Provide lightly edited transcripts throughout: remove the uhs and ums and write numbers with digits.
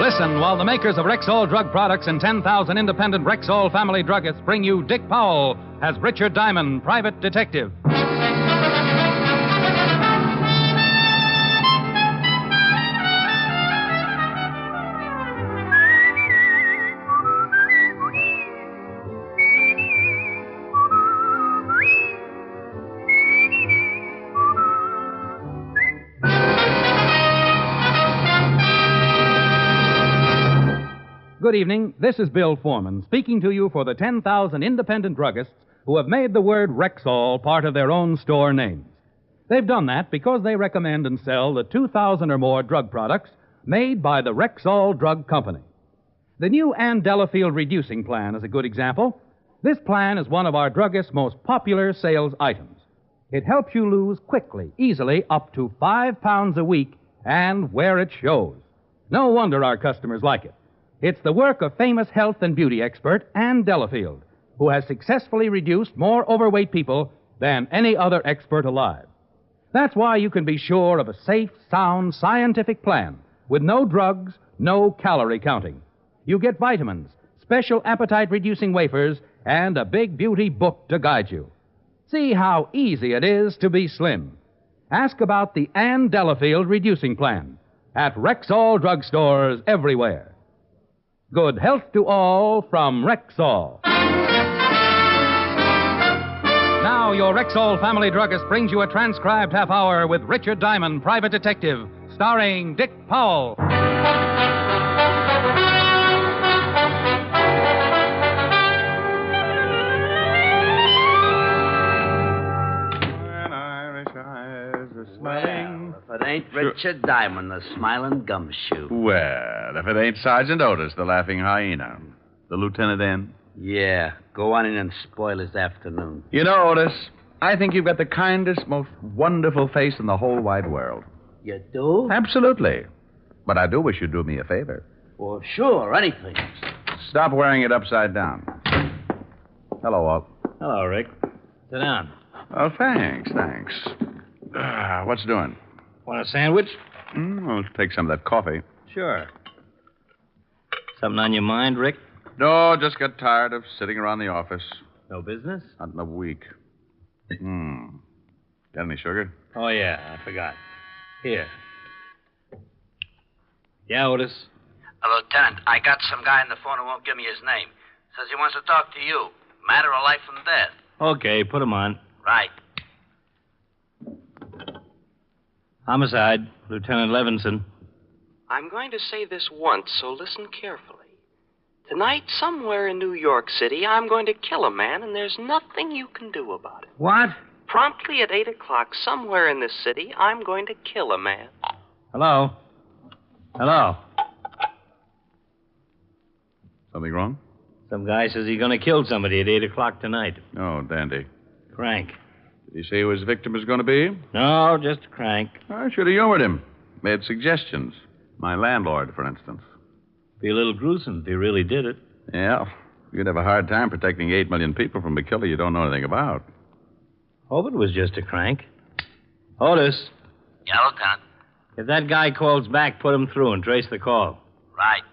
Listen while the makers of Rexall drug products and 10,000 independent Rexall family druggists bring you Dick Powell as Richard Diamond, private detective. Good evening. This is Bill Foreman speaking to you for the 10,000 independent druggists who have made the word Rexall part of their own store names. They've done that because they recommend and sell the 2,000 or more drug products made by the Rexall Drug Company. The new Ann Delafield reducing plan is a good example. This plan is one of our druggists' most popular sales items. It helps you lose quickly, easily, up to 5 pounds a week, and where it shows. No wonder our customers like it. It's the work of famous health and beauty expert Ann Delafield, who has successfully reduced more overweight people than any other expert alive. That's why you can be sure of a safe, sound, scientific plan with no drugs, no calorie counting. You get vitamins, special appetite-reducing wafers, and a big beauty book to guide you. See how easy it is to be slim. Ask about the Ann Delafield reducing plan at Rexall drugstores everywhere. Good health to all from Rexall. Now, your Rexall family druggist brings you a transcribed half hour with Richard Diamond, private detective, starring Dick Powell. When Irish eyes are smiling. Well, if it ain't Richard Diamond, the smiling gumshoe. Well, if it ain't Sergeant Otis, the laughing hyena. The lieutenant in? Yeah, go on in and spoil his afternoon. You know, Otis, I think you've got the kindest, most wonderful face in the whole wide world. You do? Absolutely. But I do wish you'd do me a favor. Well, sure, anything. Stop wearing it upside down. Hello, Walt. Hello, Rick. Sit down. Oh, thanks. What's doing? Want a sandwich? I'll take some of that coffee. Sure. Something on your mind, Rick? No, just got tired of sitting around the office. No business? Not in a week. Got any sugar? Oh, yeah, I forgot. Here. Yeah, Otis? Lieutenant, I got some guy on the phone who won't give me his name. Says he wants to talk to you. Matter of life and death. Okay, put him on. Right. Homicide, Lieutenant Levinson. I'm going to say this once, so listen carefully. Tonight, somewhere in New York City, I'm going to kill a man, and there's nothing you can do about it. What? Promptly at 8 o'clock, somewhere in this city, I'm going to kill a man. Hello? Hello? Something wrong? Some guy says he's going to kill somebody at 8 o'clock tonight. Oh, dandy. Crank. Did he say who his victim was going to be? No, just a crank. I should have humored him. Made suggestions. My landlord, for instance. Be a little gruesome if he really did it. Yeah. You'd have a hard time protecting 8 million people from a killer you don't know anything about. Hope it was just a crank. Otis, Yeah, Lieutenant. if that guy calls back, put him through and trace the call. Right.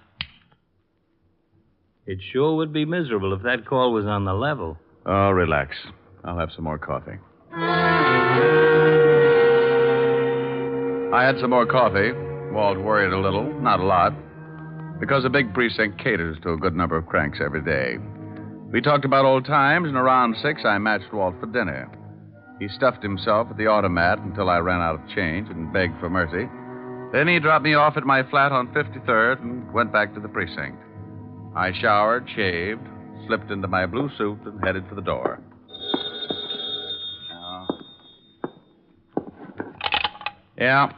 It sure would be miserable if that call was on the level. Oh, relax. I'll have some more coffee. I had some more coffee. Walt worried a little, not a lot, because the big precinct caters to a good number of cranks every day. We talked about old times, and around 6, I matched Walt for dinner. He stuffed himself at the automat until I ran out of change and begged for mercy. Then he dropped me off at my flat on 53rd and went back to the precinct. I showered, shaved, slipped into my blue suit, and headed for the door. Yeah?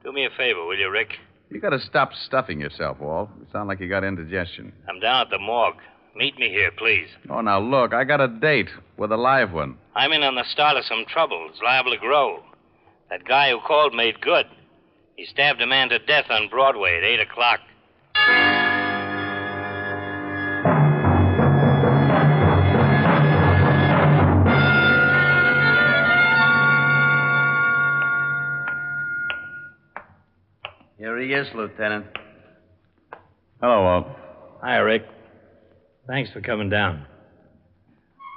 Do me a favor, will you, Rick? You gotta stop stuffing yourself, Walt. You sound like you got indigestion. I'm down at the morgue. Meet me here, please. Oh, now look, I got a date with a live one. I'm in on the start of some trouble. It's liable to grow. That guy who called made good. He stabbed a man to death on Broadway at 8 o'clock. Here he is, Lieutenant. Hello, Walt. Hi, Rick. Thanks for coming down.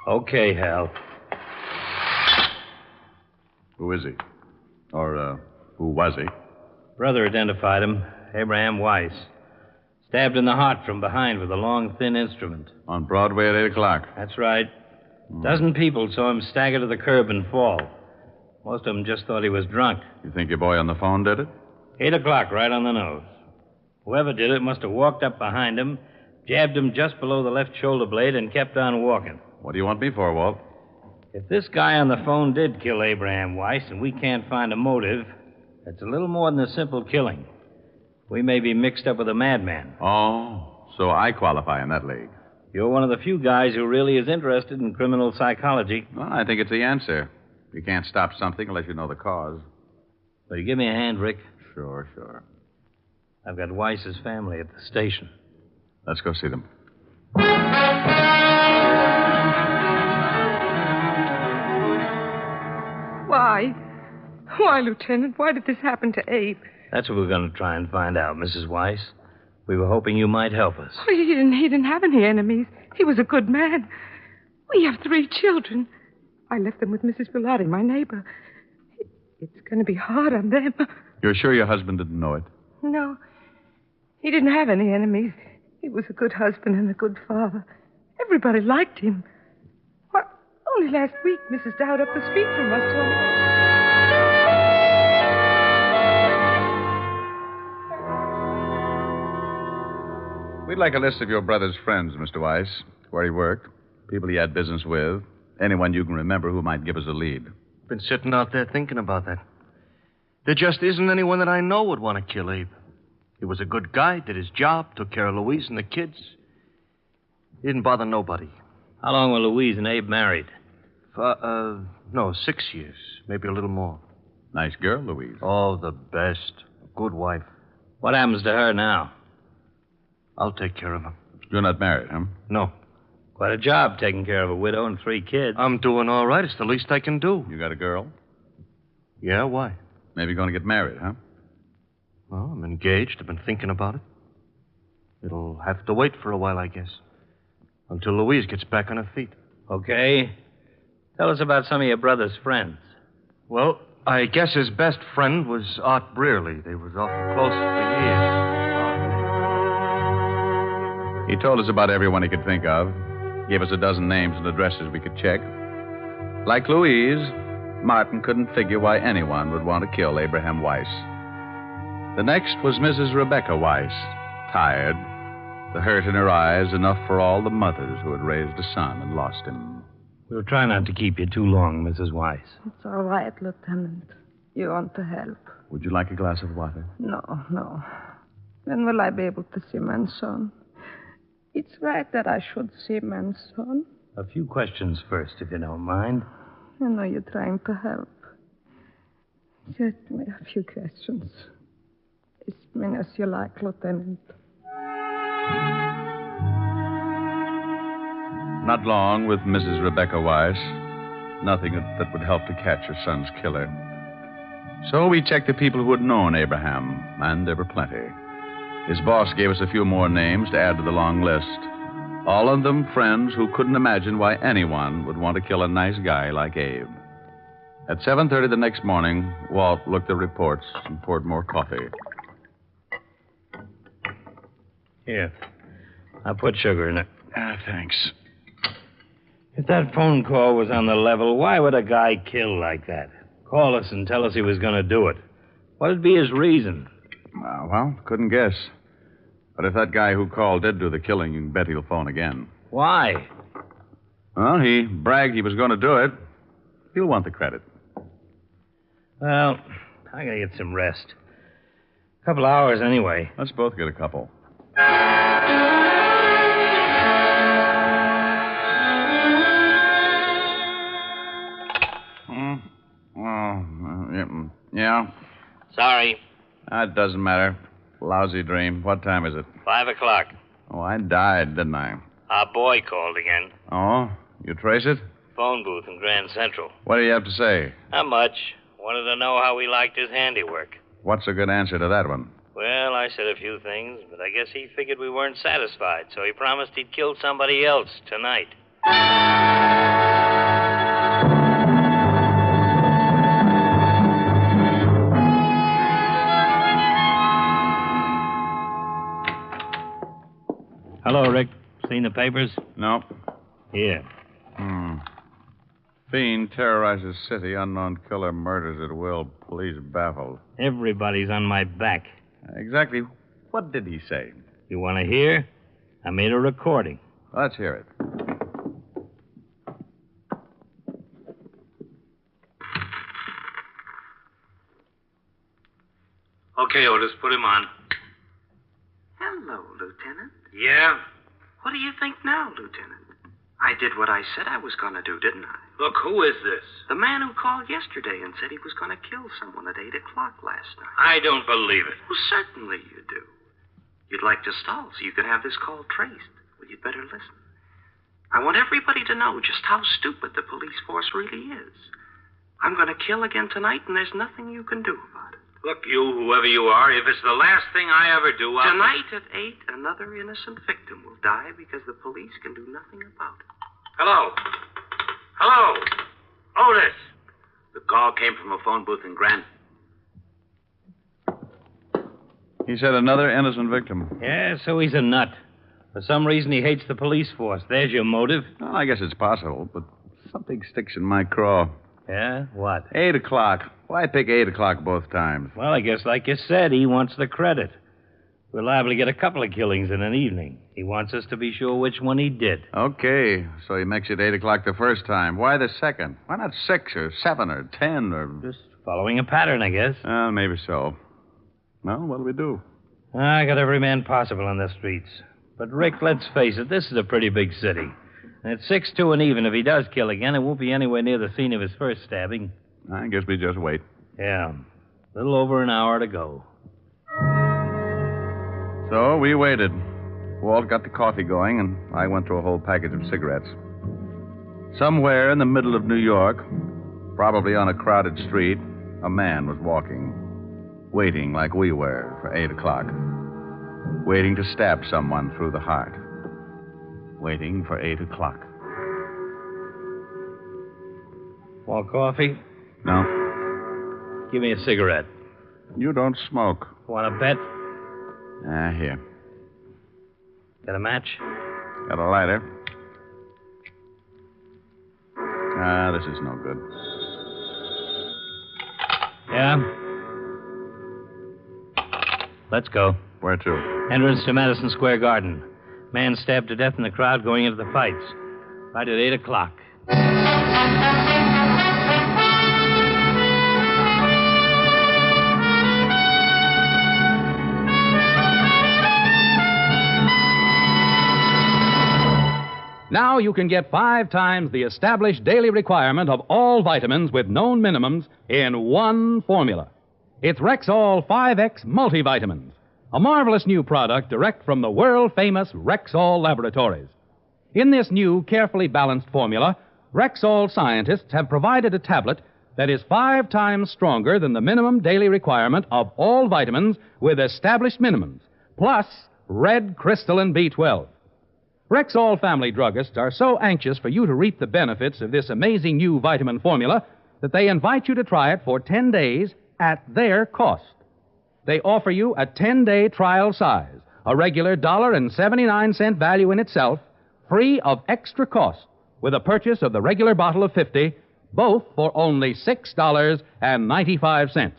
Okay, Hal. Who is he? Or, who was he? Brother identified him, Abraham Weiss. Stabbed in the heart from behind with a long, thin instrument. On Broadway at 8 o'clock. That's right. A dozen people saw him stagger to the curb and fall. Most of them just thought he was drunk. You think your boy on the phone did it? 8 o'clock, right on the nose. Whoever did it must have walked up behind him, jabbed him just below the left shoulder blade, and kept on walking. What do you want me for, Walt? If this guy on the phone did kill Abraham Weiss and we can't find a motive, it's a little more than a simple killing. We may be mixed up with a madman. Oh, so I qualify in that league. You're one of the few guys who really is interested in criminal psychology. Well, I think it's the answer. You can't stop something unless you know the cause. Will you give me a hand, Rick? Sure. I've got Weiss's family at the station. Let's go see them. Why? Why, Lieutenant? Why did this happen to Abe? That's what we're going to try and find out, Mrs. Weiss. We were hoping you might help us. Oh, he didn't have any enemies. He was a good man. We have 3 children. I left them with Mrs. Bilotti, my neighbor. It's going to be hard on them. You're sure your husband didn't know it? No. He didn't have any enemies. He was a good husband and a good father. Everybody liked him. Why, only last week, Mrs. Dowd up the street from us told me. We'd like a list of your brother's friends, Mr. Weiss. Where he worked, people he had business with, anyone you can remember who might give us a lead. Been sitting out there thinking about that. There just isn't anyone that I know would want to kill Abe. He was a good guy, did his job, took care of Louise and the kids. He didn't bother nobody. How long were Louise and Abe married? No, 6 years, maybe a little more. Nice girl, Louise. Oh, the best. A good wife. What happens to her now? I'll take care of her. You're not married, huh? No. Quite a job taking care of a widow and 3 kids. I'm doing all right. It's the least I can do. You got a girl? Yeah, why? Maybe going to get married, huh? Well, I'm engaged. I've been thinking about it. It'll have to wait for a while, I guess. Until Louise gets back on her feet. Okay. Tell us about some of your brother's friends. Well, I guess his best friend was Art Brearley. They was awful close for years. He told us about everyone he could think of. Gave us a dozen names and addresses we could check. Like Louise, Martin couldn't figure why anyone would want to kill Abraham Weiss. The next was Mrs. Rebecca Weiss, tired, the hurt in her eyes enough for all the mothers who had raised a son and lost him. We'll try not to keep you too long, Mrs. Weiss. It's all right, Lieutenant. You want to help? Would you like a glass of water? No. When will I be able to see Manson? It's right that I should see Manson. A few questions first, if you don't mind. I know you're trying to help. Just a few questions. As many as you like, Lieutenant. Not long with Mrs. Rebecca Weiss. Nothing that would help to catch her son's killer. So we checked the people who had known Abraham, and there were plenty. His boss gave us a few more names to add to the long list. All of them friends who couldn't imagine why anyone would want to kill a nice guy like Abe. At 7:30 the next morning, Walt looked at reports and poured more coffee. Here. I'll put sugar in it. Thanks. If that phone call was on the level, why would a guy kill like that? Call us and tell us he was going to do it. What'd be his reason? Well, couldn't guess. But if that guy who called did do the killing, you can bet he'll phone again. Why? Well, he bragged he was going to do it. He'll want the credit. Well, I gotta get some rest. A couple hours anyway. Let's both get a couple. Yeah? Sorry. That doesn't matter. Lousy dream. What time is it? 5 o'clock. Oh, I died, didn't I? Our boy called again. Oh? You trace it? Phone booth in Grand Central. What do you have to say? Not much. Wanted to know how we liked his handiwork. What's a good answer to that one? Well, I said a few things, but I guess he figured we weren't satisfied, so he promised he'd kill somebody else tonight. Hello, Rick. Seen the papers? No. Here. Fiend terrorizes city. Unknown killer murders at will. Police baffled. Everybody's on my back. Exactly what did he say? You want to hear? I made a recording. Let's hear it. Okay, Otis, put him on. Hello, Lieutenant. Yeah? What do you think now, Lieutenant? I did what I said I was going to do, didn't I? Look, who is this? The man who called yesterday and said he was going to kill someone at 8 o'clock last night. I don't believe it. Well, certainly you do. You'd like to stall so you could have this call traced. Well, you'd better listen. I want everybody to know just how stupid the police force really is. I'm going to kill again tonight, and there's nothing you can do about it. Look, you, whoever you are, if it's the last thing I ever do, I'll... Tonight at 8, another innocent victim will die because the police can do nothing about it. Hello? Hello? Otis! The call came from a phone booth in Grant. He said another innocent victim. Yeah, so he's a nut. For some reason, he hates the police force. There's your motive. Well, I guess it's possible, but something sticks in my craw. Yeah? What? 8 o'clock. Why pick 8 o'clock both times? Well, I guess, like you said, he wants the credit. We're liable to get a couple of killings in an evening. He wants us to be sure which one he did. Okay, so he makes it 8 o'clock the first time. Why the second? Why not 6 or 7 or 10 or... Just following a pattern, I guess. Maybe so. Well, what'll we do? I got every man possible on the streets. But, Rick, let's face it, this is a pretty big city. And it's 6-2, and even if he does kill again, it won't be anywhere near the scene of his first stabbing. I guess we just wait. Yeah. A little over an hour to go. So we waited. Walt got the coffee going, and I went through a whole package of cigarettes. Somewhere in the middle of New York, probably on a crowded street, a man was walking, waiting like we were for 8 o'clock. Waiting to stab someone through the heart. Waiting for 8 o'clock. Want coffee? No. Give me a cigarette. You don't smoke. Want a bet? Here. Got a match? Got a lighter. This is no good. Yeah? Let's go. Where to? Entrance to Madison Square Garden. Man stabbed to death in the crowd going into the fights. Right at 8 o'clock. Now you can get 5 times the established daily requirement of all vitamins with known minimums in one formula. It's Rexall 5X Multivitamins, a marvelous new product direct from the world-famous Rexall Laboratories. In this new, carefully balanced formula, Rexall scientists have provided a tablet that is 5 times stronger than the minimum daily requirement of all vitamins with established minimums, plus red crystalline B12. Rexall family druggists are so anxious for you to reap the benefits of this amazing new vitamin formula that they invite you to try it for 10 days at their cost. They offer you a 10-day trial size, a regular $1.79 value in itself, free of extra cost, with a purchase of the regular bottle of 50, both for only $6.95.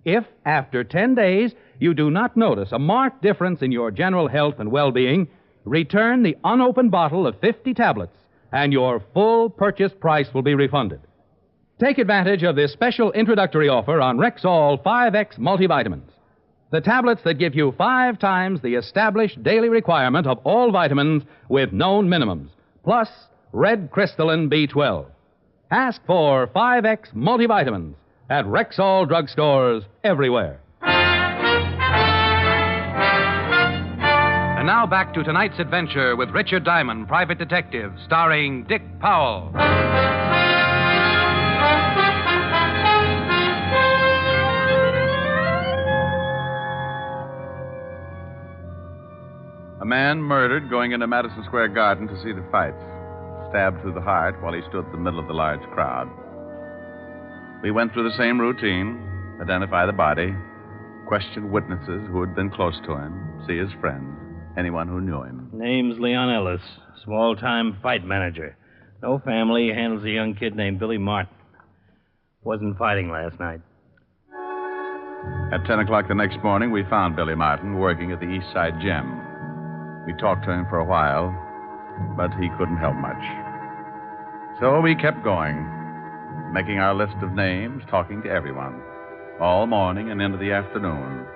If, after 10 days, you do not notice a marked difference in your general health and well-being, return the unopened bottle of 50 tablets, and your full purchase price will be refunded. Take advantage of this special introductory offer on Rexall 5X Multivitamins, the tablets that give you 5 times the established daily requirement of all vitamins with known minimums, plus red crystalline B12. Ask for 5X Multivitamins at Rexall drugstores everywhere. And now back to tonight's adventure with Richard Diamond, Private Detective, starring Dick Powell. man murdered going into Madison Square Garden to see the fights. Stabbed through the heart while he stood in the middle of the large crowd. We went through the same routine. Identify the body. Question witnesses who had been close to him. See his friends. Anyone who knew him. Name's Leon Ellis. Small-time fight manager. No family. Handles a young kid named Billy Martin. Wasn't fighting last night. At 10 o'clock the next morning, we found Billy Martin working at the East Side Gym. We talked to him for a while, but he couldn't help much. So we kept going, making our list of names, talking to everyone, all morning and into the afternoon.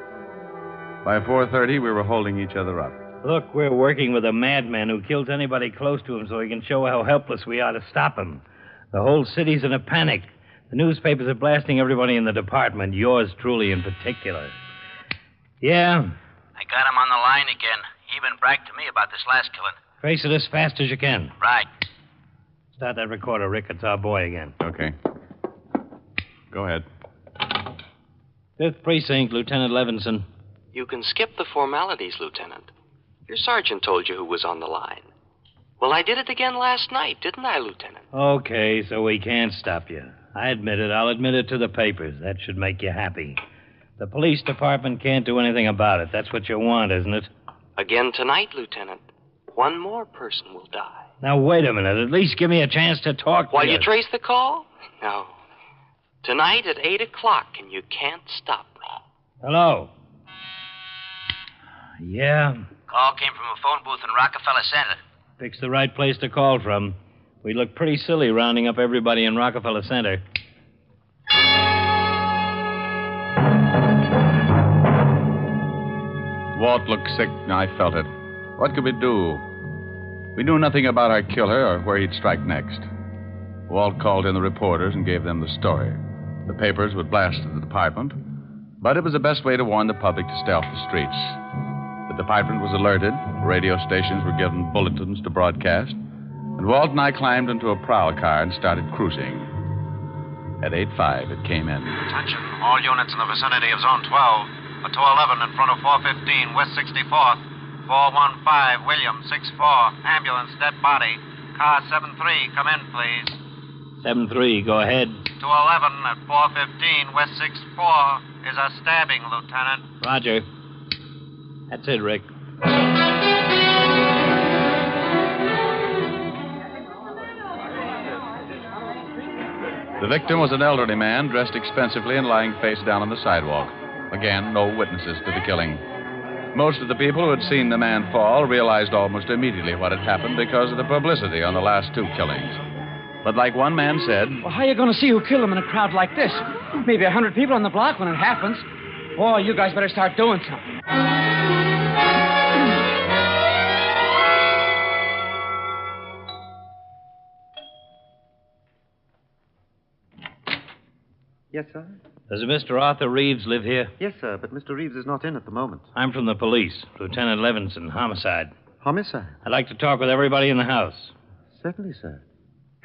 By 4:30, we were holding each other up. Look, we're working with a madman who kills anybody close to him so he can show how helpless we are to stop him. The whole city's in a panic. The newspapers are blasting everybody in the department, yours truly in particular. Yeah? I got him on the line again. He even bragged to me about this last killing. Trace it as fast as you can. Right. Start that recorder, Rick. It's our boy again. Okay. Go ahead. 5th Precinct, Lieutenant Levinson. You can skip the formalities, Lieutenant. Your sergeant told you who was on the line. Well, I did it again last night, didn't I, Lieutenant? Okay, so we can't stop you. I admit it. I'll admit it to the papers. That should make you happy. The police department can't do anything about it. That's what you want, isn't it? Again tonight, Lieutenant. One more person will die. Now, wait a minute. At least give me a chance to talk to While you. you trace the call? No. Tonight at 8 o'clock, and you can't stop me. Hello? Yeah? Call came from a phone booth in Rockefeller Center. Pick's the right place to call from. We look pretty silly rounding up everybody in Rockefeller Center. Walt looked sick, and I felt it. What could we do? We knew nothing about our killer or where he'd strike next. Walt called in the reporters and gave them the story. The papers would blast the department, but it was the best way to warn the public to stay off the streets. The department was alerted, radio stations were given bulletins to broadcast, and Walt and I climbed into a prowl car and started cruising. At 8:05, it came in. Attention, all units in the vicinity of Zone 12. A 211 in front of 415 West 64th. 415 William 64. Ambulance, dead body. Car 73, come in, please. 7-3, go ahead. 211 at 415 West 64 is a stabbing, Lieutenant. Roger. That's it, Rick. The victim was an elderly man dressed expensively and lying face down on the sidewalk. Again, no witnesses to the killing. Most of the people who had seen the man fall realized almost immediately what had happened because of the publicity on the last two killings. But like one man said... Well, how are you going to see who killed him in a crowd like this? Maybe 100 people on the block when it happens. Oh, you guys better start doing something. Yes, sir? Does Mr. Arthur Reeves live here? Yes, sir, but Mr. Reeves is not in at the moment. I'm from the police. Lieutenant Levinson, homicide. Homicide? I'd like to talk with everybody in the house. Certainly, sir.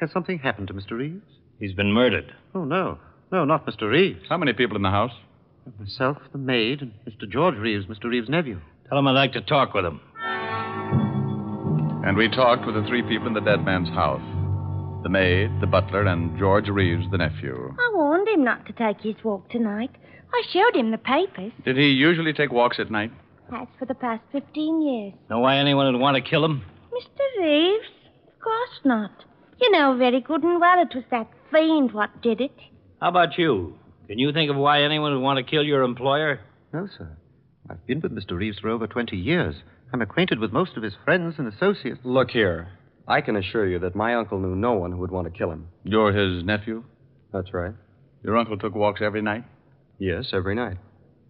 Has something happened to Mr. Reeves? He's been murdered. Oh, no. No, not Mr. Reeves. How many people in the house? Myself, the maid, and Mr. George Reeves, Mr. Reeves' nephew. Tell him I'd like to talk with him. And we talked with the three people in the dead man's house. The maid, the butler, and George Reeves, the nephew. I warned him not to take his walk tonight. I showed him the papers. Did he usually take walks at night? Has for the past 15 years. Know why anyone would want to kill him? Mr. Reeves? Of course not. You know very good and well it was that fiend what did it. How about you? Can you think of why anyone would want to kill your employer? No, sir. I've been with Mr. Reeves for over 20 years. I'm acquainted with most of his friends and associates. Look here. I can assure you that my uncle knew no one who would want to kill him. You're his nephew? That's right. Your uncle took walks every night? Yes, every night.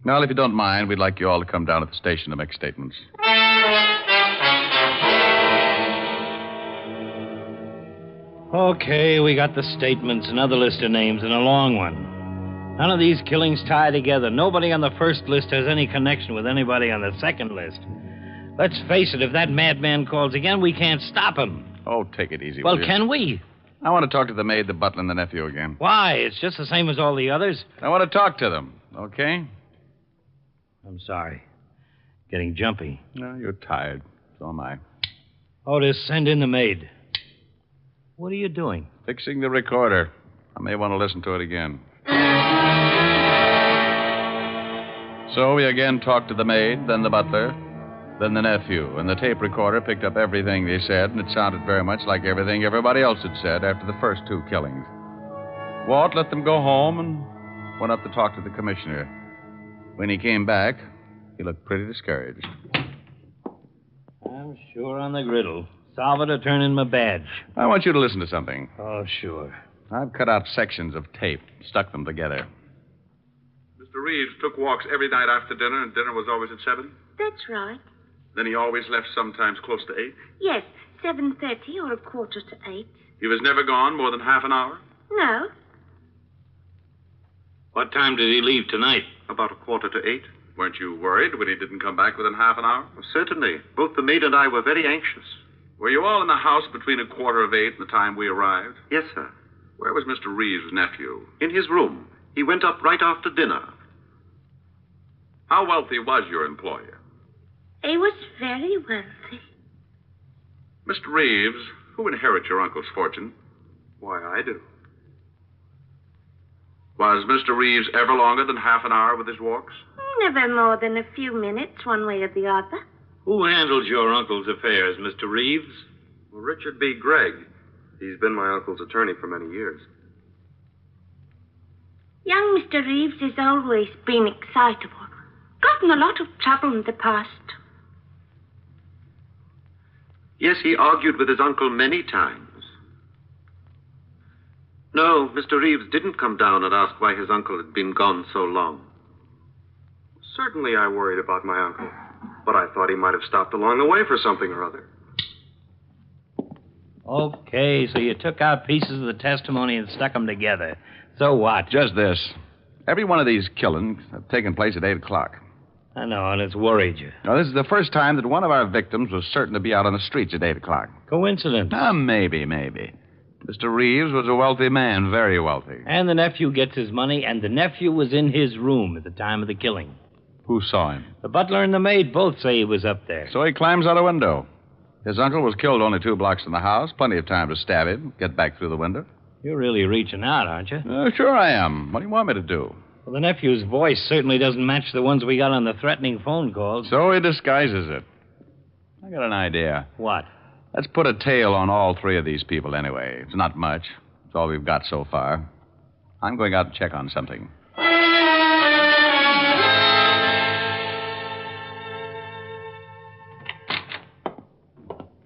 Well, if you don't mind, we'd like you all to come down at the station to make statements. Okay, we got the statements, another list of names, and a long one. None of these killings tie together. Nobody on the first list has any connection with anybody on the second list. Let's face it, if that madman calls again, we can't stop him. Oh, take it easy, Well, will you? can we? I want to talk to the maid, the butler, and the nephew again. Why? It's just the same as all the others. I want to talk to them, okay? I'm sorry. Getting jumpy. No, you're tired. So am I. Otis, send in the maid. What are you doing? Fixing the recorder. I may want to listen to it again. So we again talked to the maid, then the butler, then the nephew, and the tape recorder picked up everything they said, and it sounded very much like everything everybody else had said after the first 2 killings. Walt let them go home and went up to talk to the commissioner. When he came back, he looked pretty discouraged. I'm sure on the griddle. Salvador, turn in my badge. I want you to listen to something. Oh, sure. I've cut out sections of tape, stuck them together. Mr. Reeves took walks every night after dinner, and dinner was always at 7? That's right. Then he always left sometimes close to 8? Yes, 7:30 or 7:45. He was never gone more than half an hour? No. What time did he leave tonight? About 7:45. Weren't you worried when he didn't come back within half an hour? Well, certainly. Both the maid and I were very anxious. Were you all in the house between 7:45 and the time we arrived? Yes, sir. Where was Mr. Reeves' nephew? In his room. He went up right after dinner. How wealthy was your employer? He was very wealthy. Mr. Reeves, who inherits your uncle's fortune? Why, I do. Was Mr. Reeves ever longer than half an hour with his walks? Never more than a few minutes, one way or the other. Who handles your uncle's affairs, Mr. Reeves? Well, Richard B. Gregg. He's been my uncle's attorney for many years. Young Mr. Reeves has always been excitable. Gotten a lot of trouble in the past. Yes, he argued with his uncle many times. No, Mr. Reeves didn't come down and ask why his uncle had been gone so long. Certainly I worried about my uncle, but I thought he might have stopped along the way for something or other. Okay, so you took out pieces of the testimony and stuck them together. So what? Just this. Every one of these killings have taken place at 8 o'clock. I know, and it's worried you. Now, this is the first time that one of our victims was certain to be out on the streets at 8 o'clock. Coincidence? Maybe. Mr. Reeves was a wealthy man, very wealthy. And the nephew gets his money, and the nephew was in his room at the time of the killing. Who saw him? The butler and the maid both say he was up there. So he climbs out a window. His uncle was killed only 2 blocks from the house. Plenty of time to stab him, get back through the window. You're really reaching out, aren't you? Sure I am. What do you want me to do? Well, the nephew's voice certainly doesn't match the ones we got on the threatening phone calls. So he disguises it. I got an idea. What? Let's put a tail on all 3 of these people anyway. It's not much. It's all we've got so far. I'm going out to check on something.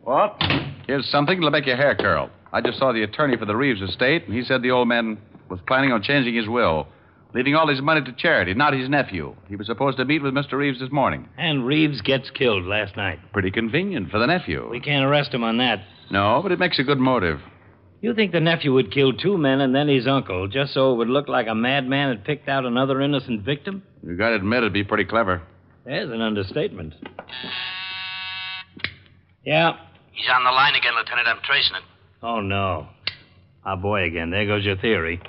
What? Here's something that'll make your hair curl. I just saw the attorney for the Reeves estate, and he said the old man was planning on changing his will, leaving all his money to charity, not his nephew. He was supposed to meet with Mr. Reeves this morning. And Reeves gets killed last night. Pretty convenient for the nephew. We can't arrest him on that. No, but it makes a good motive. You think the nephew would kill 2 men and then his uncle, just so it would look like a madman had picked out another innocent victim? You gotta admit it'd be pretty clever. There's an understatement. Yeah? He's on the line again, Lieutenant. I'm tracing it. Oh, no. Our boy again. There goes your theory.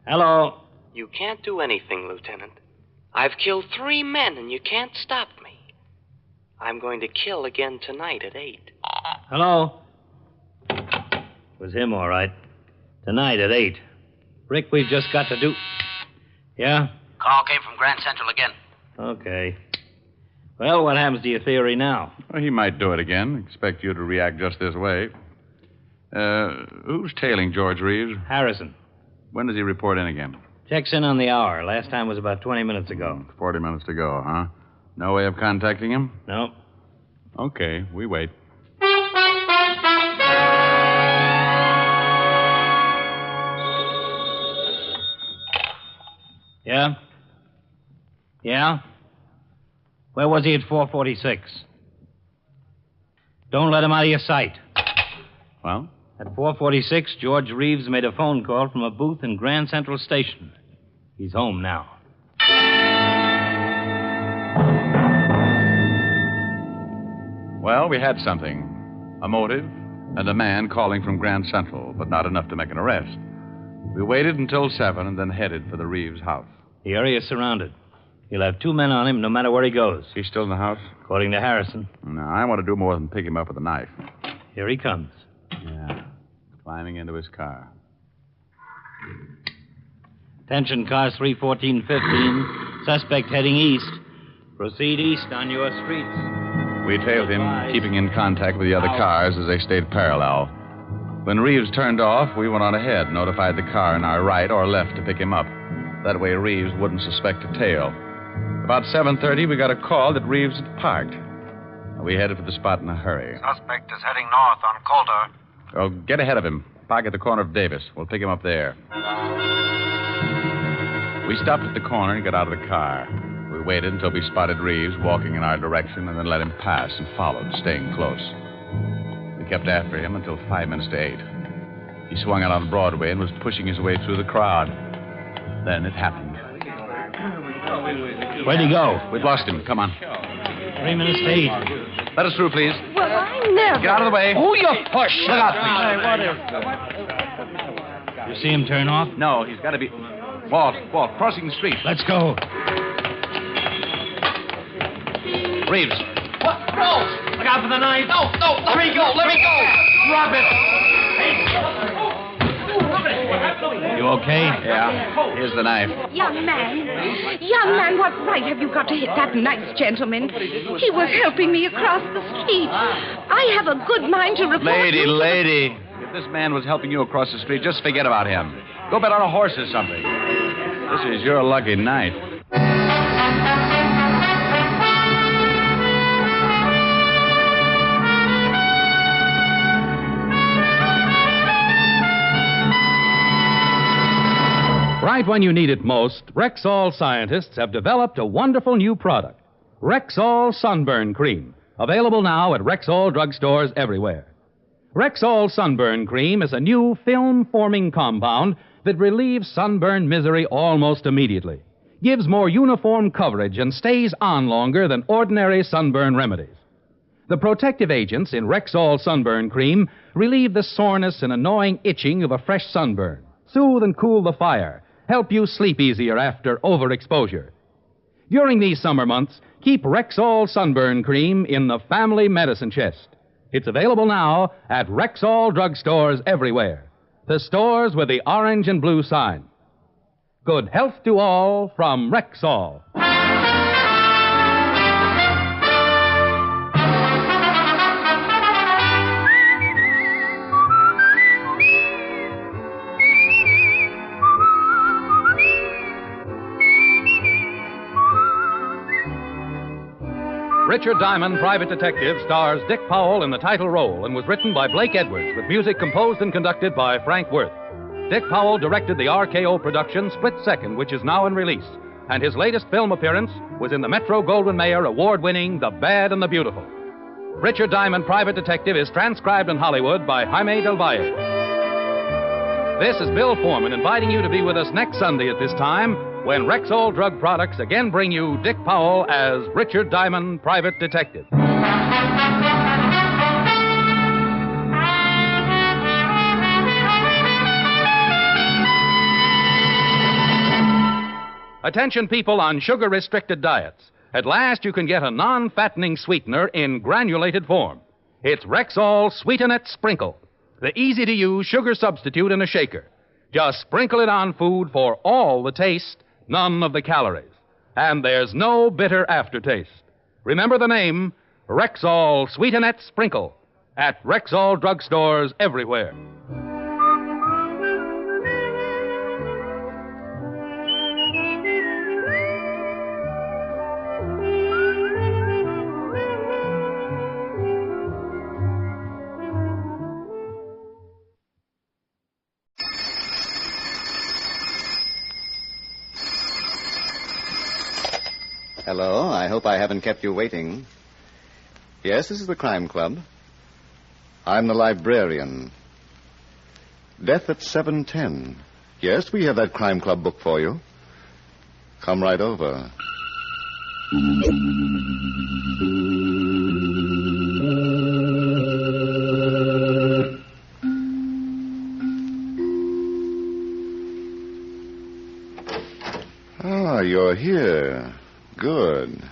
Hello? You can't do anything, Lieutenant. I've killed 3 men, and you can't stop me. I'm going to kill again tonight at 8. Hello? Was him, all right. Tonight at 8. Rick, we've just got to do... Yeah? Call came from Grand Central again. Okay. Well, what happens to your theory now? Well, he might do it again. Expect you to react just this way. Who's tailing George Reeves? Harrison. When does he report in again? Checks in on the hour. Last time was about 20 minutes ago. 40 minutes to go, huh? No way of contacting him? No. Okay, we wait. Yeah? Yeah? Where was he at 4:46? Don't let him out of your sight. Well? At 4:46, George Reeves made a phone call from a booth in Grand Central Station. He's home now. Well, we had something. A motive and a man calling from Grand Central, but not enough to make an arrest. We waited until 7 and then headed for the Reeves house. The area is surrounded. He'll have 2 men on him no matter where he goes. He's still in the house? According to Harrison. No, I want to do more than pick him up with a knife. Here he comes. Yeah. Climbing into his car. Attention, cars 31415. Suspect heading east. Proceed east on your streets. We tailed him, keeping in contact with the other cars as they stayed parallel. When Reeves turned off, we went on ahead, notified the car in our right or left to pick him up. That way Reeves wouldn't suspect a tail. About 7:30, we got a call that Reeves had parked. We headed for the spot in a hurry. Suspect is heading north on Coulter. Well, get ahead of him. Park at the corner of Davis. We'll pick him up there. We stopped at the corner and got out of the car. We waited until we spotted Reeves walking in our direction and then let him pass and followed, staying close. We kept after him until 5 minutes to 8. He swung out on Broadway and was pushing his way through the crowd. Then it happened. Where'd he go? We've lost him. Come on. 3 minutes to 8. Let us through, please. Well, I never... Get out of the way. Oh, you push. Look out, please. You see him turn off? No, he's got to be... Walt, crossing the street. Let's go. Reeves. What? No! Look out for the knife. No, let me go. Drop it. You okay? Yeah. Here's the knife. Young man, what right have you got to hit that nice gentleman? He was helping me across the street. I have a good mind to report... Lady. If this man was helping you across the street, just forget about him. Go bet on a horse or something. This is your lucky night. Right when you need it most, Rexall scientists have developed a wonderful new product, Rexall Sunburn Cream, available now at Rexall drugstores everywhere. Rexall Sunburn Cream is a new film-forming compound that relieves sunburn misery almost immediately, gives more uniform coverage, and stays on longer than ordinary sunburn remedies. The protective agents in Rexall Sunburn Cream relieve the soreness and annoying itching of a fresh sunburn, soothe and cool the fire, help you sleep easier after overexposure. During these summer months, keep Rexall Sunburn Cream in the family medicine chest. It's available now at Rexall drugstores everywhere, the stores with the orange and blue sign. Good health to all from Rexall. Richard Diamond, Private Detective, stars Dick Powell in the title role and was written by Blake Edwards with music composed and conducted by Frank Worth. Dick Powell directed the RKO production Split Second, which is now in release, and his latest film appearance was in the Metro-Goldwyn-Mayer award-winning The Bad and the Beautiful. Richard Diamond, Private Detective is transcribed in Hollywood by Jaime Del Valle. This is Bill Foreman inviting you to be with us next Sunday at this time when Rexall Drug Products again bring you Dick Powell as Richard Diamond, Private Detective. Attention people on sugar-restricted diets. At last you can get a non-fattening sweetener in granulated form. It's Rexall Sweetenette Sprinkle, the easy-to-use sugar substitute in a shaker. Just sprinkle it on food for all the taste, none of the calories. And there's no bitter aftertaste. Remember the name, Rexall Sweetenette Sprinkle, at Rexall drugstores everywhere. Hello, I hope I haven't kept you waiting. Yes, this is the Crime Club. I'm the librarian. Death at 7:10. Yes, we have that Crime Club book for you. Come right over. Ah, you're here. Good.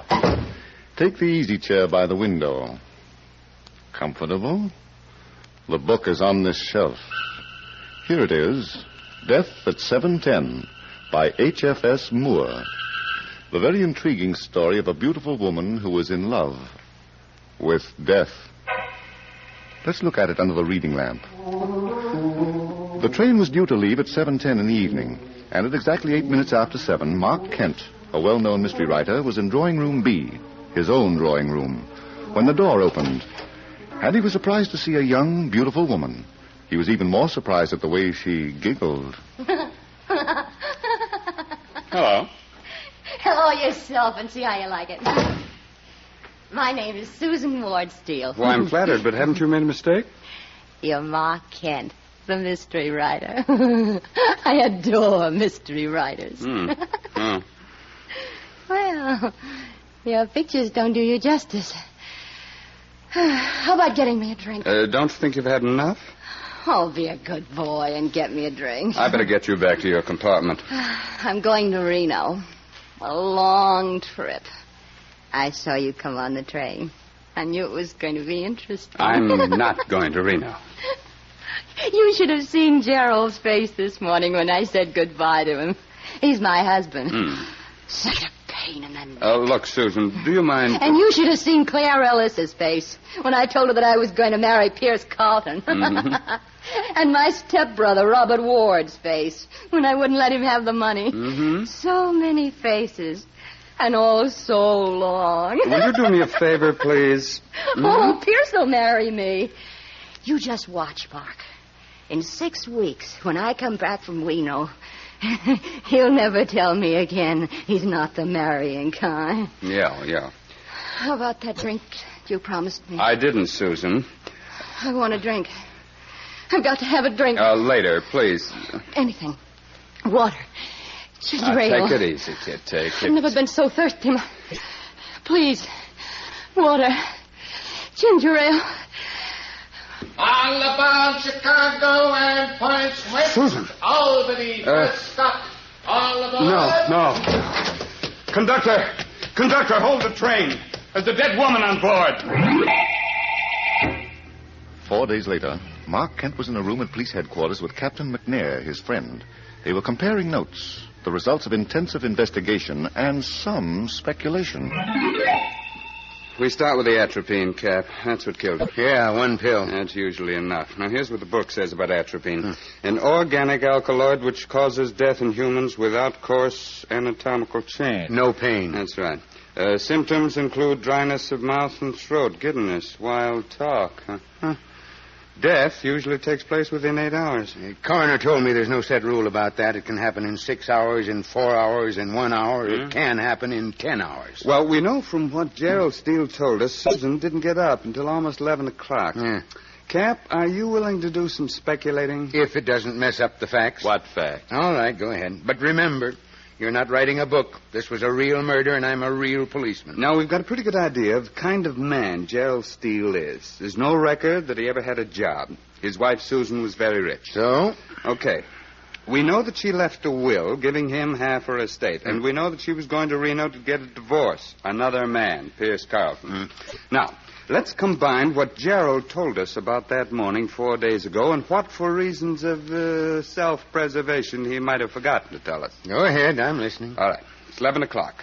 Take the easy chair by the window. Comfortable? The book is on this shelf. Here it is, Death at 7:10 by H.F.S. Moore. The very intriguing story of a beautiful woman who was in love with death. Let's look at it under the reading lamp. The train was due to leave at 7:10 in the evening, and at exactly 8 minutes after 7, Mark Kent, a well-known mystery writer, was in drawing room B, his own drawing room, when the door opened. And he was surprised to see a young, beautiful woman. He was even more surprised at the way she giggled. Hello. Hello yourself, and see how you like it. My name is Susan Ward Steele. Well, I'm flattered, but haven't you made a mistake? You're Mark Kent, the mystery writer. I adore mystery writers. Oh. Well, your pictures don't do you justice. How about getting me a drink? Don't you think you've had enough? Oh, be a good boy and get me a drink. I better get you back to your compartment. I'm going to Reno. A long trip. I saw you come on the train. I knew it was going to be interesting. I'm not going to Reno. You should have seen Gerald's face this morning when I said goodbye to him. He's my husband. Such a pain in the neck. Look, Susan, do you mind... And you should have seen Claire Ellis's face when I told her that I was going to marry Pierce Carlton. And my stepbrother, Robert Ward's face, when I wouldn't let him have the money. So many faces, and all so long. Will you do me a favor, please? Oh, Pierce will marry me. You just watch, Mark. In 6 weeks, when I come back from Reno, he'll never tell me again he's not the marrying kind. Yeah. How about that drink you promised me? I didn't, Susan. I want a drink. I've got to have a drink. Later, please. Anything. Water. Ginger ale. Take it easy, kid. Take it. I've never been so thirsty. Please. Water. Ginger ale. All about Chicago and Point Swift. Susan. Albany, Prescott. All about... No. Conductor, hold the train. There's a dead woman on board. 4 days later, Mark Kent was in a room at police headquarters with Captain McNair, his friend. They were comparing notes, the results of intensive investigation, and some speculation. We start with the atropine, Cap. That's what killed her. Yeah, 1 pill. That's usually enough. Now, here's what the book says about atropine. An organic alkaloid which causes death in humans without coarse anatomical change. No pain. That's right. Symptoms include dryness of mouth and throat, giddiness, wild talk. Death usually takes place within 8 hours. The coroner told me there's no set rule about that. It can happen in 6 hours, in 4 hours, in 1 hour. It can happen in 10 hours. Well, we know from what Gerald Steele told us, Susan didn't get up until almost 11 o'clock. Yeah. Cap, are you willing to do some speculating? If it doesn't mess up the facts. What facts? All right, go ahead. But remember, you're not writing a book. This was a real murder, and I'm a real policeman. Now, we've got a pretty good idea of the kind of man Gerald Steele is. There's no record that he ever had a job. His wife, Susan, was very rich. So? Okay. We know that she left a will giving him half her estate, and we know that she was going to Reno to get a divorce. Another man, Pierce Carlton. Now, let's combine what Gerald told us about that morning 4 days ago and what, for reasons of self-preservation, he might have forgotten to tell us. Go ahead, I'm listening. All right. It's 11 o'clock.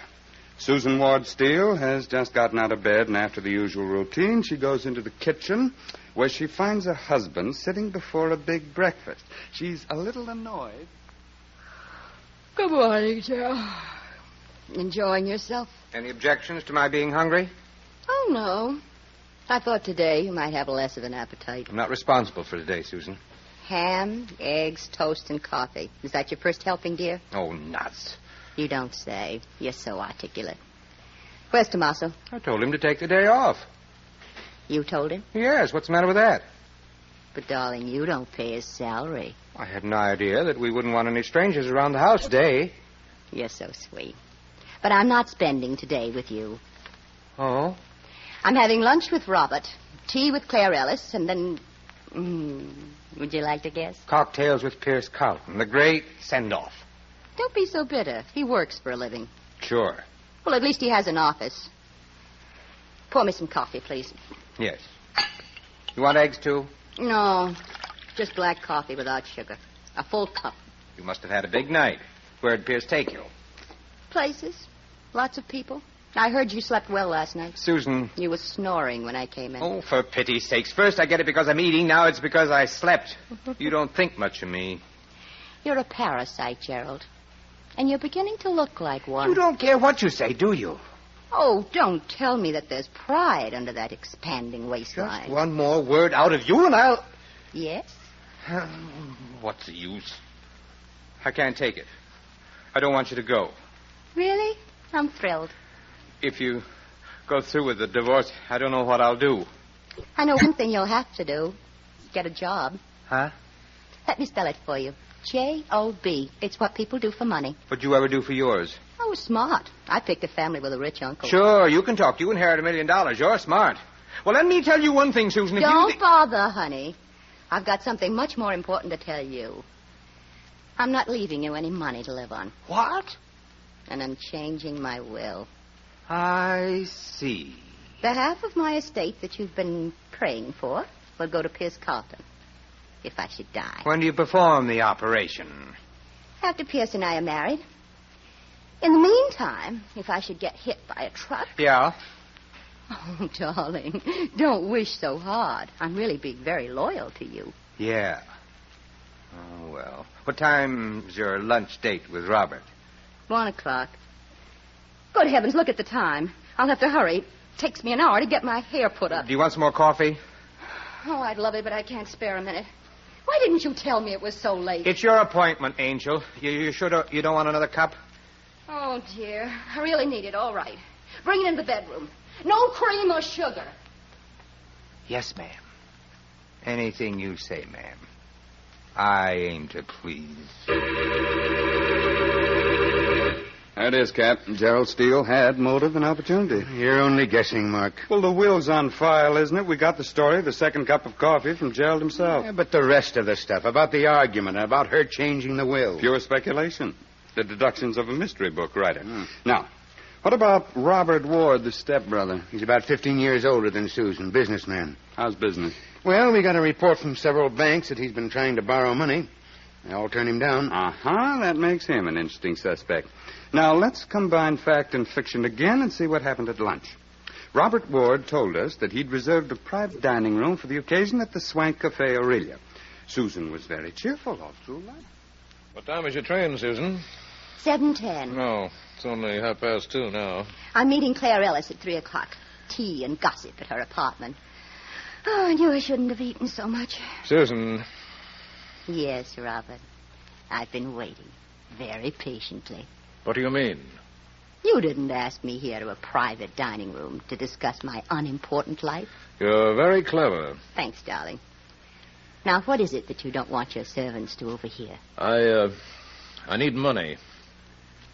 Susan Ward Steele has just gotten out of bed, and after the usual routine, she goes into the kitchen, where she finds her husband sitting before a big breakfast. She's a little annoyed. Good morning, Gerald. Enjoying yourself? Any objections to my being hungry? Oh, no. I thought today you might have less of an appetite. I'm not responsible for today, Susan. Ham, eggs, toast, and coffee. Is that your first helping, dear? Oh, nuts. You don't say. You're so articulate. Where's Tommaso? I told him to take the day off. You told him? Yes, what's the matter with that? But, darling, you don't pay his salary. I had no idea that we wouldn't want any strangers around the house today. You're so sweet. But I'm not spending today with you. Oh? I'm having lunch with Robert, tea with Claire Ellis, and then... would you like to guess? Cocktails with Pierce Carlton, the great send-off. Don't be so bitter. He works for a living. Sure. Well, at least he has an office. Pour me some coffee, please. Yes. You want eggs, too? No, just black coffee without sugar. A full cup. You must have had a big night. Where'd Pierce take you? Places. Lots of people. I heard you slept well last night. Susan. You were snoring when I came in. Oh, for pity's sakes. First I get it because I'm eating. Now it's because I slept. You don't think much of me. You're a parasite, Gerald. And you're beginning to look like one. You don't care what you say, do you? Oh, don't tell me that there's pride under that expanding waistline. Just one more word out of you and I'll... Yes? What's the use? I can't take it. I don't want you to go. Really? I'm thrilled. If you go through with the divorce, I don't know what I'll do. I know one thing you'll have to do. Get a job. Huh? Let me spell it for you. J-O-B. It's what people do for money. What'd you ever do for yours? I was smart. I picked a family with a rich uncle. Sure, you can talk. You inherit $1 million. You're smart. Well, let me tell you one thing, Susan. Don't bother, honey. I've got something much more important to tell you. I'm not leaving you any money to live on. What? And I'm changing my will. I see. The half of my estate that you've been praying for will go to Pierce Carlton, if I should die. When do you perform the operation? After Pierce and I are married. In the meantime, if I should get hit by a truck... Yeah? Oh, darling, don't wish so hard. I'm really being very loyal to you. Yeah. Oh, well. What time's your lunch date with Robert? 1:00. Good heavens, look at the time. I'll have to hurry. It takes me an hour to get my hair put up. Do you want some more coffee? Oh, I'd love it, but I can't spare a minute. Why didn't you tell me it was so late? It's your appointment, Angel. You sure you don't want another cup? Oh, dear. I really need it. All right. Bring it in the bedroom. No cream or sugar. Yes, ma'am. Anything you say, ma'am. I aim to please. That is, Captain. Gerald Steele had motive and opportunity. You're only guessing, Mark. Well, the will's on file, isn't it? We got the story of the second cup of coffee from Gerald himself. Yeah, but the rest of the stuff, about the argument, and about her changing the will. Pure speculation. The deductions of a mystery book writer. Now, what about Robert Ward, the stepbrother? He's about 15 years older than Susan, businessman. How's business? Well, we got a report from several banks that he's been trying to borrow money. They all turned him down. Uh-huh. That makes him an interesting suspect. Now, let's combine fact and fiction again and see what happened at lunch. Robert Ward told us that he'd reserved a private dining room for the occasion at the Swank Cafe Aurelia. Susan was very cheerful all through lunch. What time is your train, Susan? 7:10. No, it's only 2:30 now. I'm meeting Claire Ellis at 3:00. Tea and gossip at her apartment. Oh, I knew I shouldn't have eaten so much. Susan. Yes, Robert. I've been waiting very patiently. What do you mean? You didn't ask me here to a private dining room to discuss my unimportant life. You're very clever. Thanks, darling. Now, what is it that you don't want your servants to overhear? I need money.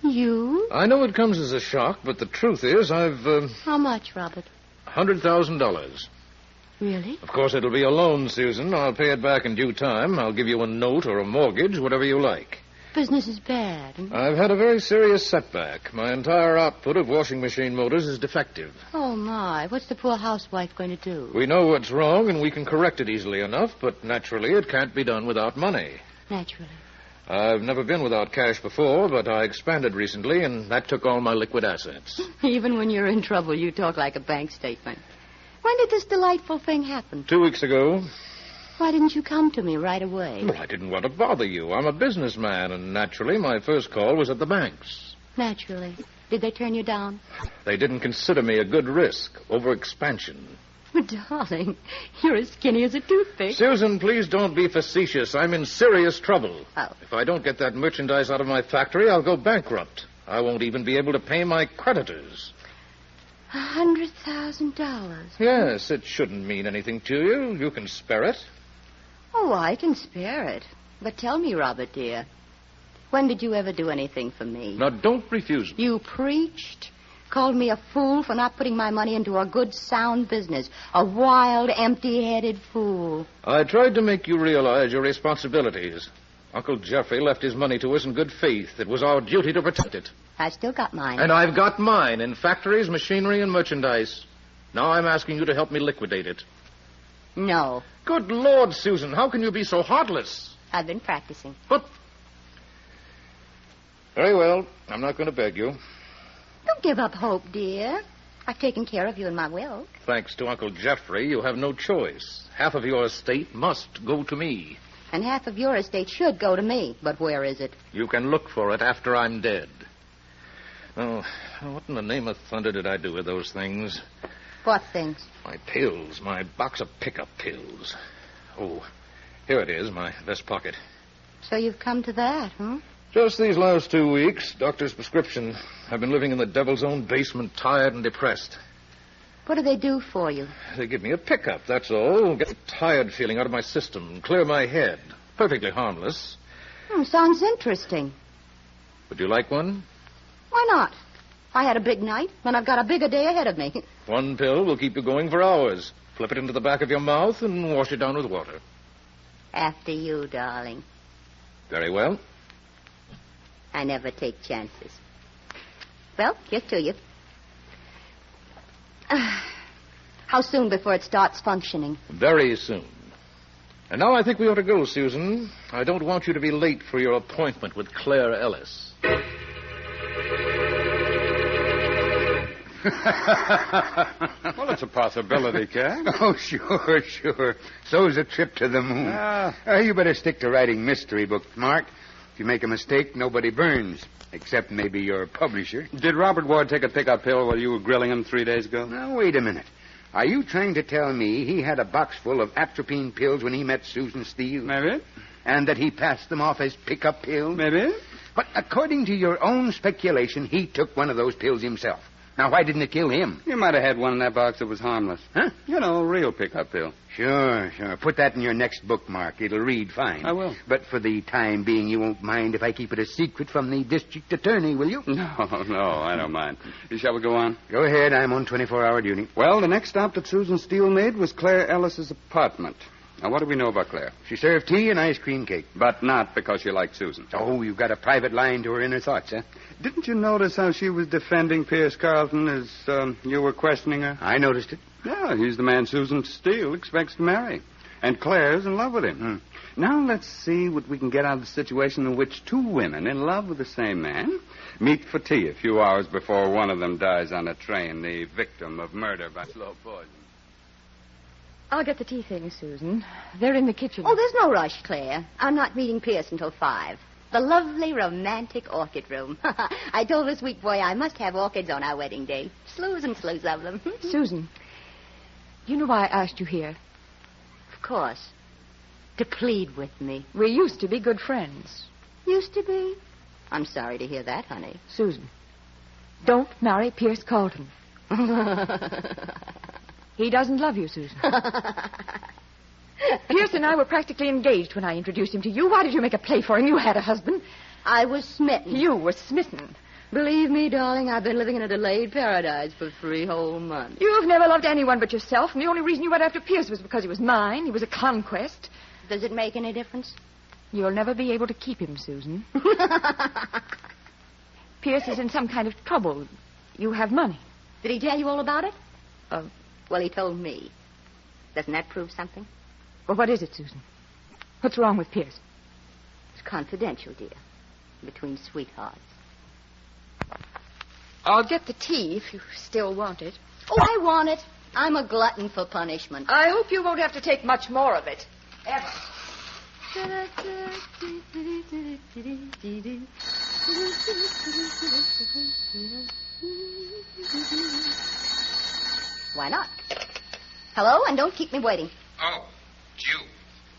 You? I know it comes as a shock, but the truth is I've... How much, Robert? $100,000. Really? Of course, it'll be a loan, Susan. I'll pay it back in due time. I'll give you a note or a mortgage, whatever you like. Business is bad. I've had a very serious setback. My entire output of washing machine motors is defective. Oh, my. What's the poor housewife going to do? We know what's wrong, and we can correct it easily enough, but naturally it can't be done without money. Naturally. I've never been without cash before, but I expanded recently, and that took all my liquid assets. Even when you're in trouble, you talk like a bank statement. When did this delightful thing happen? 2 weeks ago. Why didn't you come to me right away? Well, I didn't want to bother you. I'm a businessman, and naturally my first call was at the banks. Naturally. Did they turn you down? They didn't consider me a good risk. Overexpansion. But, darling, you're as skinny as a toothpick. Susan, please don't be facetious. I'm in serious trouble. Oh. If I don't get that merchandise out of my factory, I'll go bankrupt. I won't even be able to pay my creditors. $100,000. Yes, it shouldn't mean anything to you. You can spare it. Oh, I can spare it. But tell me, Robert, dear, when did you ever do anything for me? Now, don't refuse me. You preached, called me a fool for not putting my money into a good, sound business. A wild, empty-headed fool. I tried to make you realize your responsibilities. Uncle Jeffrey left his money to us in good faith. It was our duty to protect it. I've still got mine. And I've got mine in factories, machinery, and merchandise. Now I'm asking you to help me liquidate it. No. Good Lord, Susan, how can you be so heartless? I've been practicing. But... Very well. I'm not going to beg you. Don't give up hope, dear. I've taken care of you in my will. Thanks to Uncle Jeffrey, you have no choice. Half of your estate must go to me. And half of your estate should go to me. But where is it? You can look for it after I'm dead. Oh, what in the name of thunder did I do with those things? What things? My pills, my box of pickup pills. Oh, here it is, my vest pocket. So you've come to that, huh? Just these last 2 weeks, doctor's prescription. I've been living in the devil's own basement, tired and depressed. What do they do for you? They give me a pickup, that's all. Get the tired feeling out of my system, clear my head. Perfectly harmless. Sounds interesting. Would you like one? Why not? I had a big night, and I've got a bigger day ahead of me. One pill will keep you going for hours. Flip it into the back of your mouth and wash it down with water. After you, darling. Very well. I never take chances. Well, here's to you. How soon before it starts functioning? Very soon. And now I think we ought to go, Susan. I don't want you to be late for your appointment with Claire Ellis. Well, it's a possibility, Cat. Oh, sure. So's a trip to the moon. You better stick to writing mystery books, Mark. If you make a mistake, nobody burns, except maybe your publisher. Did Robert Ward take a pickup pill while you were grilling him 3 days ago? Now, wait a minute. Are you trying to tell me he had a box full of atropine pills when he met Susan Steele? Maybe. And that he passed them off as pickup pills? Maybe. But according to your own speculation, he took one of those pills himself. Now, why didn't it kill him? You might have had one in that box that was harmless. Huh? You know, a real pickup pill. Sure. Put that in your next bookmark. It'll read fine. I will. But for the time being, you won't mind if I keep it a secret from the district attorney, will you? No, I don't mind. Shall we go on? Go ahead. I'm on 24-hour duty. Well, the next stop that Susan Steele made was Claire Ellis's apartment. Now, what do we know about Claire? She served tea and ice cream cake. But not because she liked Susan. Oh, you've got a private line to her inner thoughts, huh? Didn't you notice how she was defending Pierce Carlton as you were questioning her? I noticed it. Yeah, he's the man Susan Steele expects to marry. And Claire's in love with him. Now let's see what we can get out of the situation in which two women in love with the same man meet for tea a few hours before one of them dies on a train, the victim of murder by slow poison. I'll get the tea things, Susan. They're in the kitchen. Oh, there's no rush, Claire. I'm not meeting Pierce until 5. The lovely, romantic orchid room. I told the sweet boy I must have orchids on our wedding day. Slews and slews of them. Susan, you know why I asked you here? Of course. To plead with me. We used to be good friends. Used to be? I'm sorry to hear that, honey. Susan, don't marry Pierce Carlton. He doesn't love you, Susan. Pierce and I were practically engaged when I introduced him to you. Why did you make a play for him? You had a husband. I was smitten. You were smitten. Believe me, darling, I've been living in a delayed paradise for 3 whole months. You've never loved anyone but yourself, and the only reason you went after Pierce was because he was mine. He was a conquest. Does it make any difference? You'll never be able to keep him, Susan. Pierce is in some kind of trouble. You have money. Did he tell you all about it? Well, he told me. Doesn't that prove something? Well, what is it, Susan? What's wrong with Pierce? It's confidential, dear. Between sweethearts. I'll get the tea if you still want it. Oh, I want it. I'm a glutton for punishment. I hope you won't have to take much more of it. Ever. Why not? Hello, and don't keep me waiting. Oh, it's you.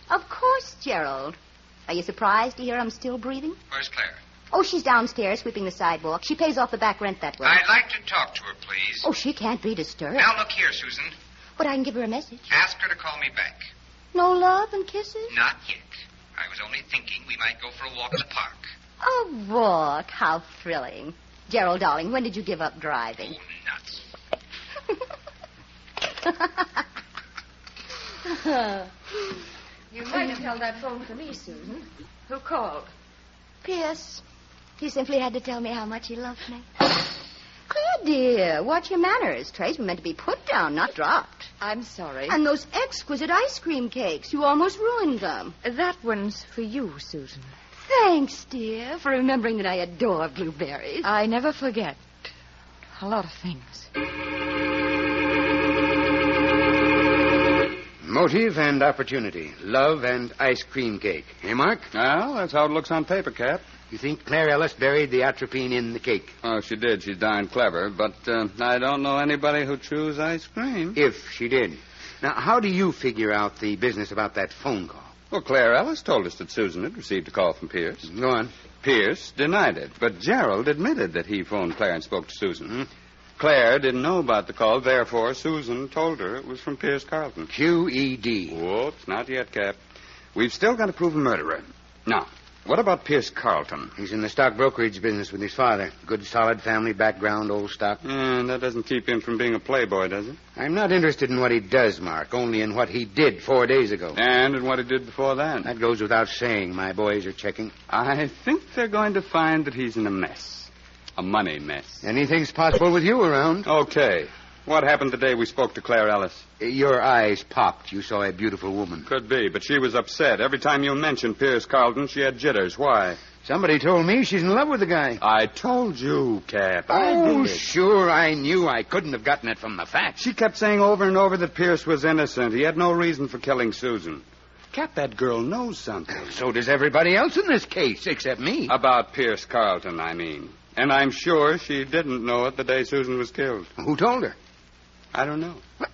Of course, Gerald. Are you surprised to hear I'm still breathing? Where's Claire? Oh, she's downstairs sweeping the sidewalk. She pays off the back rent that way. I'd like to talk to her, please. Oh, she can't be disturbed. Now, look here, Susan. But I can give her a message. Ask her to call me back. No love and kisses? Not yet. I was only thinking we might go for a walk in the park. A walk? How thrilling. Gerald, darling, when did you give up driving? Oh, nuts. You might have held that phone for me, Susan. Who called? Pierce. He simply had to tell me how much he loved me. Claire, dear, watch your manners. Trays were meant to be put down, not dropped. I'm sorry. And those exquisite ice cream cakes. You almost ruined them. That one's for you, Susan. Thanks, dear, for remembering that I adore blueberries. I never forget a lot of things. Motive and opportunity. Love and ice cream cake. Eh, Mark? Well, that's how it looks on paper, Cap. You think Claire Ellis buried the atropine in the cake? Oh, she did. She's darn clever. But I don't know anybody who chews ice cream. If she did. Now, how do you figure out the business about that phone call? Well, Claire Ellis told us that Susan had received a call from Pierce. Go on. Pierce denied it, but Gerald admitted that he phoned Claire and spoke to Susan. Claire didn't know about the call, therefore Susan told her it was from Pierce Carlton. Q.E.D. Whoops, not yet, Cap. We've still got to prove a murderer. Now, what about Pierce Carlton? He's in the stock brokerage business with his father. Good, solid family background, old stock. And that doesn't keep him from being a playboy, does it? I'm not interested in what he does, Mark, only in what he did 4 days ago. And in what he did before that. That goes without saying. My boys are checking. I think they're going to find that he's in a mess. A money mess. Anything's possible with you around. Okay. What happened the day we spoke to Claire Ellis? Your eyes popped. You saw a beautiful woman. Could be, but she was upset. Every time you mentioned Pierce Carlton, she had jitters. Why? Somebody told me she's in love with the guy. I told you, Cap. Oh, sure, I knew. I couldn't have gotten it from the facts. She kept saying over and over that Pierce was innocent. He had no reason for killing Susan. Cap, that girl knows something. So does everybody else in this case, except me. About Pierce Carlton, I mean. And I'm sure she didn't know it the day Susan was killed. Who told her? I don't know. What?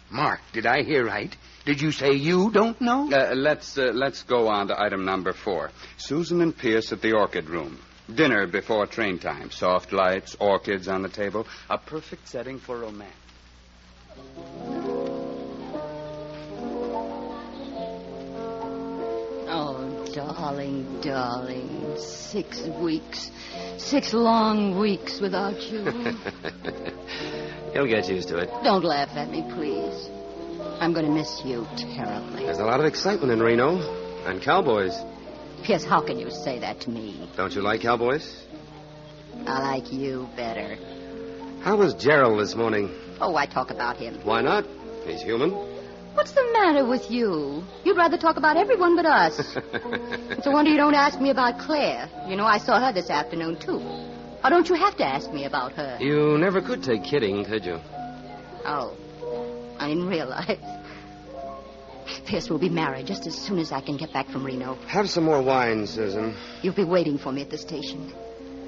Mark, did I hear right? Did you say you don't know? Let's go on to item number 4. Susan and Pierce at the Orchid Room. Dinner before train time. Soft lights, orchids on the table. A perfect setting for romance. Oh, darling, darling. 6 weeks. 6 long weeks without you. He'll get used to it. Don't laugh at me, please. I'm going to miss you terribly. There's a lot of excitement in Reno. And cowboys. Pierce, how can you say that to me? Don't you like cowboys? I like you better. How was Gerald this morning? Oh, why talk about him? Why not? He's human. What's the matter with you? You'd rather talk about everyone but us. It's a wonder you don't ask me about Claire. You know, I saw her this afternoon, too. Or don't you have to ask me about her? You never could take kidding, could you? Oh, I didn't realize. Pierce will be married just as soon as I can get back from Reno. Have some more wine, Susan. You'll be waiting for me at the station.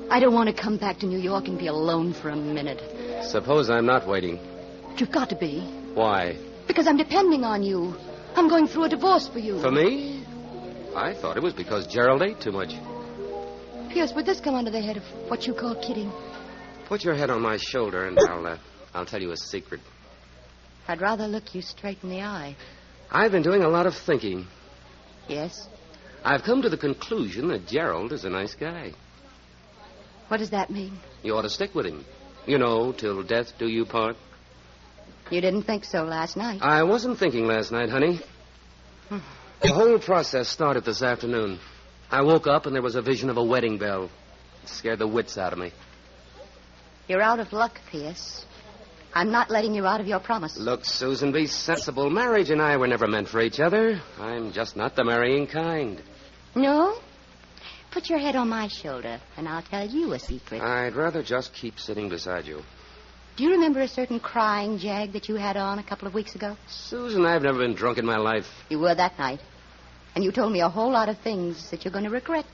I don't want to come back to New York and be alone for a minute. Suppose I'm not waiting. But you've got to be. Why? Because I'm depending on you. I'm going through a divorce for you. For me? I thought it was because Gerald ate too much. Pierce, would this come under the head of what you call kidding? Put your head on my shoulder and I'll tell you a secret. I'd rather look you straight in the eye. I've been doing a lot of thinking. Yes? I've come to the conclusion that Gerald is a nice guy. What does that mean? You ought to stick with him. You know, till death do you part. You didn't think so last night. I wasn't thinking last night, honey. The whole process started this afternoon. I woke up and there was a vision of a wedding bell. It scared the wits out of me. You're out of luck, Pierce. I'm not letting you out of your promise. Look, Susan, be sensible. Marriage and I were never meant for each other. I'm just not the marrying kind. No? Put your head on my shoulder, and I'll tell you a secret. I'd rather just keep sitting beside you. Do you remember a certain crying jag that you had on a couple of weeks ago? Susan, I've never been drunk in my life. You were that night. And you told me a whole lot of things that you're going to regret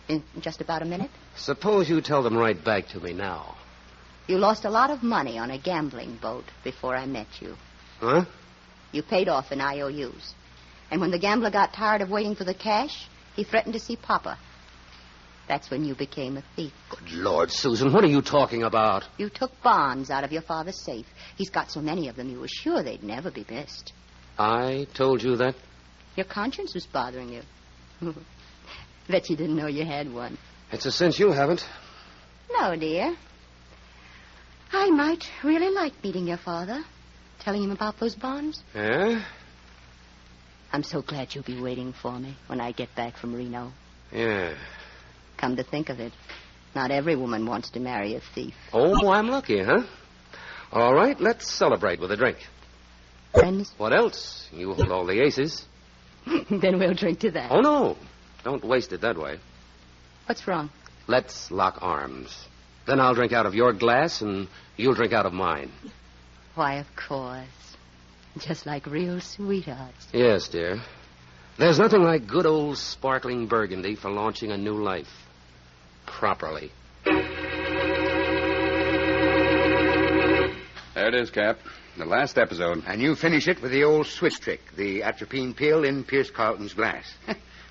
in just about a minute. Suppose you tell them right back to me now. You lost a lot of money on a gambling boat before I met you. Huh? You paid off in IOUs. And when the gambler got tired of waiting for the cash, he threatened to see Papa. That's when you became a thief. Good Lord, Susan, what are you talking about? You took bonds out of your father's safe. He's got so many of them, you were sure they'd never be missed. I told you that? Your conscience was bothering you. Bet you didn't know you had one. It's a cinch you haven't. No, dear. I might really like meeting your father, telling him about those bonds. Yeah? I'm so glad you'll be waiting for me when I get back from Reno. Yeah. Come to think of it, Not every woman wants to marry a thief. Oh, I'm lucky, huh? All right, let's celebrate with a drink. Friends? What else? You hold all the aces. Then we'll drink to that. Oh, no. Don't waste it that way. What's wrong? Let's lock arms. Then I'll drink out of your glass, and you'll drink out of mine. Why, of course. Just like real sweethearts. Yes, dear. There's nothing like good old sparkling Burgundy for launching a new life. Properly. There it is, Cap. The last episode. And you finish it with the old Swiss trick, the atropine pill in Pierce Carlton's glass.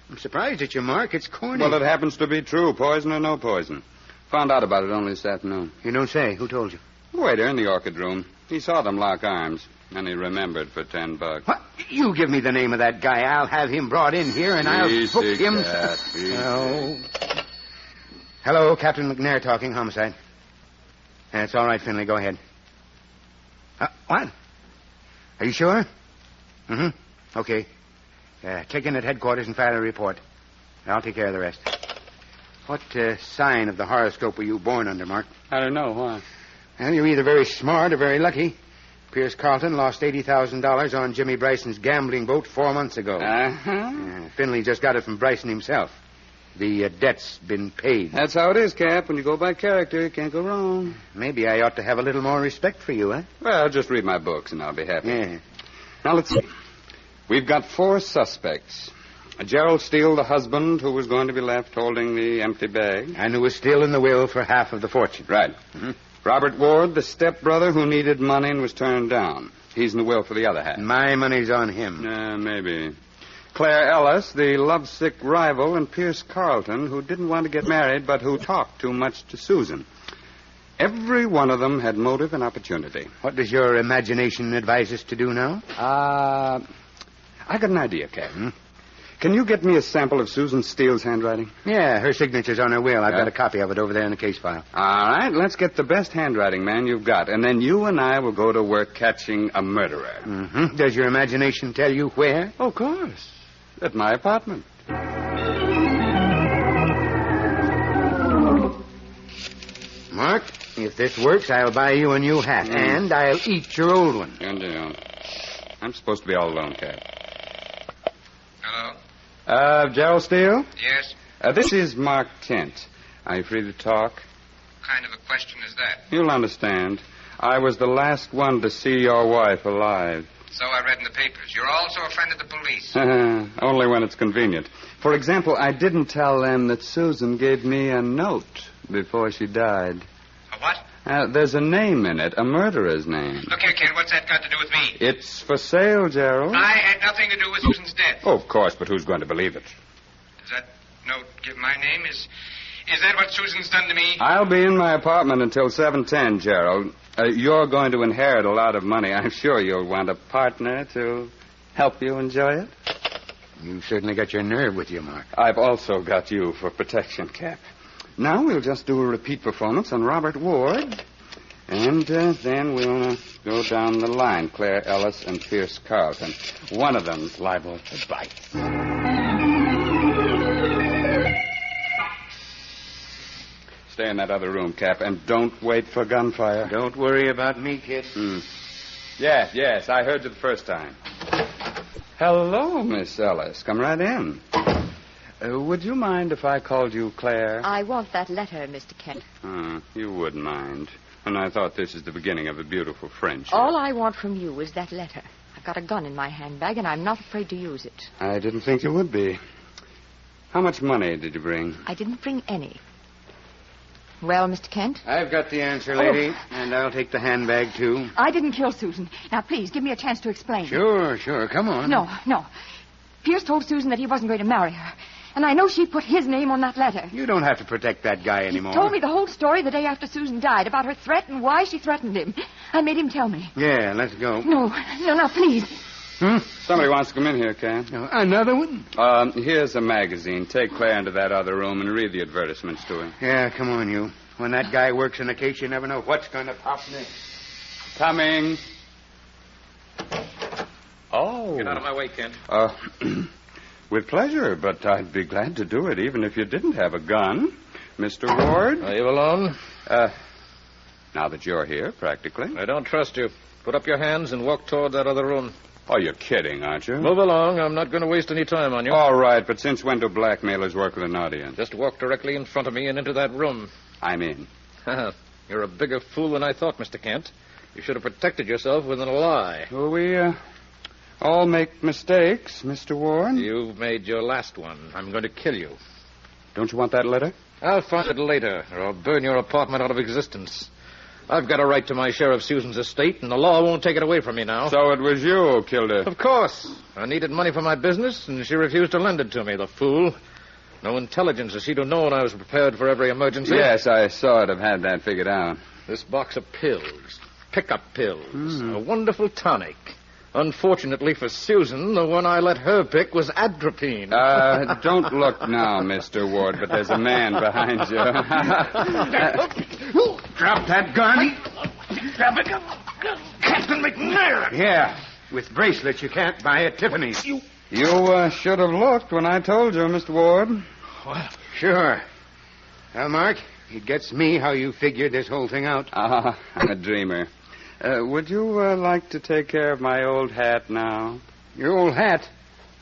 I'm surprised at you, Mark. It's corny. Well, it happens to be true, poison or no poison. Found out about it only this afternoon. You don't say. Who told you? The waiter in the orchid room. He saw them lock arms, and he remembered for $10. What? You give me the name of that guy. I'll have him brought in here, and I'll book him. Oh. Hello, Captain McNair talking, homicide. That's all right, Finley. Go ahead. What? Are you sure? Mm-hmm. Okay. Check in at headquarters and file a report. I'll take care of the rest. What sign of the horoscope were you born under, Mark? I don't know. Why? Well, you're either very smart or very lucky. Pierce Carlton lost $80,000 on Jimmy Bryson's gambling boat 4 months ago. Finley just got it from Bryson himself. The debt's been paid. That's how it is, Cap. When you go by character, you can't go wrong. Maybe I ought to have a little more respect for you, huh? Well, just read my books and I'll be happy. Yeah. Now, let's see. We've got 4 suspects. Gerald Steele, the husband, who was going to be left holding the empty bag. And who was still in the will for half of the fortune. Right. Mm-hmm. Robert Ward, the stepbrother who needed money and was turned down. He's in the will for the other half. My money's on him. Maybe. Claire Ellis, the lovesick rival, and Pierce Carlton, who didn't want to get married, but who talked too much to Susan. Every one of them had motive and opportunity. What does your imagination advise us to do now? I got an idea, Captain. Can you get me a sample of Susan Steele's handwriting? Yeah, her signature's on her will. I've got a copy of it over there in the case file. All right, let's get the best handwriting man you've got, and then you and I will go to work catching a murderer. Mm-hmm. Does your imagination tell you where? Of course. At my apartment. Mark, if this works, I'll buy you a new hat, and I'll eat your old one. I'm supposed to be all alone, Cap. Hello? Gerald Steele? Yes? This is Mark Kent. Are you free to talk? What kind of a question is that? You'll understand. I was the last one to see your wife alive. So I read in the papers. You're also a friend of the police. Only when it's convenient. For example, I didn't tell them that Susan gave me a note before she died. A what? There's a name in it, a murderer's name. Look here, Ken, what's that got to do with me? It's for sale, Gerald. I had nothing to do with Susan's death. Oh, of course, but who's going to believe it? Does that note give my name? Is that what Susan's done to me? I'll be in my apartment until 7:10, Gerald. You're going to inherit a lot of money. I'm sure you'll want a partner to help you enjoy it. You certainly got your nerve with you, Mark. I've also got you for protection, Cap. Now we'll just do a repeat performance on Robert Ward. And then we'll go down the line. Claire Ellis and Pierce Carlton. One of them's liable to bite. Stay in that other room, Cap, and don't wait for gunfire. Don't worry about me, kid. Yes, I heard you the first time. Hello, Miss Ellis. Come right in. Would you mind if I called you Claire? I want that letter, Mr. Kent. You wouldn't mind. And I thought this is the beginning of a beautiful friendship. All I want from you is that letter. I've got a gun in my handbag, and I'm not afraid to use it. I didn't think you would be. How much money did you bring? I didn't bring any. Well, Mr. Kent? I've got the answer, lady, and I'll take the handbag, too. I didn't kill Susan. Now, please, give me a chance to explain. Sure. Come on. No. Pierce told Susan that he wasn't going to marry her. And I know she put his name on that letter. You don't have to protect that guy anymore. He told me the whole story the day after Susan died, about her threat and why she threatened him. I made him tell me. Yeah, let's go. No, please. Somebody wants to come in here, Ken. Another one? Here's a magazine. Take Claire into that other room and read the advertisements to her. Yeah, come on, you. When that guy works in a case, you never know what's going to pop next. Coming. Oh. Get out of my way, Kent. With pleasure, but I'd be glad to do it even if you didn't have a gun. Mr. Ward? Are you alone? Now that you're here, practically. I don't trust you. Put up your hands and walk toward that other room. Oh, you're kidding, aren't you? Move along. I'm not going to waste any time on you. All right, but since when do blackmailers work with an audience? Just walk directly in front of me and into that room. I'm in. You're a bigger fool than I thought, Mr. Kent. You should have protected yourself with a lie. Well, we all make mistakes, Mr. Ward. You've made your last one. I'm going to kill you. Don't you want that letter? I'll find it later, or I'll burn your apartment out of existence. I've got a right to my share of Susan's estate, and the law won't take it away from me now. So it was you who killed her? Of course. I needed money for my business, and she refused to lend it to me, the fool. No intelligence, as she'd have known I was prepared for every emergency. Yes, I sort of had that figured out. This box of pills, pickup pills, a wonderful tonic. Unfortunately for Susan, the one I let her pick was atropine. Don't look now, Mr. Ward, but there's a man behind you. Drop that gun. Drop it. Captain McNair. Yeah. With bracelets, you can't buy at Tiffany's. You should have looked when I told you, Mr. Ward. Well, sure. Well, Mark, it gets me how you figured this whole thing out. I'm a dreamer. Would you like to take care of my old hat now? Your old hat?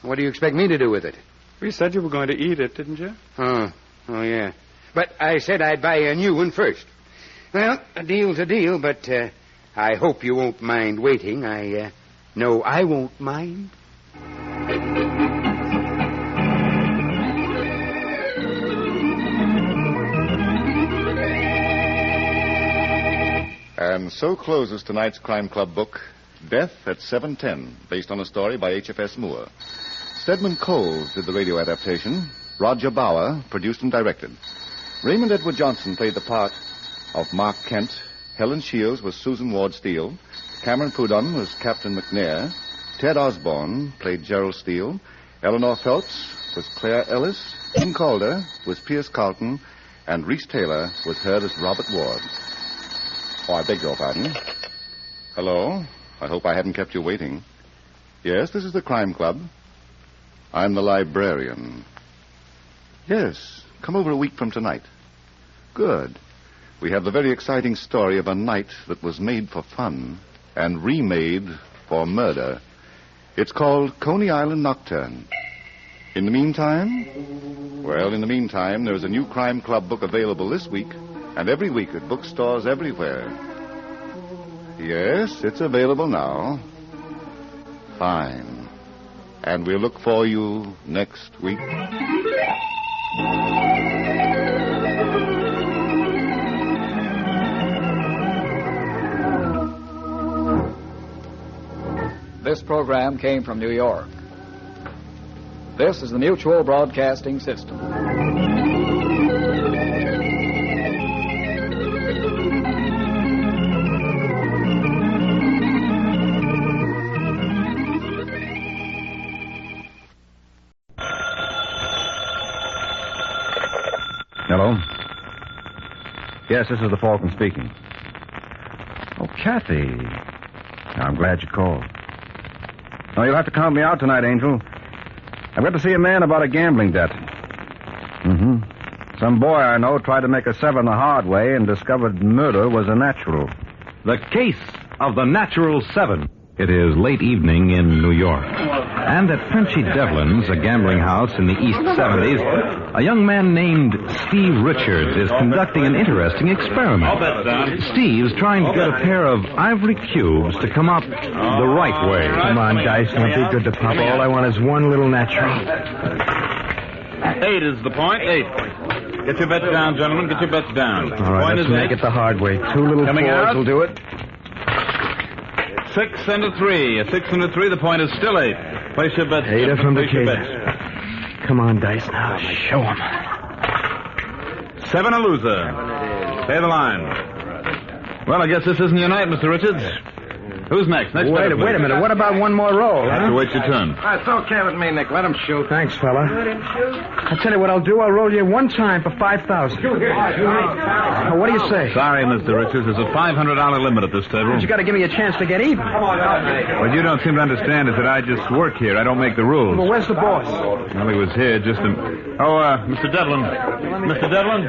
What do you expect me to do with it? You said you were going to eat it, didn't you? Oh, yeah. But I said I'd buy a new one first. Well, a deal's a deal, but I hope you won't mind waiting. No, I won't mind. And so closes tonight's Crime Club book, Death at 7:10, based on a story by H.F.S. Moore. Stedman Coles did the radio adaptation. Roger Bauer produced and directed. Raymond Edward Johnson played the part of Mark Kent. Helen Shields was Susan Ward Steele. Cameron Prudhomme was Captain McNair. Ted Osborne played Gerald Steele. Eleanor Phelps was Claire Ellis. King Calder was Pierce Carlton. And Reese Taylor was heard as Robert Ward. Oh, I beg your pardon. Hello. I hope I haven't kept you waiting. Yes, this is the Crime Club. I'm the librarian. Yes, come over a week from tonight. Good. We have the very exciting story of a night that was made for fun and remade for murder. It's called Coney Island Nocturne. In the meantime? Well, in the meantime, there's a new Crime Club book available this week and every week at bookstores everywhere. Yes, it's available now. Fine. And we'll look for you next week. This program came from New York. This is the Mutual Broadcasting System. Hello? Yes, this is the Falcon speaking. Oh, Kathy. I'm glad you called. Oh, you'll have to count me out tonight, Angel. I've got to see a man about a gambling debt. Some boy I know tried to make a seven the hard way and discovered murder was a natural. The case of the Natural Seven. It is late evening in New York. And at Frenchy Devlin's, a gambling house in the East 70s, a young man named Steve Richards is conducting an interesting experiment. Steve's trying to get a pair of ivory cubes to come up the right way. Come on, Dice. Don't be good to Papa. All I want is one little natural. 8 is the point. 8. Get your bets down, gentlemen. Get your bets down. All right, let's make it the hard way. 2 little Coming fours out. will do it. 6 and a 3. A 6 and a 3. The point is still 8. Place your bets. Ada from the Place your kid. bets. Come on, Dice. Now, show 'em. 7 a loser. Pay the line. Well, I guess this isn't your night, Mr. Richards. Who's next? Next Wait a minute. What about one more roll? You have to wait your turn. It's okay with me, Nick. Let him shoot. Thanks, fella. I'll tell you what I'll do. I'll roll you one time for $5,000. What do you say? Sorry, Mr. Richards. There's a $500 limit at this table. But you got to give me a chance to get even. What you don't seem to understand is that I just work here. I don't make the rules. Well, where's the boss? Well, he was here just a... Mr. Devlin. Mr. Devlin?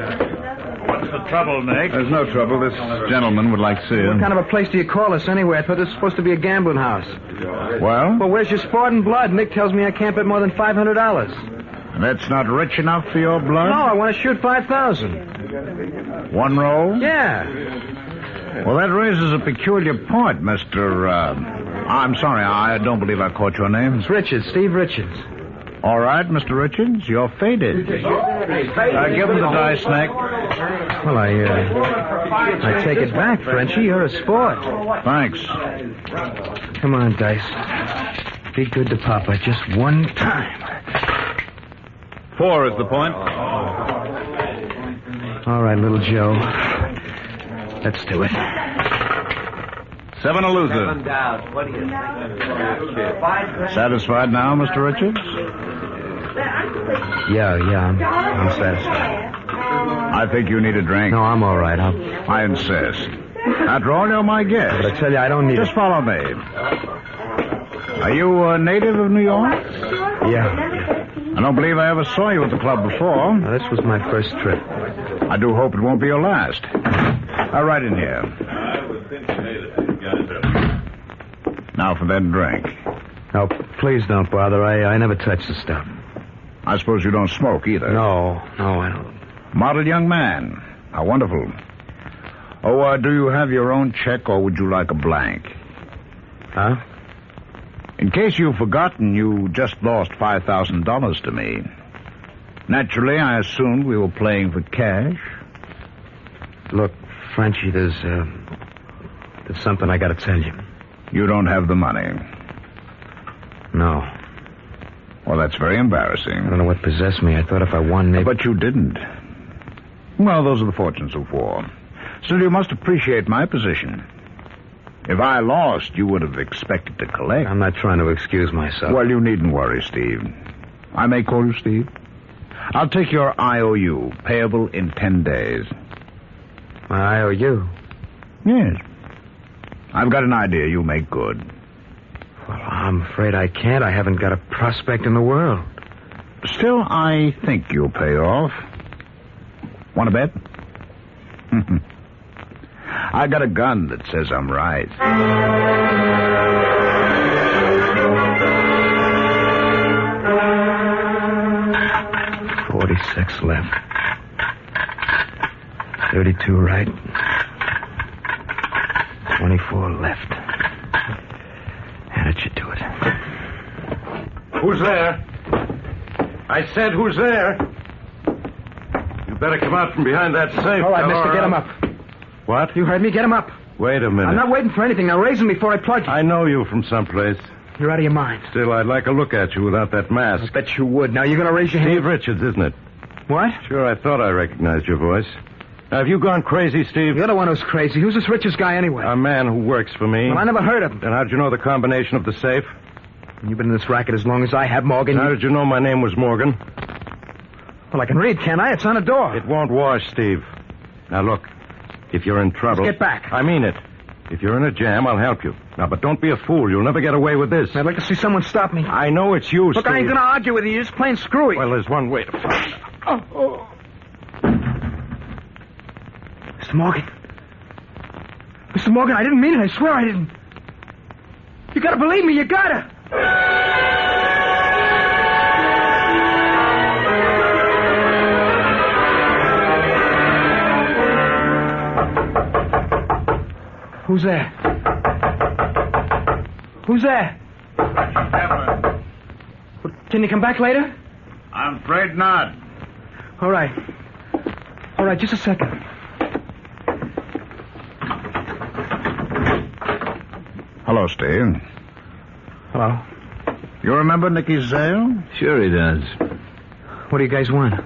What's the trouble, Nick? There's no trouble. This gentleman would like to see you. What kind of a place do you call us anyway? I thought this was supposed to be a gambling house. Well? Well, where's your sport and blood? Nick tells me I can't bet more than $500. That's not rich enough for your blood? No, I want to shoot $5,000. One roll? Yeah. Well, that raises a peculiar point, Mr. I'm sorry, I don't believe I caught your name. It's Richards, Steve Richards. All right, Mr. Richards, you're faded. Give him the dice, Nick. Well, I take it back, Frenchie. You're a sport. Thanks. Come on, Dice. Be good to Papa just one time. 4 is the point. All right, little Joe. Let's do it. 7 a loser. 7 down. What do you think? Satisfied now, Mr. Richards? Yeah, I'm satisfied. I think you need a drink. No, I'm all right. I insist. After all, you're my guest. But I tell you, I don't need Just follow me. Are you a native of New York? Yeah. I don't believe I ever saw you at the club before. Now, this was my first trip. I do hope it won't be your last. Right in here. Now for that drink. No, please don't bother. I never touch the stuff. I suppose you don't smoke either. No, I don't. Model young man. How wonderful. Do you have your own check or would you like a blank? Huh? In case you've forgotten, you just lost $5,000 to me. Naturally, I assumed we were playing for cash. Look, Frenchie, there's something I got to tell you. You don't have the money? No. Well, that's very embarrassing. I don't know what possessed me. I thought if I won, maybe... But you didn't. Well, those are the fortunes of war. Still, you must appreciate my position. If I lost, you would have expected to collect. I'm not trying to excuse myself. Well, you needn't worry, Steve. I may call you Steve. I'll take your IOU, payable in 10 days. My IOU? Yes. I've got an idea you'll make good. Well, I'm afraid I can't. I haven't got a prospect in the world. Still, I think you'll pay off. Want to bet? I got a gun that says I'm right. $46 left. 32 right. 24 left. And it should do it. Who's there? I said, who's there? You better come out from behind that safe. All right, mister, get him up. What? You heard me? Get him up. Wait a minute. I'm not waiting for anything. Now raise him before I plug you. I know you from someplace. You're out of your mind. Still, I'd like a look at you without that mask. I bet you would. Now, you're going to raise your hand? Steve Richards, isn't it? What? Sure, I thought I recognized your voice. Now, have you gone crazy, Steve? You're the one who's crazy. Who's this Richards guy anyway? A man who works for me. Well, I never heard of him. Then how'd you know the combination of the safe? You've been in this racket as long as I have, Morgan. How did you know my name was Morgan? Well, I can read, can't I? It's on the door. It won't wash, Steve. Now, look. If you're in trouble... Let's get back. I mean it. If you're in a jam, I'll help you. Now, but don't be a fool. You'll never get away with this. I'd like to see someone stop me. I know it's you, Look, Steve. I ain't going to argue with you. You're just plain screwy. Well, there's one way to find out. Oh. Mr. Morgan. Mr. Morgan, I didn't mean it. I swear I didn't. You gotta believe me. You gotta. Who's there? Who's there? Can you come back later? I'm afraid not. All right. All right, just a second. Hello, Steve. Hello. You remember Nicky Zale? Sure he does. What do you guys want?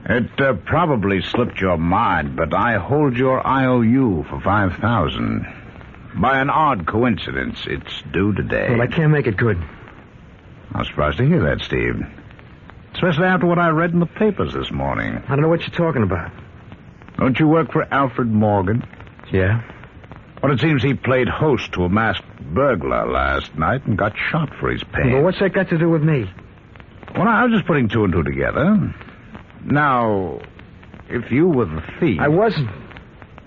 It probably slipped your mind, but I hold your IOU for $5,000. By an odd coincidence, it's due today. Well, I can't make it good. I'm surprised to hear that, Steve. Especially after what I read in the papers this morning. I don't know what you're talking about. Don't you work for Alfred Morgan? Yeah? Well, it seems he played host to a masked burglar last night and got shot for his pains. Well, what's that got to do with me? Well, I was just putting two and two together. Now, if you were the thief... I wasn't.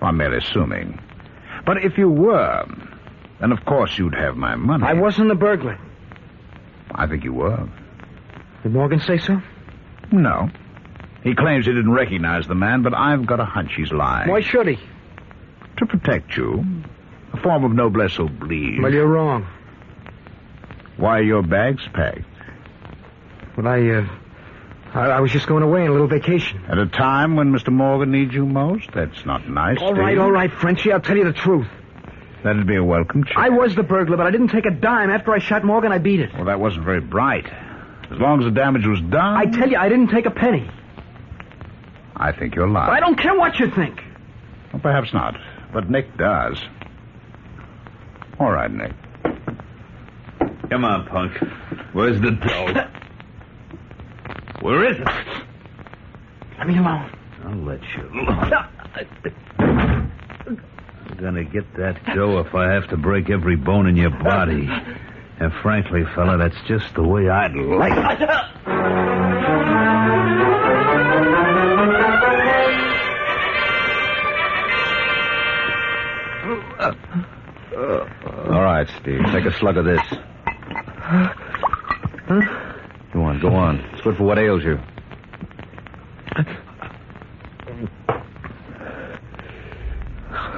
I'm merely assuming. But if you were, then of course you'd have my money. I wasn't the burglar. I think you were. Did Morgan say so? No. He claims he didn't recognize the man, but I've got a hunch he's lying. Why should he? To protect you. A form of noblesse oblige. Well, you're wrong. Why are your bags packed? Well, I was just going away on a little vacation. At a time when Mr. Morgan needs you most? That's not nice, All right, Frenchie, I'll tell you the truth. That'd be a welcome change. I was the burglar, but I didn't take a dime. After I shot Morgan, I beat it. Well, that wasn't very bright. As long as the damage was done... I tell you, I didn't take a penny. I think you're lying. But I don't care what you think. Well, perhaps not. But Nick does. All right, Nick. Come on, punk. Where's the dough? Where is it? Let me alone. I'll let you alone. I'm gonna get that dough if I have to break every bone in your body. And frankly, fella, that's just the way I'd like it. All right, Steve. Take a slug of this. Go on. It's good for what ails you.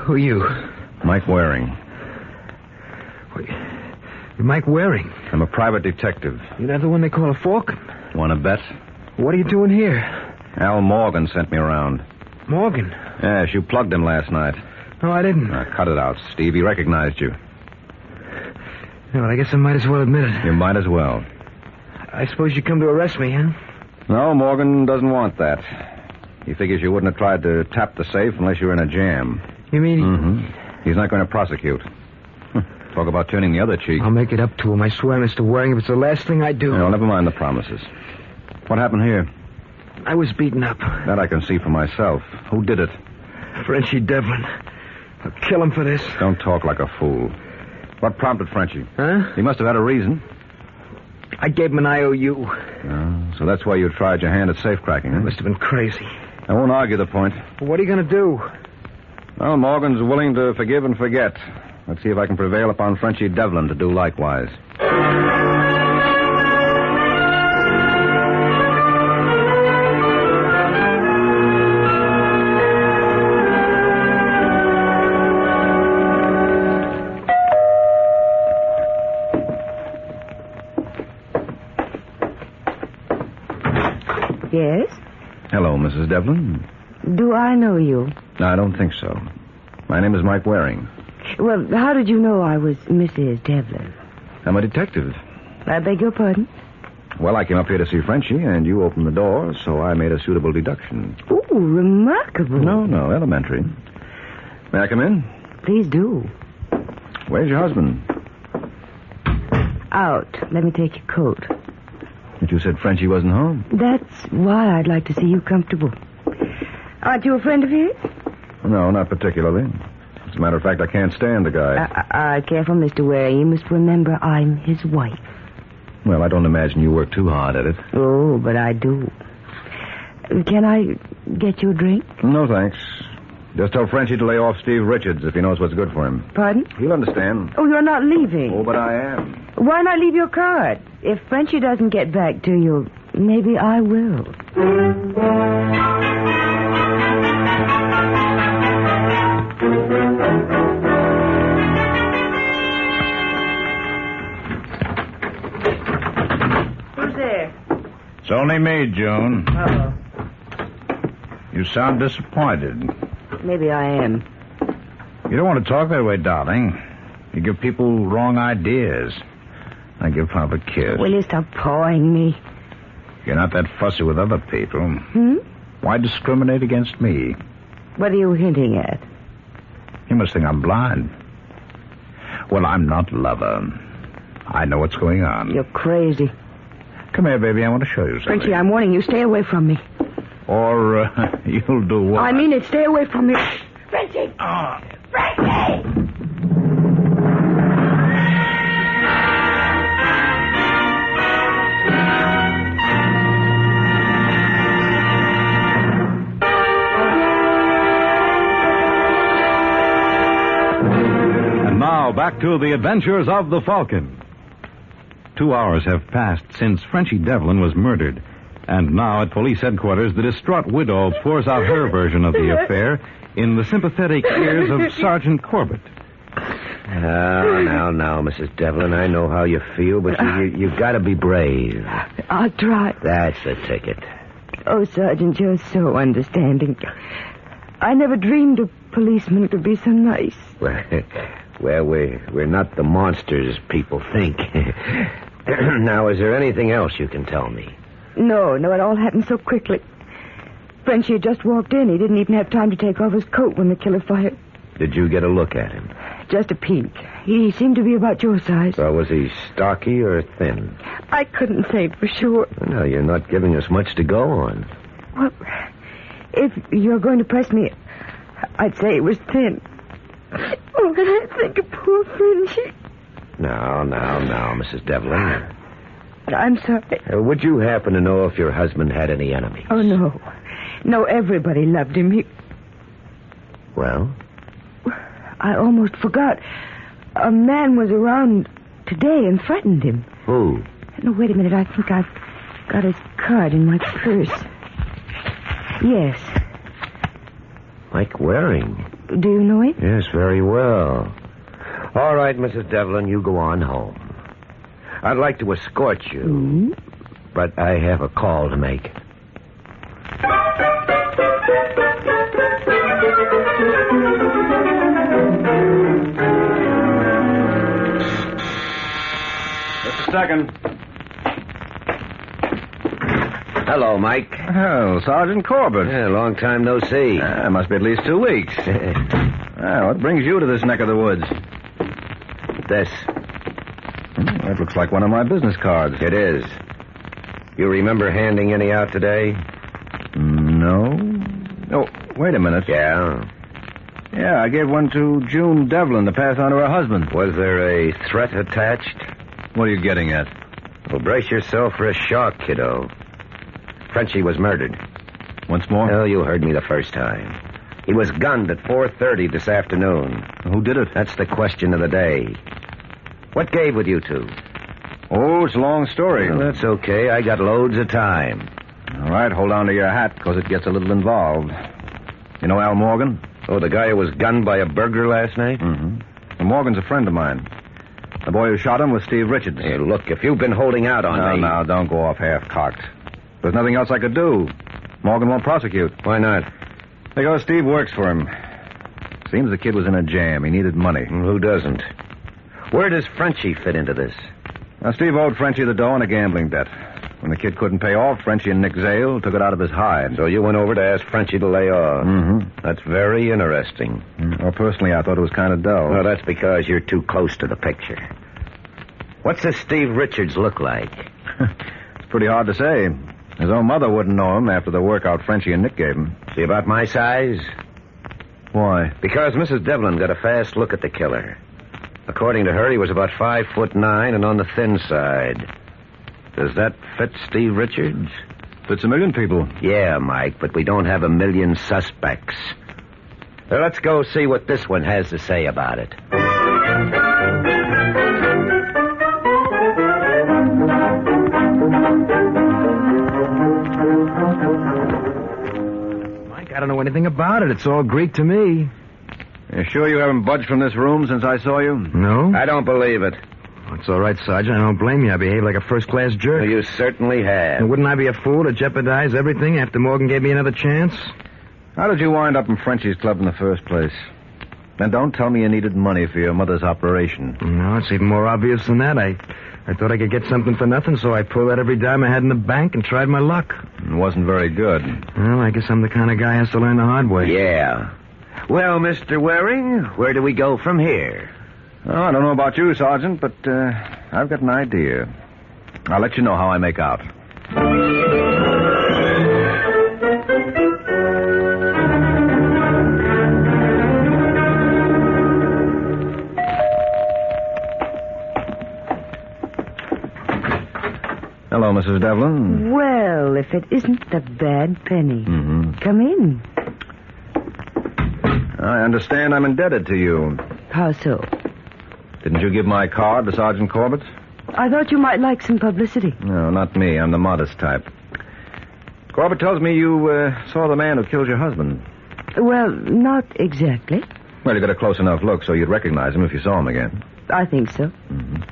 Who are you? Mike Waring. You're Mike Waring? I'm a private detective. You're that the one they call a Falcon? Want to bet? What are you doing here? Al Morgan sent me around. Morgan? Yes, you plugged him last night. No, I didn't. Cut it out, Steve. He recognized you. Yeah, well, I guess I might as well admit it. You might as well. I suppose you come to arrest me, huh? No, Morgan doesn't want that. He figures you wouldn't have tried to tap the safe unless you were in a jam. You mean... Mm-hmm. He's not going to prosecute. Talk about turning the other cheek. I'll make it up to him. I swear, Mr. Waring, if it's the last thing I do. No, never mind the promises. What happened here? I was beaten up. That I can see for myself. Who did it? Frenchie Devlin. I'll kill him for this. Don't talk like a fool. What prompted Frenchie? Huh? He must have had a reason. I gave him an IOU. Oh, so that's why you tried your hand at safecracking, huh? Must have been crazy. I won't argue the point. Well, what are you going to do? Well, Morgan's willing to forgive and forget. Let's see if I can prevail upon Frenchie Devlin to do likewise. Yes? Hello, Mrs. Devlin. Do I know you? No, I don't think so. My name is Mike Waring. Well, how did you know I was Mrs. Devlin? I'm a detective. I beg your pardon? Well, I came up here to see Frenchie, and you opened the door, so I made a suitable deduction. Ooh, remarkable. No, elementary. May I come in? Please do. Where's your husband? Out. Let me take your coat. But you said Frenchie wasn't home. That's why I'd like to see you comfortable. Aren't you a friend of his? No, not particularly. As a matter of fact, I can't stand the guy. Careful, Mr. Waring. You must remember I'm his wife. Well, I don't imagine you work too hard at it. Oh, but I do. Can I get you a drink? No, thanks. Just tell Frenchie to lay off Steve Richards if he knows what's good for him. Pardon? He'll understand. Oh, you're not leaving. Oh, but I am. Why not leave your card? If Frenchie doesn't get back to you, maybe I will. Who's there? It's only me, June. Uh-oh. You sound disappointed. Maybe I am. You don't want to talk that way, darling. You give people wrong ideas. I give Pop a kiss. Will you stop pawing me? You're not that fussy with other people. Why discriminate against me? What are you hinting at? You must think I'm blind. Well, I'm not lover. I know what's going on. You're crazy. Come here, baby. I want to show you something. Frenchie, I'm warning you. Stay away from me. Or you'll do what? I mean it. Stay away from me. Frenchie! Frenchie! Now, back to the adventures of the Falcon. 2 hours have passed since Frenchie Devlin was murdered. And now, at police headquarters, the distraught widow pours out her version of the affair in the sympathetic ears of Sergeant Corbett. Now, Mrs. Devlin, I know how you feel, but you've got to be brave. I'll try. That's the ticket. Oh, Sergeant, you're so understanding. I never dreamed a policeman could be so nice. Well, we're not the monsters people think. Now, is there anything else you can tell me? No, it all happened so quickly. Frenchie had just walked in. He didn't even have time to take off his coat when the killer fired. Did you get a look at him? Just a peek. He seemed to be about your size. So was he stocky or thin? I couldn't say for sure. No, you're not giving us much to go on. Well, if you're going to press me, I'd say he was thin. Oh, but I think of poor Frenchie. Now, Mrs. Devlin. I'm sorry. Would you happen to know if your husband had any enemies? Oh, no. No, everybody loved him. Well? I almost forgot. A man was around today and threatened him. Who? No, wait a minute. I think I've got his card in my purse. Yes. Mike Waring. Do you know him? Yes, very well. All right, Mrs. Devlin, you go on home. I'd like to escort you, but I have a call to make. Just a second. Hello, Mike. Oh, Sergeant Corbett. Yeah, long time no see. Must be at least 2 weeks. What brings you to this neck of the woods? This. That looks like one of my business cards. It is. You remember handing any out today? No. Oh, wait a minute. Yeah? Yeah, I gave one to June Devlin to pass on to her husband. Was there a threat attached? What are you getting at? Well, brace yourself for a shock, kiddo. Frenchie was murdered. Once more? Oh, you heard me the first time. He was gunned at 4:30 this afternoon. Who did it? That's the question of the day. What gave with you two? Oh, it's a long story. Well, that's okay. I got loads of time. All right, hold on to your hat, because it gets a little involved. You know Al Morgan? Oh, the guy who was gunned by a burglar last night? Mm-hmm. Well, Morgan's a friend of mine. The boy who shot him was Steve Richards. Hey, look, if you've been holding out on me... No, don't go off half-cocked. There's nothing else I could do. Morgan won't prosecute. Why not? Because Steve works for him. Seems the kid was in a jam. He needed money. Who doesn't? Where does Frenchie fit into this? Now, Steve owed Frenchie the dough on a gambling debt. When the kid couldn't pay off, Frenchie and Nick Zale took it out of his hide. So you went over to ask Frenchie to lay off? Mm-hmm. That's very interesting. Well, personally, I thought it was kind of dull. Well, that's because you're too close to the picture. What's this Steve Richards look like? It's pretty hard to say. His own mother wouldn't know him after the workout Frenchie and Nick gave him. Is he about my size? Why? Because Mrs. Devlin got a fast look at the killer. According to her, he was about 5'9" and on the thin side. Does that fit Steve Richards? Fits a million people. Yeah, Mike, but we don't have a million suspects. Well, let's go see what this one has to say about it. Mike, I don't know anything about it. It's all Greek to me. You sure you haven't budged from this room since I saw you? No? I don't believe it. It's all right, Sergeant. I don't blame you. I behaved like a first-class jerk. Well, you certainly have. And wouldn't I be a fool to jeopardize everything after Morgan gave me another chance? How did you wind up in Frenchie's club in the first place? And don't tell me you needed money for your mother's operation. No, it's even more obvious than that. I thought I could get something for nothing, so I pulled out every dime I had in the bank and tried my luck. It wasn't very good. Well, I guess I'm the kind of guy who has to learn the hard way. Yeah. Well, Mr. Waring, where do we go from here? Oh, I don't know about you, Sergeant, but I've got an idea. I'll let you know how I make out. Hello, Mrs. Devlin. Well, if it isn't the bad penny. Mm-hmm. Come in. I understand I'm indebted to you. How so? Didn't you give my card to Sergeant Corbett? I thought you might like some publicity. No, not me. I'm the modest type. Corbett tells me you saw the man who killed your husband. Well, not exactly. Well, you got a close enough look so you'd recognize him if you saw him again. I think so. Mm-hmm.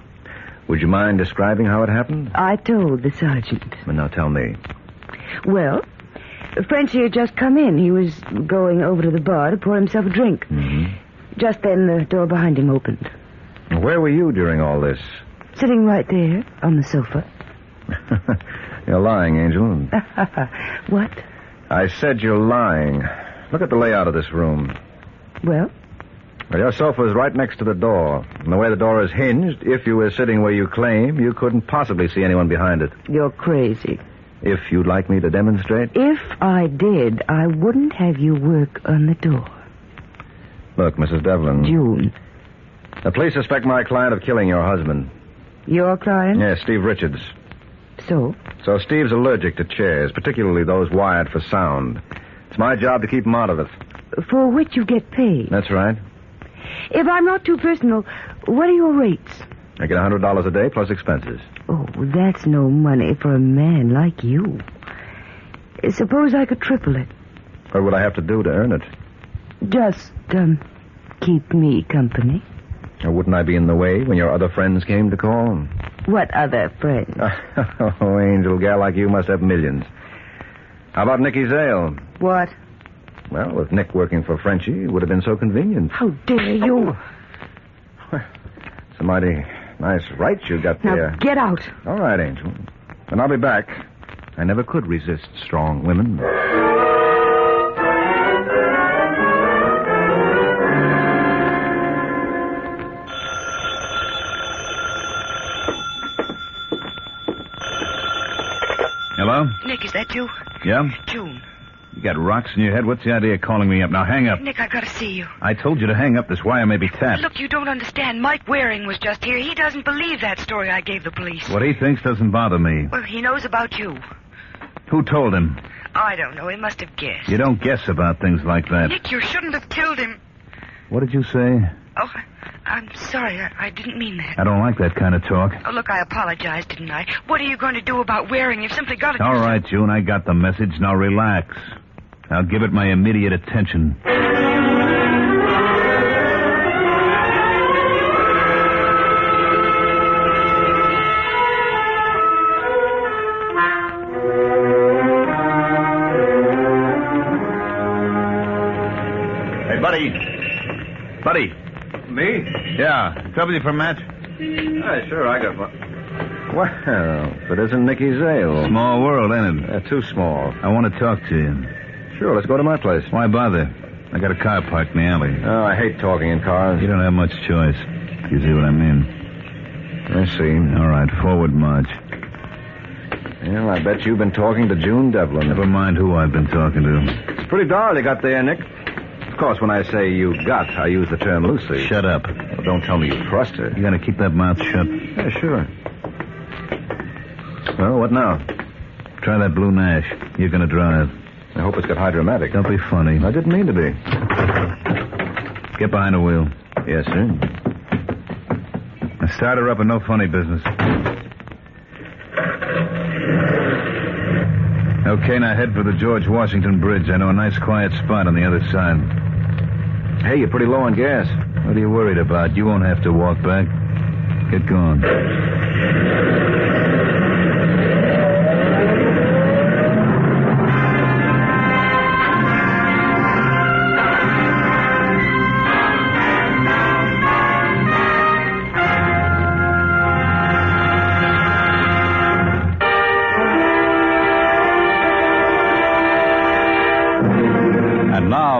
Would you mind describing how it happened? I told the sergeant. Well, now tell me. Well, Frenchie had just come in. He was going over to the bar to pour himself a drink. Mm-hmm. Just then the door behind him opened. Where were you during all this? Sitting right there on the sofa. You're lying, Angel. What? I said you're lying. Look at the layout of this room. Well? Well, your sofa is right next to the door. And the way the door is hinged, if you were sitting where you claim, you couldn't possibly see anyone behind it. You're crazy. If you'd like me to demonstrate? If I did, I wouldn't have you work on the door. Look, Mrs. Devlin. June. The police suspect my client of killing your husband. Your client? Yes, Steve Richards. So? So Steve's allergic to chairs, particularly those wired for sound. It's my job to keep him out of it. For which you get paid. That's right. If I'm not too personal, what are your rates? I get $100 a day plus expenses. Oh, that's no money for a man like you. Suppose I could triple it. What would I have to do to earn it? Just, keep me company. Or wouldn't I be in the way when your other friends came to call? What other friends? Oh, Angel, a gal like you must have millions. How about Nicky Zale? What? Well, with Nick working for Frenchie, it would have been so convenient. How dare you? Well, it's a mighty nice right you got there. Now, get out. All right, Angel. And I'll be back. I never could resist strong women. Hello? Nick, is that you? Yeah? June. You got rocks in your head? What's the idea of calling me up? Now, hang up. Nick, I gotta see you. I told you to hang up. This wire may be tapped. Look, you don't understand. Mike Waring was just here. He doesn't believe that story I gave the police. What he thinks doesn't bother me. Well, he knows about you. Who told him? I don't know. He must have guessed. You don't guess about things like that. Nick, you shouldn't have killed him. What did you say? Oh, I'm sorry. I didn't mean that. I don't like that kind of talk. Oh, look, I apologized, didn't I? What are you going to do about Waring? You've simply got to... All right, June, I got the message. Now relax. I'll give it my immediate attention. Hey, buddy. Buddy. Me? Yeah. Company for match? Sure, I got one. Well, if it isn't Nicky Zale. Small world, ain't it? Too small. I want to talk to you. Sure, let's go to my place. Why bother? I got a car parked in the alley. Oh, I hate talking in cars. You don't have much choice. You see what I mean? I see. All right, forward march. Well, I bet you've been talking to June Devlin. Never mind who I've been talking to. It's pretty dull you got there, Nick. Of course, when I say you got, I use the term loosely. Shut up. Well, don't tell me you trust her. You gotta keep that mouth shut. Yeah, sure. Well, what now? Try that blue Nash. You're gonna drive. I hope it's got hydromatic. Don't be funny. I didn't mean to be. Get behind the wheel. Yes, sir. Now start her up and no funny business. Okay, now head for the George Washington Bridge. I know a nice quiet spot on the other side. Hey, you're pretty low on gas. What are you worried about? You won't have to walk back. Get going.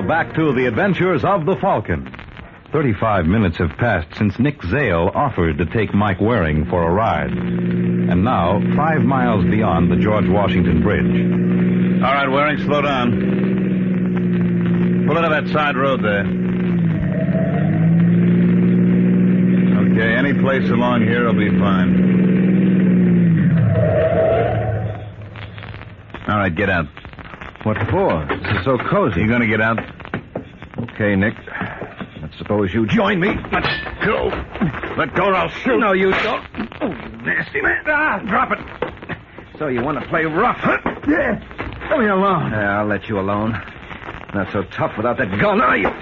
Back to the adventures of the Falcon. 35 minutes have passed since Nick Zale offered to take Mike Waring for a ride. And now, 5 miles beyond the George Washington Bridge. All right, Waring, slow down. Pull into that side road there. Okay, any place along here will be fine. All right, get out. What for? This is so cozy. You gonna get out? Okay, Nick. Let's suppose you join me. Let's go. Let go or I'll shoot. No, you don't. Oh, nasty man. Drop it. So you want to play rough, huh? Yeah. Leave me alone. Yeah, I'll let you alone. Not so tough without that gun, are you? All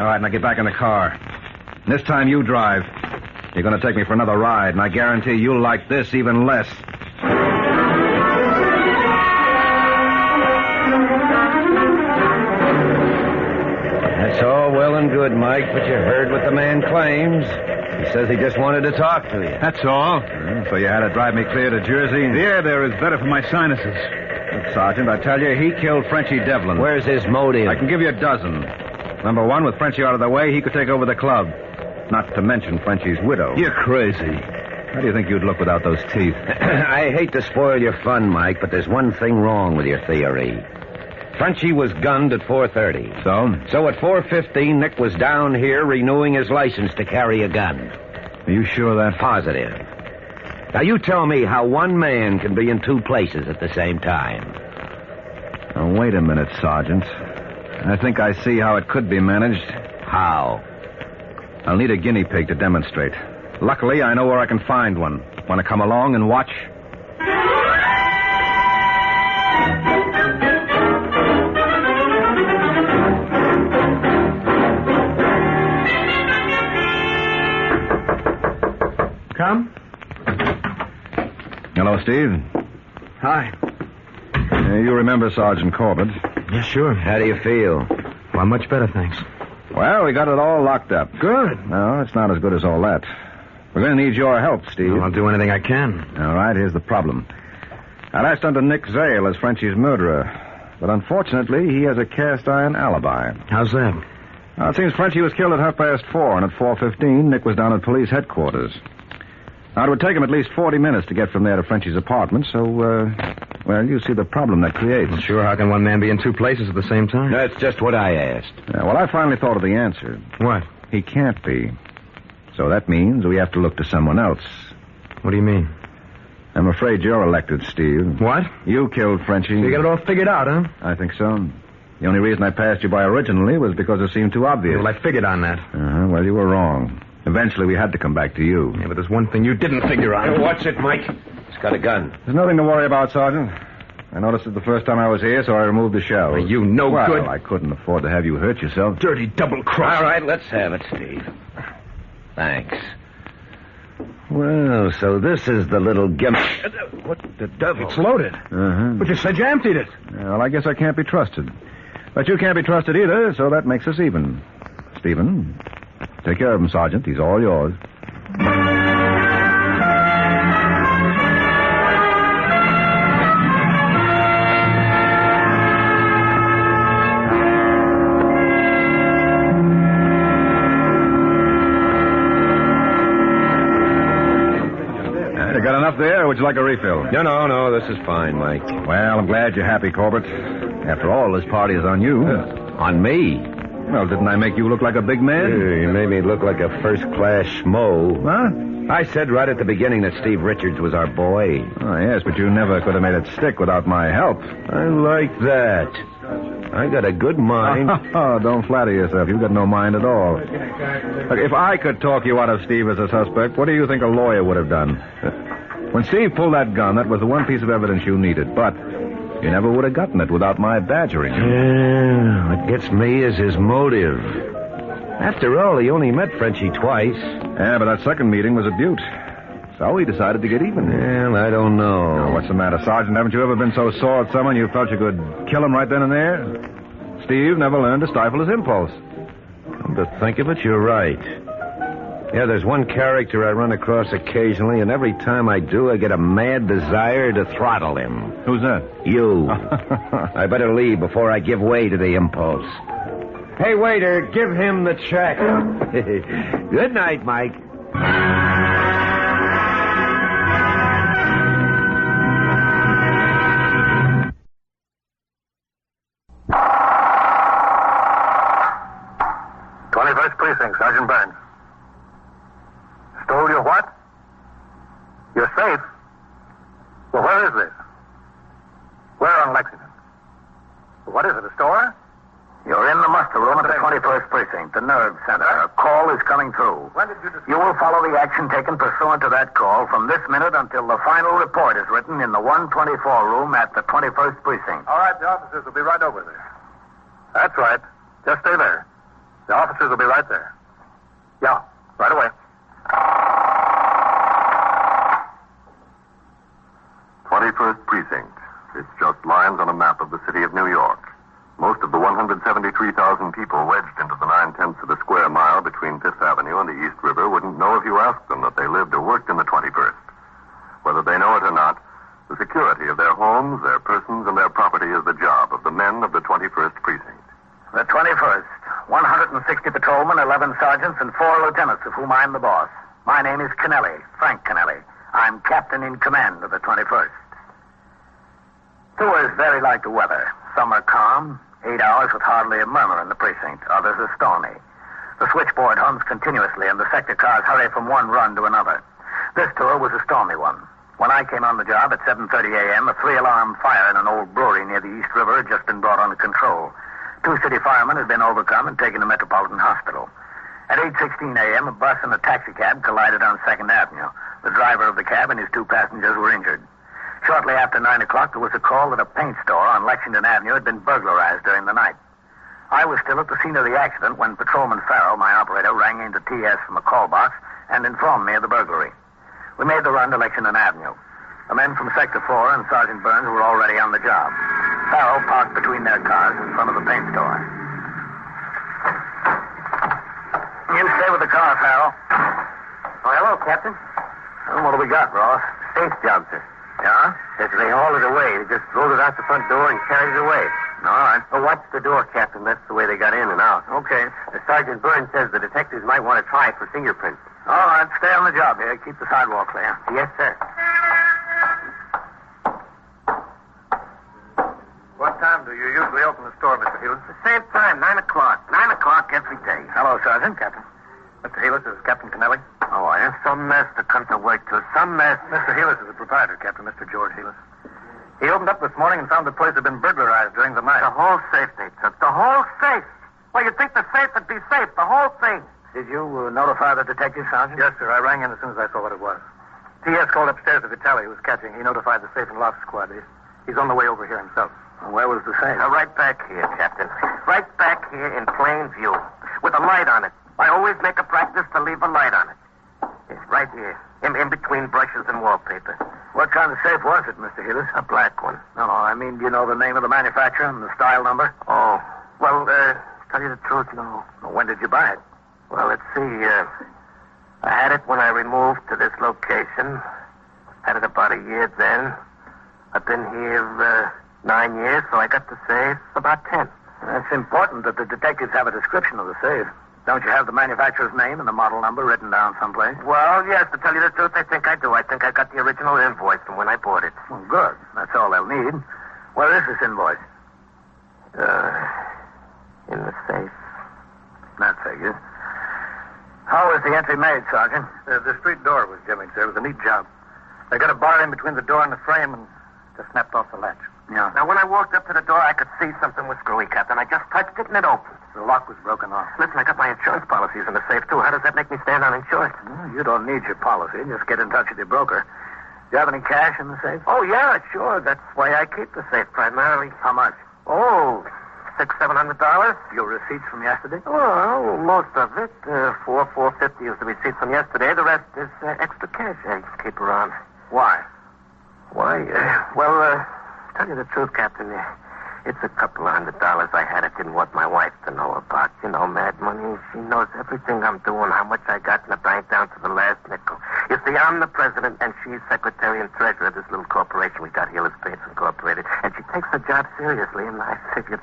right, now get back in the car. This time you drive. You're going to take me for another ride, and I guarantee you'll like this even less. That's all well and good, Mike, but you heard what the man claims. He says he just wanted to talk to you. That's all. So you had to drive me clear to Jersey? The air there is better for my sinuses. Look, Sergeant, I tell you, he killed Frenchie Devlin. Where's his motive? I can give you a dozen. Number one, with Frenchie out of the way, he could take over the club. Not to mention Frenchie's widow. You're crazy. How do you think you'd look without those teeth? I hate to spoil your fun, Mike, but there's one thing wrong with your theory. Frenchie was gunned at 4:30. So at 4:15, Nick was down here renewing his license to carry a gun. Are you sure of that? Positive. Now, you tell me how one man can be in two places at the same time. Now, wait a minute, Sergeant. I think I see how it could be managed. How? I'll need a guinea pig to demonstrate. Luckily, I know where I can find one. Want to come along and watch? Come. Hello, Steve. Hi. You remember Sergeant Corbett? Yeah, sure. How do you feel? Well, much better, thanks. Well, we got it all locked up. Good. No, it's not as good as all that. We're going to need your help, Steve. Well, I'll do anything I can. All right, here's the problem. I latched onto Nick Zale as Frenchie's murderer, but unfortunately, he has a cast-iron alibi. How's that? Well, it seems Frenchie was killed at 4:30, and at 4:15, Nick was down at police headquarters. Now, it would take him at least 40 minutes to get from there to Frenchie's apartment, so, well, you see the problem that creates. Well, sure, how can one man be in two places at the same time? That's just what I asked. Yeah, well, I finally thought of the answer. What? He can't be. So that means we have to look to someone else. What do you mean? I'm afraid you're elected, Steve. What? You killed Frenchie. You got it all figured out, huh? I think so. The only reason I passed you by originally was because it seemed too obvious. Well, I figured on that. Well, you were wrong. Eventually, we had to come back to you. Yeah, but there's one thing you didn't figure on. What's it, Mike? He's got a gun. There's nothing to worry about, Sergeant. I noticed it the first time I was here, so I removed the shell. Well, you no good. Well, I couldn't afford to have you hurt yourself. Dirty double-cross. All right, let's have it, Steve. Thanks. Well, so this is the little gimmick. What the devil? It's loaded. But you said you emptied it. Well, I guess I can't be trusted. But you can't be trusted either, so that makes us even. Stephen, take care of him, Sergeant. He's all yours. You got enough there, or would you like a refill? No, this is fine, Mike. Well, I'm glad you're happy, Corbett. After all, this party is on you. On me? Well, didn't I make you look like a big man? You made me look like a first-class schmo. Huh? I said right at the beginning that Steve Richards was our boy. Oh, yes, but you never could have made it stick without my help. I like that. I got a good mind. Oh, don't flatter yourself. You've got no mind at all. Look, if I could talk you out of Steve as a suspect, what do you think a lawyer would have done? When Steve pulled that gun, that was the one piece of evidence you needed, but you never would have gotten it without my badgering you. Yeah, what gets me is his motive. After all, he only met Frenchie twice. Yeah, but that second meeting was a beaut. So he decided to get even. Well, I don't know. Now, what's the matter, Sergeant? Haven't you ever been so sore at someone you felt you could kill him right then and there? Steve never learned to stifle his impulse. Come to think of it, you're right. Yeah, there's one character I run across occasionally, and every time I do, I get a mad desire to throttle him. Who's that? You. I better leave before I give way to the impulse. Hey, waiter, give him the check. Good night, Mike. Precinct, Sergeant Burns. Stole your what? Your safe? Well, where is this? Where on Lexington? What is it, a store? You're in the muster room at the 21st Precinct, the nerve center. A call is coming through. When did you discover? You will follow the action taken pursuant to that call from this minute until the final report is written in the 124 room at the 21st Precinct. All right, the officers will be right over there. That's right. Just stay there. The officers will be right there. Yeah, right away. 21st Precinct. It's just lines on a map of the city of New York. Most of the 173,000 people wedged into the 9/10 of a square mile between Fifth Avenue and the East River wouldn't know if you asked them that they lived or worked in the 21st. Whether they know it or not, the security of their homes, their persons, and their property is the job of the men of the 21st Precinct. The 21st. 160 patrolmen, 11 sergeants, and 4 lieutenants, of whom I'm the boss. My name is Kennelly, Frank Kennelly. I'm captain in command of the 21st. Tours vary like the weather. Some are calm, 8 hours with hardly a murmur in the precinct. Others are stormy. The switchboard hums continuously, and the sector cars hurry from one run to another. This tour was a stormy one. When I came on the job at 7:30 a.m., a 3-alarm fire in an old brewery near the East River had just been brought under control. 2 city firemen had been overcome and taken to Metropolitan Hospital. At 8:16 a.m., a bus and a taxicab collided on 2nd Avenue. The driver of the cab and his 2 passengers were injured. Shortly after 9 o'clock, there was a call that a paint store on Lexington Avenue had been burglarized during the night. I was still at the scene of the accident when Patrolman Farrell, my operator, rang into TS from a call box and informed me of the burglary. We made the run to Lexington Avenue. The men from Sector 4 and Sergeant Burns were already on the job. Farrell parked between their cars in front of the paint store. You stay with the car, Farrell. Oh, hello, Captain. Well, what do we got, Ross? Safe job, sir. Yeah? Yes, they hauled it away. They just rolled it out the front door and carried it away. All right. Oh, watch the door, Captain. That's the way they got in and out. Okay. Sergeant Burns says the detectives might want to try for fingerprints. All right, stay on the job here. Keep the sidewalk clear. Yes, sir. What time do you usually open the store, Mr. Heelis? The same time, 9 o'clock. 9 o'clock every day. Hello, Sergeant. Captain. Mr. Heelis, this is Captain Kennelly. Oh, I have some mess to come to work to. Some mess. Mr. Heelis is the proprietor, Captain, Mr. George Heelis. He opened up this morning and found the place had been burglarized during the night. The whole safe they took. The whole safe. Well, you'd think the safe would be safe. The whole thing. Did you notify the detective, Sergeant? Yes, sir. I rang in as soon as I saw what it was. T.S. called upstairs to Vitaly, who was catching. He notified the safe and lock squad. He's on the way over here himself. Well, where was the safe? Right back here, Captain. Right back here in plain view. With a light on it. I always make a practice to leave a light on it. Yes, right here. In between brushes and wallpaper. What kind of safe was it, Mr. Heelis? A black one. No, I mean, do you know the name of the manufacturer and the style number? Oh. Well, tell you the truth, no. Well, when did you buy it? Well, let's see. I had it when I removed to this location. Had it about a year then. I've been here 9 years, so I got the safe about 10. It's important that the detectives have a description of the safe. Don't you have the manufacturer's name and the model number written down someplace? Well, yes, to tell you the truth, I think I do. I think I got the original invoice from when I bought it. Well, good. That's all they'll need. Where is this invoice? In the safe. That figures. How was the entry made, Sergeant? The street door was jimmied, sir. It was a neat job. They got a bar in between the door and the frame and just snapped off the latch. Yeah. Now, when I walked up to the door, I could see something was screwy, Captain. I just touched it and it opened. The lock was broken off. Listen, I got my insurance policies in the safe, too. How does that make me stand uninsured? Well, you don't need your policy. Just get in touch with your broker. Do you have any cash in the safe? Oh, yeah, sure. That's why I keep the safe primarily. How much? Oh, $600-700. Your receipts from yesterday? Oh, most of it. $450 is the receipt from yesterday. The rest is extra cash I keep around. Why? Why? Tell you the truth, Captain, it's a couple of $100 I had. I didn't want my wife to know about. You know, mad money. She knows everything I'm doing, how much I got in the bank down to the last nickel. You see, I'm the president, and she's secretary and treasurer of this little corporation we got here, Heelis Paints Incorporated. And she takes her job seriously, and I figured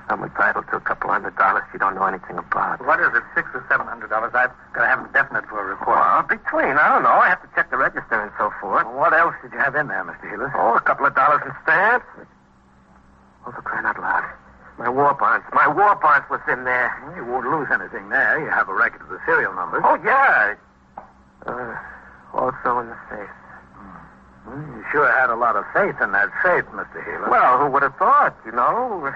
I'm entitled to a couple $100. She don't know know anything about. What is it, $600 or $700? I've got to have it definite for a report. Well, between, I don't know. I have to check the register and so forth. Well, what else did you have in there, Mr. Healy? Oh, a couple of dollars in stamps. Oh, for crying out loud. My war bonds. My war bonds was in there. Well, you won't lose anything there. You have a record of the serial numbers. Oh, yeah. Also in the safe. Well, you sure had a lot of faith in that safe, Mr. Healy. Well, who would have thought, you know?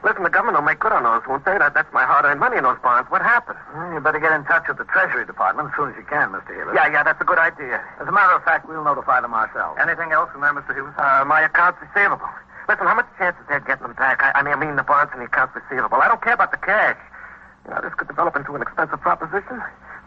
Listen, the government will make good on those, won't they? That's my hard-earned money in those bonds. What happened? Well, you better get in touch with the Treasury Department as soon as you can, Mr. Healy. Yeah, that's a good idea. As a matter of fact, we'll notify them ourselves. Anything else in there, Mr. Healy? My accounts receivable. Listen, how much chance is there of getting them back? I mean the bonds and the accounts receivable. I don't care about the cash. You know, this could develop into an expensive proposition.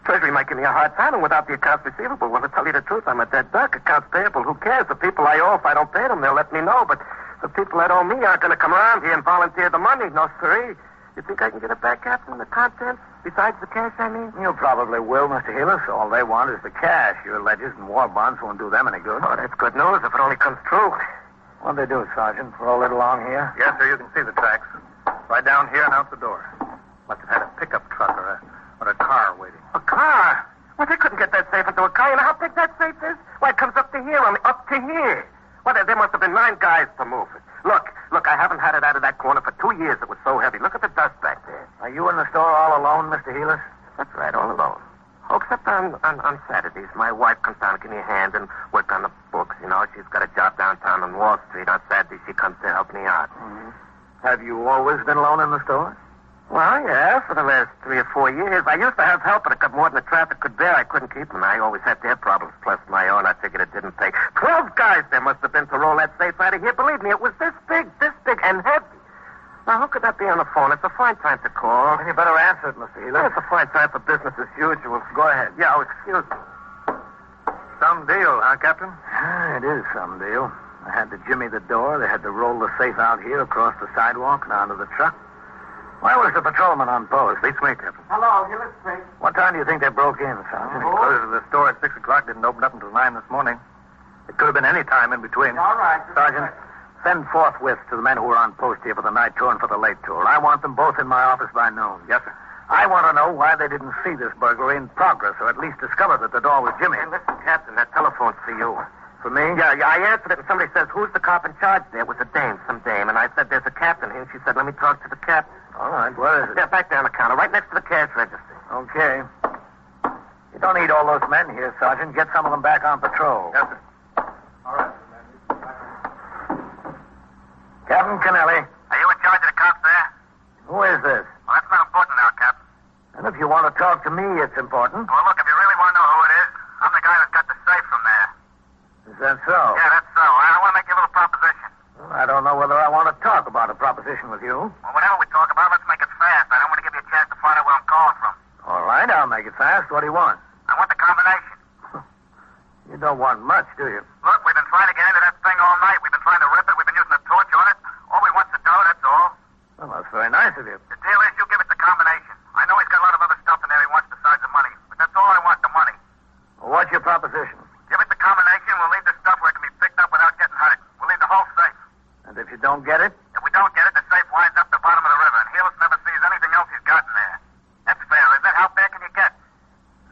Treasury might give me a hard time, and without the accounts receivable, well, to tell you the truth, I'm a dead duck. Accounts payable, who cares? The people I owe, if I don't pay them, they'll let me know. But the people that owe me aren't going to come around here and volunteer the money. No, sirree. You think I can get it back, Captain? The contents? Besides the cash, I mean? You probably will, Mr. Healy. All they want is the cash. Your ledgers and war bonds won't do them any good. Oh, that's good news if it only comes true. What'd they do, Sergeant? Roll it along here? Yes, sir. You can see the tracks. Right down here and out the door. Must have had a pickup truck or a car waiting. A car? Well, they couldn't get that safe into a car. You know how big that safe is? Why, it comes up to here, up to here. Well, there must have been 9 guys to move it. Look, I haven't had it out of that corner for 2 years. It was so heavy. Look at the dust back there. Are you in the store all alone, Mr. Healy? That's right, all alone. Oh, except on Saturdays. My wife comes down to give me a hand and work on the books. You know, she's got a job downtown on Wall Street. On Saturdays, she comes to help me out. Mm-hmm. Have you always been alone in the store? Well, yeah, for the last 3 or 4 years. I used to have help, but it got more than the traffic could bear. I couldn't keep them. I always had their problems, plus my own. I figured it didn't pay. 12 guys there must have been to roll that safe out of here. Believe me, it was this big, and heavy. Now, who could that be on the phone? It's a fine time to call. You better answer it, Mr. Healy. It's a fine time for business as usual. Go ahead. Yeah, excuse me. Some deal, huh, Captain? It is some deal. I had to jimmy the door. They had to roll the safe out here across the sidewalk and onto the truck. Why was the patrolman on post? Beats me, Captain. Hello, Healy Street. What time do you think they broke in, Sergeant? Closed the store at 6 o'clock. Didn't open up until 9 this morning. It could have been any time in between. All right. Sergeant, send forthwith to the men who are on post here for the night tour and for the late tour. I want them both in my office by noon. Yes, sir. I want to know why they didn't see this burglary in progress, or at least discover that the door was jimmy. Hey, listen, Captain, that telephone's for you. For me? Yeah, I answered it, and somebody says, who's the cop in charge there? It was some dame. And I said, there's a captain here. And she said, let me talk to the captain. All right, where is it? Yeah, back down the counter, right next to the cash register. Okay. You don't need all those men here, Sergeant. Get some of them back on patrol. Yes, sir. All right. Captain Kennelly. Are you in charge of the cops there? Who is this? Well, that's not important now, Captain. And if you want to talk to me, it's important. Well, look, if you really want to know who it is, I'm the guy that got the safe from there. Is that so? Yeah, that's so. I want to make you a little proposition. Well, I don't know whether I want to talk about a proposition with you. Well, whatever we talk about, let's make it fast. I don't want to give you a chance to find out where I'm calling from. All right, I'll make it fast. What do you want? I want the combination. You don't want much, do you? Look, we've been trying to get into that thing all night. We've been trying to rip it. We've been using a torch on it. All we want's the dough, that's all. Well, that's very nice of you. The deal is you give it the combination. I know he's got a lot of other stuff in there he wants besides the money. But that's all I want, the money. Well, what's your proposition? Give it the combination, we'll leave the stuff where it can be picked up without getting hurt. We'll leave the whole safe. And if you don't get it? If we don't get it, the safe winds up the bottom of the river, and Helis never sees anything else he's got in there. That's fair, is it? How bad can you get?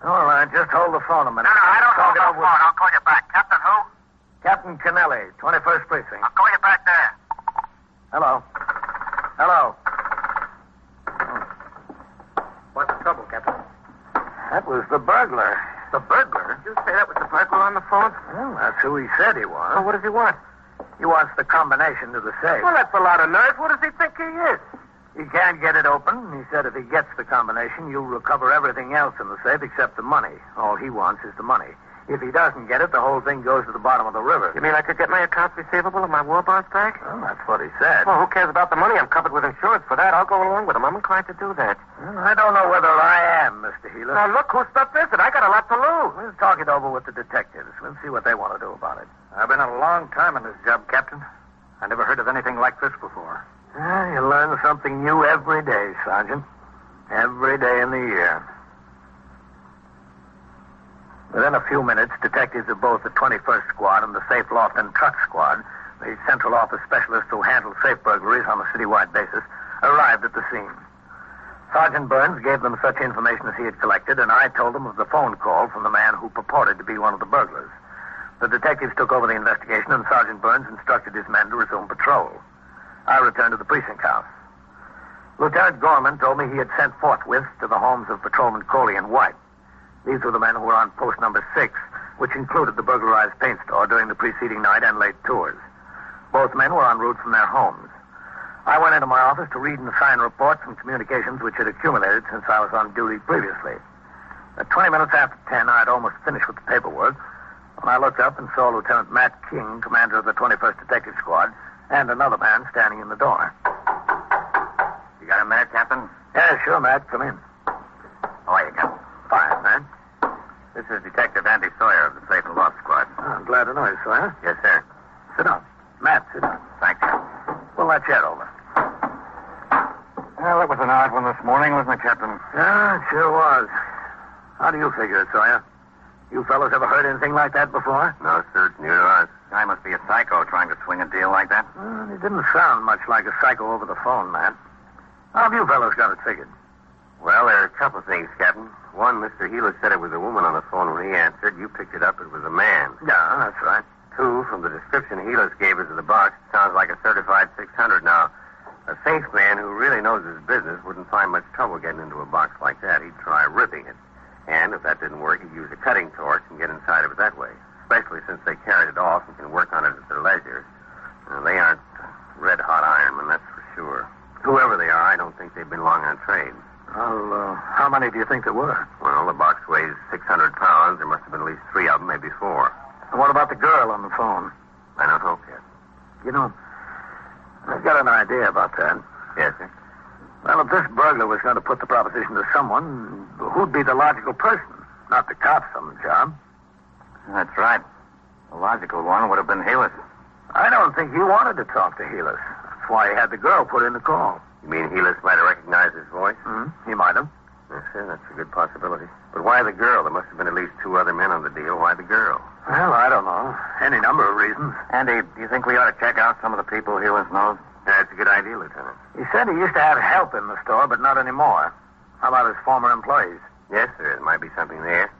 All right, just hold the phone a minute. No, I don't hold the phone. I'll call you back. Captain who? Captain Kennelly, 21st Precinct. I'll call you back there. Hello. Hello. What's the trouble, Captain? That was the burglar. The burglar? Did you say that was the burglar on the phone? Well, that's who he said he was. Oh, what does he want? He wants the combination to the safe. Well, that's a lot of nerve. What does he think he is? He can't get it open. He said if he gets the combination, you'll recover everything else in the safe except the money. All he wants is the money. If he doesn't get it, the whole thing goes to the bottom of the river. You mean I could get my accounts receivable and my war bonds back? Well, that's what he said. Well, who cares about the money? I'm covered with insurance for that. I'll go along with him. I'm inclined to do that. Well, I don't know whether I am, Mr. Healy. Now, look, whose stuff is it? I got a lot to lose. We'll talk it over with the detectives. We'll see what they want to do about it. I've been a long time in this job, Captain. I never heard of anything like this before. You learn something new every day, Sergeant. Every day in the year. Within a few minutes, detectives of both the 21st Squad and the Safe Loft and Truck Squad, the central office specialists who handle safe burglaries on a citywide basis, arrived at the scene. Sergeant Burns gave them such information as he had collected, and I told them of the phone call from the man who purported to be one of the burglars. The detectives took over the investigation, and Sergeant Burns instructed his men to resume patrol. I returned to the precinct house. Lieutenant Gorman told me he had sent forthwith to the homes of Patrolman Coley and White. These were the men who were on post number 6, which included the burglarized paint store during the preceding night and late tours. Both men were en route from their homes. I went into my office to read and sign reports and communications which had accumulated since I was on duty previously. At 20 minutes after 10, I had almost finished with the paperwork when I looked up and saw Lieutenant Matt King, commander of the 21st Detective Squad, and another man standing in the door. You got a minute, Captain? Yeah, sure, Matt. Come in. How are you, Captain? Fine, man. This is Detective Andy Sawyer of the Safe and Loss Squad. Oh, I'm glad to know you, Sawyer. Yes, sir. Sit down. Matt, sit down. Thank you. Pull that chair over. Well, it was an odd one this morning, wasn't it, Captain? Yeah, it sure was. How do you figure it, Sawyer? You fellows ever heard anything like that before? No, sir. Neither us. Guy must be a psycho trying to swing a deal like that. Well, it didn't sound much like a psycho over the phone, Matt. How have you fellows got it figured? Well, there are a couple of things, Captain. One, Mr. Healer said it was a woman on the phone when he answered. You picked it up, it was a man. Yeah, that's right. Two, from the description Healers gave us of the box, it sounds like a certified 600. Now, a safe man who really knows his business wouldn't find much trouble getting into a box like that. He'd try ripping it. And if that didn't work, he'd use a cutting torch and get inside of it that way. Especially since they carried it off and can work on it at their leisure. They aren't red-hot ironmen, that's for sure. Whoever they are, I don't think they've been long on trade. Well, how many do you think there were? Well, the box weighs 600 pounds. There must have been at least 3 of them, maybe 4. And what about the girl on the phone? I don't know, Captain. You know, I've got an idea about that. Yes, sir? Well, if this burglar was going to put the proposition to someone, who'd be the logical person? Not the cops on the job. That's right. The logical one would have been Healers. I don't think he wanted to talk to Healers. That's why he had the girl put in the call. You mean Healers might have recognized his voice? He might have. Yes, sir, that's a good possibility. But why the girl? There must have been at least 2 other men on the deal. Why the girl? Well, I don't know. Any number of reasons. Andy, do you think we ought to check out some of the people Healers knows? That's a good idea, Lieutenant. He said he used to have help in the store, but not anymore. How about his former employees? Yes, sir. There might be something there.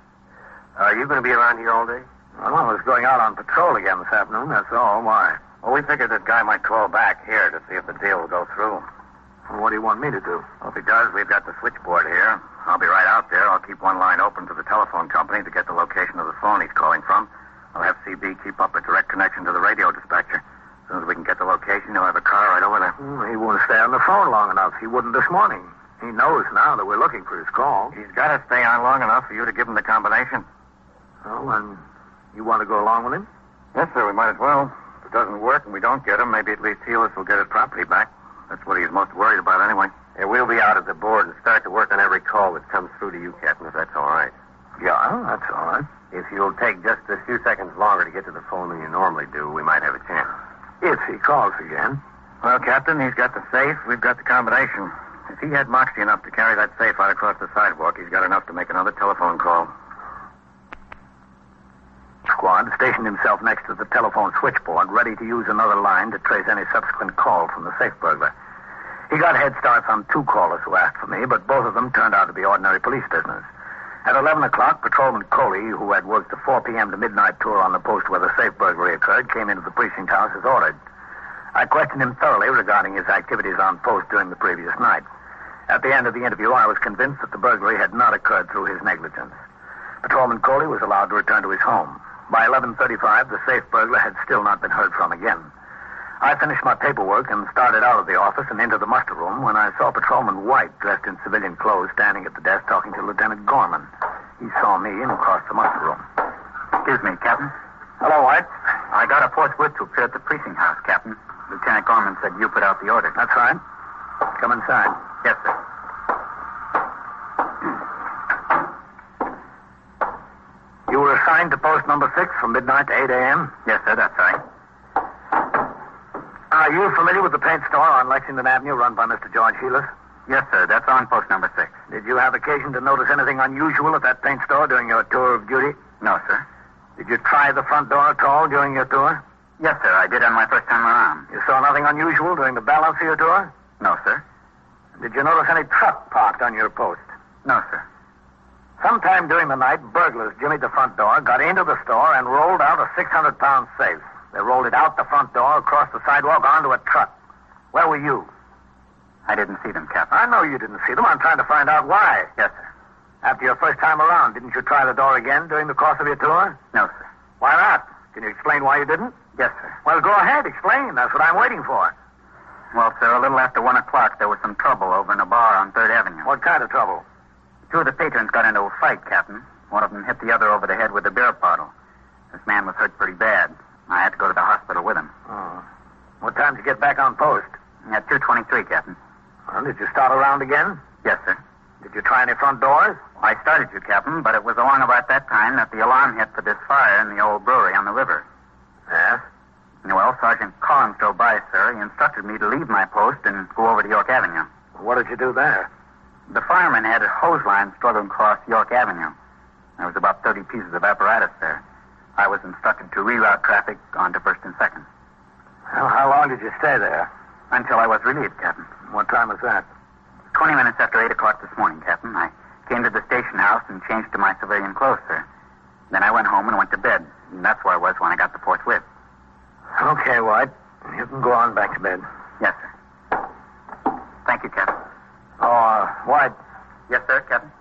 Are you going to be around here all day? Well, I was going out on patrol again this afternoon, that's all. Why? Well, we figured that guy might call back here to see if the deal will go through. Well, what do you want me to do? Well, if he does, we've got the switchboard here. I'll be right out there. I'll keep one line open to the telephone company to get the location of the phone he's calling from. I'll have CB keep up a direct connection to the radio dispatcher. As soon as we can get the location, he'll have a car right over there. He won't stay on the phone long enough. He wouldn't this morning. He knows now that we're looking for his call. He's got to stay on long enough for you to give him the combination. Oh, and you want to go along with him? Yes, sir, we might as well. If it doesn't work and we don't get him, maybe at least Healers will get his property back. That's what he's most worried about anyway. Yeah, we'll be out at the board and start to work on every call that comes through to you, Captain, if that's all right. Yeah, that's all right. If you'll take just a few seconds longer to get to the phone than you normally do, we might have a chance. If he calls again. Well, Captain, he's got the safe. We've got the combination. If he had moxie enough to carry that safe out across the sidewalk, he's got enough to make another telephone call. Squad stationed himself next to the telephone switchboard, ready to use another line to trace any subsequent call from the safe burglar. He got head starts on 2 callers who asked for me, but both of them turned out to be ordinary police business. At 11 o'clock, Patrolman Coley, who had worked the 4 p.m. to midnight tour on the post where the safe burglary occurred, came into the precinct house as ordered. I questioned him thoroughly regarding his activities on post during the previous night. At the end of the interview, I was convinced that the burglary had not occurred through his negligence. Patrolman Coley was allowed to return to his home. By 11:35, the safe burglar had still not been heard from again. I finished my paperwork and started out of the office and into the muster room when I saw Patrolman White, dressed in civilian clothes, standing at the desk talking to Lieutenant Gorman. He saw me and crossed the muster room. Excuse me, Captain. Hello, White. I got a forthwith to appear at the precinct house, Captain. Lieutenant Gorman said you put out the order. That's right. Come inside. Yes, sir. You were assigned to post number 6 from midnight to 8 a.m.? Yes, sir, that's right. Are you familiar with the paint store on Lexington Avenue run by Mr. George Healers? Yes, sir, that's on post number 6. Did you have occasion to notice anything unusual at that paint store during your tour of duty? No, sir. Did you try the front door at all during your tour? Yes, sir, I did on my first time around. You saw nothing unusual during the balance of your tour? No, sir. Did you notice any truck parked on your post? No, sir. Sometime during the night, burglars jimmied the front door, got into the store, and rolled out a 600-pound safe. They rolled it out the front door, across the sidewalk, onto a truck. Where were you? I didn't see them, Captain. I know you didn't see them. I'm trying to find out why. Yes, sir. After your first time around, didn't you try the door again during the course of your tour? No, sir. Why not? Can you explain why you didn't? Yes, sir. Well, go ahead. Explain. That's what I'm waiting for. Well, sir, a little after 1 o'clock, there was some trouble over in a bar on 3rd Avenue. What kind of trouble? 2 of the patrons got into a fight, Captain. One of them hit the other over the head with a beer bottle. This man was hurt pretty bad. I had to go to the hospital with him. Oh. What time did you get back on post? At 2:23, Captain. Well, did you start around again? Yes, sir. Did you try any front doors? I started to, Captain, but it was along about that time that the alarm hit for this fire in the old brewery on the river. Yes? Well, Sergeant Collins drove by, sir. He instructed me to leave my post and go over to York Avenue. What did you do there? The fireman had a hose line struggling across York Avenue. There was about 30 pieces of apparatus there. I was instructed to reroute traffic onto 1st and 2nd. Well, how long did you stay there? Until I was relieved, Captain. What time was that? 20 minutes after 8 o'clock this morning, Captain. I came to the station house and changed to my civilian clothes, sir. Then I went home and went to bed. And that's where I was when I got the forthwith. Okay, White. You can go on back to bed. Yes, sir. Thank you, Captain. Oh, White. Yes, sir, Captain.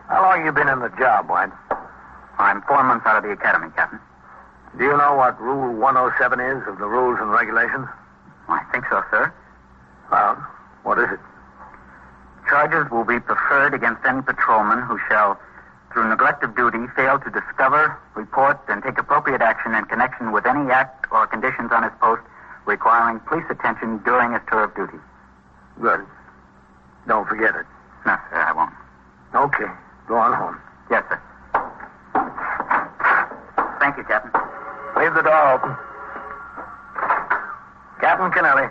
How long have you been in the job, White? I'm 4 months out of the academy, Captain. Do you know what Rule 107 is of the rules and regulations? I think so, sir. Well, what is it? Charges will be preferred against any patrolman who shall, through neglect of duty, fail to discover, report, and take appropriate action in connection with any act or conditions on his post requiring police attention during his tour of duty. Good. Don't forget it. No, sir, I won't. Okay. Go on home. Yes, sir. Thank you, Captain. Leave the door open. Captain Kennelly.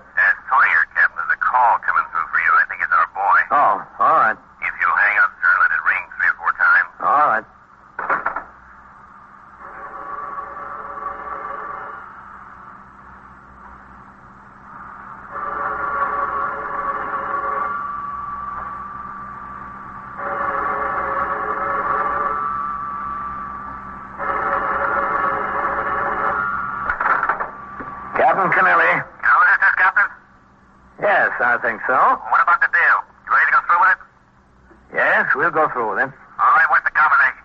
Sawyer, Captain. There's a call coming through for you. I think it's our boy. Oh, all right. If you'll hang up, sir, let it ring 3 or 4 times. All right. Captain Kennelly. Now, is this, Captain? Yes, I think so. What about the deal? You ready to go through with it? Yes, we'll go through with it. All right, what's the combination?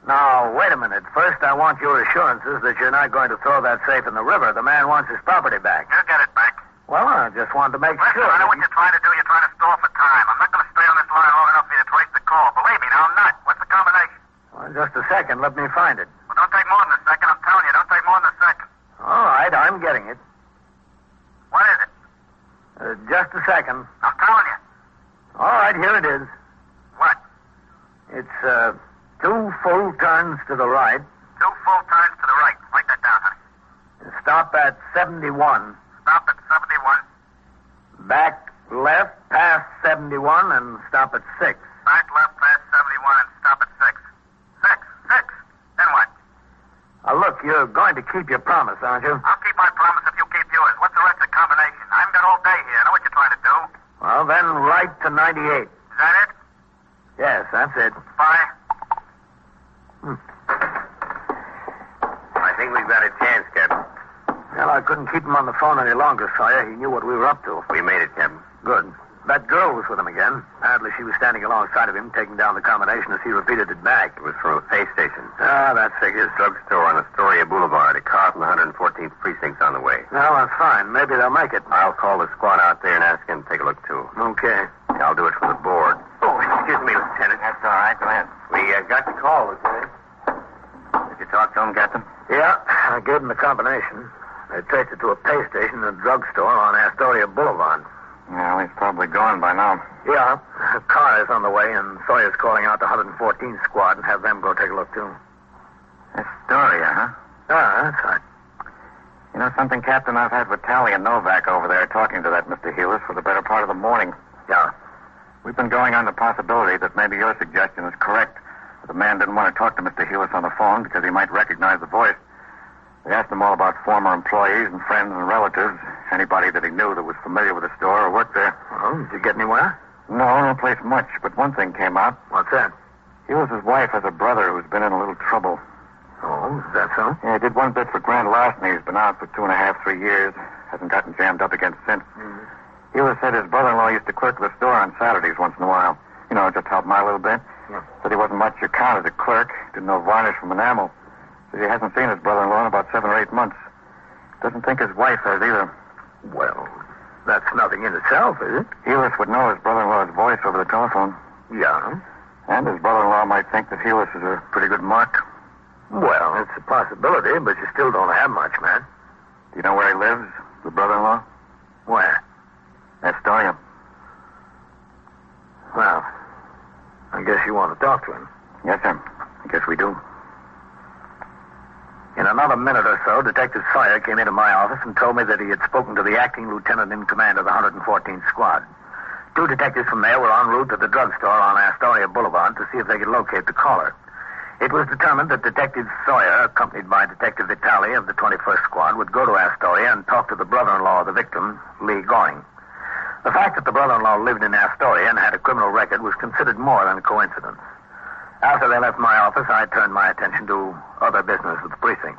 Now, wait a minute. First, I want your assurances that you're not going to throw that safe in the river. The man wants his property back. You'll get it back. Well, I just wanted to make Listen, sure. I know what you're trying to do. You're trying to stall for time. I'm not going to stay on this line long enough for you to trace the call. Believe me, now, I'm not. What's the combination? Well, just a second. Let me find it. Well, don't take more than a second. I'm telling you, don't take more than a second. All right, I'm getting it. What is it? Just a second. I'm telling you. All right, here it is. What? It's 2 full turns to the right. 2 full turns to the right. Write that down, honey. Stop at 71. Stop at 71. Back left past 71 and stop at 6. Back left past 71 and stop at 6. 6. Then what? Look, you're going to keep your promise, aren't you? I'll keep my promise if you keep yours. What's the rest of the combination? I haven't got all day here. I know what you're trying to do. Well, then right to 98. Is that it? Yes, that's it. Bye. I think we've got a chance, Captain. Well, I couldn't keep him on the phone any longer, Sawyer. He knew what we were up to. We made it, Captain. Good. That girl was with him again. Apparently she was standing alongside of him, taking down the combination as he repeated it back. It was from a pay station. Ah, that figures. Drugstore on Astoria Boulevard. A car from the 114th Precinct's on the way. Well, that's fine. Maybe they'll make it. I'll call the squad out there and ask him to take a look, too. Okay. I'll do it for the board. Oh, excuse me, Lieutenant. That's all right. Go ahead. We got the call, Lieutenant. Did you talk to him, Captain? Yeah, I gave him the combination. They traced it to a pay station and a drugstore on Astoria Boulevard. Well, he's probably gone by now. Yeah, a car is on the way, and Sawyer's calling out the 114th squad and have them go take a look, too. Astoria, huh? Ah, that's right. You know something, Captain? I've had Vitale and Novak over there talking to that Mr. Heelis for the better part of the morning. Yeah. We've been going on the possibility that maybe your suggestion is correct. That the man didn't want to talk to Mr. Heelis on the phone because he might recognize the voice. We asked him all about former employees and friends and relatives. Anybody that he knew that was familiar with the store or worked there. Oh, did you get anywhere? No place much, but one thing came out. What's that? His wife has a brother who's been in a little trouble. Oh, is that so? Yeah, he did one bit for grand larceny. He's been out for 2.5, 3 years. Hasn't gotten jammed up again since. Mm-hmm. Said his brother-in-law used to clerk at the store on Saturdays once in a while. Just help him out a little bit. Yeah. Said he wasn't much account as a clerk. Didn't know varnish from enamel. Said he hasn't seen his brother-in-law in about 7 or 8 months. Doesn't think his wife has either. Well, that's nothing in itself, is it? Helis would know his brother-in-law's voice over the telephone. Yeah. And his brother-in-law might think that Helis is a pretty good mark. Well, it's a possibility, but you still don't have much, man. Do you know where he lives, the brother-in-law? Where? Astoria. Well, I guess you want to talk to him. Yes, sir. I guess we do. In another minute or so, Detective Sawyer came into my office and told me that he had spoken to the acting lieutenant in command of the 114th Squad. 2 detectives from there were en route to the drugstore on Astoria Boulevard to see if they could locate the caller. It was determined that Detective Sawyer, accompanied by Detective Vitale of the 21st Squad, would go to Astoria and talk to the brother-in-law of the victim, Lee Goring. The fact that the brother-in-law lived in Astoria and had a criminal record was considered more than a coincidence. After they left my office, I turned my attention to other business at the precinct.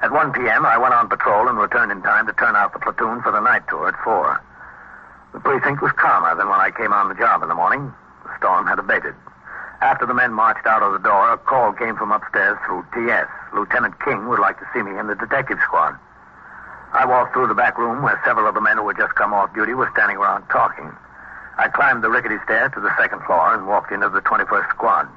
At 1 p.m., I went on patrol and returned in time to turn out the platoon for the night tour at 4. The precinct was calmer than when I came on the job in the morning. The storm had abated. After the men marched out of the door, a call came from upstairs through T.S. Lieutenant King would like to see me in the detective squad. I walked through the back room where several of the men who had just come off duty were standing around talking. I climbed the rickety stairs to the second floor and walked into the 21st Squad.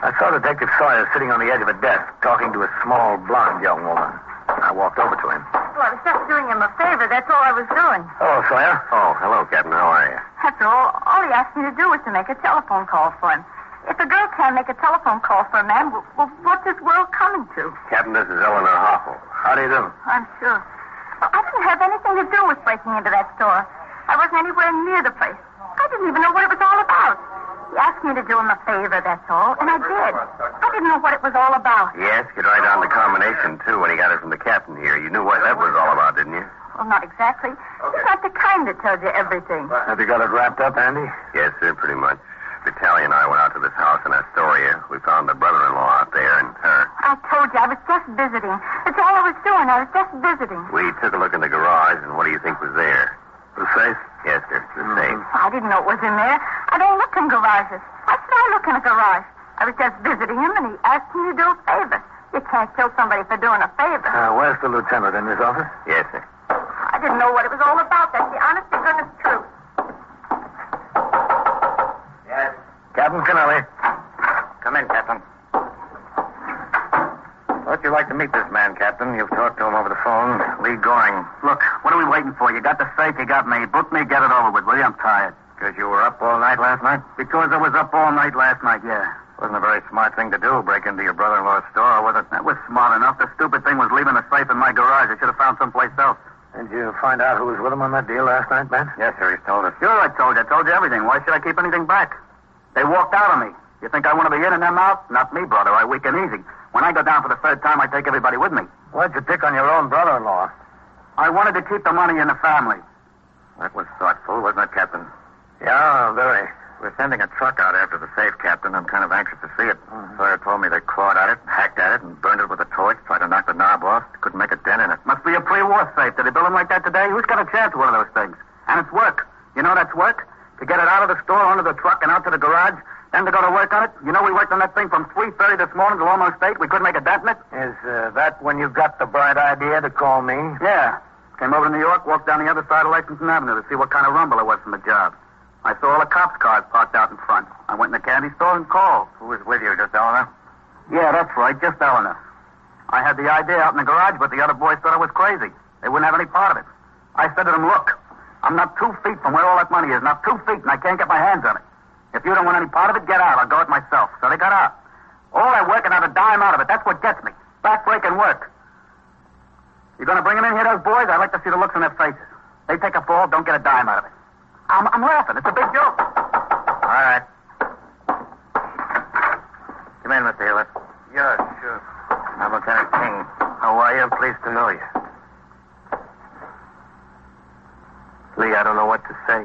I saw Detective Sawyer sitting on the edge of a desk talking to a small, blonde young woman. I walked over to him. Well, I was just doing him a favor. That's all I was doing. Hello, Sawyer. Oh, hello, Captain. How are you? After all he asked me to do was to make a telephone call for him. If a girl can't make a telephone call for a man, well, what's this world coming to? Captain, this is Eleanor Hoffel. How do you do? I'm sure. Well, I didn't have anything to do with breaking into that store. I wasn't anywhere near the place. I didn't even know what it was all about. He asked me to do him a favor, that's all, and I did. I didn't know what it was all about. He asked you to write down the combination, too, when he got it from the captain here. You knew what that was all about, didn't you? Well, not exactly. He's not the kind that tells you everything. Have you got it wrapped up, Andy? Yes, sir, pretty much. Vitaly and I went out to this house in Astoria. We found the brother-in-law out there and her. I told you, I was just visiting. That's all I was doing. I was just visiting. We took a look in the garage, and what do you think was there? The safe? Yes, sir, the safe. I didn't know it was in there. I don't look in garages. Why should I look in a garage? I was just visiting him, and he asked me to do a favor. You can't kill somebody for doing a favor. Where's the lieutenant? In his office? Yes, sir. I didn't know what it was all about. That's the honest to goodness truth. Yes. Captain Kennelly. Come in, Captain. Thought you'd like to meet this man, Captain. You've talked to him over the phone. Lee Goring. Look, what are we waiting for? You got the safe, you got me. Book me, get it over with, will you? I'm tired. Because you were up all night last night? Because I was up all night last night, yeah. Wasn't a very smart thing to do, break into your brother-in-law's store, was it? That was smart enough. The stupid thing was leaving the safe in my garage. I should have found someplace else. Did you find out who was with him on that deal last night, Ben? Yes, sir, he's told us. Sure, I told you. I told you everything. Why should I keep anything back? They walked out on me. You think I want to be in and them out? Not me, brother. I weak and easy. When I go down for the third time, I take everybody with me. Why'd you pick on your own brother-in-law? I wanted to keep the money in the family. That was thoughtful, wasn't it, Captain? Yeah, very. We're sending a truck out after the safe, Captain. I'm kind of anxious to see it. Sawyer told me they clawed at it, hacked at it, and burned it with a torch, tried to knock the knob off. Couldn't make a dent in it. Must be a pre-war safe. Did they build them like that today? Who's got a chance with one of those things? And it's work. You know that's work? To get it out of the store, onto the truck, and out to the garage, then to go to work on it. You know we worked on that thing from 3:30 this morning till almost 8. We couldn't make a dent in it. Is that when you got the bright idea to call me? Yeah. Came over to New York, walked down the other side of Lexington Avenue to see what kind of rumble it was from the job. I saw all the cops' cars parked out in front. I went in the candy store and called. Who was with you, just Eleanor? Yeah, that's right, just Eleanor. I had the idea out in the garage, but the other boys thought I was crazy. They wouldn't have any part of it. I said to them, look, I'm not 2 feet from where all that money is, not 2 feet, and I can't get my hands on it. If you don't want any part of it, get out. I'll go it myself. So they got out. All that work and not a dime out of it. That's what gets me. Back-breaking work. You going to bring them in here, those boys? I'd like to see the looks on their faces. They take a fall, don't get a dime out of it. I'm laughing. It's a big joke. All right. Come in, Mr. Hewitt. Yeah, sure. I'm Lieutenant King. How are you? Pleased to know you. Lee, I don't know what to say.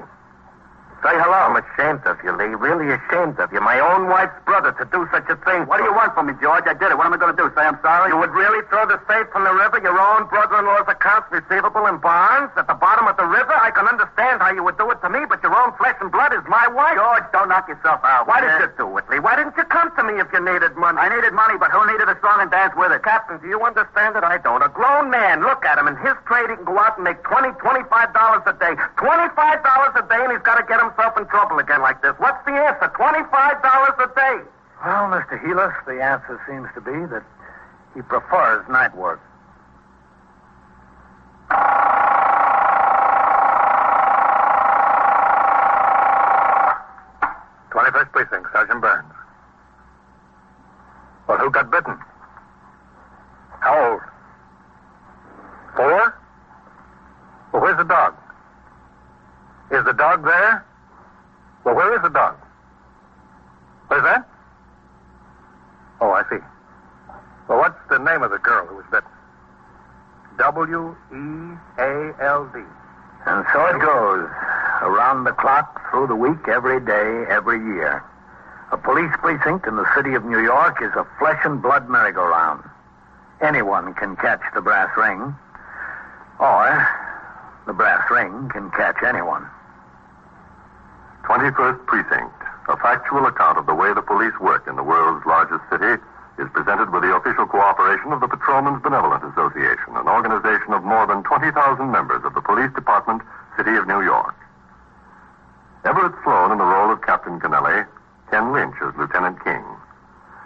Say hello. I'm ashamed of you, Lee. Really ashamed of you. My own wife's brother to do such a thing. What do you want from me, George? I did it. What am I going to do? Say I'm sorry? You would really throw the safe from the river, your own brother-in-law's accounts receivable in bonds at the bottom of the river? I can understand how you would do it to me, but your own flesh and blood is my wife. George, don't knock yourself out. Why did you do it, Lee? Why didn't you come to me if you needed money? I needed money, but who needed a song and dance with it? Captain, do you understand it? I don't. A grown man, look at him. In his trade, he can go out and make $20, $25 a day. $25 a day, and he's got to get himself in trouble again like this. What's the answer? $25 a day. Well, Mr. Helis, the answer seems to be that he prefers night work. 21st Precinct, Sergeant Burns. Well, who got bitten? How old? 4? Well, where's the dog? Is the dog there? Well, where is the dog? Where's that? Oh, I see. Well, what's the name of the girl who was bitten? W-E-A-L-D. And so it goes. Around the clock, through the week, every day, every year. A police precinct in the city of New York is a flesh and blood merry-go-round. Anyone can catch the brass ring. Or the brass ring can catch anyone. 21st Precinct, a factual account of the way the police work in the world's largest city, is presented with the official cooperation of the Patrolmen's Benevolent Association, an organization of more than 20,000 members of the Police Department, City of New York. Everett Sloan in the role of Captain Kennelly, Ken Lynch as Lieutenant King.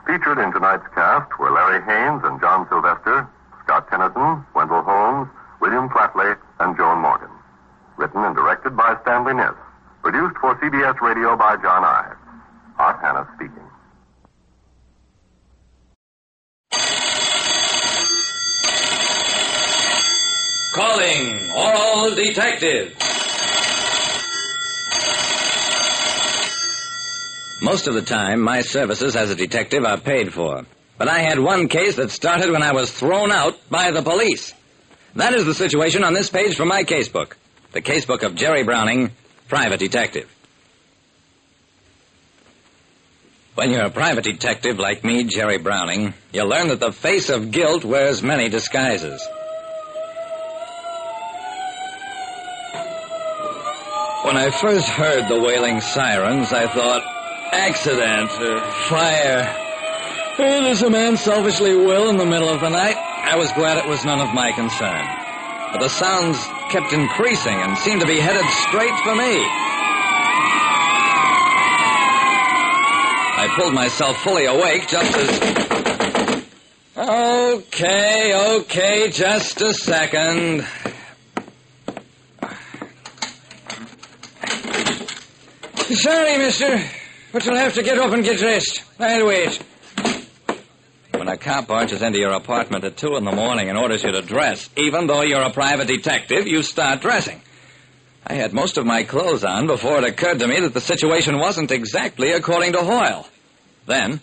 Featured in tonight's cast were Larry Haynes and John Sylvester, Scott Tennyson, Wendell Holmes, William Flatley, and Joan Morgan. Written and directed by Stanley Niss. Produced for CBS Radio by John Ives. Art Hanna speaking. Calling all detectives. Most of the time, my services as a detective are paid for. But I had one case that started when I was thrown out by the police. That is the situation on this page from my casebook. The casebook of Jerry Browning, private detective. When you're a private detective like me, Jerry Browning, you learn that the face of guilt wears many disguises. When I first heard the wailing sirens, I thought, accident or fire. Does a man selfishly will in the middle of the night? I was glad it was none of my concern. But the sounds kept increasing and seemed to be headed straight for me. I pulled myself fully awake just as... Okay, just a second. Sorry, mister, but you'll have to get up and get dressed. I'll wait. When a cop barges into your apartment at 2 in the morning and orders you to dress, even though you're a private detective, you start dressing. I had most of my clothes on before it occurred to me that the situation wasn't exactly according to Hoyle. Then,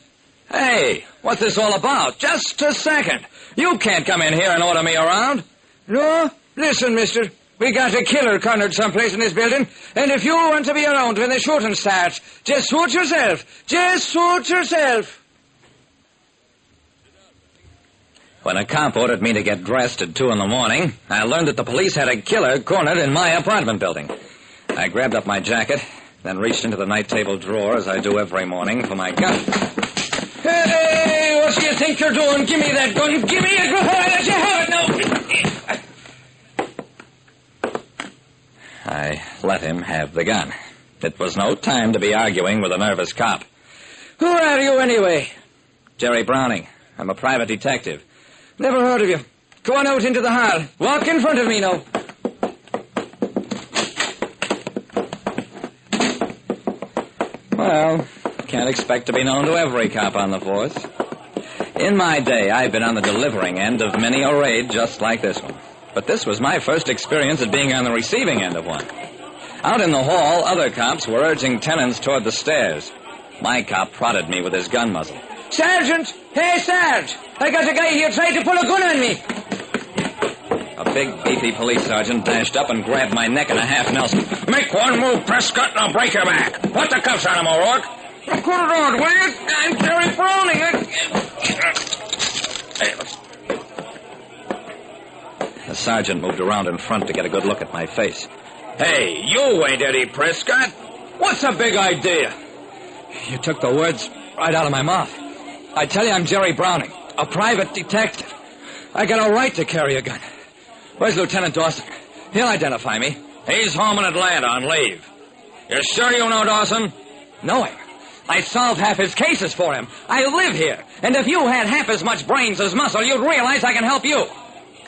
hey, what's this all about? Just a second. You can't come in here and order me around. No? Listen, mister. We got a killer cornered someplace in this building, and if you want to be around when the shooting starts, just suit yourself. Just suit yourself. When a cop ordered me to get dressed at 2 in the morning, I learned that the police had a killer cornered in my apartment building. I grabbed up my jacket, then reached into the night table drawer, as I do every morning, for my gun. Hey, what do you think you're doing? Give me that gun. Give me it before I let you have it now. I let him have the gun. It was no time to be arguing with a nervous cop. Who are you, anyway? Jerry Browning. I'm a private detective. Never heard of you. Go on out into the hall. Walk in front of me now. Well, can't expect to be known to every cop on the force. In my day, I've been on the delivering end of many a raid just like this one. But this was my first experience at being on the receiving end of one. Out in the hall, other cops were urging tenants toward the stairs. My cop prodded me with his gun muzzle. Sergeant! Hey, Sarge! I got a guy here trying to pull a gun on me. A big, beefy police sergeant dashed up and grabbed my neck in a half Nelson. Make one move, Prescott, and I'll break your back. Put the cuffs on him, O'Rourke. Put it on, will you? I'm Jerry Browning. The sergeant moved around in front to get a good look at my face. Hey, you ain't Eddie Prescott. What's the big idea? You took the words right out of my mouth. I tell you, I'm Jerry Browning, a private detective. I got a right to carry a gun. Where's Lieutenant Dawson? He'll identify me. He's home in Atlanta on leave. You sure you know Dawson? Know him. I solved half his cases for him. I live here. And if you had half as much brains as muscle, you'd realize I can help you.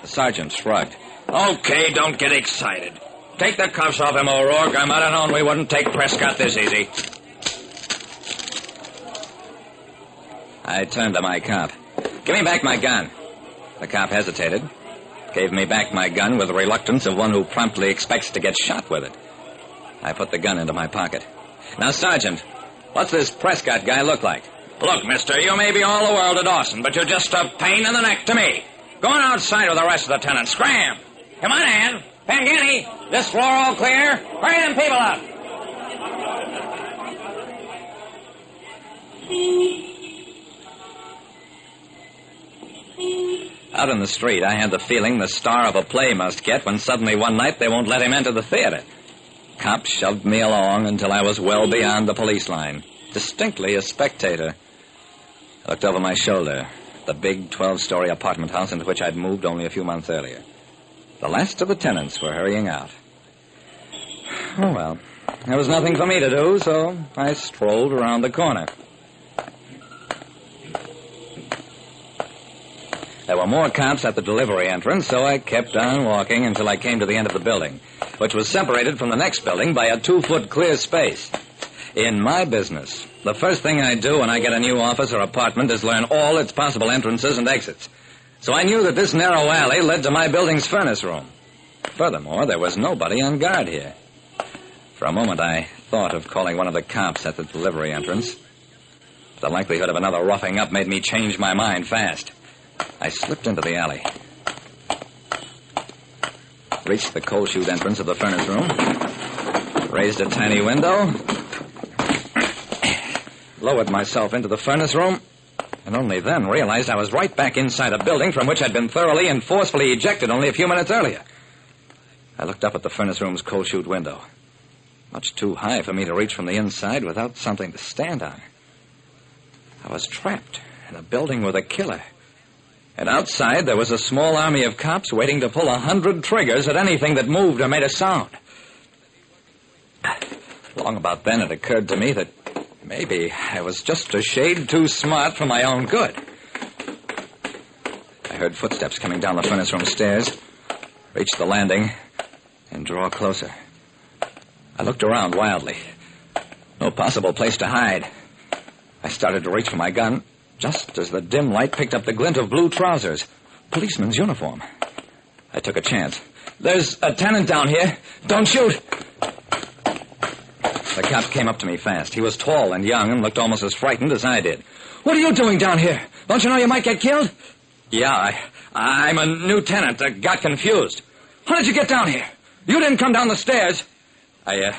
The sergeant shrugged. Okay, don't get excited. Take the cuffs off him, O'Rourke. I might have known we wouldn't take Prescott this easy. I turned to my cop. Give me back my gun. The cop hesitated. Gave me back my gun with the reluctance of one who promptly expects to get shot with it. I put the gun into my pocket. Now, Sergeant, what's this Prescott guy look like? Look, mister, you may be all the world to Dawson, but you're just a pain in the neck to me. Go on outside with the rest of the tenants. Scram! Come on, Ann. Pangini, this floor all clear? Hurry them people up. Out in the street, I had the feeling the star of a play must get when suddenly one night they won't let him enter the theater. Cops shoved me along until I was well beyond the police line, distinctly a spectator. I looked over my shoulder, the big 12-story apartment house into which I'd moved only a few months earlier. The last of the tenants were hurrying out. Oh, well, there was nothing for me to do, so I strolled around the corner. There were more cops at the delivery entrance, so I kept on walking until I came to the end of the building, which was separated from the next building by a 2-foot clear space. In my business, the first thing I do when I get a new office or apartment is learn all its possible entrances and exits. So I knew that this narrow alley led to my building's furnace room. Furthermore, there was nobody on guard here. For a moment, I thought of calling one of the cops at the delivery entrance. But the likelihood of another roughing up made me change my mind fast. I slipped into the alley. Reached the coal chute entrance of the furnace room. Raised a tiny window. Lowered myself into the furnace room. And only then realized I was right back inside a building from which I'd been thoroughly and forcefully ejected only a few minutes earlier. I looked up at the furnace room's coal chute window. Much too high for me to reach from the inside without something to stand on. I was trapped in a building with a killer. And outside there was a small army of cops waiting to pull 100 triggers at anything that moved or made a sound. Long about then it occurred to me that maybe I was just a shade too smart for my own good. I heard footsteps coming down the furnace room stairs, reached the landing, and draw closer. I looked around wildly. No possible place to hide. I started to reach for my gun, just as the dim light picked up the glint of blue trousers. Policeman's uniform. I took a chance. There's a tenant down here. Don't shoot! The cop came up to me fast. He was tall and young and looked almost as frightened as I did. What are you doing down here? Don't you know you might get killed? Yeah, I'm a new tenant. I got confused. How did you get down here? You didn't come down the stairs. I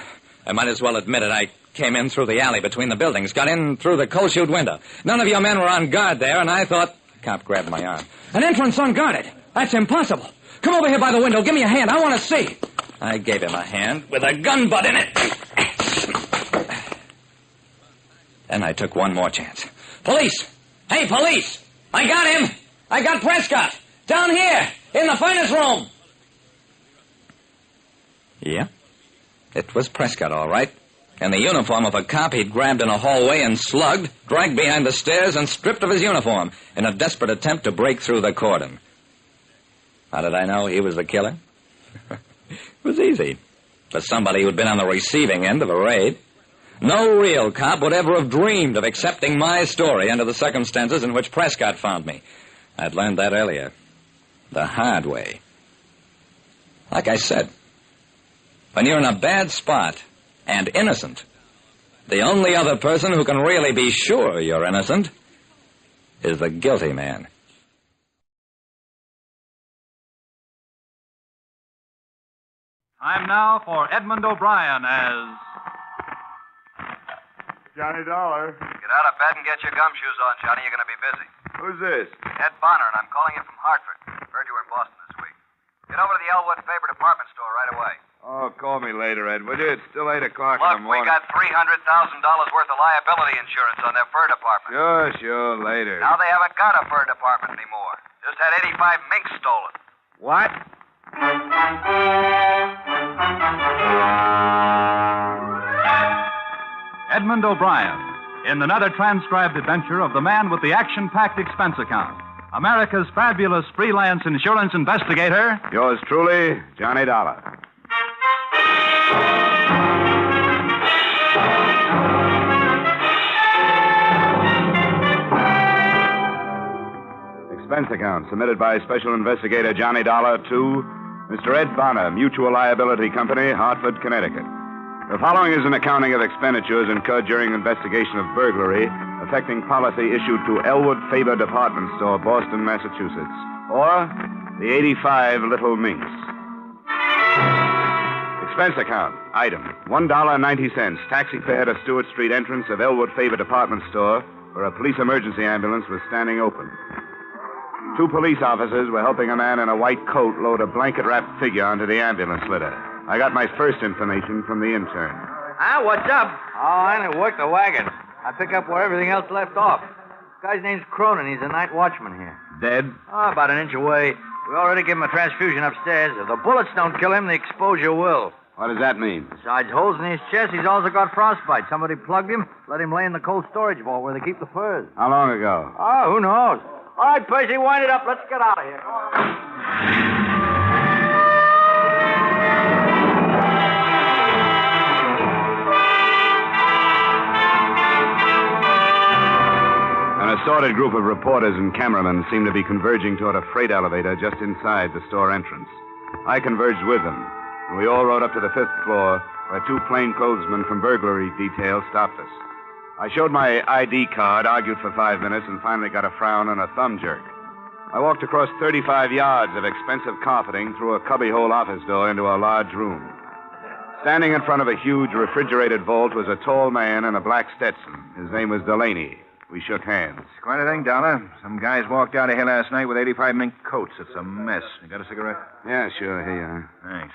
might as well admit it. I came in through the alley between the buildings, got in through the coal chute window. None of your men were on guard there, and I thought... The cop grabbed my arm. An entrance unguarded? That's impossible. Come over here by the window. Give me a hand. I want to see. I gave him a hand with a gun butt in it. Then I took one more chance. Police! Hey, police! I got him! I got Prescott! Down here! In the furnace room! Yeah. It was Prescott, all right. In the uniform of a cop he'd grabbed in a hallway and slugged, dragged behind the stairs, and stripped of his uniform in a desperate attempt to break through the cordon. How did I know he was the killer? It was easy. For somebody who'd been on the receiving end of a raid. No real cop would ever have dreamed of accepting my story under the circumstances in which Prescott found me. I'd learned that earlier. The hard way. Like I said, when you're in a bad spot and innocent, the only other person who can really be sure you're innocent is the guilty man. Time now for Edmund O'Brien as... Johnny Dollar. Get out of bed and get your gumshoes on, Johnny. You're going to be busy. Who's this? Ed Bonner, and I'm calling you from Hartford. Heard you were in Boston this week. Get over to the Elwood Faber department store right away. Oh, call me later, Ed, will you? It's still 8 o'clock in Look, the we morning. got $300,000 worth of liability insurance on their fur department. Sure, later. Now they haven't got a fur department anymore. Just had 85 minks stolen. What? Edmund O'Brien, in another transcribed adventure of the man with the action-packed expense account. America's fabulous freelance insurance investigator. Yours truly, Johnny Dollar. Expense account submitted by Special Investigator Johnny Dollar to Mr. Ed Bonner, Mutual Liability Company, Hartford, Connecticut. The following is an accounting of expenditures incurred during investigation of burglary affecting policy issued to Elwood Faber Department Store, Boston, Massachusetts, or the 85 Little Minks. Expense account. Item. $1.90. Taxi fare to Stewart Street entrance of Elwood Faber Department Store, where a police emergency ambulance was standing open. 2 police officers were helping a man in a white coat load a blanket-wrapped figure onto the ambulance litter. I got my first information from the intern. Ah, what's up? Oh, I didn't work the wagon. I pick up where everything else left off. This guy's name's Cronin. He's a night watchman here. Dead? Oh, about an inch away. We already gave him a transfusion upstairs. If the bullets don't kill him, the exposure will. What does that mean? Besides holes in his chest, he's also got frostbite. Somebody plugged him, let him lay in the cold storage vault where they keep the furs. How long ago? Oh, who knows? All right, Percy, wind it up. Let's get out of here. An assorted group of reporters and cameramen seemed to be converging toward a freight elevator just inside the store entrance. I converged with them, and we all rode up to the 5th floor, where 2 plainclothesmen from burglary detail stopped us. I showed my ID card, argued for 5 minutes, and finally got a frown and a thumb jerk. I walked across 35 yards of expensive carpeting through a cubbyhole office door into a large room. Standing in front of a huge refrigerated vault was a tall man in a black Stetson. His name was Delaney. We shook hands. Quite a thing, Dollar. Some guys walked out of here last night with 85 mink coats. It's a mess. You got a cigarette? Yeah, sure. Here you are. Thanks.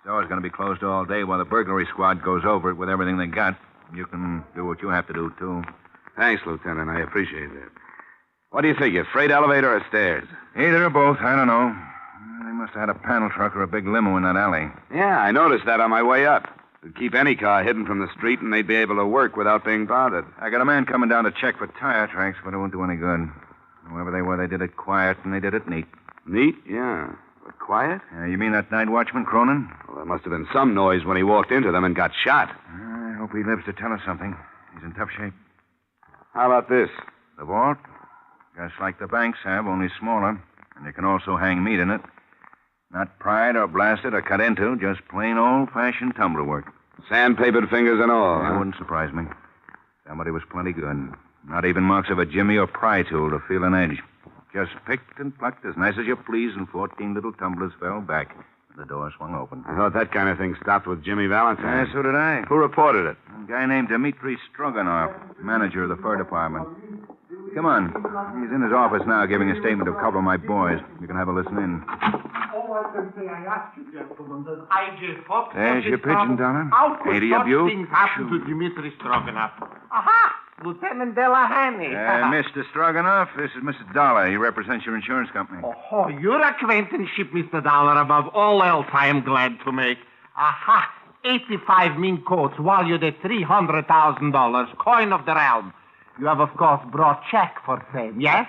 Store's going to be closed all day while the burglary squad goes over it with everything they got. You can do what you have to do, too. Thanks, Lieutenant. I appreciate that. What do you figure, freight elevator or stairs? Either or both. I don't know. They must have had a panel truck or a big limo in that alley. Yeah, I noticed that on my way up. It'd keep any car hidden from the street, and they'd be able to work without being bothered. I got a man coming down to check for tire tracks, but it won't do any good. Whoever they were, they did it quiet, and they did it neat. Neat? Yeah. But quiet? You mean that night watchman, Cronin? Well, there must have been some noise when he walked into them and got shot. I hope he lives to tell us something. He's in tough shape. How about this? The vault? Just like the banks have, only smaller. And you can also hang meat in it. Not pried or blasted or cut into, just plain old-fashioned tumbler work. Sandpapered fingers and all. That wouldn't surprise me. Somebody was plenty good. Not even marks of a jimmy or pry tool to feel an edge. Just picked and plucked as nice as you please, and 14 little tumblers fell back. And the door swung open. I thought that kind of thing stopped with Jimmy Valentine. Yeah, so did I. Who reported it? A guy named Dmitri Stroganoff, manager of the fur department. Come on. He's in his office now giving a statement to a couple of my boys. You can have a listen in. All I can say, I ask you, gentlemen, that I just hope... There's your pigeon, Donna. How could 80 of such you? things happen to Dmitri Stroganoff? Aha! Lieutenant Delahanty. Mr. Stroganoff, this is Mr. Dollar. He represents your insurance company. Oh, your acquaintanceship, Mr. Dollar, above all else I am glad to make. Aha! 85 mink coats valued at $300,000, coin of the realm. You have, of course, brought check for sale, yes?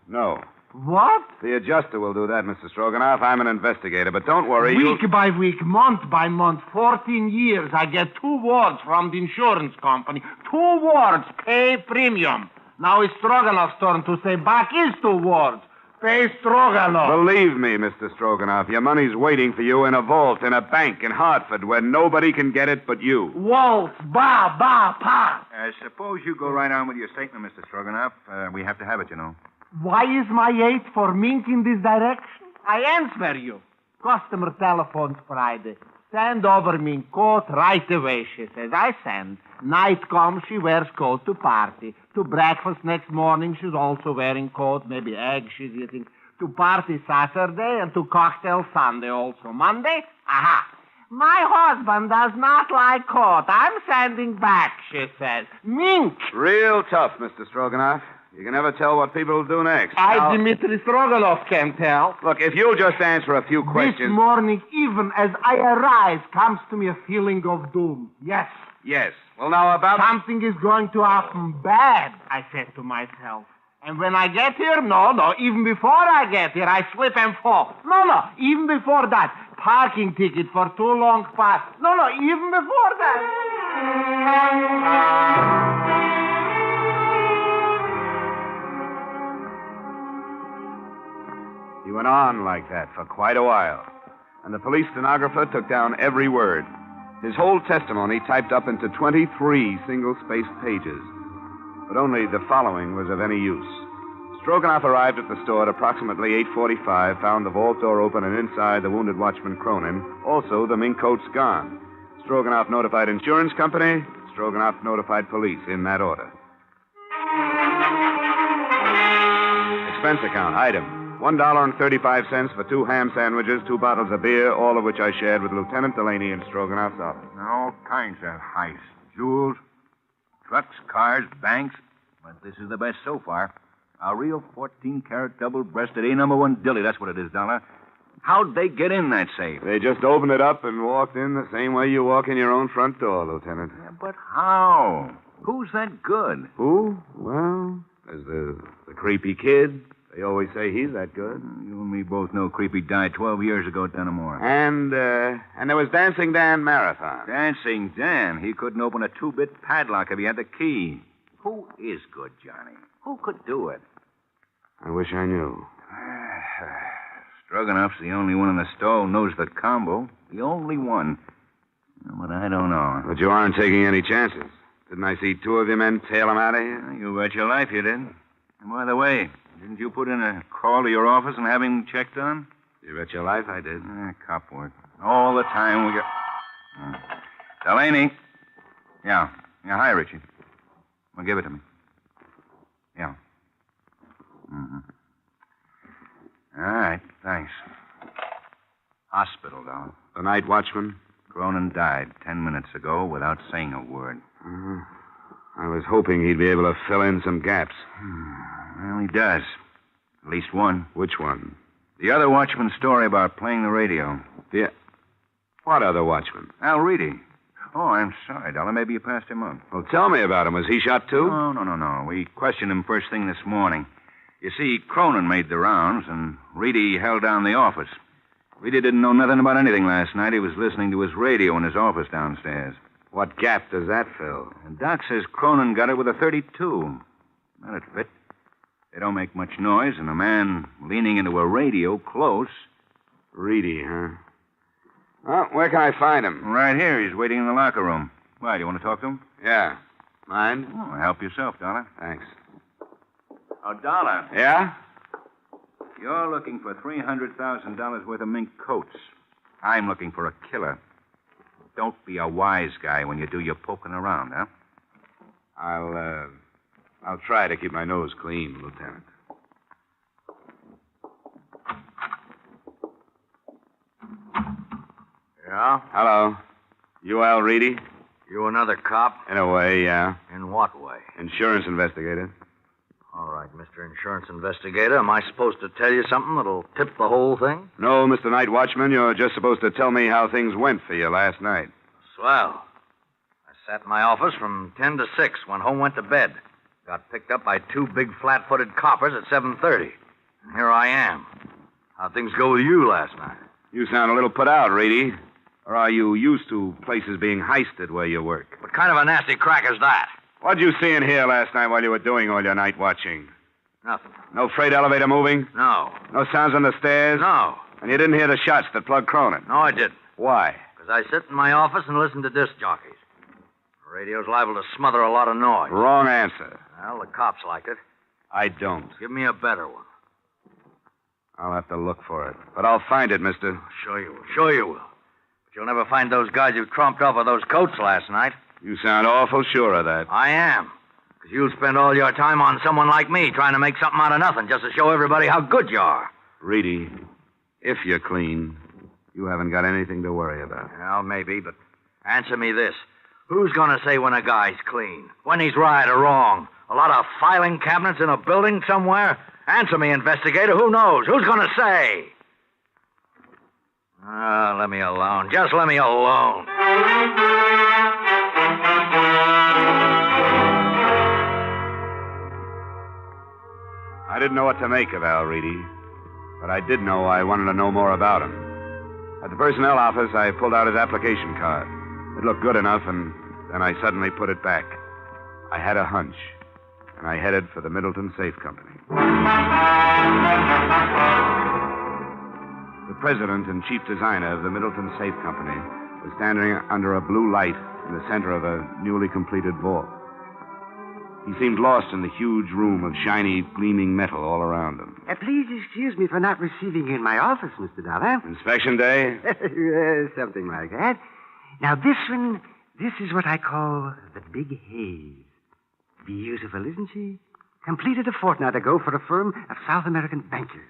No. What? The adjuster will do that, Mr. Stroganoff. I'm an investigator, but don't worry. Week by week, month by month, 14 years, I get 2 words from the insurance company. 2 words, pay premium. Now it's Stroganoff's turn to say back his 2 words. Pay Stroganoff. Believe me, Mr. Stroganoff, your money's waiting for you in a vault in a bank in Hartford where nobody can get it but you. Waltz, pa. Suppose you go right on with your statement, Mr. Stroganoff. We have to have it, you know. Why is my 8 for Mink in this direction? I answer you. Customer telephones Friday. Send over Mink coat right away, she says. I send. Night comes, she wears coat to party. To breakfast next morning, she's also wearing coat. Maybe eggs she's eating. To party Saturday and to cocktail Sunday also. Monday, aha. My husband does not like coat. I'm sending back, she says. Mink. Real tough, Mr. Stroganoff. You can never tell what people will do next. Dmitri Stroganoff can tell. Look, if you'll just answer a few questions... This morning, even as I arise, comes to me a feeling of doom. Yes. Yes. Well, now about... Something is going to happen bad, I said to myself. And when I get here, no, even before I get here, I slip and fall. No, even before that. Parking ticket for too long pass. No, even before that. He went on like that for quite a while, and the police stenographer took down every word. His whole testimony typed up into 23 single-spaced pages. But only the following was of any use. Stroganoff arrived at the store at approximately 8:45, found the vault door open and inside the wounded watchman Cronin, also the mink coats gone. Stroganoff notified insurance company. Stroganoff notified police in that order. Expense account, item. $1.35 for 2 ham sandwiches, 2 bottles of beer, all of which I shared with Lieutenant Delaney in Stroganoff's office. All kinds of heists. Jewels, trucks, cars, banks. But this is the best so far. A real 14-carat double-breasted A-number-1 dilly. That's what it is, Dollar. How'd they get in that safe? They just opened it up and walked in the same way you walk in your own front door, Lieutenant. Yeah, but how? Who's that good? Who? Well, there's the creepy kid. They always say he's that good. You and me both know Creepy died 12 years ago at Dunamore. And there was Dancing Dan Marathon. Dancing Dan? He couldn't open a 2-bit padlock if he had the key. Who is good, Johnny? Who could do it? I wish I knew. Stroganoff's the only one in the store who knows the combo. The only one. But I don't know. But you aren't taking any chances. Didn't I see 2 of your men tail him out of here? You bet your life you did. And by the way, didn't you put in a call to your office and have him checked on? You bet your life I did. Cop work. All the time we got... Delaney. Yeah, hi, Richie. Well, give it to me. Yeah. Mm-hmm. All right, thanks. Hospital, Dollar. The night watchman? Cronin died 10 minutes ago without saying a word. I was hoping he'd be able to fill in some gaps. Well, he does. At least one. Which one? The other watchman's story about playing the radio. What other watchman? Al Reedy. Oh, I'm sorry, Dollar. Maybe you passed him up. Well, tell me about him. Was he shot, too? No. We questioned him first thing this morning. You see, Cronin made the rounds, and Reedy held down the office. Reedy didn't know nothing about anything last night. He was listening to his radio in his office downstairs. What gap does that fill? And Doc says Cronin got it with a .32. That'd fit. They don't make much noise, and a man leaning into a radio close. Reedy, huh? Well, where can I find him? Right here. He's waiting in the locker room. Why, do you want to talk to him? Yeah. Mind? Oh, help yourself, Dollar. Thanks. Oh, Dollar. Yeah? You're looking for $300,000 worth of mink coats. I'm looking for a killer. Don't be a wise guy when you do your poking around, huh? I'll try to keep my nose clean, Lieutenant. Yeah? Hello. You Al Reedy? You another cop? In a way, yeah. In what way? Insurance investigator. All right, Mr. Insurance Investigator. Am I supposed to tell you something that'll tip the whole thing? No, Mr. Night Watchman. You're just supposed to tell me how things went for you last night. Swell. I sat in my office from 10 to 6, went home, went to bed. Got picked up by 2 big flat-footed coppers at 7:30. And here I am. How'd things go with you last night? You sound a little put out, Reedy. Or are you used to places being heisted where you work? What kind of a nasty crack is that? What'd you see in here last night while you were doing all your night watching? Nothing. No freight elevator moving? No. No sounds on the stairs? No. And you didn't hear the shots that plugged Cronin? No, I didn't. Why? Because I sit in my office and listen to disc jockeys. The radio's liable to smother a lot of noise. Wrong answer. Well, the cops liked it. I don't. Give me a better one. I'll have to look for it. But I'll find it, mister. Sure you will. Sure you will. But you'll never find those guys who trumped off of those coats last night. You sound awful sure of that. I am. Because you'll spend all your time on someone like me trying to make something out of nothing just to show everybody how good you are. Reedy, if you're clean, you haven't got anything to worry about. Well, maybe, but answer me this. Who's going to say when a guy's clean? When he's right or wrong? A lot of filing cabinets in a building somewhere? Answer me, investigator. Who knows? Who's going to say? Let me alone. Just let me alone. I didn't know what to make of Al Reedy, but I did know I wanted to know more about him. At the personnel office, I pulled out his application card. It looked good enough, and then I suddenly put it back. I had a hunch, and I headed for the Middleton Safe Company. The president and chief designer of the Middleton Safe Company was standing under a blue light in the center of a newly completed vault. He seemed lost in the huge room of shiny, gleaming metal all around him. Please excuse me for not receiving you in my office, Mr. Dollar. Inspection day? Something like that. Now, this is what I call the Big Haze. Beautiful, isn't she? Completed a fortnight ago for a firm of South American bankers.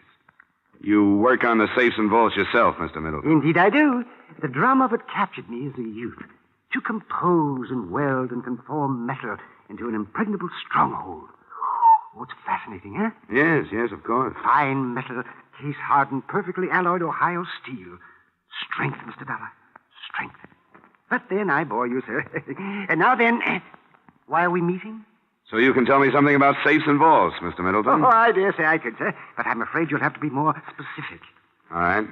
You work on the safes and vaults yourself, Mr. Middleton. Indeed I do. The drama of it captured me as a youth. To compose and weld and conform metal into an impregnable stronghold. Oh, it's fascinating, huh? Yes, of course. Fine metal, case-hardened, perfectly alloyed Ohio steel. Strength, Mr. Dollar. Strength. But then I bore you, sir. And now then, why are we meeting? So you can tell me something about safes and vaults, Mr. Middleton? Oh, I dare say I could, sir. But I'm afraid you'll have to be more specific. All right.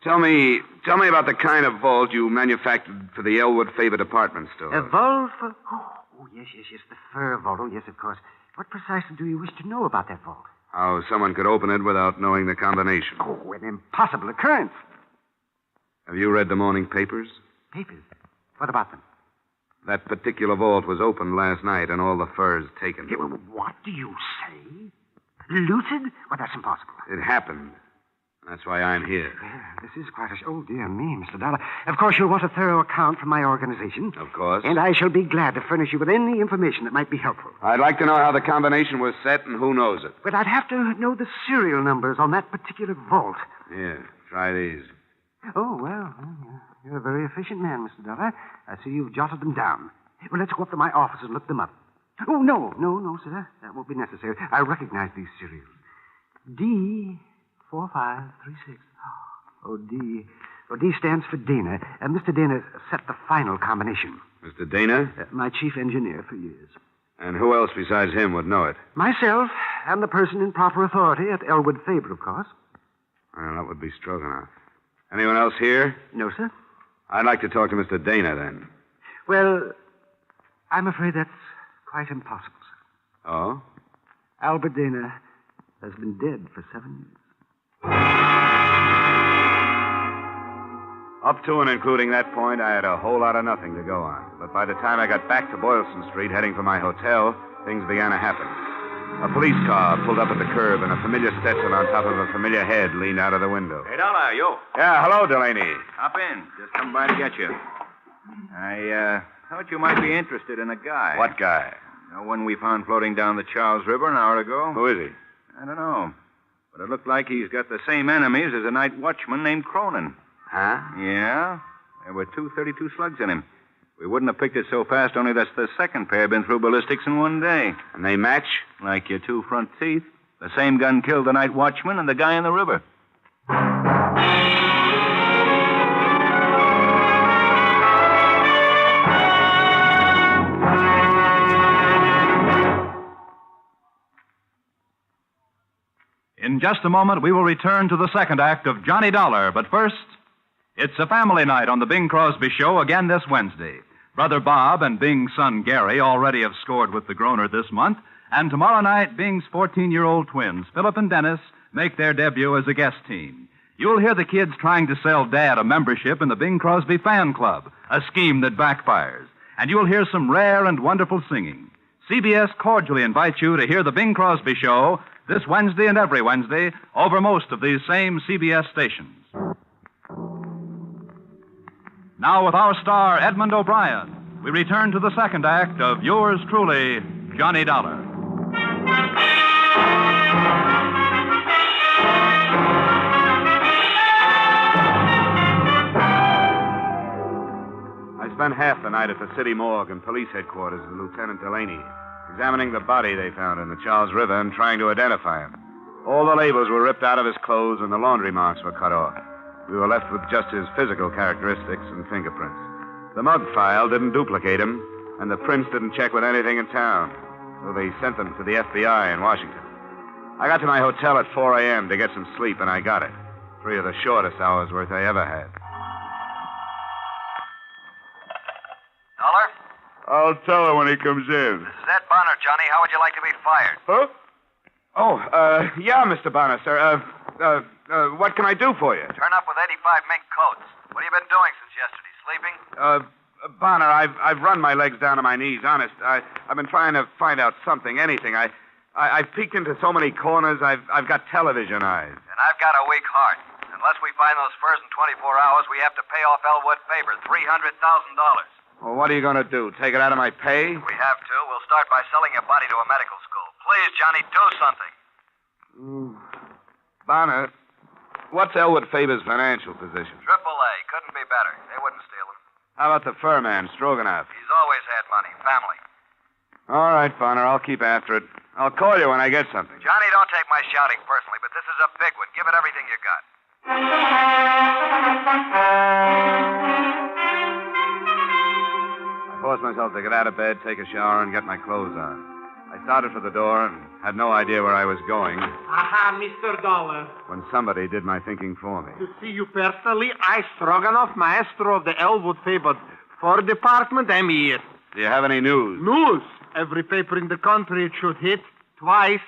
Tell me about the kind of vault you manufactured for the Elwood Faber department store. A vault for... Oh, yes, the fur vault. Oh, yes, of course. What precisely do you wish to know about that vault? How someone could open it without knowing the combination. Oh, an impossible occurrence. Have you read the morning papers? Papers? What about them? That particular vault was opened last night and all the furs taken. What do you say? Looted? Well, that's impossible. It happened. That's why I'm here. This is quite a... Oh, dear me, Mr. Dollar. Of course, you'll want a thorough account from my organization. Of course. And I shall be glad to furnish you with any information that might be helpful. I'd like to know how the combination was set and who knows it. But I'd have to know the serial numbers on that particular vault. Yeah, try these. Oh, well, you're a very efficient man, Mr. Dollar. I see you've jotted them down. Well, let's go up to my office and look them up. Oh, no, sir. That won't be necessary. I recognize these serials. D4536. Oh, D. Well, D stands for Dana. Mr. Dana set the final combination. Mr. Dana? My chief engineer for years. And who else besides him would know it? Myself and the person in proper authority at Elwood Faber, of course. Well, that would be Stroganoff. Anyone else here? No, sir. I'd like to talk to Mr. Dana, then. Well, I'm afraid that's quite impossible, sir. Oh? Albert Dana has been dead for 7 years. Up to and including that point, I had a whole lot of nothing to go on. But by the time I got back to Boylston Street, heading for my hotel, things began to happen. A police car pulled up at the curb, and a familiar Stetson on top of a familiar head leaned out of the window. Hey, Dollar, yo. Yeah, hello, Delaney. Hop in. Just come by to get you. I thought you might be interested in a guy. What guy? The one we found floating down the Charles River an hour ago. Who is he? I don't know. But it looked like he's got the same enemies as a night watchman named Cronin. Huh? Yeah. There were 232 slugs in him. We wouldn't have picked it so fast, only that's the second pair been through ballistics in one day. And they match? Like your two front teeth. The same gun killed the night watchman and the guy in the river. In just a moment, we will return to the second act of Johnny Dollar. But first, it's a family night on the Bing Crosby Show again this Wednesday. Brother Bob and Bing's son Gary already have scored with the Groner this month. And tomorrow night, Bing's 14-year-old twins, Philip and Dennis, make their debut as a guest team. You'll hear the kids trying to sell Dad a membership in the Bing Crosby Fan Club, a scheme that backfires. And you'll hear some rare and wonderful singing. CBS cordially invites you to hear The Bing Crosby Show this Wednesday and every Wednesday over most of these same CBS stations. Now, with our star, Edmund O'Brien, we return to the second act of yours truly, Johnny Dollar. I spent half the night at the city morgue and police headquarters with Lieutenant Delaney, examining the body they found in the Charles River and trying to identify him. All the labels were ripped out of his clothes and the laundry marks were cut off. We were left with just his physical characteristics and fingerprints. The mug file didn't duplicate him, and the prints didn't check with anything in town, so they sent them to the FBI in Washington. I got to my hotel at 4 a.m. to get some sleep, and I got it. 3 of the shortest hours' worth I ever had. Dollar? I'll tell her when he comes in. This is Ed Bonner, Johnny. How would you like to be fired? Huh? Oh, yeah, Mr. Bonner, sir. What can I do for you? Turn up with 85 mink coats. What have you been doing since yesterday? Sleeping? Bonner, I've run my legs down to my knees, honest. I've been trying to find out something, anything. I've peeked into so many corners, I've got television eyes. And I've got a weak heart. Unless we find those furs in 24 hours, we have to pay off Elwood Faber $300,000. Well, what are you going to do? Take it out of my pay? We have to. We'll start by selling your body to a medical school. Please, Johnny, do something. Bonner, what's Elwood Faber's financial position? AAA. Couldn't be better. They wouldn't steal him. How about the fur man, Stroganoff? He's always had money. Family. All right, Bonner, I'll keep after it. I'll call you when I get something. Johnny, don't take my shouting personally, but this is a big one. Give it everything you got. I forced myself to get out of bed, take a shower, and get my clothes on. I started for the door and had no idea where I was going Aha, Mr. Dollar. when somebody did my thinking for me. To see you personally, I, Stroganoff, maestro of the Elwood Faber Fur Department, am here. Do you have any news? News? Every paper in the country it should hit. Twice.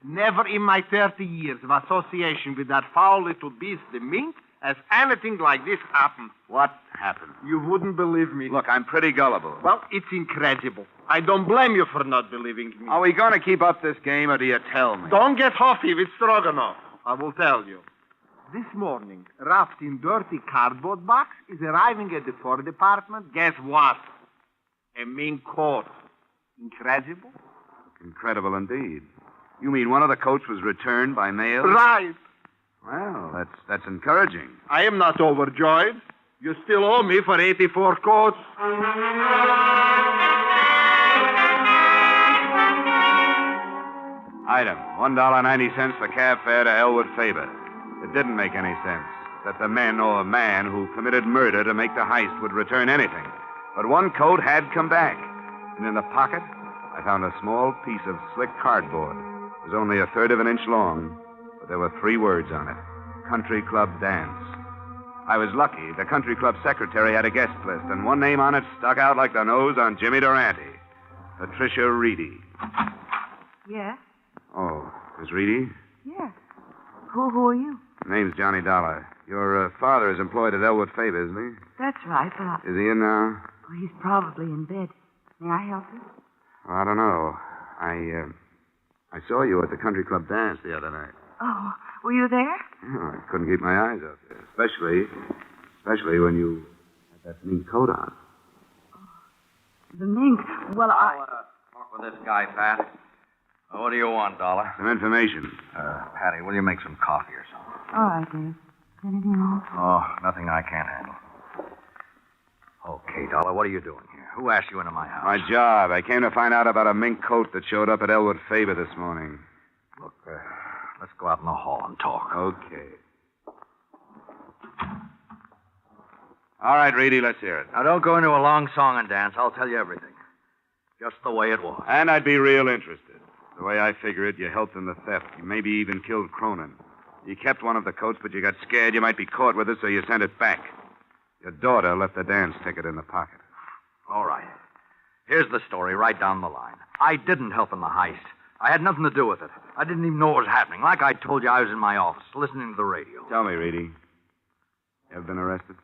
Never in my 30 years of association with that foul little beast, the mink, has anything like this happened. What happened? You wouldn't believe me. Look, I'm pretty gullible. Well, it's incredible. I don't blame you for not believing me. Are we going to keep up this game, or do you tell me? Don't get huffy with Stroganoff. I will tell you. This morning, wrapped in dirty cardboard box, is arriving at the Fur Department. Guess what? A mink coat. Incredible? Incredible indeed. You mean one of the coats was returned by mail? Right. Well, that's encouraging. I am not overjoyed. You still owe me for 84 coats. Item, $1.90 for cab fare to Elwood Faber. It didn't make any sense that the men or man who committed murder to make the heist would return anything. But one coat had come back. And in the pocket, I found a small piece of slick cardboard. It was only 1/3 of an inch long, but there were 3 words on it. Country Club Dance. I was lucky. The country club secretary had a guest list, and one name on it stuck out like the nose on Jimmy Durante. Patricia Reedy. Yes? Oh, Miss Reedy? Yes. Who are you? Name's Johnny Dollar. Your father is employed at Elwood Faber, isn't he? That's right, but Is he in now? he's probably in bed. May I help you? Well, I don't know. I saw you at the country club dance the other night. Oh, were you there? Oh, I couldn't keep my eyes off you, especially when you had that mean coat on. The mink. Well, Talk with this guy, Pat. What do you want, Dollar? Some information. Patty, will you make some coffee or something? all right, Dave. Anything else? Oh, nothing I can't handle. Okay, Dollar, what are you doing here? Who asked you into my house? My job. I came to find out about a mink coat that showed up at Elwood Faber this morning. Look, let's go out in the hall and talk. Okay. All right, Reedy, let's hear it. Now, don't go into a long song and dance. I'll tell you everything. Just the way it was. And I'd be real interested. The way I figure it, you helped in the theft. You maybe even killed Cronin. You kept one of the coats, but you got scared you might be caught with it, so you sent it back. Your daughter left the dance ticket in the pocket. All right. Here's the story right down the line. I didn't help in the heist. I had nothing to do with it. I didn't even know what was happening. Like I told you, I was in my office, listening to the radio. Tell me, Reedy. You ever been arrested?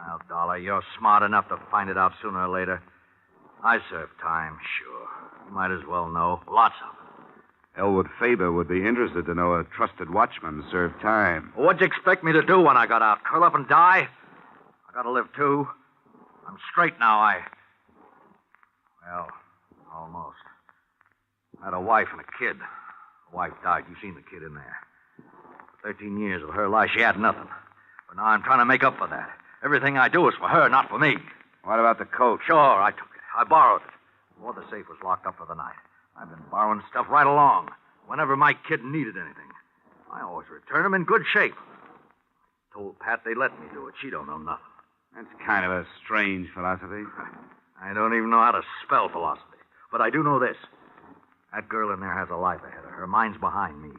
Well, Dollar, you're smart enough to find it out sooner or later. I serve time, sure. You might as well know. Lots of it. Elwood Faber would be interested to know a trusted watchman served time. Well, what'd you expect me to do when I got out? Curl up and die? I gotta live, too. I'm straight now, Well, almost. I had a wife and a kid. The wife died. You've seen the kid in there. 13 years of her life, she had nothing. But now I'm trying to make up for that. Everything I do is for her, not for me. What about the coat? Sure, I took it. I borrowed it. Before the safe was locked up for the night. I've been borrowing stuff right along. Whenever my kid needed anything, I always return them in good shape. Told Pat they let me do it. She don't know nothing. That's kind of a strange philosophy. I don't even know how to spell philosophy. But I do know this. That girl in there has a life ahead of her. Her mind's behind me.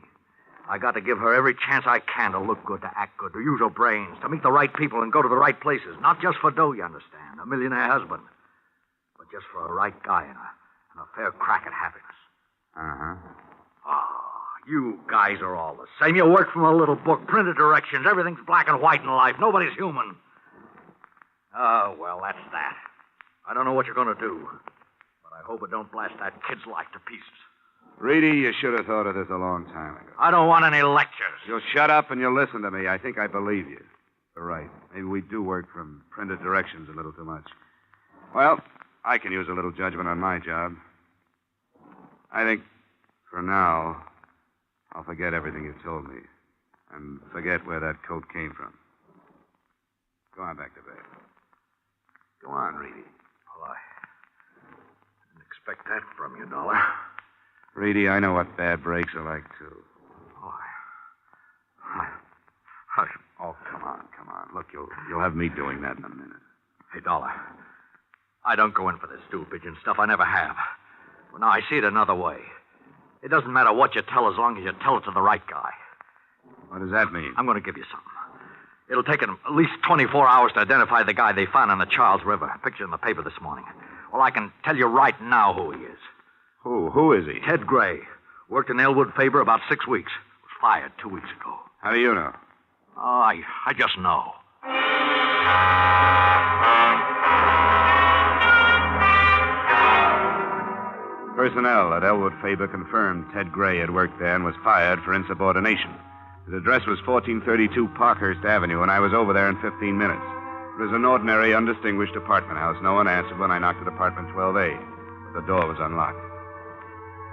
I got to give her every chance I can to look good, to act good, to use her brains, to meet the right people and go to the right places. Not just for dough, you understand, a millionaire husband. But just for a right guy and a fair crack at happiness. Uh-huh. Oh, you guys are all the same. You work from a little book, printed directions. Everything's black and white in life. Nobody's human. Oh, well, that's that. I don't know what you're going to do, but I hope it don't blast that kid's life to pieces. Reedy, you should have thought of this a long time ago. I don't want any lectures. You'll shut up and you'll listen to me. I think I believe you. You're right. Maybe we do work from printed directions a little too much. Well, I can use a little judgment on my job. I think, for now, I'll forget everything you've told me and forget where that coat came from. Go on back to bed. Go on, Reedy. Well, I didn't expect that from you, Dollar. Reedy, I know what bad breaks are like, too. Oh, come on. Look, you'll have me doing that in a minute. Hey, Dollar, I don't go in for this stool pigeon stuff. I never have. Well, now, I see it another way. It doesn't matter what you tell as long as you tell it to the right guy. What does that mean? I'm going to give you something. It'll take them at least 24 hours to identify the guy they found on the Charles River. Picture in the paper this morning. Well, I can tell you right now who he is. Who is he? Ted Gray. Worked in Elwood Faber about 6 weeks. Was fired 2 weeks ago. How do you know? Oh, I just know. Personnel at Elwood Faber confirmed Ted Gray had worked there and was fired for insubordination. His address was 1432 Parkhurst Avenue, and I was over there in 15 minutes. It was an ordinary, undistinguished apartment house. No one answered when I knocked at apartment 12A. But the door was unlocked.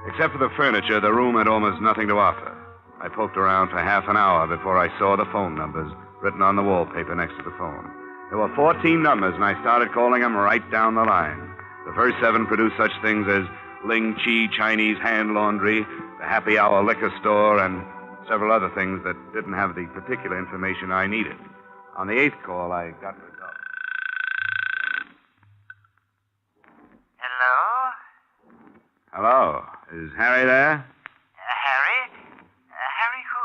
Except for the furniture, the room had almost nothing to offer. I poked around for half an hour before I saw the phone numbers written on the wallpaper next to the phone. There were 14 numbers, and I started calling them right down the line. The first 7 produced such things as Ling Chi Chinese Hand Laundry, the Happy Hour Liquor Store, and several other things that didn't have the particular information I needed. On the 8th call, I got results. Hello? Hello. Is Harry there? Harry? Harry who?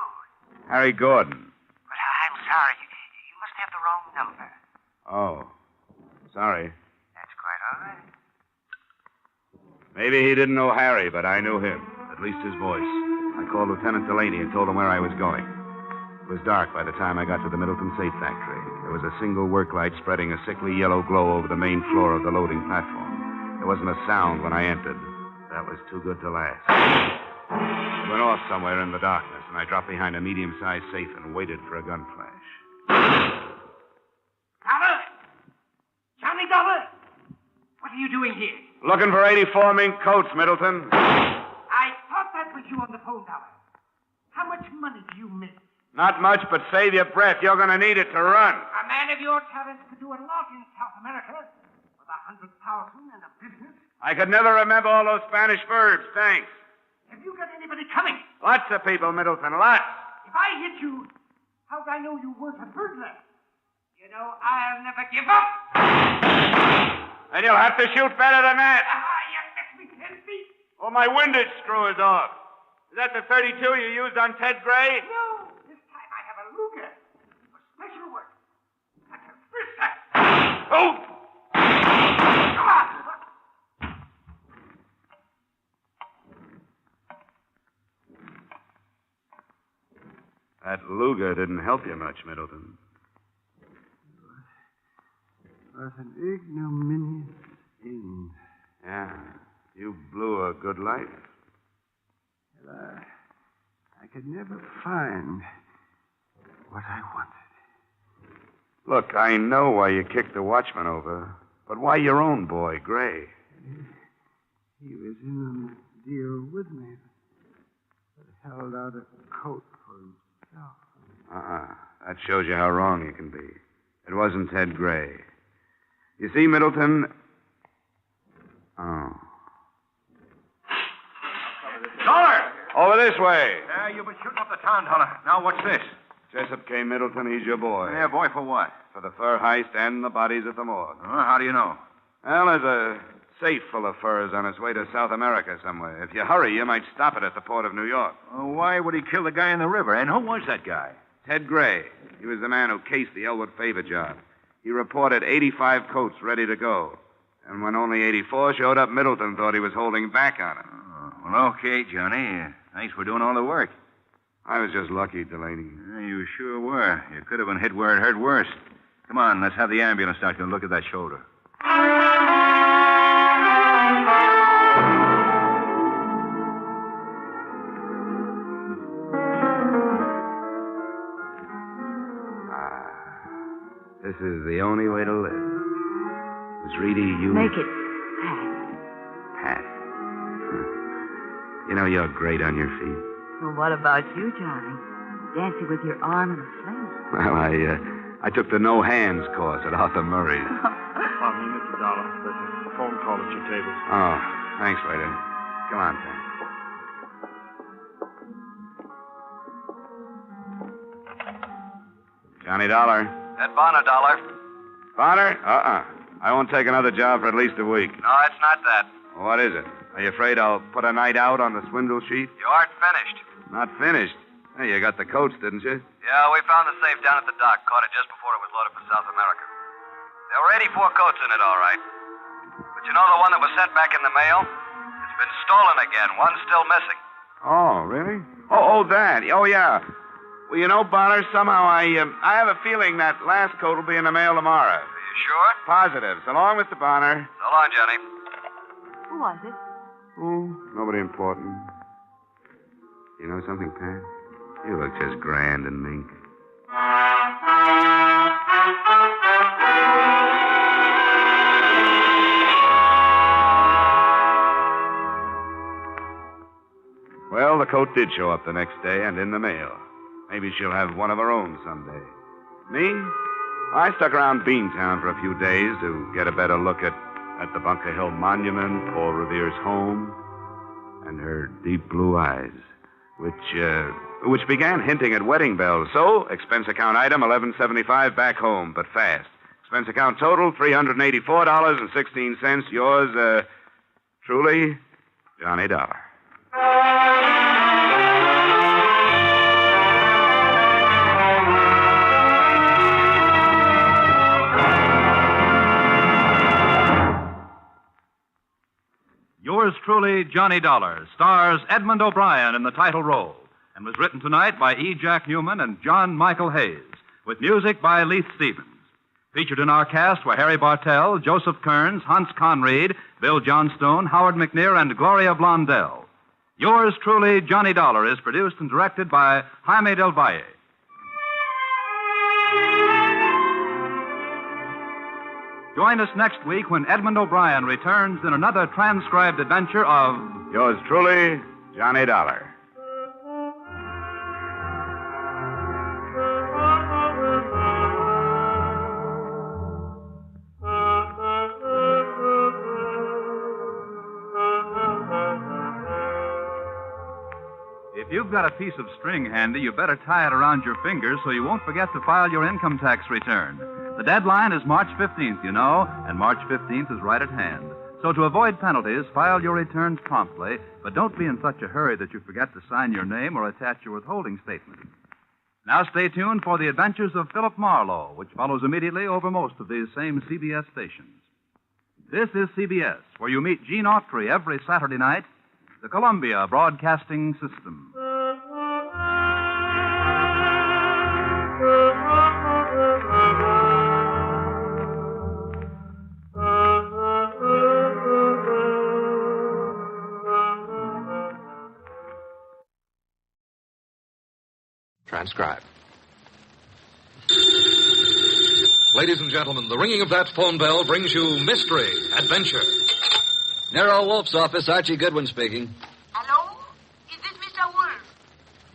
Harry Gordon. But I'm sorry. You must have the wrong number. Oh. Sorry. That's quite all right. Maybe he didn't know Harry, but I knew him. At least his voice. I called Lieutenant Delaney and told him where I was going. It was dark by the time I got to the Middleton Safe Factory. There was a single work light spreading a sickly yellow glow over the main floor of the loading platform. There wasn't a sound when I entered. That was too good to last. It went off somewhere in the darkness, and I dropped behind a medium-sized safe and waited for a gun flash. Dollar? Johnny Dollar? What are you doing here? Looking for 84 mink coats, Middleton. I thought that was you on the phone, Dollar. How much money do you make? Not much, but save your breath. You're going to need it to run. A man of your talents could do a lot in South America. With 100,000 in a business. I could never remember all those Spanish verbs. Thanks. Have you got anybody coming? Lots of people, Middleton. Lots. If I hit you, how'd I know you weren't a burglar? You know, I'll never give up. And you'll have to shoot better than that. You missed me 10 feet. Oh, my windage screw is off. Is that the 32 you used on Ted Gray? No. This time I have a Luger. For special work. Like a blister. Oh! Come on. That Luger didn't help you much, Middleton. What an ignominious end. good life. Well, I could never find what I wanted. Look, I know why you kicked the watchman over, but why your own boy, Gray? He was in on the deal with me, but held out a coat for himself. That shows you how wrong you can be. It wasn't Ted Gray. You see, Middleton... Oh. Dollar! Over this way. Yeah, you've been shooting up the town, Dollar. Now, what's this? Jessup K. Middleton, he's your boy. Yeah, boy, for what? For the fur heist and the bodies at the morgue. How do you know? Well, there's a safe full of furs on its way to South America somewhere. If you hurry, you might stop it at the port of New York. Why would he kill the guy in the river? And who was that guy? Ted Gray. He was the man who cased the Elwood Favor job. He reported 85 coats ready to go. And when only 84 showed up, Middleton thought he was holding back on him. Well, okay, Johnny. Thanks for doing all the work. I was just lucky, Delaney. You sure were. You could have been hit where it hurt worse. Come on, let's have the ambulance doctor look at that shoulder. This is the only way to live. Miss Reedy, you... Make it Pat. You know, you're great on your feet. Well, what about you, Johnny? Dancing with your arm in a sling. Well, I took the no hands course at Arthur Murray's. Pardon me, Mr. Dollar. There's a phone call at your table. Oh, thanks, waiter. Come on, Pat. Johnny Dollar. Ed Bonner, Dollar. Bonner? I won't take another job for at least a week. No, it's not that. Well, what is it? Are you afraid I'll put a night out on the swindle sheet? You aren't finished. Not finished. Hey, you got the coats, didn't you? Yeah, we found the safe down at the dock. Caught it just before it was loaded for South America. There were 84 coats in it, all right. But you know the one that was sent back in the mail? It's been stolen again. One's still missing. Oh, really? Oh, that. Oh, yeah. Well, you know, Bonner, somehow I have a feeling that last coat will be in the mail tomorrow. Are you sure? Positive. So long, Mr. Bonner. So long, Johnny. Who was it? Oh, nobody important. You know something, Pat? You look just grand and mink. Well, the coat did show up the next day and in the mail. Maybe she'll have one of her own someday. Me? I stuck around Beantown for a few days to get a better look at the Bunker Hill Monument, Paul Revere's home, and her deep blue eyes, which began hinting at wedding bells. So, expense account item, $11.75 back home, but fast. Expense account total, $384.16. Yours, truly, Johnny Dollar. Yours truly, Johnny Dollar, stars Edmund O'Brien in the title role and was written tonight by E. Jack Newman and John Michael Hayes, with music by Leith Stevens. Featured in our cast were Harry Bartell, Joseph Kearns, Hans Conried, Bill Johnstone, Howard McNear, and Gloria Blondell. Yours truly, Johnny Dollar, is produced and directed by Jaime Del Valle. Join us next week when Edmund O'Brien returns in another transcribed adventure of... Yours truly, Johnny Dollar. If you've got a piece of string handy, you better tie it around your fingers so you won't forget to file your income tax return. The deadline is March 15th, you know, and March 15th is right at hand. So to avoid penalties, file your returns promptly, but don't be in such a hurry that you forget to sign your name or attach your withholding statement. Now stay tuned for the adventures of Philip Marlowe, which follows immediately over most of these same CBS stations. This is CBS, where you meet Gene Autry every Saturday night, the Columbia Broadcasting System. transcribed. Ladies and gentlemen, the ringing of that phone bell brings you mystery, adventure. Nero Wolfe's office, Archie Goodwin speaking. Hello? Is this Mr. Wolfe?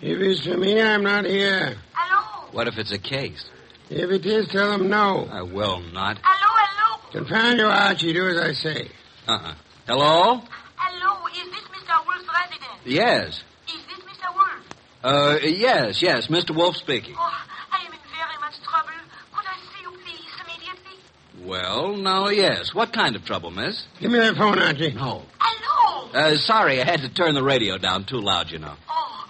If it's for me, I'm not here. Hello? What if it's a case? If it is, tell them no. I will not. Hello? Confound you, Archie. Do as I say. Hello? Hello? Is this Mr. Wolfe's residence? Yes. Is this Mr. Wolfe? Yes. Mr. Wolfe speaking. Oh, I am in very much trouble. Could I see you, please, immediately? Well, now, yes. What kind of trouble, miss? Give me that phone, Archie. No. Hello? Sorry, I had to turn the radio down too loud, you know. Oh,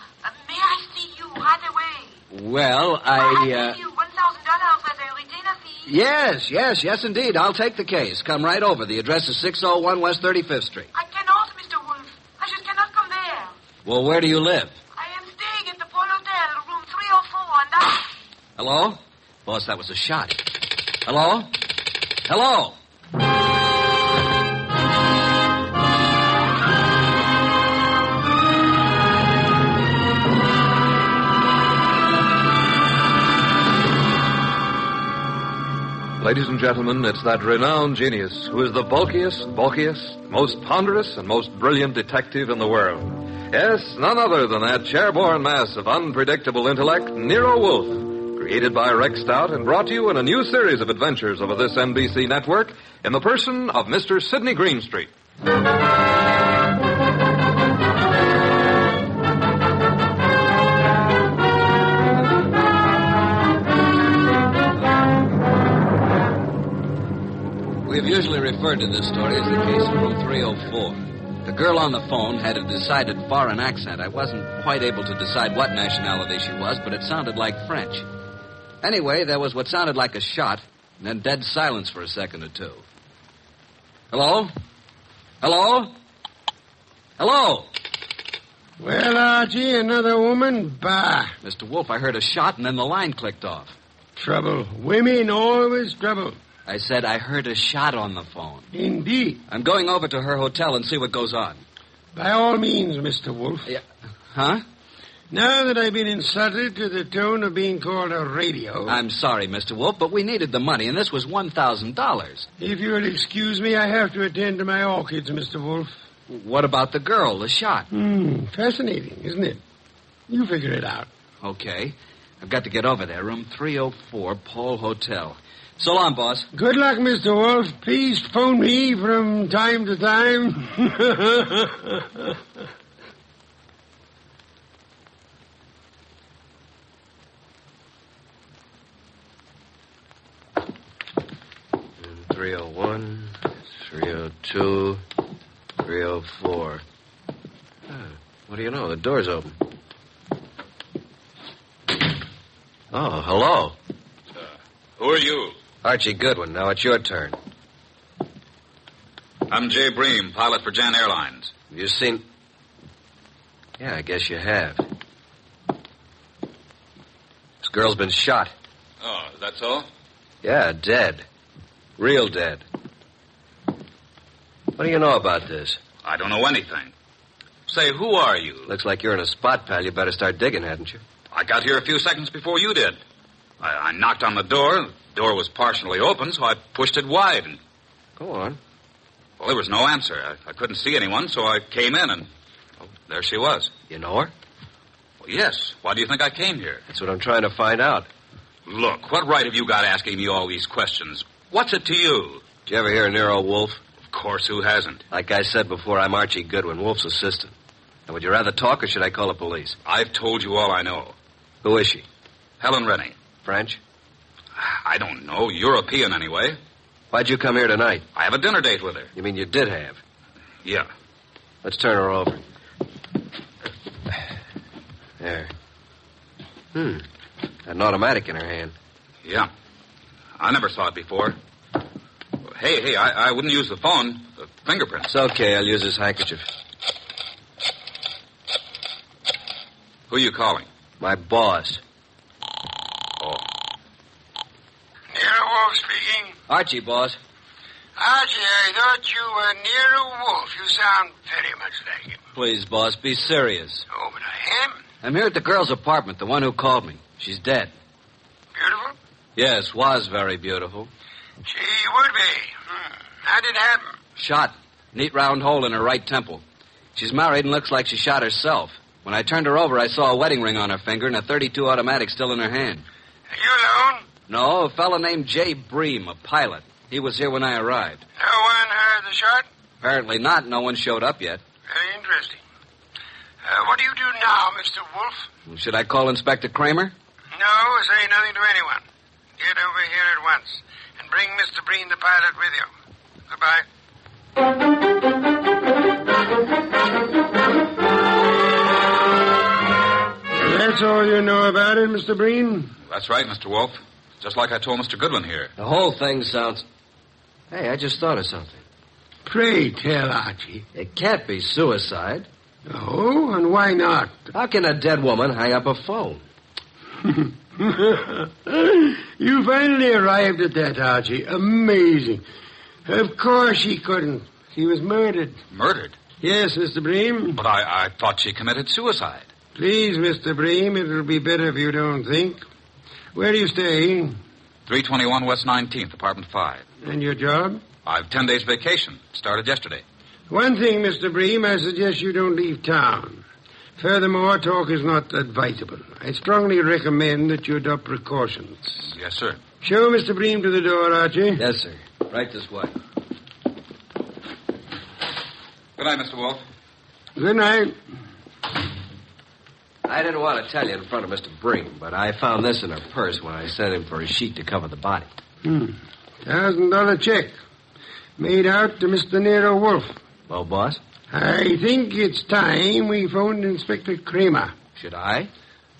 may I see you right away? Well, I give you $1,000 as a retainer fee. Yes, indeed. I'll take the case. Come right over. The address is 601 West 35th Street. I cannot, Mr. Wolfe. I just cannot come there. Well, where do you live? I am staying at the Pole Hotel, room 304, and I... Hello? Boss, that was a shot. Hello? Hello? Ladies and gentlemen, it's that renowned genius who is the bulkiest, most ponderous, and most brilliant detective in the world. Yes, none other than that chairborne mass of unpredictable intellect, Nero Wolfe, created by Rex Stout and brought to you in a new series of adventures over this NBC network in the person of Mr. Sidney Greenstreet. We've usually referred to this story as the case of room 304. The girl on the phone had a decided foreign accent. I wasn't quite able to decide what nationality she was, but it sounded like French. Anyway, there was what sounded like a shot, and then dead silence for a second or two. Hello? Hello? Hello? Well, Archie, another woman? Bah. Mr. Wolfe, I heard a shot, and then the line clicked off. Trouble. Women, always trouble. I said I heard a shot on the phone. Indeed. I'm going over to her hotel and see what goes on. By all means, Mr. Wolfe. Yeah. Huh? Now that I've been insulted to the tone of being called a radio... I'm sorry, Mr. Wolfe, but we needed the money, and this was $1,000. If you'll excuse me, I have to attend to my orchids, Mr. Wolfe. What about the girl, the shot? Fascinating, isn't it? You figure it out. Okay. I've got to get over there. Room 304, Pole Hotel. So long, boss. Good luck, Mr. Wolfe. Please phone me from time to time. Room 301, 302, 304. What do you know? The door's open. Oh, hello. Who are you? Archie Goodwin. Now it's your turn. I'm Jay Bream, pilot for Jan Airlines. Have you seen... Yeah, I guess you have. This girl's been shot. Oh, is that so? Yeah, dead. Real dead. What do you know about this? I don't know anything. Say, who are you? Looks like you're in a spot, pal. You better start digging, hadn't you? I got here a few seconds before you did. I knocked on the door. The door was partially open, so I pushed it wide. And... Go on. Well, there was no answer. I couldn't see anyone, so I came in, and there she was. You know her? Well, yes. Why do you think I came here? That's what I'm trying to find out. Look, what right have you got asking me all these questions? What's it to you? Did you ever hear of Nero Wolfe? Of course, who hasn't? Like I said before, I'm Archie Goodwin, Wolfe's assistant. Now, would you rather talk, or should I call the police? I've told you all I know. Who is she? Helen Rennie. French? I don't know. European, anyway. Why'd you come here tonight? I have a dinner date with her. You mean you did have? Yeah. Let's turn her over. There. Got an automatic in her hand. Yeah. I never saw it before. Hey, I wouldn't use the phone. The fingerprints. It's okay. I'll use this handkerchief. Who are you calling? My boss. Oh. Nero Wolfe speaking. Archie, boss. Archie, I thought you were Nero Wolfe. You sound very much like him. Please, boss, be serious. Oh, but I am. I'm here at the girl's apartment, the one who called me. She's dead. Beautiful? Yes, was very beautiful. She would be. How did it happen? Shot. Neat round hole in her right temple. She's married and looks like she shot herself. When I turned her over, I saw a wedding ring on her finger and a .32 automatic still in her hand. Are you alone? No, a fellow named Jay Bream, a pilot. He was here when I arrived. No one heard the shot? Apparently not. No one showed up yet. Very interesting. What do you do now, Mr. Wolfe? Should I call Inspector Kramer? No, say nothing to anyone. Get over here at once and bring Mr. Breen, the pilot, with you. Goodbye. That's all you know about it, Mr. Breen? That's right, Mr. Wolfe. Just like I told Mr. Goodwin here. The whole thing sounds... Hey, I just thought of something. Pray tell, Archie. It can't be suicide. Oh, and why not? How can a dead woman hang up a phone? You finally arrived at that, Archie. Amazing. Of course she couldn't. She was murdered. Murdered? Yes, Mr. Bream. But I thought she committed suicide. Please, Mr. Bream, it'll be better if you don't think. Where do you stay? 321 West 19th, apartment 5. And your job? I've 10 days vacation. Started yesterday. One thing, Mr. Bream, I suggest you don't leave town. Furthermore, talk is not advisable. I strongly recommend that you adopt precautions. Yes, sir. Show Mr. Bream to the door, Archie. Yes, sir. Right this way. Good night, Mr. Wolfe. Good night. I didn't want to tell you in front of Mr. Bream, but I found this in her purse when I sent him for a sheet to cover the body. $1,000 check. Made out to Mr. Nero Wolfe. Well, boss? I think it's time we phoned Inspector Kramer. Should I?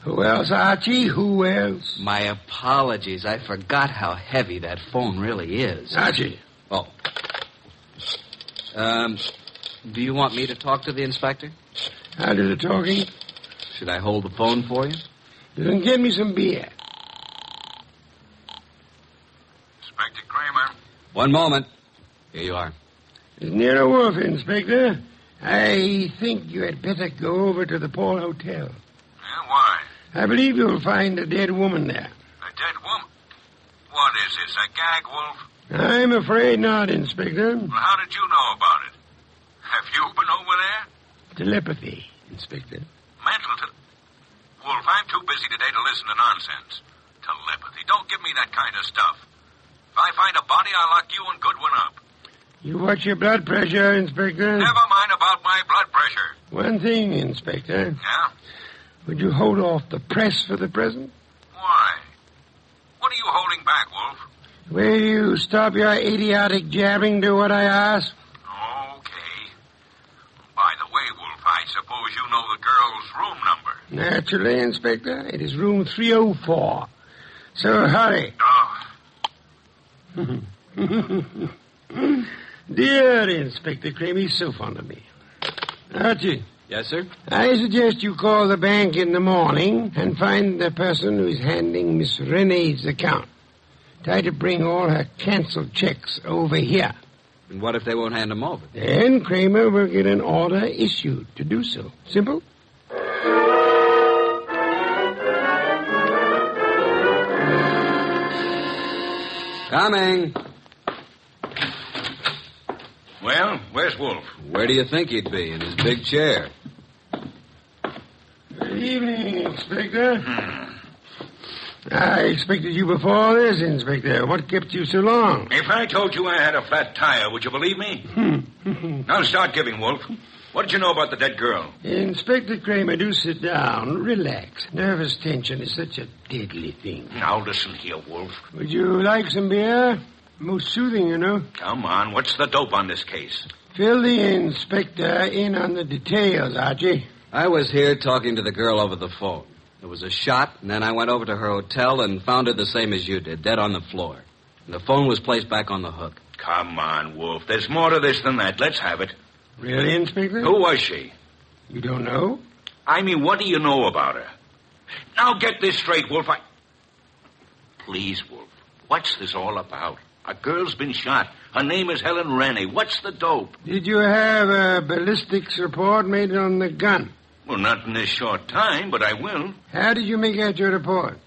Who else, Archie? Who else? My apologies. I forgot how heavy that phone really is. Archie. Oh. Do you want me to talk to the inspector? I'll do the talking. Should I hold the phone for you? Then get me some beer. Inspector Kramer. One moment. Here you are. It's Nero Wolfe, Inspector. I think you had better go over to the Paul Hotel. Why? I believe you'll find a dead woman there. A dead woman? What is this, a gag, Wolfe? I'm afraid not, Inspector. Well, how did you know about it? Have you been over there? Telepathy, Inspector. Mental Wolfe, I'm too busy today to listen to nonsense. Telepathy. Don't give me that kind of stuff. If I find a body, I'll lock you and Goodwin up. You watch your blood pressure, Inspector. Never mind about my blood pressure. One thing, Inspector. Yeah? Would you hold off the press for the present? Why? What are you holding back, Wolfe? Will you stop your idiotic jabbing to what I ask? Okay. By the way, Wolfe, I suppose you know the girl's room number. Naturally, Inspector. It is room 304. So hurry. Oh. Dear Inspector Kramer, he's so fond of me. Archie. Yes, sir? I suggest you call the bank in the morning and find the person who is handling Miss Renee's account. Try to bring all her canceled checks over here. And what if they won't hand them over? Then Kramer will get an order issued to do so. Simple? Coming. Well, where's Wolfe? Where do you think he'd be? In his big chair. Good evening, Inspector. I expected you before this, Inspector. What kept you so long? If I told you I had a flat tire, would you believe me? Now start giving, Wolfe. What did you know about the dead girl? Inspector Kramer, do sit down. Relax. Nervous tension is such a deadly thing. Now listen here, Wolfe. Would you like some beer? Most soothing, you know. Come on, what's the dope on this case? Fill the inspector in on the details, Archie. I was here talking to the girl over the phone. There was a shot, and then I went over to her hotel and found her the same as you did, dead on the floor. And the phone was placed back on the hook. Come on, Wolfe. There's more to this than that. Let's have it. Really, Inspector? Who was she? You don't know? I mean, what do you know about her? Now get this straight, Wolfe. Please, Wolfe. What's this all about? A girl's been shot. Her name is Helen Rennie. What's the dope? Did you have a ballistics report made on the gun? Well, not in this short time, but I will. How did you make out your report?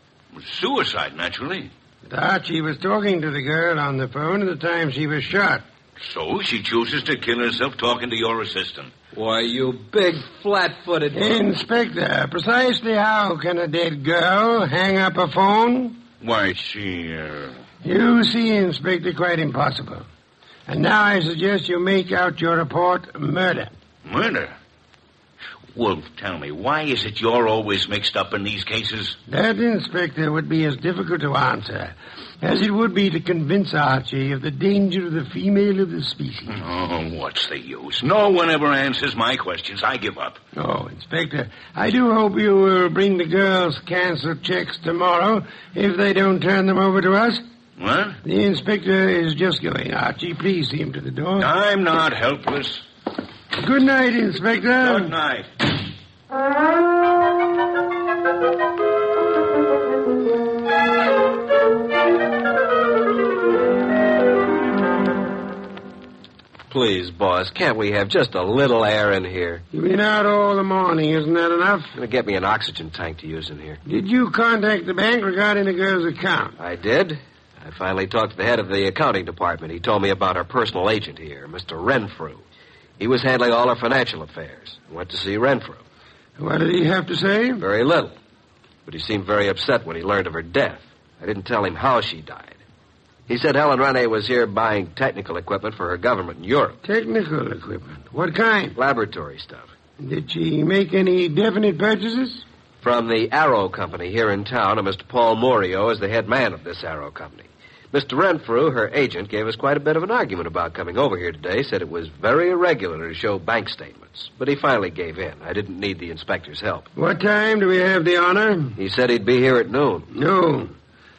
Suicide, naturally. But Archie was talking to the girl on the phone at the time she was shot. So she chooses to kill herself talking to your assistant. Why, you big, flat-footed... Inspector, precisely how can a dead girl hang up a phone? Why, she, You see, Inspector, quite impossible. And now I suggest you make out your report murder. Murder? Wolfe, tell me, why is it you're always mixed up in these cases? That, Inspector, would be as difficult to answer as it would be to convince Archie of the danger of the female of the species. Oh, what's the use? No one ever answers my questions. I give up. Oh, Inspector, I do hope you will bring the girls' canceled checks tomorrow if they don't turn them over to us. What? The inspector is just going. Archie, please see him to the door. I'm not helpless. Good night, Inspector. Good night. Please, boss, can't we have just a little air in here? You've been out all the morning. Isn't that enough? Gonna get me an oxygen tank to use in here. Did you contact the bank regarding the girl's account? I did. I finally talked to the head of the accounting department. He told me about our personal agent here, Mr. Renfrew. He was handling all our financial affairs. I went to see Renfrew. What did he have to say? Very little. But he seemed very upset when he learned of her death. I didn't tell him how she died. He said Helen Rene was here buying technical equipment for her government in Europe. Technical equipment? What kind? Laboratory stuff. Did she make any definite purchases? From the Arrow Company here in town, and Mr. Paul Morio is the head man of this Arrow Company. Mr. Renfrew, her agent, gave us quite a bit of an argument about coming over here today, said it was very irregular to show bank statements. But he finally gave in. I didn't need the inspector's help. What time do we have the honor? He said he'd be here at noon. No.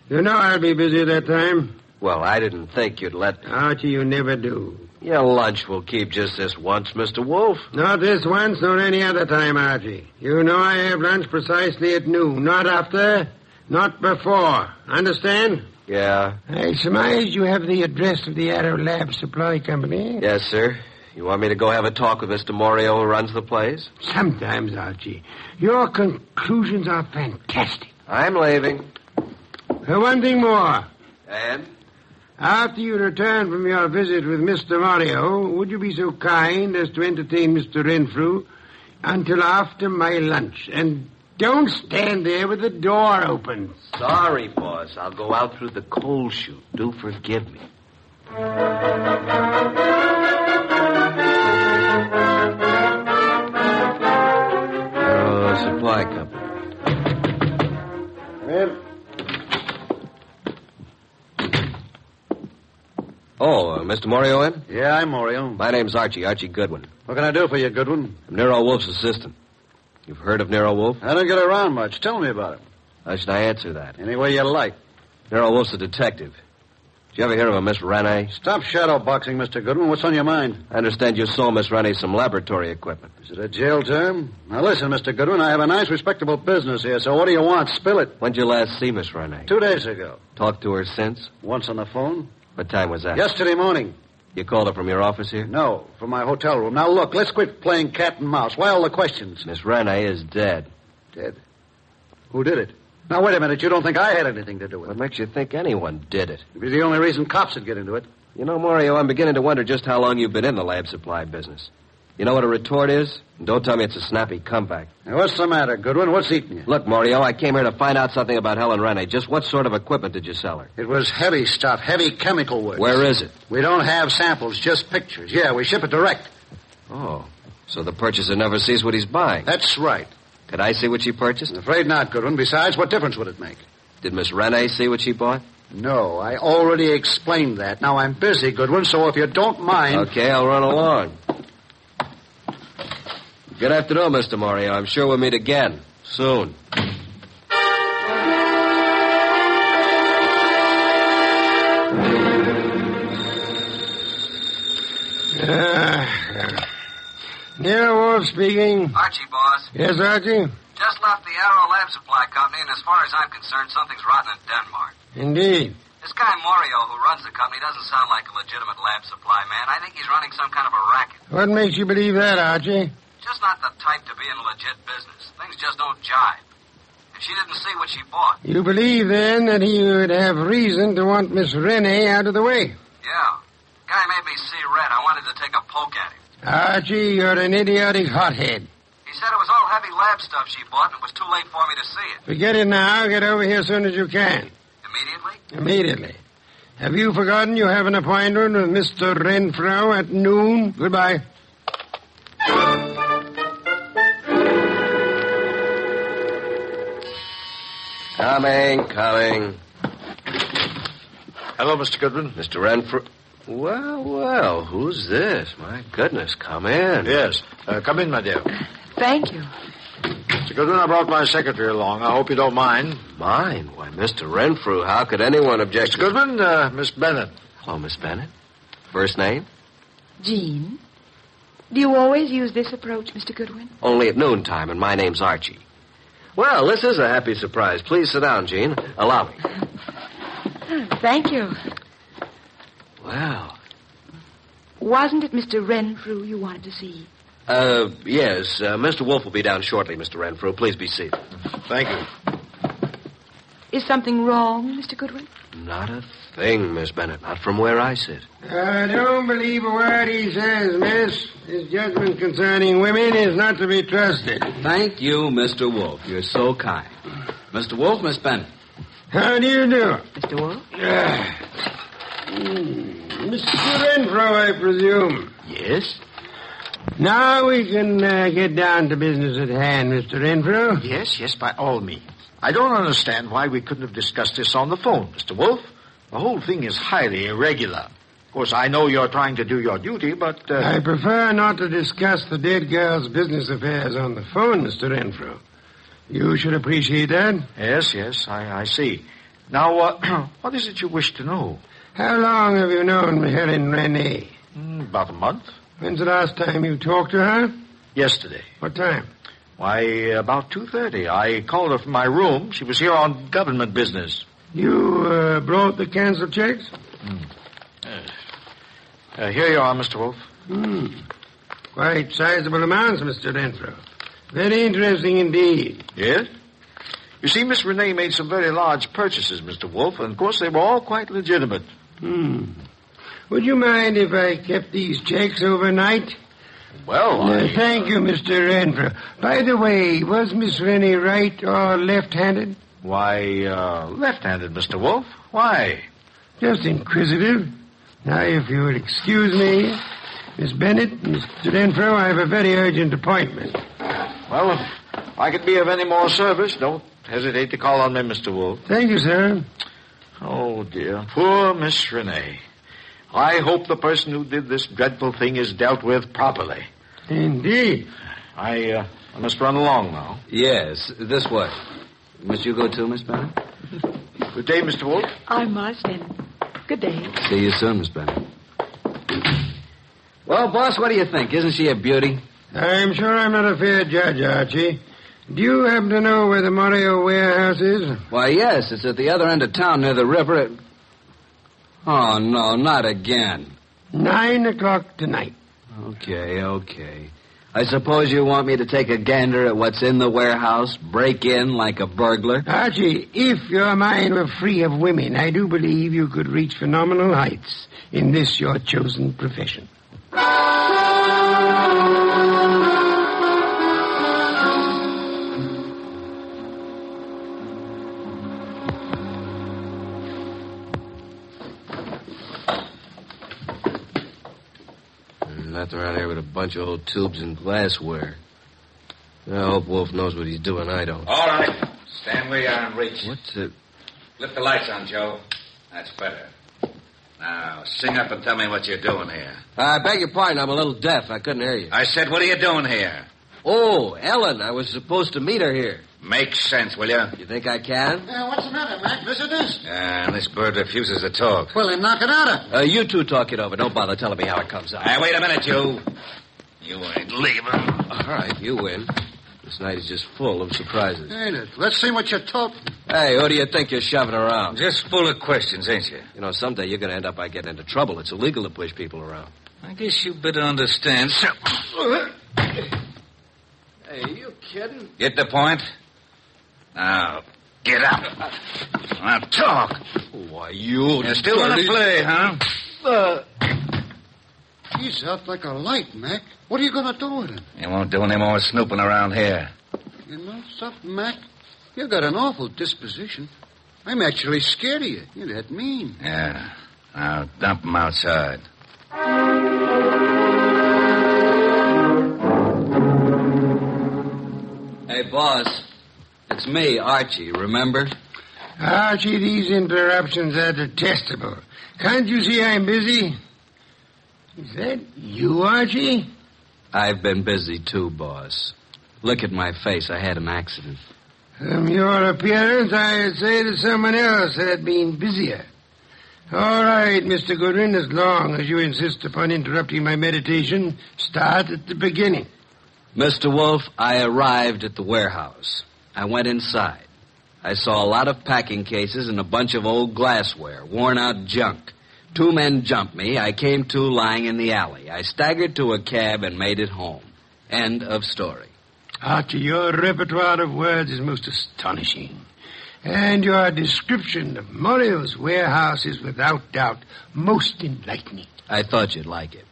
You know I'll be busy at that time. Well, I didn't think you'd let... Archie, you never do. Your lunch will keep just this once, Mr. Wolfe. Not this once, nor any other time, Archie. You know I have lunch precisely at noon. Not after, not before. Understand? Yeah. I surmise you have the address of the Arrow Lab Supply Company. Yes, sir. You want me to go have a talk with Mr. Morio who runs the place? Sometimes, Archie. Your conclusions are fantastic. I'm leaving. One thing more. And? After you return from your visit with Mr. Morio, would you be so kind as to entertain Mr. Renfrew until after my lunch? And don't stand there with the door open. Sorry, boss. I'll go out through the coal chute. Do forgive me. Arrow Supply Company. Well, Oh, Mr. Morio in? Yeah, I'm Morio. My name's Archie Goodwin. What can I do for you, Goodwin? I'm Nero Wolfe's assistant. You've heard of Nero Wolfe? I don't get around much. Tell me about him. How should I answer that? Any way you like. Nero Wolfe's a detective. Did you ever hear of a Miss Rene? Stop shadowboxing, Mr. Goodwin. What's on your mind? I understand you sold Miss Rene some laboratory equipment. Is it a jail term? Now, listen, Mr. Goodwin, I have a nice, respectable business here, so what do you want? Spill it. When'd you last see Miss Rene? 2 days ago. Talked to her since? Once on the phone. What time was that? Yesterday morning. You called her from your office here? No, from my hotel room. Now, look, let's quit playing cat and mouse. Why all the questions? Miss Rene is dead. Dead? Who did it? Now, wait a minute. You don't think I had anything to do with it? What makes you think anyone did it? It'd be the only reason cops would get into it. You know, Morio, I'm beginning to wonder just how long you've been in the lab supply business. You know what a retort is? And don't tell me it's a snappy comeback. Now, what's the matter, Goodwin? What's eating you? Look, Morio, I came here to find out something about Helen Rene. Just what sort of equipment did you sell her? It was heavy stuff, heavy chemical work. Where is it? We don't have samples, just pictures. Yeah, we ship it direct. Oh, so the purchaser never sees what he's buying. That's right. Could I see what she purchased? I'm afraid not, Goodwin. Besides, what difference would it make? Did Miss Rene see what she bought? No, I already explained that. Now, I'm busy, Goodwin, so if you don't mind... Okay, I'll run along. Good afternoon, Mr. Morio. I'm sure we'll meet again. Soon. Nero Wolfe speaking. Archie, boss. Yes, Archie? Just left the Arrow Lab Supply Company, and as far as I'm concerned, something's rotten in Denmark. Indeed. This guy Morio, who runs the company, doesn't sound like a legitimate lab supply man. I think he's running some kind of a racket. What makes you believe that, Archie? Just not the type to be in a legit business. Things just don't jive. and she didn't see what she bought. You believe, then, that he would have reason to want Miss Renee out of the way? Yeah. Guy made me see red. I wanted to take a poke at him. Archie, you're an idiotic hothead. He said it was all heavy lab stuff she bought, and it was too late for me to see it. Forget it now. Get over here as soon as you can. Immediately? Immediately. Have you forgotten you have an appointment with Mr. Renfro at noon? Goodbye. Coming. Hello, Mr. Goodwin. Mr. Renfro. Well, who's this? My goodness, come in. Yes. Come in, my dear. Thank you. Mr. Goodwin, I brought my secretary along. I hope you don't mind. Mind? Why, Mr. Renfro, how could anyone object? Mr. Goodwin, Miss Bennett. Hello, Miss Bennett. First name? Jean. Do you always use this approach, Mr. Goodwin? Only at noontime, and my name's Archie. Well, this is a happy surprise. Please sit down, Jean. Allow me. Thank you. Well. Wasn't it Mr. Renfrew you wanted to see? Yes. Mr. Wolfe will be down shortly, Mr. Renfrew. Please be seated. Thank you. Is something wrong, Mr. Goodwin? Not a thing, Miss Bennett. Not from where I sit. Don't believe a word he says, miss. His judgment concerning women is not to be trusted. Thank you, Mr. Wolfe. You're so kind. Mr. Wolfe, Miss Bennett. How do you do? Mr. Wolfe? Mr. Renfro, I presume. Yes? Now we can get down to business at hand, Mr. Renfro. Yes, by all means. I don't understand why we couldn't have discussed this on the phone, Mr. Wolfe. The whole thing is highly irregular. Of course, I know you're trying to do your duty, but... I prefer not to discuss the dead girl's business affairs on the phone, Mr. Renfro. You should appreciate that. Yes, I see. Now, what is it you wish to know? How long have you known Helen Renee? About a month. When's the last time you talked to her? Yesterday. What time? Why, about 2:30. I called her from my room. She was here on government business. You brought the canceled checks? Here you are, Mr. Wolfe. Quite sizable amounts, Mr. Renfro. Very interesting indeed. Yes? You see, Miss Renee made some very large purchases, Mr. Wolfe, and of course they were all quite legitimate. Would you mind if I kept these checks overnight? Well, Thank you, Mr. Renfro. By the way, was Miss Renee right or left-handed? Why, left-handed, Mr. Wolfe. Why? Just inquisitive. Now, if you would excuse me, Miss Bennett, Mr. Renfro, I have a very urgent appointment. Well, if I could be of any more service, don't hesitate to call on me, Mr. Wolfe. Thank you, sir. Oh, dear. Poor Miss Renee. I hope the person who did this dreadful thing is dealt with properly. Indeed. I must run along now. Yes, this way. Must you go too, Miss Bennett? Good day, Mr. Wolfe. I must, and good day. See you soon, Miss Bennett. Well, boss, what do you think? Isn't she a beauty? I'm sure I'm not a fair judge, Archie. Do you happen to know where the Mario warehouse is? Why, yes. It's at the other end of town near the river. Oh, no, not again. 9 o'clock tonight. Okay. I suppose you want me to take a gander at what's in the warehouse, break in like a burglar? Archie, if your mind were free of women, I do believe you could reach phenomenal heights in this your chosen profession. Nothing around here with a bunch of old tubes and glassware. I hope Wolfe knows what he's doing. I don't. All right. Stand where you are and reach. What's it? Lift the lights on, Joe. That's better. Now, sing up and tell me what you're doing here. I beg your pardon. I'm a little deaf. I couldn't hear you. I said, what are you doing here? Oh, Ellen. I was supposed to meet her here. Make sense, will you? You think I can? What's the matter, Mac? Visitors? This bird refuses to talk. Well, then knock it out of. You two talk it over. Don't bother telling me how it comes out. Wait a minute, you. You ain't leaving. All right, you win. This night is just full of surprises. Ain't it? Let's see what you're talking. Hey, who do you think you're shoving around? Just full of questions, ain't you? You know, someday you're going to end up by getting into trouble. It's illegal to push people around. I guess you better understand. Hey, are you kidding? Get the point? Now, get up. Now, talk. Why, you... You're still going to play, huh? He's out like a light, Mac. What are you going to do with him? You won't do any more snooping around here. You know something, Mac? You got an awful disposition. I'm actually scared of you. You're that mean. Yeah. Now, dump him outside. Hey, boss. It's me, Archie, remember? Archie, these interruptions are detestable. Can't you see I'm busy? Is that you, Archie? I've been busy, too, boss. Look at my face. I had an accident. From your appearance, I'd say that someone else had been busier. All right, Mr. Goodwin, as long as you insist upon interrupting my meditation, start at the beginning. Mr. Wolfe, I arrived at the warehouse. I went inside. I saw a lot of packing cases and a bunch of old glassware, worn-out junk. 2 men jumped me. I came to lying in the alley. I staggered to a cab and made it home. End of story. Archie, your repertoire of words is most astonishing. And your description of Morio's warehouse is without doubt most enlightening. I thought you'd like it.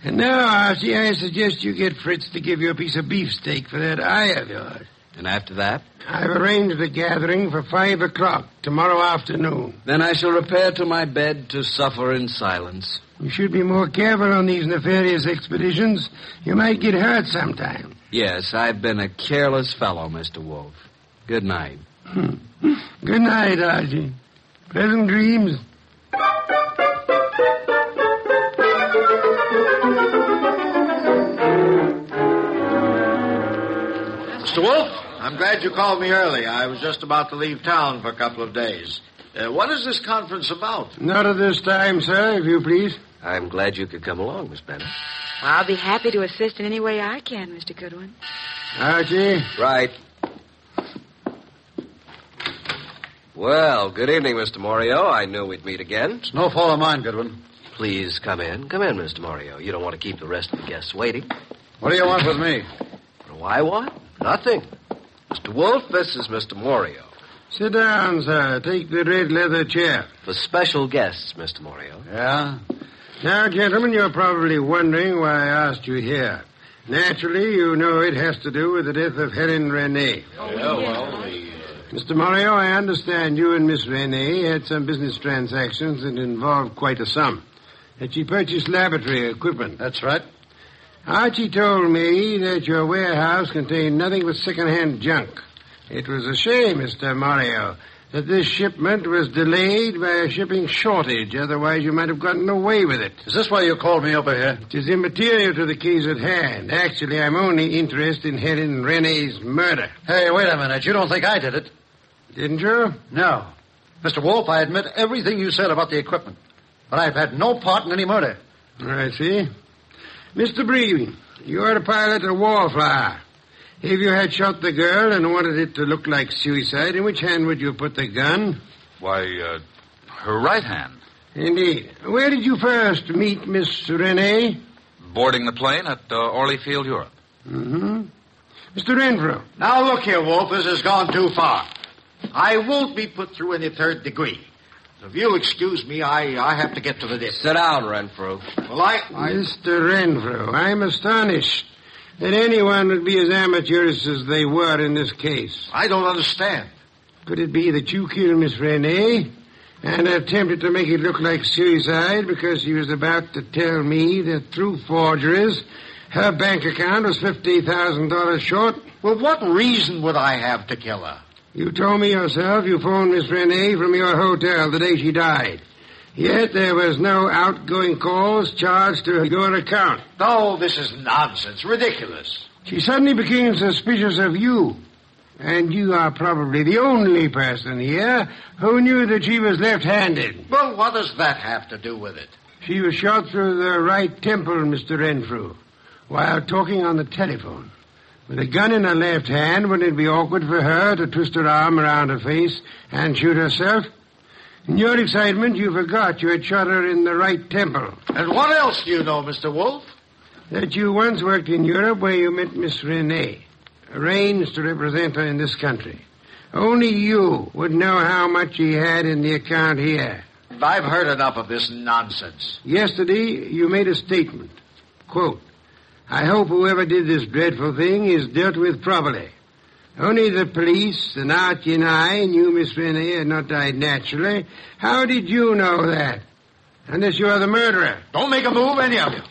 And now, Archie, I suggest you get Fritz to give you a piece of beefsteak for that eye of yours. And after that? I've arranged a gathering for 5 o'clock tomorrow afternoon. Then I shall repair to my bed to suffer in silence. You should be more careful on these nefarious expeditions. You might get hurt sometime. Yes, I've been a careless fellow, Mr. Wolfe. Good night. Good night, Archie. Pleasant dreams. Mr. Wolfe, I'm glad you called me early. I was just about to leave town for a couple of days. What is this conference about? Not at this time, sir, if you please. I'm glad you could come along, Miss Bennett. I'll be happy to assist in any way I can, Mr. Goodwin. Archie? Right. Well, good evening, Mr. Morio. I knew we'd meet again. It's no fault of mine, Goodwin. Please come in. Come in, Mr. Morio. You don't want to keep the rest of the guests waiting. What do you want with me? What do I want? Nothing. Mr. Wolfe, this is Mr. Morio. Sit down, sir. Take the red leather chair. For special guests, Mr. Morio. Yeah? Now, gentlemen, you're probably wondering why I asked you here. Naturally, you know it has to do with the death of Helen Renee. Mr. Morio, I understand you and Miss Renee had some business transactions that involved quite a sum. That she purchased laboratory equipment. That's right. Archie told me that your warehouse contained nothing but second-hand junk. It was a shame, Mr. Morio, that this shipment was delayed by a shipping shortage. Otherwise, you might have gotten away with it. Is this why you called me over here? It is immaterial to the case at hand. Actually, I'm only interested in Helen Renee's murder. Hey, wait a minute. You don't think I did it? Didn't you? No. Mr. Wolfe, I admit everything you said about the equipment. But I've had no part in any murder. I see. Mr. Breen, you're the pilot of Wallflower. If you had shot the girl and wanted it to look like suicide, in which hand would you put the gun? Why, her right hand. Indeed. Where did you first meet Miss Renee? Boarding the plane at Orley Field, Europe. Mm-hmm. Mr. Renfrew. Now, look here, Wolfe. This has gone too far. I won't be put through any third degree. If you'll excuse me, I have to get to the dip. Sit down, Renfrew. Well, I... Mr. Renfrew, I'm astonished that anyone would be as amateurish as they were in this case. I don't understand. Could it be that you killed Miss Renee and attempted to make it look like suicide because she was about to tell me the true forger is her bank account was $50,000 short? Well, what reason would I have to kill her? You told me yourself you phoned Miss Renee from your hotel the day she died. Yet there was no outgoing calls charged to your account. No, this is nonsense. Ridiculous. She suddenly became suspicious of you. And you are probably the only person here who knew that she was left-handed. Well, what does that have to do with it? She was shot through the right temple, Mr. Renfrew, while talking on the telephone. With a gun in her left hand, wouldn't it be awkward for her to twist her arm around her face and shoot herself? In your excitement, you forgot you had shot her in the right temple. And what else do you know, Mr. Wolfe? That you once worked in Europe where you met Miss Renee, arranged to represent her in this country. Only you would know how much he had in the account here. I've heard enough of this nonsense. Yesterday, you made a statement. Quote, I hope whoever did this dreadful thing is dealt with properly. Only the police and Archie and I knew Miss Rennie had not died naturally. How did you know that? Unless you are the murderer. Don't make a move, any of you.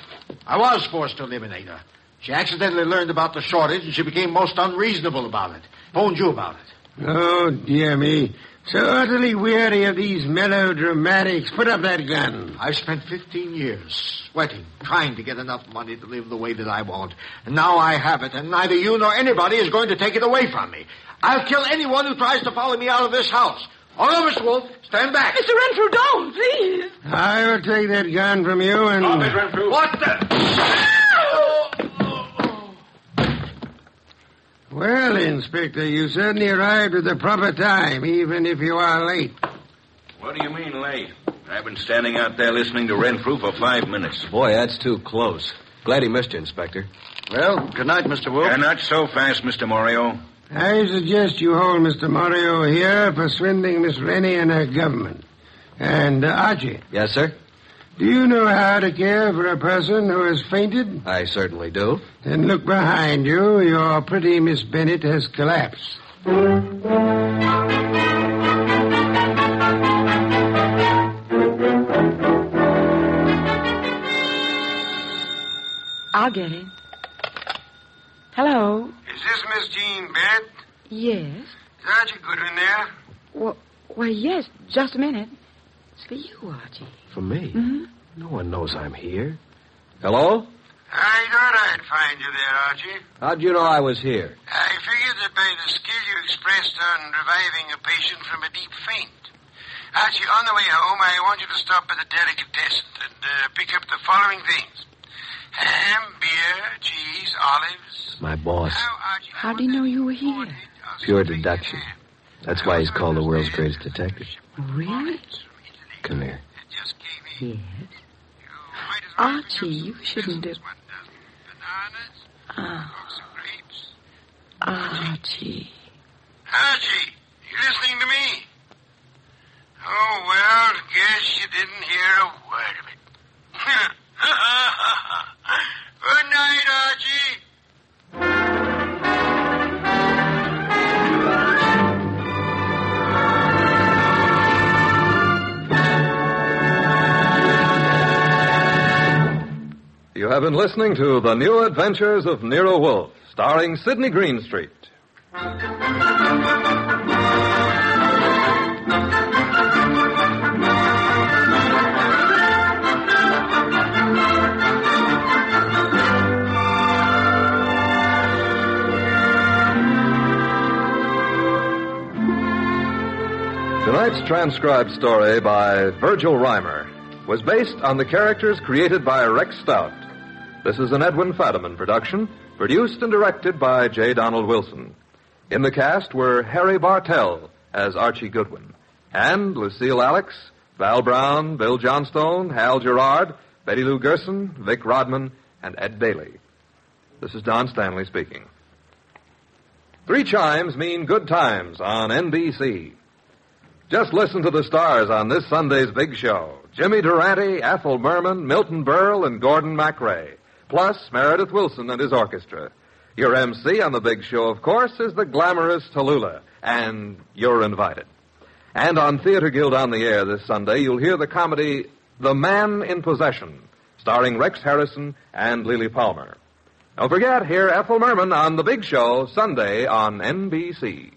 I was forced to eliminate her. She accidentally learned about the shortage, and she became most unreasonable about it. Phoned you about it. Oh, dear me. So utterly weary of these melodramatics. Put up that gun. I've spent 15 years sweating, trying to get enough money to live the way that I want. And now I have it, and neither you nor anybody is going to take it away from me. I'll kill anyone who tries to follow me out of this house. All right, Mr. Wolfe, stand back. Mr. Renfrew, don't, please. I will take that gun from you and... Stop it, Renfrew. What the... Well, Inspector, you certainly arrived at the proper time, even if you are late. What do you mean, late? I've been standing out there listening to Renfrew for 5 minutes. Boy, that's too close. Glad he missed you, Inspector. Well, good night, Mr. Wolfe. Not so fast, Mr. Morio. I suggest you hold Mr. Morio here for swindling Miss Rennie and her government. And, Archie. Yes, sir? Do you know how to care for a person who has fainted? I certainly do. Then look behind you. Your pretty Miss Bennett has collapsed. I'll get it. Hello? Is this Miss Jean Bennett? Yes. Is Archie Goodwin there? Why, yes. Just a minute. It's for you, Archie. For me? Mm-hmm. No one knows I'm here. Hello? I thought I'd find you there, Archie. How'd you know I was here? I figured that by the skill you expressed on reviving a patient from a deep faint. Archie, on the way home, I want you to stop at the delicatessen and pick up the following things. Ham, beer, cheese, olives. My boss. How do you know you were here? Pure deduction. That's why he's called the world's greatest detective. Really? Come here. Yes. Archie, you shouldn't have... Archie. Archie, you listening to me? Oh, well, guess you didn't hear a word of it. Good night, Archie. You have been listening to The New Adventures of Nero Wolfe, starring Sidney Greenstreet. Tonight's transcribed story by Virgil Reimer was based on the characters created by Rex Stout. This is an Edwin Fadiman production, produced and directed by J. Donald Wilson. In the cast were Harry Bartell as Archie Goodwin, and Lucille Alex, Val Brown, Bill Johnstone, Hal Gerard, Betty Lou Gerson, Vic Rodman, and Ed Daly. This is Don Stanley speaking. 3 chimes mean good times on NBC. Just listen to the stars on this Sunday's big show. Jimmy Durante, Ethel Merman, Milton Berle, and Gordon MacRae. Plus Meredith Wilson and his orchestra. Your MC on the big show, of course, is the glamorous Tallulah. And you're invited. And on Theater Guild on the Air this Sunday, you'll hear the comedy The Man in Possession, starring Rex Harrison and Lily Palmer. Don't forget, hear Ethel Merman on the big show Sunday on NBC.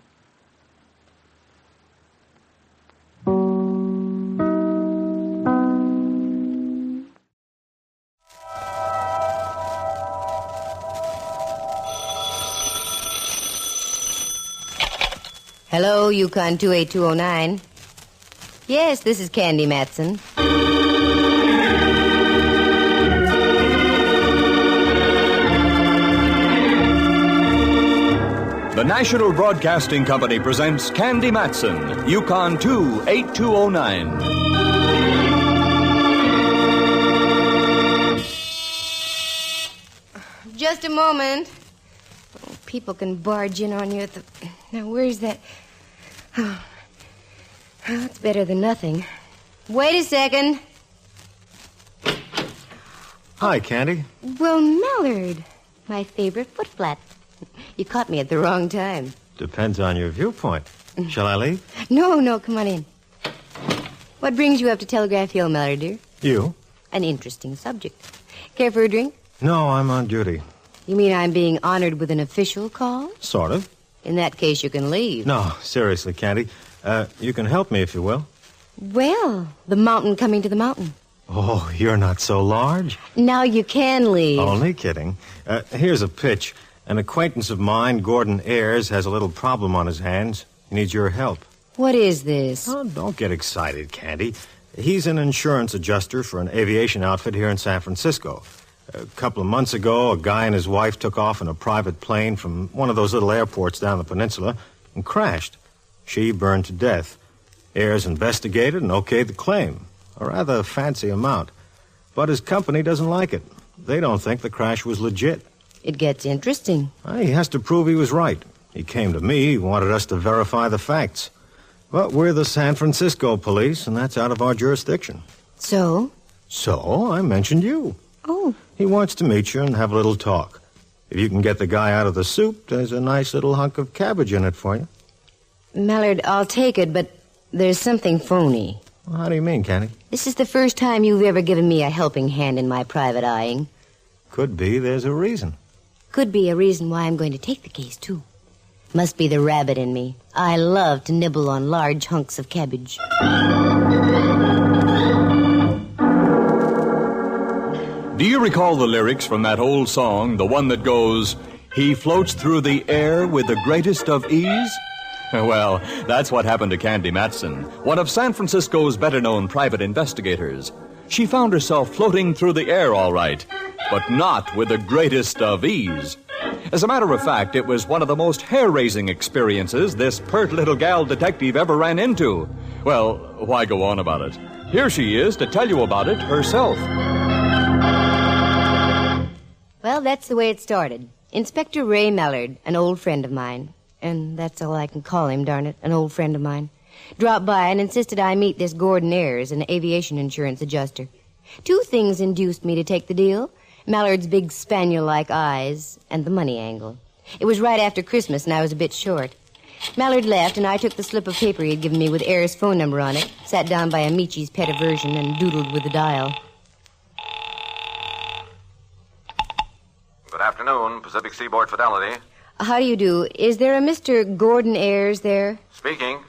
Hello, YUkon 28209. Yes, this is Candy Matson. The National Broadcasting Company presents Candy Matson, YUkon 28209. Just a moment. Oh, people can barge in on you at the... Now, where's that... Oh, it's better than nothing. Wait a second. Hi, Candy. Well, Mallard, my favorite footflat. You caught me at the wrong time. Depends on your viewpoint. Shall I leave? No, come on in. What brings you up to Telegraph Hill, Mallard, dear? You? An interesting subject. Care for a drink? No, I'm on duty. You mean I'm being honored with an official call? Sort of. In that case, you can leave. No, seriously, Candy. You can help me if you will. Well, the mountain coming to the mountain. Oh, you're not so large. Now you can leave. Only kidding. Here's a pitch. An acquaintance of mine, Gordon Ayres, has a little problem on his hands. He needs your help. What is this? Oh, don't get excited, Candy. He's an insurance adjuster for an aviation outfit here in San Francisco. A couple of months ago, a guy and his wife took off in a private plane from one of those little airports down the peninsula and crashed. She burned to death. Ayres investigated and okayed the claim. A rather fancy amount. But his company doesn't like it. They don't think the crash was legit. It gets interesting. He has to prove he was right. He came to me. He wanted us to verify the facts. But we're the San Francisco police, and that's out of our jurisdiction. So? So, I mentioned you. Oh. He wants to meet you and have a little talk. If you can get the guy out of the soup, there's a nice little hunk of cabbage in it for you. Mallard, I'll take it, but there's something phony. Well, how do you mean, Candy? This is the first time you've ever given me a helping hand in my private eyeing. Could be there's a reason. Could be a reason why I'm going to take the case, too. Must be the rabbit in me. I love to nibble on large hunks of cabbage. Do you recall the lyrics from that old song, the one that goes, "He floats through the air with the greatest of ease"? Well, that's what happened to Candy Matson, one of San Francisco's better-known private investigators. She found herself floating through the air all right, but not with the greatest of ease. As a matter of fact, it was one of the most hair-raising experiences this pert little gal detective ever ran into. Well, why go on about it? Here she is to tell you about it herself. Well, that's the way it started. Inspector Ray Mallard, an old friend of mine, and that's all I can call him, darn it, an old friend of mine, dropped by and insisted I meet this Gordon Ayres, an aviation insurance adjuster. Two things induced me to take the deal: Mallard's big spaniel-like eyes and the money angle. It was right after Christmas, and I was a bit short. Mallard left, and I took the slip of paper he had given me with Ayres' phone number on it, sat down by Amici's pet aversion, and doodled with the dial. Good afternoon, Pacific Seaboard Fidelity. How do you do? Is there a Mr. Gordon Ayres there? Speaking.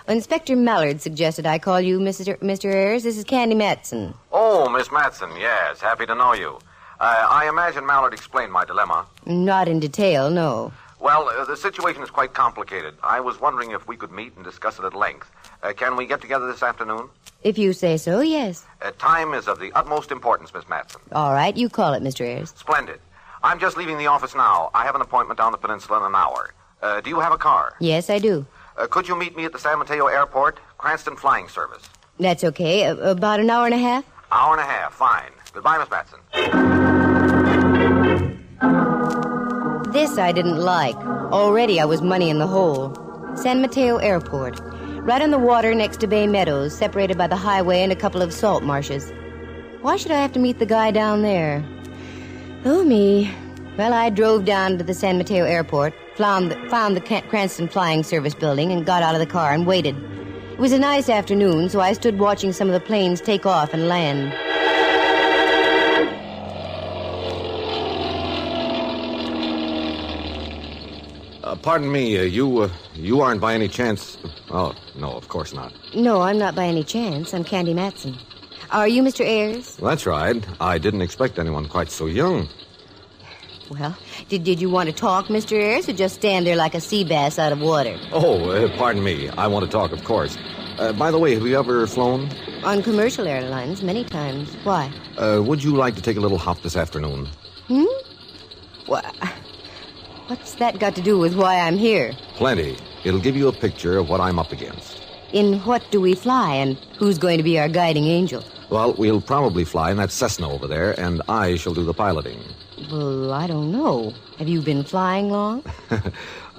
Inspector Mallard suggested I call you Mr. Ayres. This is Candy Matson. Oh, Miss Matson, yes. Happy to know you. I imagine Mallard explained my dilemma. Not in detail, no. Well, the situation is quite complicated. I was wondering if we could meet and discuss it at length. Can we get together this afternoon? If you say so, yes. Time is of the utmost importance, Miss Matson. All right, you call it, Mr. Ayres. Splendid. I'm just leaving the office now. I have an appointment down the peninsula in an hour. Do you have a car? Yes, I do. Could you meet me at the San Mateo Airport? Cranston Flying Service. That's okay. About an hour and a half? Hour and a half. Fine. Goodbye, Miss Matson. This I didn't like. Already I was money in the hole. San Mateo Airport. Right on the water next to Bay Meadows, separated by the highway and a couple of salt marshes. Why should I have to meet the guy down there? Oh, me. Well, I drove down to the San Mateo Airport, found the Cranston Flying Service building, and got out of the car and waited. It was a nice afternoon, so I stood watching some of the planes take off and land. Pardon me, you aren't by any chance... Oh, no, of course not. No, I'm not by any chance. I'm Candy Matson. Are you Mr. Ayres? That's right. I didn't expect anyone quite so young. Well, did you want to talk, Mr. Ayres, or just stand there like a sea bass out of water? Oh, pardon me. I want to talk, of course. By the way, have you ever flown? On commercial airlines, many times. Why? Would you like to take a little hop this afternoon? What's that got to do with why I'm here? Plenty. It'll give you a picture of what I'm up against. In what do we fly, and who's going to be our guiding angel? Well, we'll probably fly in that Cessna over there, and I shall do the piloting. Well, I don't know. Have you been flying long?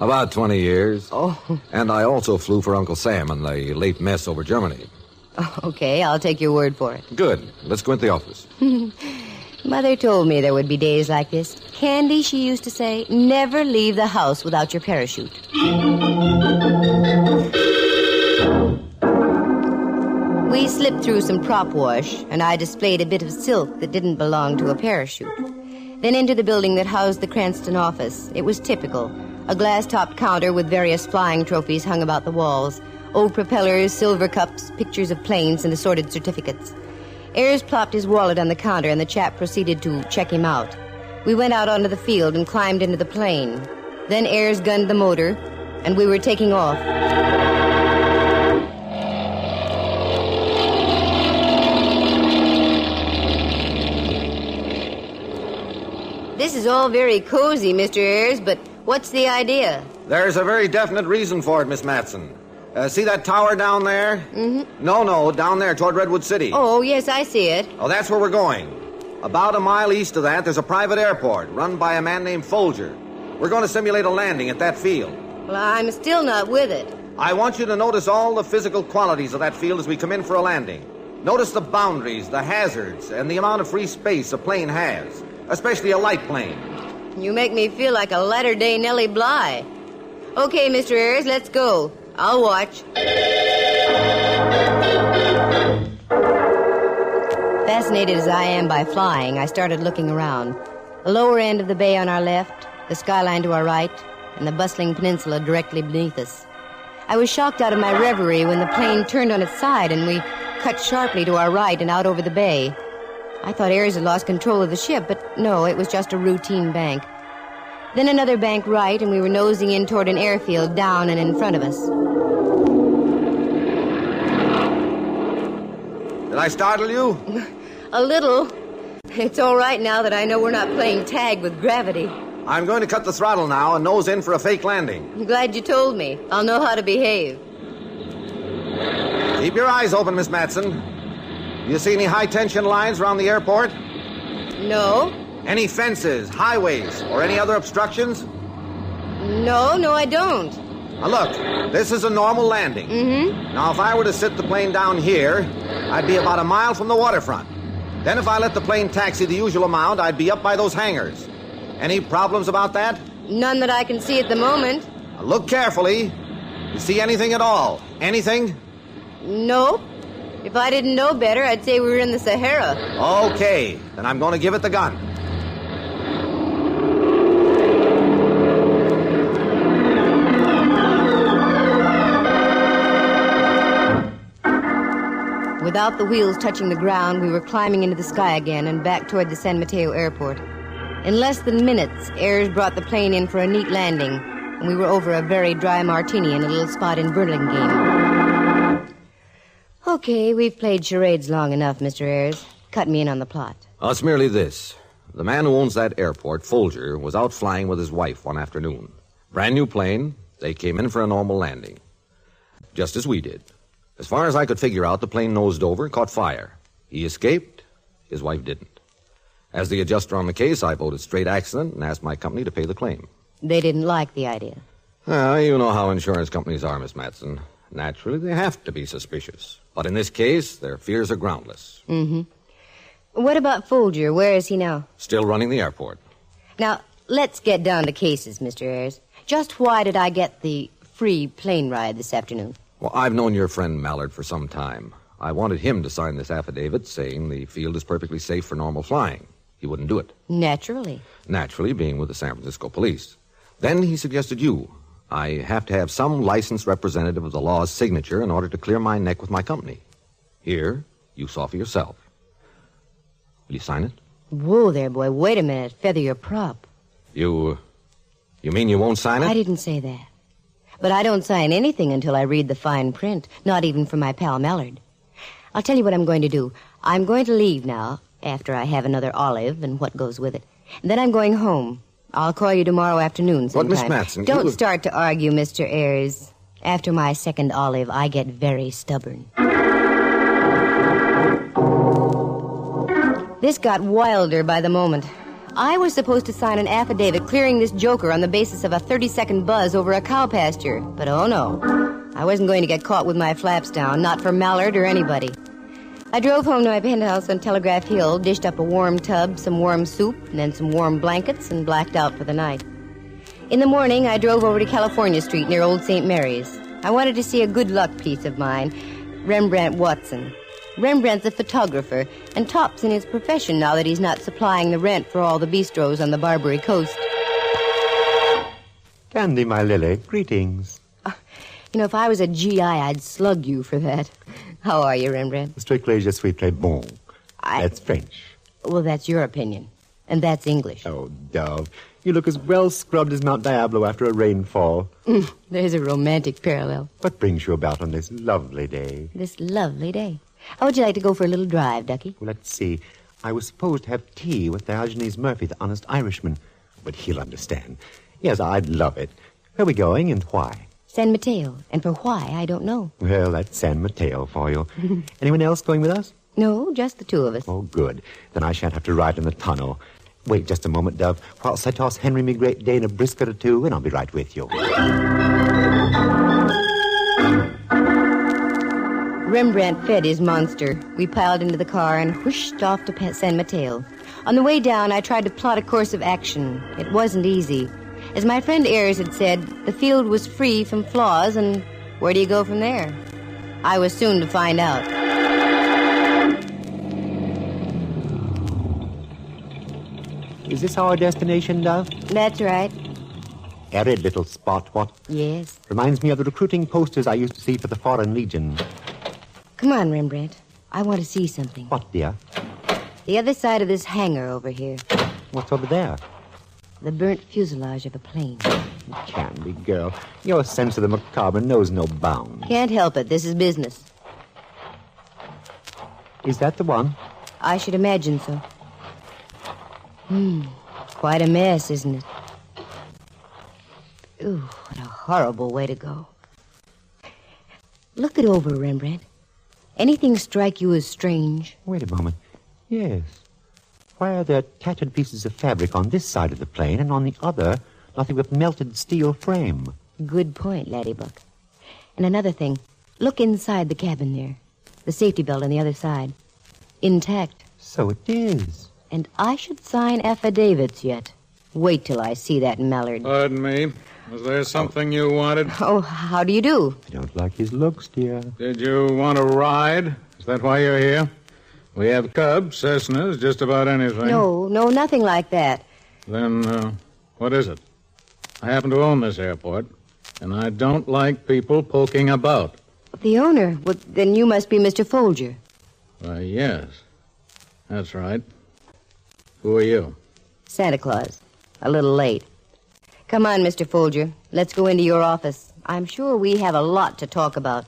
About 20 years. Oh. And I also flew for Uncle Sam in the late mess over Germany. Okay, I'll take your word for it. Good. Let's go into the office. Mother told me there would be days like this. Candy, she used to say, never leave the house without your parachute. We slipped through some prop wash, and I displayed a bit of silk that didn't belong to a parachute. Then into the building that housed the Cranston office. It was typical. A glass-topped counter with various flying trophies hung about the walls. Old propellers, silver cups, pictures of planes, and assorted certificates. Ayres plopped his wallet on the counter, and the chap proceeded to check him out. We went out onto the field and climbed into the plane. Then Ayres gunned the motor, and we were taking off. This is all very cozy, Mr. Ayres, but what's the idea? There's a very definite reason for it, Miss Matson. See that tower down there? Mm-hmm. No, down there toward Redwood City. Oh, yes, I see it. Oh, that's where we're going. About a mile east of that, there's a private airport run by a man named Folger. We're going to simulate a landing at that field. Well, I'm still not with it. I want you to notice all the physical qualities of that field as we come in for a landing. Notice the boundaries, the hazards, and the amount of free space a plane has, especially a light plane. You make me feel like a latter-day Nellie Bly. Okay, Mr. Ayres, let's go. I'll watch. Fascinated as I am by flying, I started looking around. The lower end of the bay on our left, the skyline to our right, and the bustling peninsula directly beneath us. I was shocked out of my reverie when the plane turned on its side and we cut sharply to our right and out over the bay. I thought Ayres had lost control of the ship, but no, it was just a routine bank. Then another bank right, and we were nosing in toward an airfield down and in front of us. Did I startle you? A little. It's all right now that I know we're not playing tag with gravity. I'm going to cut the throttle now and nose in for a fake landing. I'm glad you told me. I'll know how to behave. Keep your eyes open, Miss Matson. You see any high-tension lines around the airport? No. Any fences, highways, or any other obstructions? No, I don't. Now, look, this is a normal landing. Mm-hmm. Now, if I were to sit the plane down here, I'd be about a mile from the waterfront. Then if I let the plane taxi the usual amount, I'd be up by those hangars. Any problems about that? None that I can see at the moment. Now, look carefully. You see anything at all? Anything? Nope. If I didn't know better, I'd say we were in the Sahara. Okay, then I'm going to give it the gun. Without the wheels touching the ground, we were climbing into the sky again and back toward the San Mateo airport. In less than minutes, Ayres brought the plane in for a neat landing, and we were over a very dry martini in a little spot in Burlingame. Okay, we've played charades long enough, Mr. Ayres. Cut me in on the plot. Oh, it's merely this. The man who owns that airport, Folger, was out flying with his wife one afternoon. Brand new plane. They came in for a normal landing. Just as we did. As far as I could figure out, the plane nosed over, caught fire. He escaped. His wife didn't. As the adjuster on the case, I voted straight accident and asked my company to pay the claim. They didn't like the idea. Well, you know how insurance companies are, Miss Matson. Naturally, they have to be suspicious. But in this case, their fears are groundless. Mm-hmm. What about Folger? Where is he now? Still running the airport. Now, let's get down to cases, Mr. Ayres. Just why did I get the free plane ride this afternoon? Well, I've known your friend Mallard for some time. I wanted him to sign this affidavit saying the field is perfectly safe for normal flying. He wouldn't do it. Naturally. Naturally, being with the San Francisco police. Then he suggested you. I have to have some licensed representative of the law's signature in order to clear my neck with my company. Here, you saw for yourself. Will you sign it? Whoa there, boy. Wait a minute. Feather your prop. You mean you won't sign it? I didn't say that. But I don't sign anything until I read the fine print, not even for my pal Mallard. I'll tell you what I'm going to do. I'm going to leave now, after I have another olive and what goes with it. And then I'm going home. I'll call you tomorrow afternoon sometime. What, Miss Matson? Don't start to argue, Mr. Ayres. After my second olive, I get very stubborn. This got wilder by the moment. I was supposed to sign an affidavit clearing this joker on the basis of a 30-second buzz over a cow pasture. But oh no, I wasn't going to get caught with my flaps down, not for Mallard or anybody. I drove home to my penthouse on Telegraph Hill, dished up a warm tub, some warm soup, and then some warm blankets, and blacked out for the night. In the morning, I drove over to California Street near Old St. Mary's. I wanted to see a good luck piece of mine, Rembrandt Watson. Rembrandt's a photographer and tops in his profession now that he's not supplying the rent for all the bistros on the Barbary Coast. Candy, my lily, greetings. If I was a GI, I'd slug you for that. How are you, Rembrandt? Strictly je suis très bon. That's French. Well, that's your opinion. And that's English. Oh, Dove, you look as well scrubbed as Mount Diablo after a rainfall. There's a romantic parallel. What brings you about on this lovely day? This lovely day. How would you like to go for a little drive, Ducky? Well, let's see. I was supposed to have tea with Diogenes Murphy, the honest Irishman. But he'll understand. Yes, I'd love it. Where are we going and why? San Mateo. And for why, I don't know. Well, that's San Mateo for you. Anyone else going with us? No, just the two of us. Oh, good. Then I shan't have to ride in the tunnel. Wait just a moment, Dove, whilst I toss Henry me Great Dane a brisket or two, and I'll be right with you. Rembrandt fed his monster. We piled into the car and whooshed off to San Mateo. On the way down, I tried to plot a course of action. It wasn't easy. As my friend Ayers had said, the field was free from flaws, and where do you go from there? I was soon to find out. Is this our destination, Dove? That's right. Arid little spot, what? Yes. Reminds me of the recruiting posters I used to see for the Foreign Legion. Come on, Rembrandt. I want to see something. What, dear? The other side of this hangar over here. What's over there? The burnt fuselage of a plane. Candy girl, your sense of the macabre knows no bounds. Can't help it. This is business. Is that the one? I should imagine so. Quite a mess, isn't it? Ooh, what a horrible way to go. Look it over, Rembrandt. Anything strike you as strange? Wait a moment. Yes. Why are there tattered pieces of fabric on this side of the plane, and on the other, nothing but melted steel frame? Good point, Laddiebuck. And another thing. Look inside the cabin there. The safety belt on the other side. Intact. So it is. And I should sign affidavits yet. Wait till I see that Mallard. Pardon me. Was there something you wanted? Oh, how do you do? I don't like his looks, dear. Did you want a ride? Is that why you're here? We have Cubs, Cessnas, just about anything. No, nothing like that. Then, what is it? I happen to own this airport, and I don't like people poking about. The owner? Well, then you must be Mr. Folger. Why, yes. That's right. Who are you? Santa Claus. A little late. Come on, Mr. Folger. Let's go into your office. I'm sure we have a lot to talk about.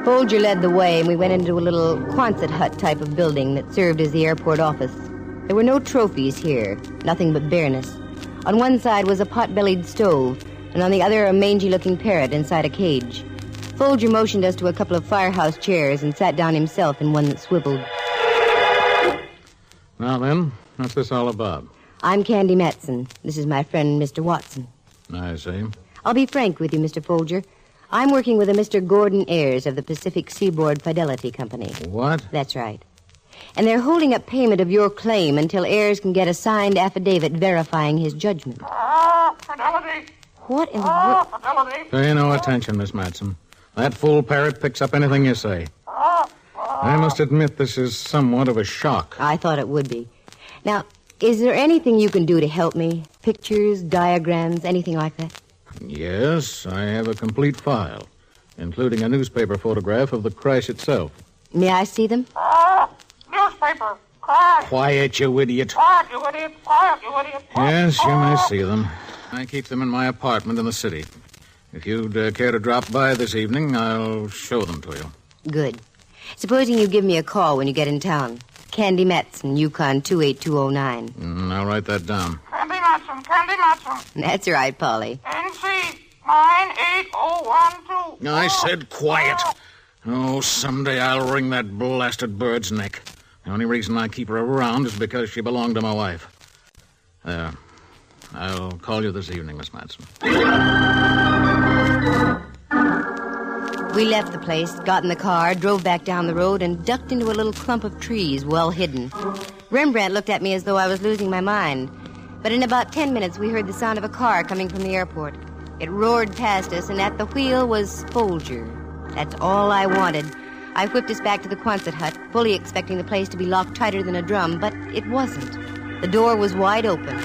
Folger led the way, and we went into a little Quonset hut type of building that served as the airport office. There were no trophies here, nothing but bareness. On one side was a pot-bellied stove, and on the other a mangy-looking parrot inside a cage. Folger motioned us to a couple of firehouse chairs and sat down himself in one that swiveled. Now then, what's this all about? I'm Candy Matson. This is my friend, Mr. Watson. I see. I'll be frank with you, Mr. Folger. I'm working with a Mr. Gordon Ayers of the Pacific Seaboard Fidelity Company. What? That's right. And they're holding up payment of your claim until Ayers can get a signed affidavit verifying his judgment. Fidelity. What in the world? Fidelity. Pay no attention, Miss Matson. That fool parrot picks up anything you say. I must admit this is somewhat of a shock. I thought it would be. Now, is there anything you can do to help me? Pictures, diagrams, anything like that? Yes, I have a complete file, including a newspaper photograph of the crash itself. May I see them? Newspaper. Quiet. Quiet, you idiot. Quiet, you idiot. Quiet, you idiot. Yes, you may see them. I keep them in my apartment in the city. If you'd care to drop by this evening, I'll show them to you. Good. Supposing you give me a call when you get in town. Candy Matson, YUkon 28209. I'll write that down. Candy Matson, Candy Matson. That's right, Polly. NC 98012. I said quiet. Oh, someday I'll wring that blasted bird's neck. The only reason I keep her around is because she belonged to my wife. There. I'll call you this evening, Miss Matson. We left the place, got in the car, drove back down the road, and ducked into a little clump of trees well hidden. Rembrandt looked at me as though I was losing my mind. But in about 10 minutes, we heard the sound of a car coming from the airport. It roared past us, and at the wheel was Folger. That's all I wanted. I whipped us back to the Quonset hut, fully expecting the place to be locked tighter than a drum, but it wasn't. The door was wide open.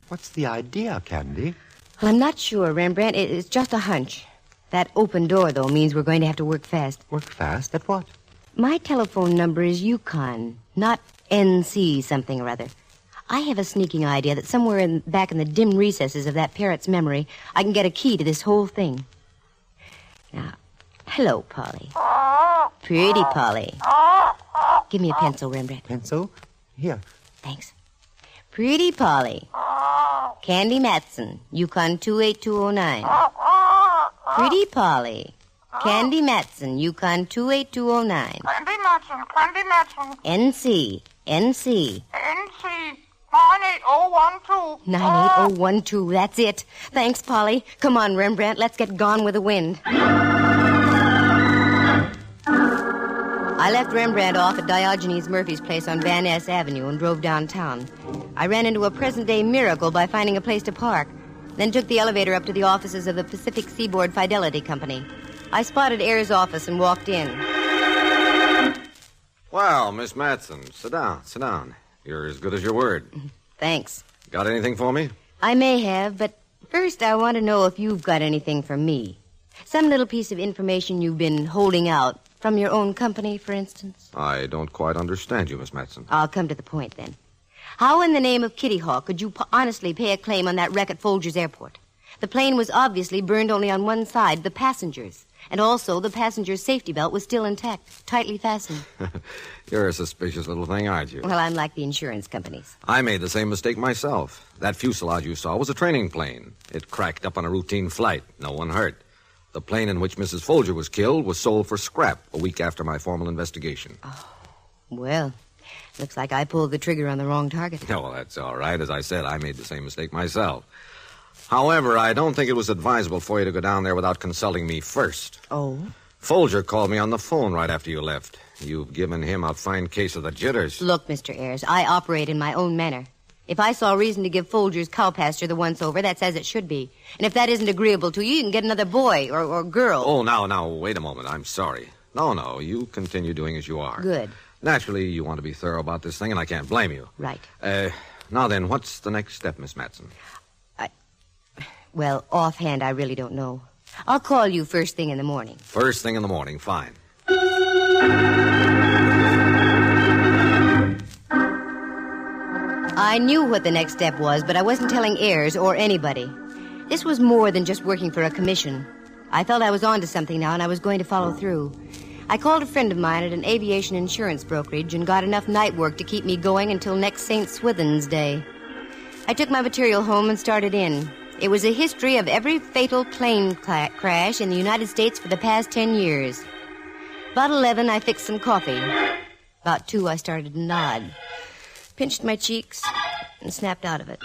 What's the idea, Candy? Well, I'm not sure, Rembrandt. It's just a hunch. That open door, though, means we're going to have to work fast. Work fast? At what? My telephone number is YUkon, not NC something or other. I have a sneaking idea that somewhere back in the dim recesses of that parrot's memory, I can get a key to this whole thing. Now, hello, Polly. Pretty Polly. Give me a pencil, Rembrandt. Pencil? Here. Thanks. Pretty Polly. Candy Matson, YUkon 28209. Pretty Polly. Candy Matson, YUkon 28209. Candy Matson. NC. 98012. 98012, that's it. Thanks, Polly. Come on, Rembrandt, let's get gone with the wind. I left Rembrandt off at Diogenes Murphy's place on Van Ness Avenue and drove downtown. I ran into a present-day miracle by finding a place to park, then took the elevator up to the offices of the Pacific Seaboard Fidelity Company. I spotted Ayers' office and walked in. Well, Miss Matson, sit down. You're as good as your word. Thanks. Got anything for me? I may have, but first I want to know if you've got anything for me. Some little piece of information you've been holding out. From your own company, for instance? I don't quite understand you, Miss Matson. I'll come to the point, then. How in the name of Kitty Hawk could you honestly pay a claim on that wreck at Folger's Airport? The plane was obviously burned only on one side, the passengers. And also, the passenger's safety belt was still intact, tightly fastened. You're a suspicious little thing, aren't you? Well, I'm like the insurance companies. I made the same mistake myself. That fuselage you saw was a training plane. It cracked up on a routine flight. No one hurt. The plane in which Mrs. Folger was killed was sold for scrap a week after my formal investigation. Oh, well, looks like I pulled the trigger on the wrong target. Oh, well, that's all right. As I said, I made the same mistake myself. However, I don't think it was advisable for you to go down there without consulting me first. Oh? Folger called me on the phone right after you left. You've given him a fine case of the jitters. Look, Mr. Ayers, I operate in my own manner. If I saw reason to give Folger's cow pasture the once-over, that's as it should be. And if that isn't agreeable to you, you can get another boy or girl. Oh, now, wait a moment. I'm sorry. No, you continue doing as you are. Good. Naturally, you want to be thorough about this thing, and I can't blame you. Right. Now then, what's the next step, Miss Matson? Well, offhand, I really don't know. I'll call you first thing in the morning. First thing in the morning, fine. I knew what the next step was, but I wasn't telling Ayers or anybody. This was more than just working for a commission. I felt I was on to something now, and I was going to follow through. I called a friend of mine at an aviation insurance brokerage and got enough night work to keep me going until next St. Swithin's Day. I took my material home and started in. It was a history of every fatal plane crash in the United States for the past 10 years. About 11, I fixed some coffee. About 2, I started to nod. Pinched my cheeks and snapped out of it.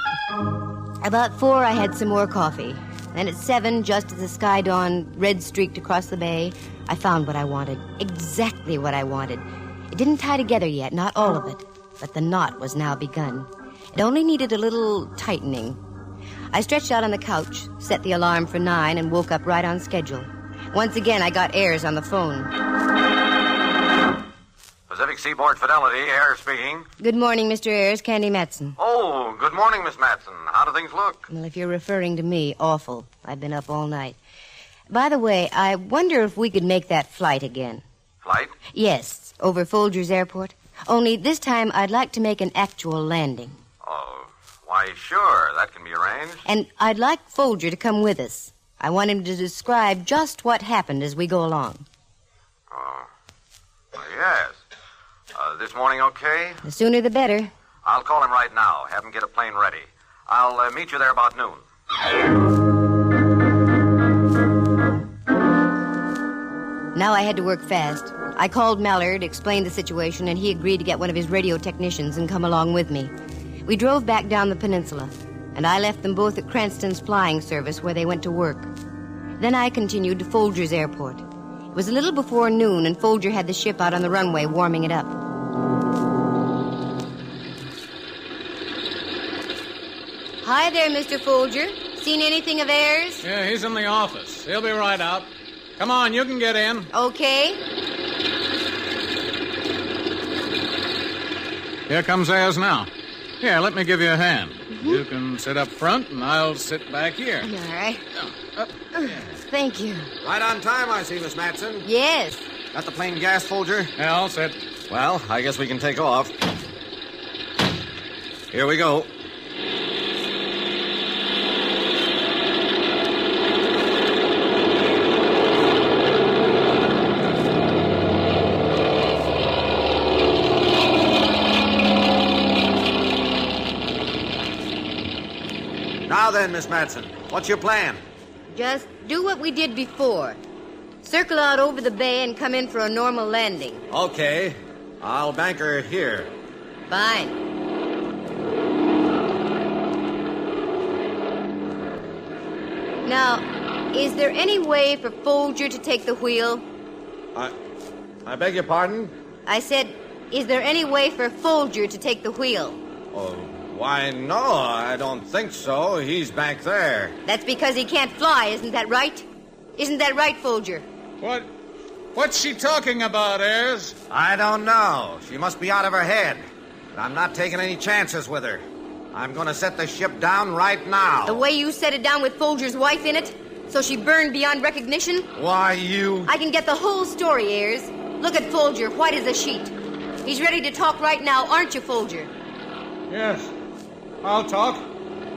About 4, I had some more coffee. Then at 7, just as the sky dawned red streaked across the bay, I found what I wanted. Exactly what I wanted. It didn't tie together yet, not all of it. But the knot was now begun. It only needed a little tightening. I stretched out on the couch, set the alarm for 9, and woke up right on schedule. Once again, I got Ayers on the phone. Pacific Seaboard Fidelity, Ayers speaking. Good morning, Mr. Ayers. Candy Matson. Oh, good morning, Miss Matson. How do things look? Well, if you're referring to me, awful. I've been up all night. By the way, I wonder if we could make that flight again. Flight? Yes, over Folger's Airport. Only this time I'd like to make an actual landing. Oh, why, sure. That can be arranged. And I'd like Folger to come with us. I want him to describe just what happened as we go along. Oh, yes. This morning okay? The sooner the better. I'll call him right now. Have him get a plane ready. I'll meet you there about noon. Now I had to work fast. I called Mallard, explained the situation, and he agreed to get one of his radio technicians and come along with me. We drove back down the peninsula, and I left them both at Cranston's flying service where they went to work. Then I continued to Folger's airport. It was a little before noon, and Folger had the ship out on the runway warming it up. Hi there, Mr. Folger. Seen anything of Ayers? Yeah, he's in the office. He'll be right out. Come on, you can get in. Okay. Here comes Ayers now. Here, let me give you a hand. You can sit up front, and I'll sit back here. All right. Thank you. Right on time, I see, Miss Matson. Yes. Got the plane gas, Folger? Yeah, all set. Well, I guess we can take off. Here we go. Now then, Miss Matson, what's your plan? Just do what we did before. Circle out over the bay and come in for a normal landing. Okay. I'll banker here. Fine. Now, is there any way for Folger to take the wheel? I beg your pardon? I said, is there any way for Folger to take the wheel? Oh, why, no, I don't think so. He's back there. That's because he can't fly, isn't that right? Isn't that right, Folger? What's she talking about, Ayers? I don't know. She must be out of her head. But I'm not taking any chances with her. I'm going to set the ship down right now. The way you set it down with Folger's wife in it? So she burned beyond recognition? Why, you... I can get the whole story, Ayers. Look at Folger, white as a sheet. He's ready to talk right now, aren't you, Folger? Yes. I'll talk.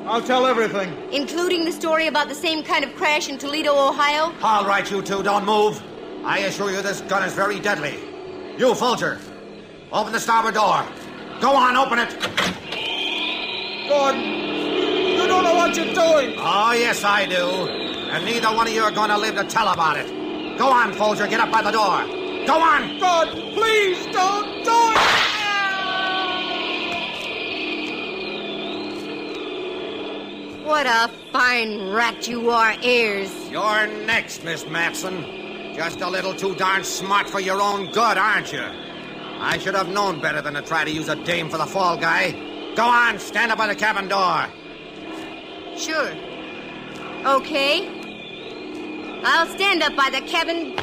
I'll tell everything. Including the story about the same kind of crash in Toledo, Ohio? All right, you two, don't move. I assure you this gun is very deadly. You, Folger, open the starboard door. Go on, open it. Gordon, you don't know what you're doing. Oh, yes, I do. And neither one of you are going to live to tell about it. Go on, Folger, get up by the door. Go on. God, please don't do it. What a fine rat you are, Ayers. You're next, Miss Matson. Just a little too darn smart for your own good, aren't you? I should have known better than to try to use a dame for the fall guy. Go on, stand up by the cabin door. Sure. Okay. I'll stand up by the cabin.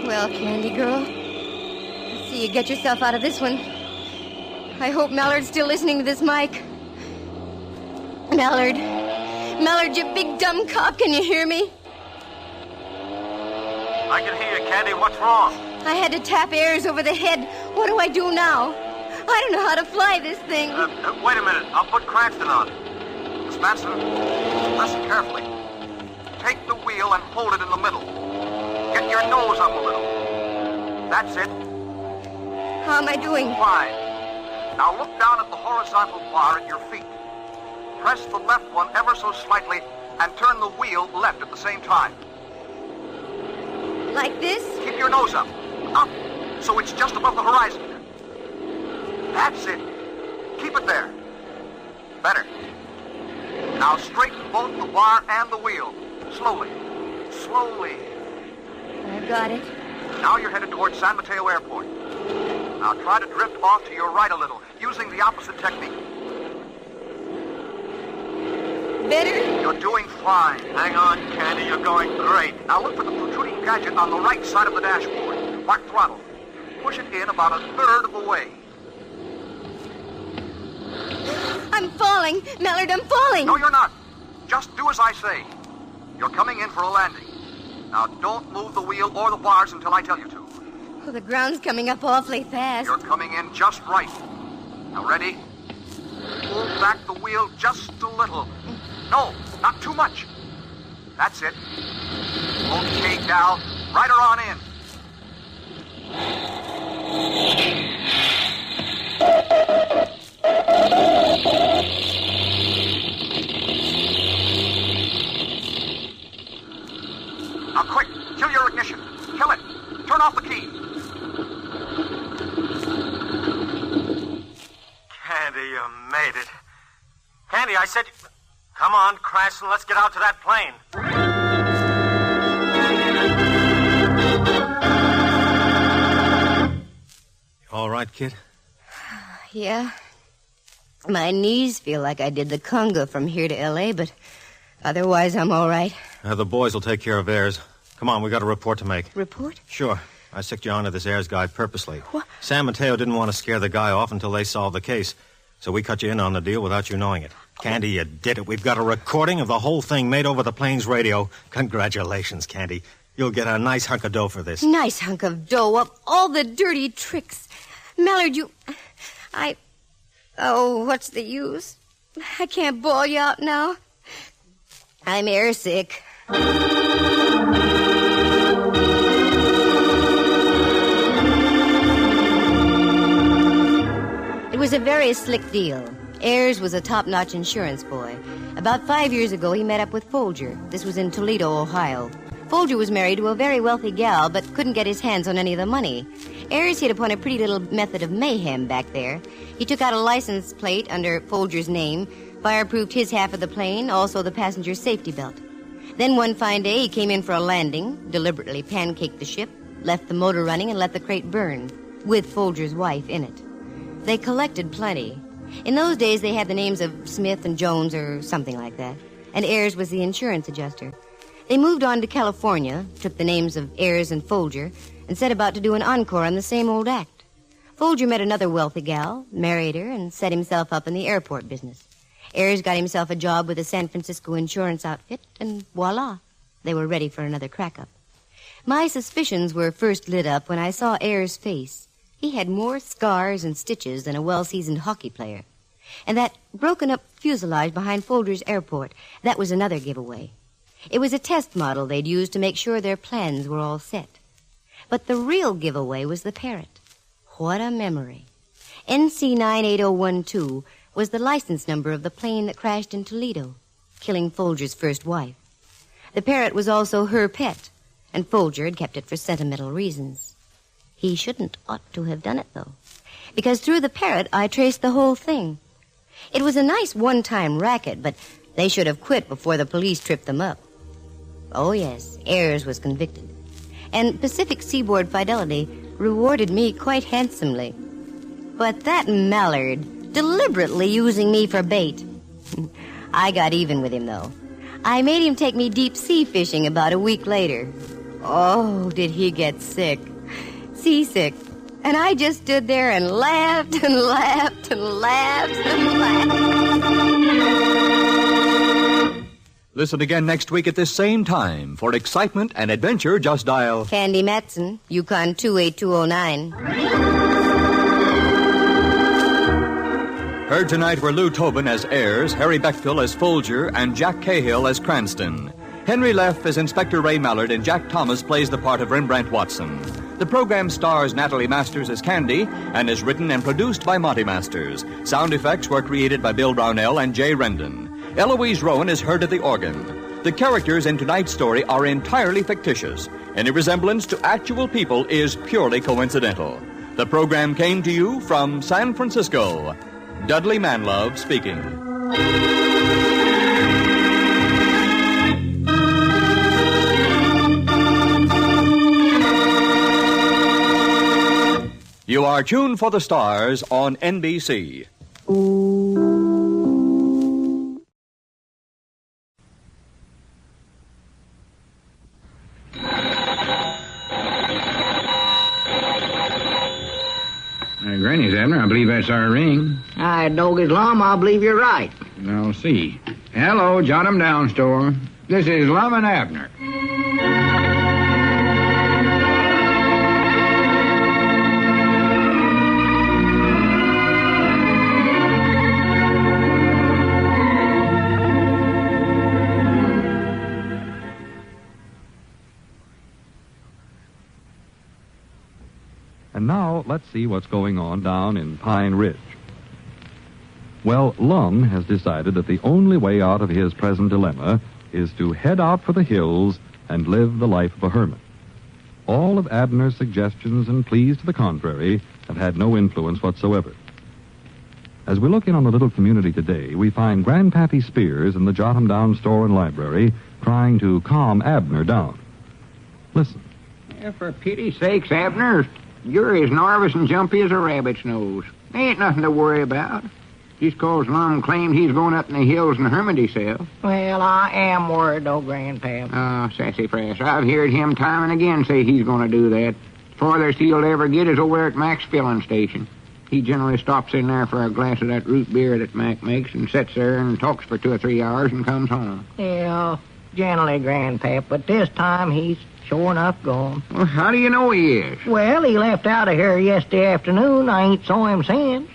Well, Candy Girl, let's see you get yourself out of this one. I hope Mallard's still listening to this mic. Mallard, you big dumb cop, can you hear me? I can hear you, Candy. What's wrong? I had to tap Ayers over the head. What do I do now? I don't know how to fly this thing. Wait a minute. I'll put Cranston on. Miss Matson, listen carefully. Take the wheel and hold it in the middle. Get your nose up a little. That's it. How am I doing? Fine. Now look down at the horizontal bar at your feet. Press the left one ever so slightly and turn the wheel left at the same time. Like this? Keep your nose up. Up. So it's just above the horizon. That's it. Keep it there. Better. Now straighten both the bar and the wheel. Slowly. Slowly. I've got it. Now you're headed towards San Mateo Airport. Now try to drift off to your right a little, using the opposite technique. Better? You're doing fine. Hang on, Candy, you're going great. Now look for the protruding gadget on the right side of the dashboard. Mark throttle. Push it in about a third of the way. I'm falling. Mallard, I'm falling. No, you're not. Just do as I say. You're coming in for a landing. Now don't move the wheel or the bars until I tell you to. Oh, the ground's coming up awfully fast. You're coming in just right. Now ready? Pull back the wheel just a little. No, not too much. That's it. Okay, gal. Ride her on in. Turn off the key. Candy, you made it. Candy, I said... Come on, Cranston, let's get out to that plane. All right, kid? Yeah. My knees feel like I did the conga from here to L.A., but otherwise I'm all right. The boys will take care of Ayers. Come on, we got a report to make. Report? Sure. I sicked you onto this Ayers guy purposely. What? Sam Mateo didn't want to scare the guy off until they solved the case. So we cut you in on the deal without you knowing it. Candy, you did it. We've got a recording of the whole thing made over the plane's radio. Congratulations, Candy. You'll get a nice hunk of dough for this. Nice hunk of dough of all the dirty tricks. Mallard, Oh, what's the use? I can't bawl you out now. I'm airsick. It was a very slick deal. Ayers was a top-notch insurance boy. About 5 years ago, he met up with Folger. This was in Toledo, Ohio. Folger was married to a very wealthy gal, but couldn't get his hands on any of the money. Ayers hit upon a pretty little method of mayhem back there. He took out a license plate under Folger's name, fireproofed his half of the plane, also the passenger's safety belt. Then one fine day, he came in for a landing, deliberately pancaked the ship, left the motor running, and let the crate burn, with Folger's wife in it. They collected plenty. In those days, they had the names of Smith and Jones or something like that, and Ayers was the insurance adjuster. They moved on to California, took the names of Ayers and Folger, and set about to do an encore on the same old act. Folger met another wealthy gal, married her, and set himself up in the airport business. Ayers got himself a job with a San Francisco insurance outfit, and voila, they were ready for another crack-up. My suspicions were first lit up when I saw Ayers' face. He had more scars and stitches than a well-seasoned hockey player. And that broken-up fuselage behind Folger's airport, that was another giveaway. It was a test model they'd used to make sure their plans were all set. But the real giveaway was the parrot. What a memory. NC98012 was the license number of the plane that crashed in Toledo, killing Folger's first wife. The parrot was also her pet, and Folger had kept it for sentimental reasons. He shouldn't ought to have done it, though, because through the parrot I traced the whole thing. It was a nice one-time racket, but they should have quit before the police tripped them up. Oh, yes, Ayers was convicted. And Pacific Seaboard Fidelity rewarded me quite handsomely. But that Mallard, deliberately using me for bait. I got even with him, though. I made him take me deep-sea fishing about a week later. Oh, did he get sick. Seasick. And I just stood there and laughed and laughed and laughed and laughed. Listen again next week at this same time. For excitement and adventure, just dial... Candy Matson, YUkon 28209. Heard tonight were Lou Tobin as Ayers, Harry Beckville as Folger, and Jack Cahill as Cranston. Henry Leff as Inspector Ray Mallard, and Jack Thomas plays the part of Rembrandt Watson. The program stars Natalie Masters as Candy and is written and produced by Monty Masters. Sound effects were created by Bill Brownell and Jay Rendon. Eloise Rowan is heard at the organ. The characters in tonight's story are entirely fictitious. Any resemblance to actual people is purely coincidental. The program came to you from San Francisco. Dudley Manlove speaking. You are tuned for the stars on NBC. Granny's, Abner. I believe that's our ring. I don't get long. I believe you're right. I'll see. Hello, jot 'em down, store. This is Lum and Abner. And now, let's see what's going on down in Pine Ridge. Well, Lum has decided that the only way out of his present dilemma is to head out for the hills and live the life of a hermit. all of Abner's suggestions and pleas to the contrary have had no influence whatsoever. As we look in on the little community today, we find Grandpappy Spears in the Jot 'em Down store and library trying to calm Abner down. Listen. Yeah, for pity's sakes, Abner, you're as nervous and jumpy as a rabbit's nose. Ain't nothing to worry about. Just 'cause Lum claimed he's going up in the hills and hermit himself. Well, I am worried, though, Grandpap. Oh, sassafras. I've heard him time and again say he's going to do that. Farthest he'll ever get is over there at Mac's filling station. He generally stops in there for a glass of that root beer that Mac makes and sits there and talks for 2 or 3 hours and comes home. Yeah, generally, Grandpap, but this time he's sure enough gone. Well, how do you know he is? Well, he left out of here yesterday afternoon. I ain't saw him since.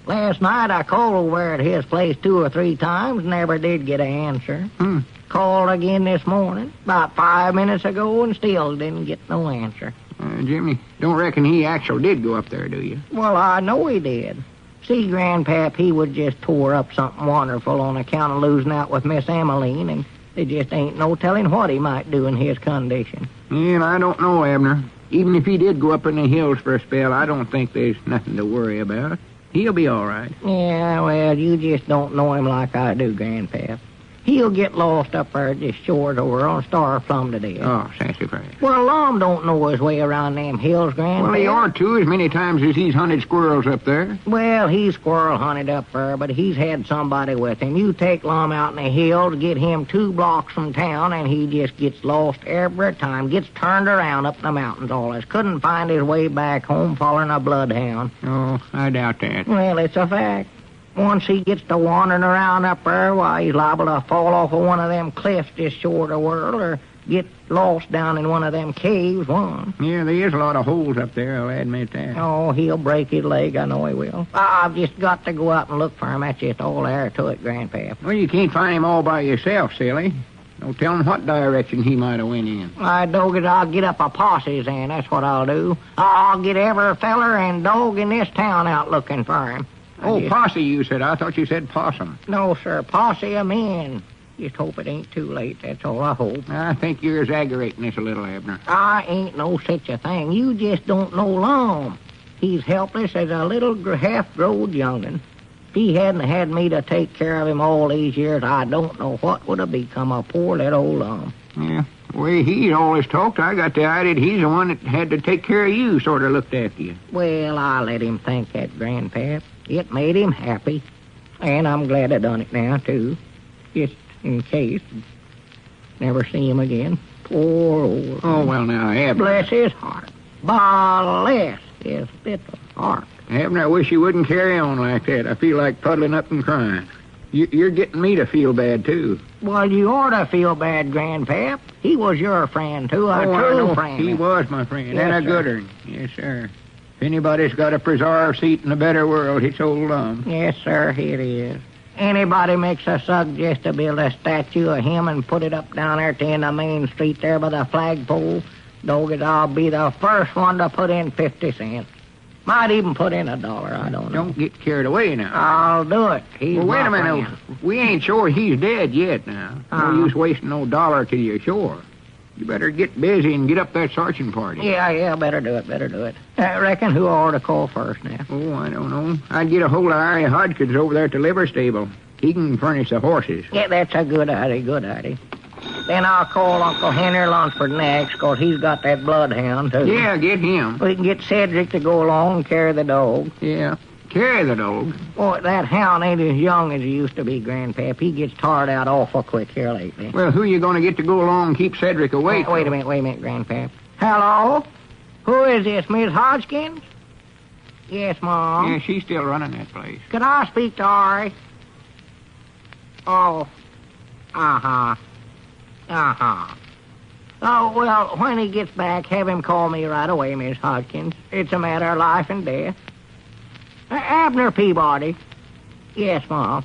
Last night I called over at his place 2 or 3 times, never did get an answer. Called again this morning, about 5 minutes ago, and still didn't get no answer. Jimmy, don't reckon he actually did go up there, do you? Well, I know he did. See, Grandpap, he would just tore up something wonderful on account of losing out with Miss Emmeline, and there just ain't no telling what he might do in his condition. Yeah, I don't know, Abner. Even if he did go up in the hills for a spell, I don't think there's nothing to worry about. He'll be all right. Yeah, well, you just don't know him like I do, Grandpap. He'll get lost up there just short over on Star Plum today. Oh, sassafras. Well, Lum don't know his way around them hills, Grandpap. Well, he ought to, as many times as he's hunted squirrels up there. Well, he's squirrel hunted up there, but he's had somebody with him. You take Lum out in the hills, get him 2 blocks from town, and he just gets lost every time. Gets turned around up in the mountains always. Couldn't find his way back home following a bloodhound. Oh, I doubt that. Well, it's a fact. Once he gets to wandering around up there, why, he's liable to fall off of one of them cliffs just short of world, or get lost down in one of them caves, one. Yeah, there is a lot of holes up there, I'll admit that. Oh, he'll break his leg, I know he will. I've just got to go out and look for him. That's just all there to it, Grandpap. Well, you can't find him all by yourself, silly. Don't tell him what direction he might have went in. I dog it, I'll get up a posse, then. That's what I'll do. I'll get every feller and dog in this town out looking for him. Posse, you said. I thought you said possum. No, sir. Posse of men. Just hope it ain't too late. That's all I hope. I think you're exaggerating this a little, Abner. I ain't no such a thing. You just don't know Lum. He's helpless as a little half-growed young'un. If he hadn't had me to take care of him all these years, I don't know what would have become of poor little old Lum. Yeah, the way he's always talked, I got the idea that he's the one that had to take care of you, sort of looked after you. Well, I let him think that, Grandpap. It made him happy. And I'm glad I done it now, too. Just in case. Never see him again. Poor old... Oh, well, now, Abner... Bless his heart. Bless his little heart. Abner, I wish you wouldn't carry on like that. I feel like puddling up and crying. You're getting me to feel bad, too. Well, you ought to feel bad, Grandpap. He was your friend, too. A true friend. He was my friend, yes, and a good one. Yes, sir. If anybody's got a preserved seat in a better world, it's old Lum. Yes, sir, it is. Anybody makes a suggest to build a statue of him and put it up down there at the end of Main Street there by the flagpole, dog it, I'll be the first one to put in 50 cents. Might even put in $1, I don't know. Don't get carried away now. I'll do it. Well, wait a minute. We ain't sure he's dead yet now. No use wasting no dollar till you're sure. You better get busy and get up that searching party. Yeah, better do it. I reckon who ought to call first now? Oh, I don't know. I'd get a hold of Archie Hodgkins over there at the liver stable. He can furnish the horses. Yeah, that's a good idea. Then I'll call Uncle Henry Lunsford next, 'cause he's got that bloodhound, too. Yeah, get him. We can get Cedric to go along and carry the dog. Yeah, carry the dog. Boy, that hound ain't as young as he used to be, Grandpap. He gets tired out awful quick here lately. Well, who you going to get to go along and keep Cedric awake? Wait a minute, Grandpap. Hello? Who is this, Miss Hodgkins? Yes, Mom. Yeah, she's still running that place. Could I speak to Ari? Oh. Uh-huh. Oh, well, when he gets back, have him call me right away, Miss Hodgkins. It's a matter of life and death. Abner Peabody. Yes, Mom.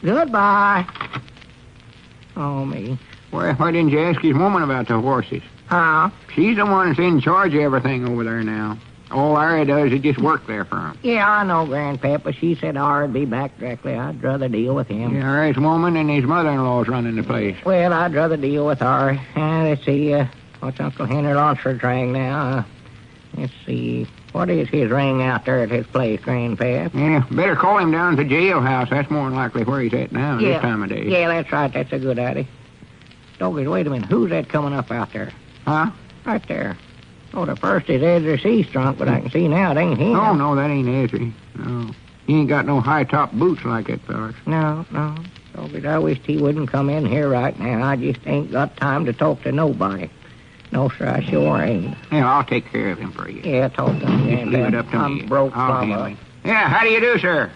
Goodbye. Oh, me. Well, why didn't you ask his woman about the horses? Huh? She's the one that's in charge of everything over there now. All Ari does is just work there for him. Yeah, I know, Grandpap, but she said Ari'd be back directly. I'd rather deal with him. Yeah, Ari's woman and his mother-in-law's running the place. Well, I'd rather deal with Ari. Let's see, What's Uncle Henry Lunsford's ring now? Let's see. What is his ring out there at his place, Grandpap? Yeah, better call him down to the jailhouse. That's more than likely where he's at now this time of day. Yeah, that's right. That's a good idea. Doggies, wait a minute. Who's that coming up out there? Huh? Right there. Oh, the first is Ezra Seastrunk, but I can see now it ain't him. Oh, no, that ain't Ezra. No. He ain't got no high-top boots like that feller. No. Doggies, I wished he wouldn't come in here right now. I just ain't got time to talk to nobody. No, sir, I sure ain't. Yeah, I'll take care of him for you. Yeah, talk to him. Leave it up to I'm me. broke I'll from handle it. Yeah, how do you do, sir?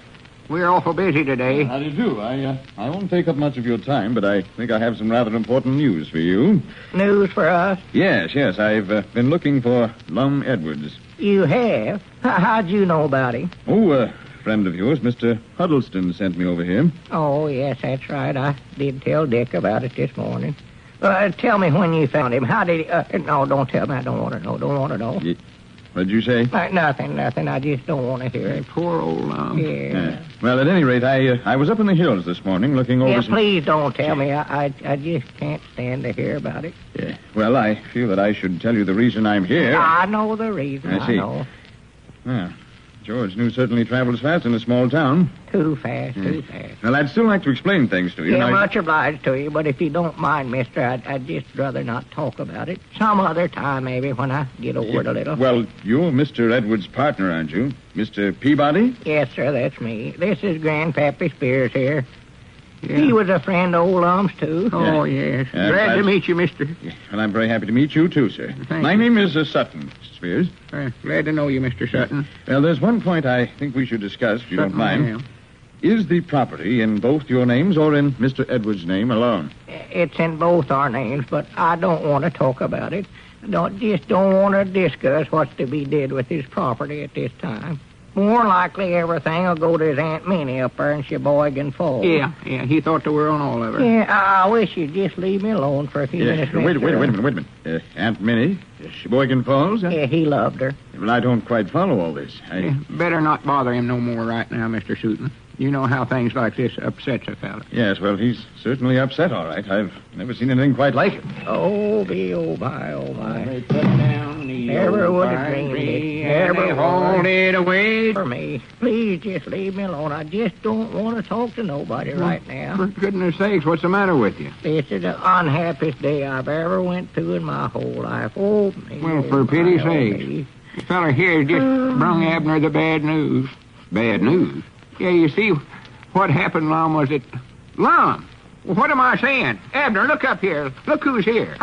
We're awful busy today. How do you do? I won't take up much of your time, but I think I have some rather important news for you. News for us? Yes. I've been looking for Lum Edwards. You have? How'd you know about him? Oh, a friend of yours, Mr. Huddleston, sent me over here. Oh, yes, that's right. I did tell Dick about it this morning. Tell me when you found him. How did he... no, don't tell me. I don't want to know. What did you say? Nothing. I just don't want to hear it. Poor old Lum. Yeah. Well, at any rate, I was up in the hills this morning looking over... Yeah, please don't tell me. I just can't stand to hear about it. Yeah. Well, I feel that I should tell you the reason I'm here. I know the reason. I see. I know. Well, George New certainly travels fast in a small town. Too fast. Well, I'd still like to explain things to you. Yeah, much obliged to you, but if you don't mind, mister, I'd just rather not talk about it. Some other time, maybe, when I get over it a little. Well, you're Mr. Edwards' partner, aren't you? Mr. Peabody? Yes, sir, that's me. This is Grandpappy Spears here. Yeah. He was a friend of old Lum's, too. Oh, yes. Glad to meet you, mister. Yeah, well, I'm very happy to meet you, too, sir. My name is Sutton, Mr. Spears. Glad to know you, Mr. Sutton. Well, there's one point I think we should discuss, if you don't mind. Is the property in both your names or in Mr. Edwards' name alone? It's in both our names, but I don't want to talk about it. Just don't want to discuss what's to be did with his property at this time. More likely everything will go to his Aunt Minnie up there in Sheboygan Falls. Yeah, he thought the world all of her. Yeah, I wish you'd just leave me alone for a few minutes. Wait a minute. Aunt Minnie, Sheboygan Falls? Yeah, he loved her. Well, I don't quite follow all this. Better not bother him no more right now, Mr. Sutton. You know how things like this upsets a fella. Yes, well, he's certainly upset, all right. I've never seen anything quite like it. Oh, my. Never would have dreamed it. Never hold it away for me. Please just leave me alone. I just don't want to talk to nobody right now. For goodness sakes, what's the matter with you? This is the unhappiest day I've ever went through in my whole life. Oh, me. Well, for pity's sake. The fella here just brung Abner the bad news. Bad news? Yeah, you see, what happened, Lum, was that... Lum! What am I saying? Abner, look up here. Look who's here.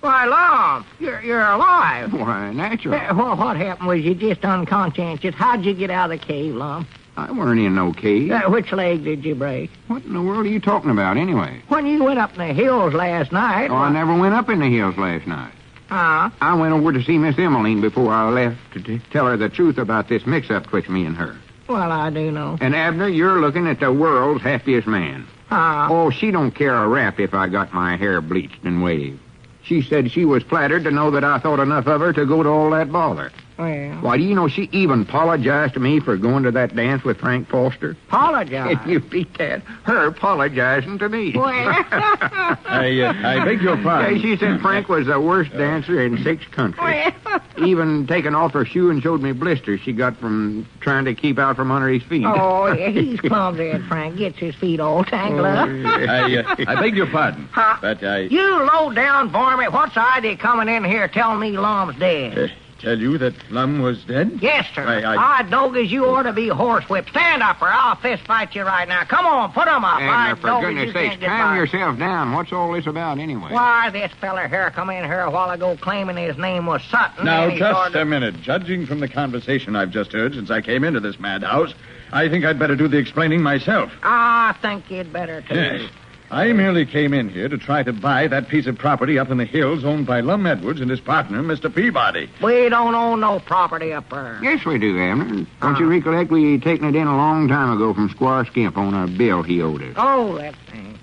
Why, Lum, you're alive. Why, natural. What happened? Was you just unconscientious? How'd you get out of the cave, Lum? I weren't in no cave. Which leg did you break? What in the world are you talking about, anyway? When you went up in the hills last night. Oh, I never went up in the hills last night. I went over to see Miss Emmeline before I left to tell her the truth about this mix-up twixt me and her. Well, I do know. And, Abner, you're looking at the world's happiest man. Oh, she don't care a rap if I got my hair bleached and waved. She said she was flattered to know that I thought enough of her to go to all that bother. Well. Why, do you know she even apologized to me for going to that dance with Frank Foster? Apologize? You beat that. Her apologizing to me. Well. I beg your pardon. Yeah, she said Frank was the worst dancer in 6 countries. Even taking off her shoe and showed me blisters she got from trying to keep out from under his feet. Oh, yeah, he's clumsy, Frank. Gets his feet all tangled up. I beg your pardon. But You low down varmint. What's the idea coming in here telling me Lum's dead? Tell you that Lum was dead? Yes, sir. Doggies, you ought to be horsewhipped. Stand up, or I'll fist fight you right now. Come on, put 'em up. Abner, for goodness sakes, calm yourself down. What's all this about, anyway? Why, this feller here come in here a while ago claiming his name was Sutton. Now, just a minute. Judging from the conversation I've just heard since I came into this madhouse, I think I'd better do the explaining myself. I think you'd better, too. Yes. I merely came in here to try to buy that piece of property up in the hills owned by Lum Edwards and his partner, Mr. Peabody. We don't own no property up there. Yes, we do, Abner. Don't you recollect we taken it in a long time ago from Squire Skimp on a bill he owed us? Oh, that thing.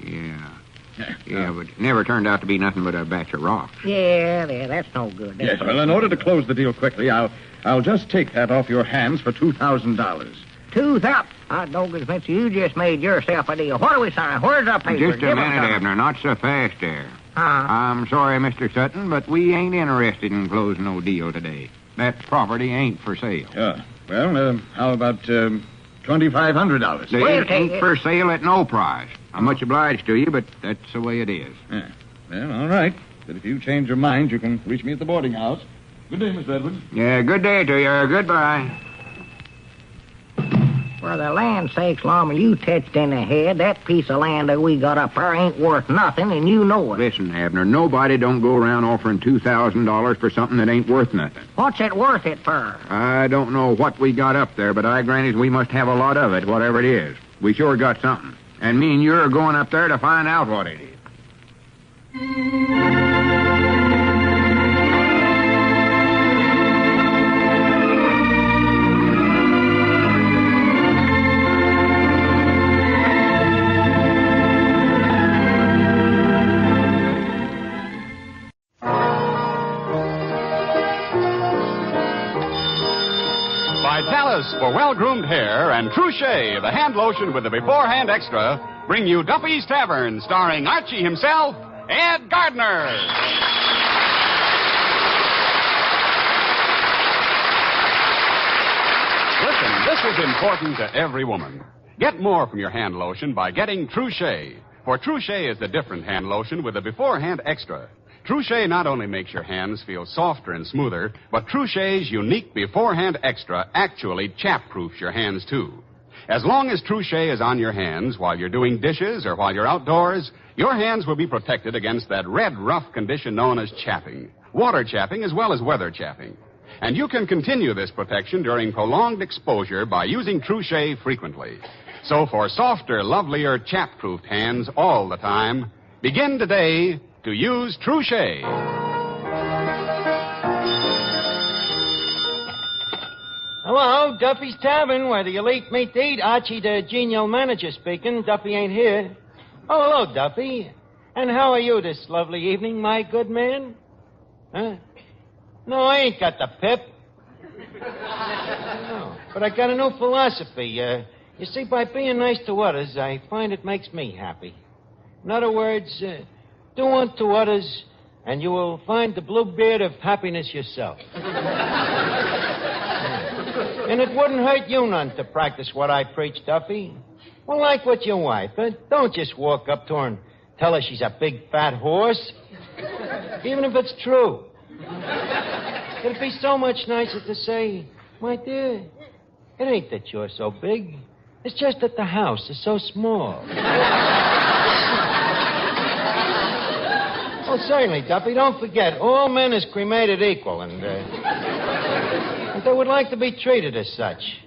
Yeah, but it never turned out to be nothing but a batch of rocks. Yeah, that's no good. Yes, well, in order to close the deal quickly, I'll just take that off your hands for $2,000. $2,000? You just made yourself a deal. What do we sign? Where's our paper? Just a minute, Abner. Not so fast there. I'm sorry, Mr. Sutton, but we ain't interested in closing no deal today. That property ain't for sale. Yeah. Well, how about $2,500? It ain't for sale at no price. I'm much obliged to you, but that's the way it is. Yeah. Well, all right. But if you change your mind, you can reach me at the boarding house. Good day, Mr. Edwards. Yeah, good day to you. Goodbye. For the land sakes, Lama, you touched in the head. That piece of land that we got up there ain't worth nothing, and you know it. Listen, Abner, nobody don't go around offering $2,000 for something that ain't worth nothing. What's it worth it for? I don't know what we got up there, but I grant we must have a lot of it, whatever it is. We sure got something. And me and you're going up there to find out what it is. For well-groomed hair and True Shea, the hand lotion with the beforehand extra, bring you Duffy's Tavern, starring Archie himself, Ed Gardner. Listen, this is important to every woman. Get more from your hand lotion by getting True Shea. For True Shea is the different hand lotion with the beforehand extra. True Shea not only makes your hands feel softer and smoother, but True Shea's unique beforehand extra actually chap-proofs your hands, too. As long as True Shea is on your hands while you're doing dishes or while you're outdoors, your hands will be protected against that red, rough condition known as chapping, water chapping as well as weather chapping. And you can continue this protection during prolonged exposure by using True Shea frequently. So for softer, lovelier, chap-proofed hands all the time, begin today to use True Shea. Hello, Duffy's Tavern, where the elite meet to eat. Archie, the genial manager, speaking. Duffy ain't here. Oh, hello, Duffy. And how are you this lovely evening, my good man? Huh? No, I ain't got the pip. No, but I got a new philosophy. You see, by being nice to others, I find it makes me happy. In other words, do unto others, and you will find the blue beard of happiness yourself. And it wouldn't hurt you none to practice what I preach, Duffy. Well, like with your wife, don't just walk up to her and tell her she's a big fat horse. Even if it's true. It'd be so much nicer to say, my dear, it ain't that you're so big. It's just that the house is so small. Oh, certainly, Duffy. Don't forget, all men is cremated equal, and they would like to be treated as such.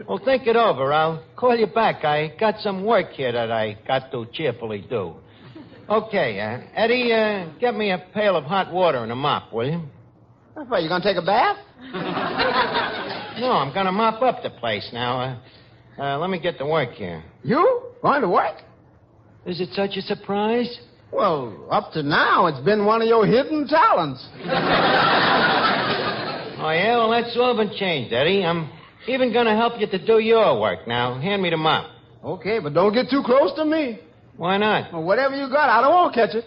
Well, think it over. I'll call you back. I got some work here that I got to cheerfully do. Okay, Eddie, get me a pail of hot water and a mop, will you? What, you gonna take a bath? No, I'm gonna mop up the place now. Let me get to work here. You? Going to work? Is it such a surprise? Well, up to now, it's been one of your hidden talents. Oh, yeah? Well, that's all been changed, Eddie. I'm even going to help you to do your work now. Hand me the mop. Okay, but don't get too close to me. Why not? Well, whatever you got, I don't want to catch it.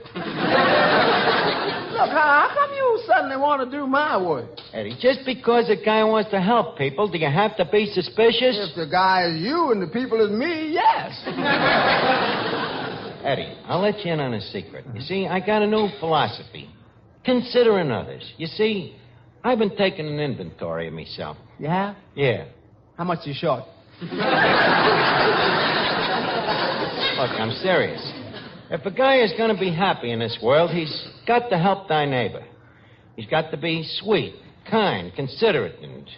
Look, how come you suddenly want to do my work? Eddie, just because a guy wants to help people, do you have to be suspicious? If the guy is you and the people is me, yes. Eddie, I'll let you in on a secret. You see, I got a new philosophy. Considering others. You see, I've been taking an inventory of myself. You have? Yeah. How much you short? Look, I'm serious. If a guy is going to be happy in this world, he's got to help thy neighbor. He's got to be sweet, kind, considerate, and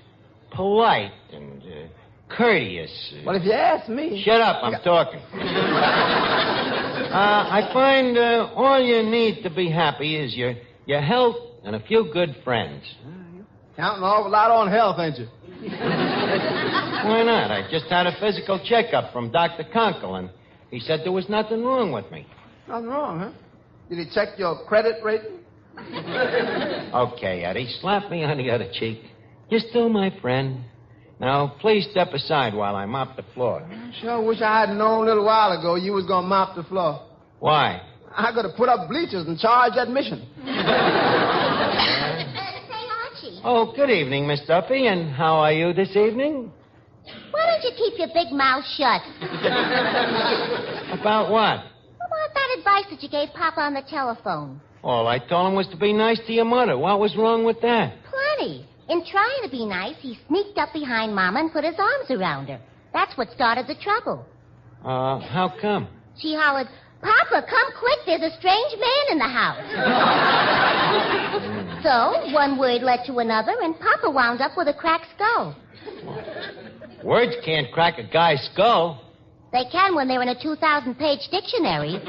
polite, and courteous. Well, if you ask me... Shut up, I'm talking. I find all you need to be happy is your health and a few good friends. Counting an awful lot on health, ain't you? Why not? I just had a physical checkup from Dr. Conkle, and he said there was nothing wrong with me. Nothing wrong, huh? Did he check your credit rating? Okay, Eddie, slap me on the other cheek. You're still my friend. Now, please step aside while I mop the floor. I sure wish I had known a little while ago you was going to mop the floor. Why? I got to put up bleachers and charge admission. Oh, good evening, Miss Duffy, and how are you this evening? Why don't you keep your big mouth shut? About what? About that advice that you gave Papa on the telephone. All I told him was to be nice to your mother. What was wrong with that? Plenty. In trying to be nice, he sneaked up behind Mama and put his arms around her. That's what started the trouble. How come? She hollered, Papa, come quick, there's a strange man in the house. So, one word led to another, and Papa wound up with a cracked skull. Words can't crack a guy's skull. They can when they're in a 2,000-page dictionary.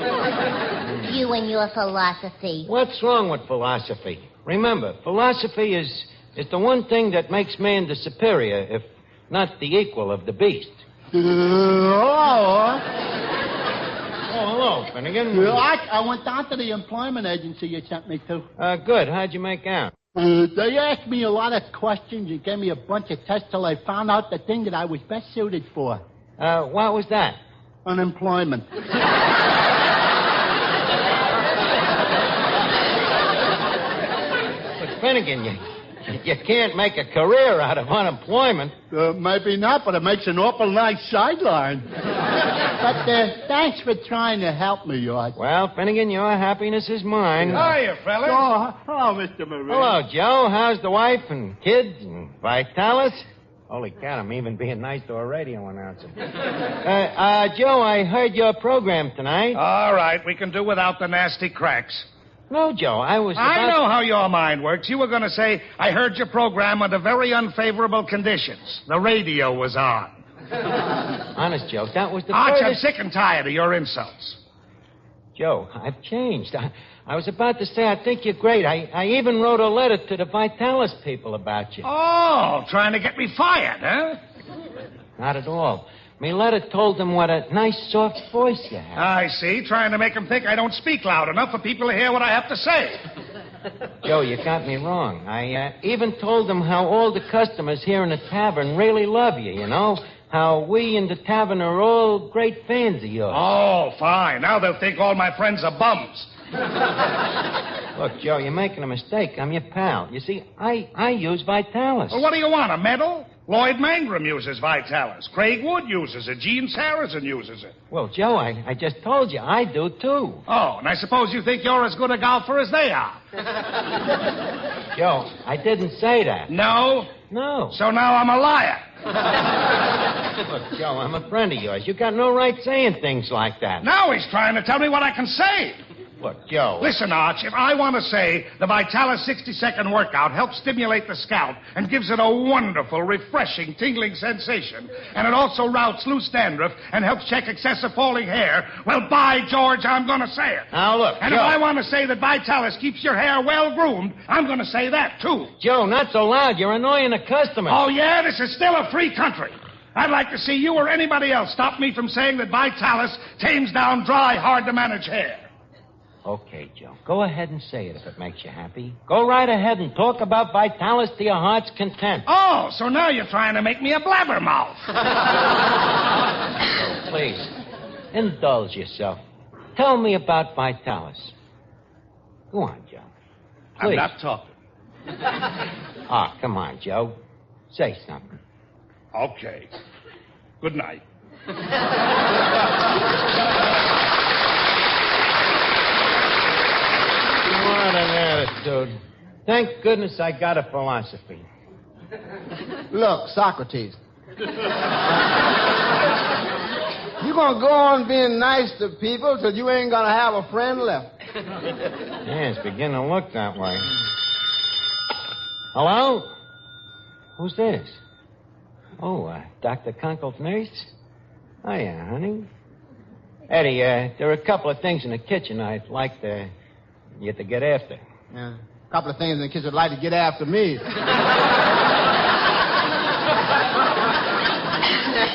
You and your philosophy. What's wrong with philosophy? Remember, philosophy is the one thing that makes man the superior, if not the equal of the beast. Hello. Oh, hello, Finnegan. I went down to the employment agency you sent me to. Good. How'd you make out? They asked me a lot of questions and gave me a bunch of tests till I found out the thing that I was best suited for. What was that? Unemployment. But Finnegan, you can't make a career out of unemployment. Maybe not, but it makes an awful nice sideline. But thanks for trying to help me, George. Well, Finnegan, your happiness is mine. Hiya, fellas. Oh, hello, Mr. Marie. Hello, Joe. How's the wife and kids and Vitalis? Holy cow, I'm even being nice to a radio announcer. Joe, I heard your program tonight. All right, we can do without the nasty cracks. No, Joe, I know how your mind works. You were going to say, I heard your program under very unfavorable conditions. The radio was on. Honest, Joe, that was the Archie, I'm furthest... sick and tired of your insults. Joe, I've changed. I was about to say I think you're great. I even wrote a letter to the Vitalis people about you. Oh, trying to get me fired, huh? Not at all. My letter told them what a nice, soft voice you have. I see. Trying to make them think I don't speak loud enough for people to hear what I have to say. Joe, you got me wrong. I even told them how all the customers here in the tavern really love you, you know? How we in the tavern are all great fans of yours. Oh, fine. Now they'll think all my friends are bums. Look, Joe, you're making a mistake. I'm your pal. You see, I use Vitalis. Well, what do you want, a medal? Lloyd Mangrum uses Vitalis. Craig Wood uses it. Gene Saracen uses it. Well, Joe, I just told you. I do, too. Oh, and I suppose you think you're as good a golfer as they are. Joe, I didn't say that. No? No. So now I'm a liar. Look, Joe, I'm a friend of yours. You got no right saying things like that. Now he's trying to tell me what I can say. Look, Joe. Listen, Arch, if I want to say the Vitalis 60-second workout helps stimulate the scalp and gives it a wonderful, refreshing, tingling sensation, and it also routs loose dandruff and helps check excessive falling hair, well, by George, I'm going to say it. Now, look, And Joe. if I want to say that Vitalis keeps your hair well-groomed, I'm going to say that, too. Joe, not so loud. You're annoying the customers. Oh, yeah? This is still a free country. I'd like to see you or anybody else stop me from saying that Vitalis tames down dry, hard-to-manage hair. Okay, Joe. Go ahead and say it if it makes you happy. Go right ahead and talk about Vitalis to your heart's content. Oh, so now you're trying to make me a blabbermouth. Oh, please, indulge yourself. Tell me about Vitalis. Go on, Joe. Please. I'm not talking. Come on, Joe. Say something. Okay. Good night. What an attitude. Thank goodness I got a philosophy. Look, Socrates. You gonna go on being nice to people till you ain't gonna have a friend left. Yeah, it's beginning to look that way. Hello? Who's this? Oh, Dr. Kunkel's nurse? Hiya, honey. Eddie, there are a couple of things in the kitchen I'd like you to get after. Yeah, a couple of things in the kitchen I'd like to get after me.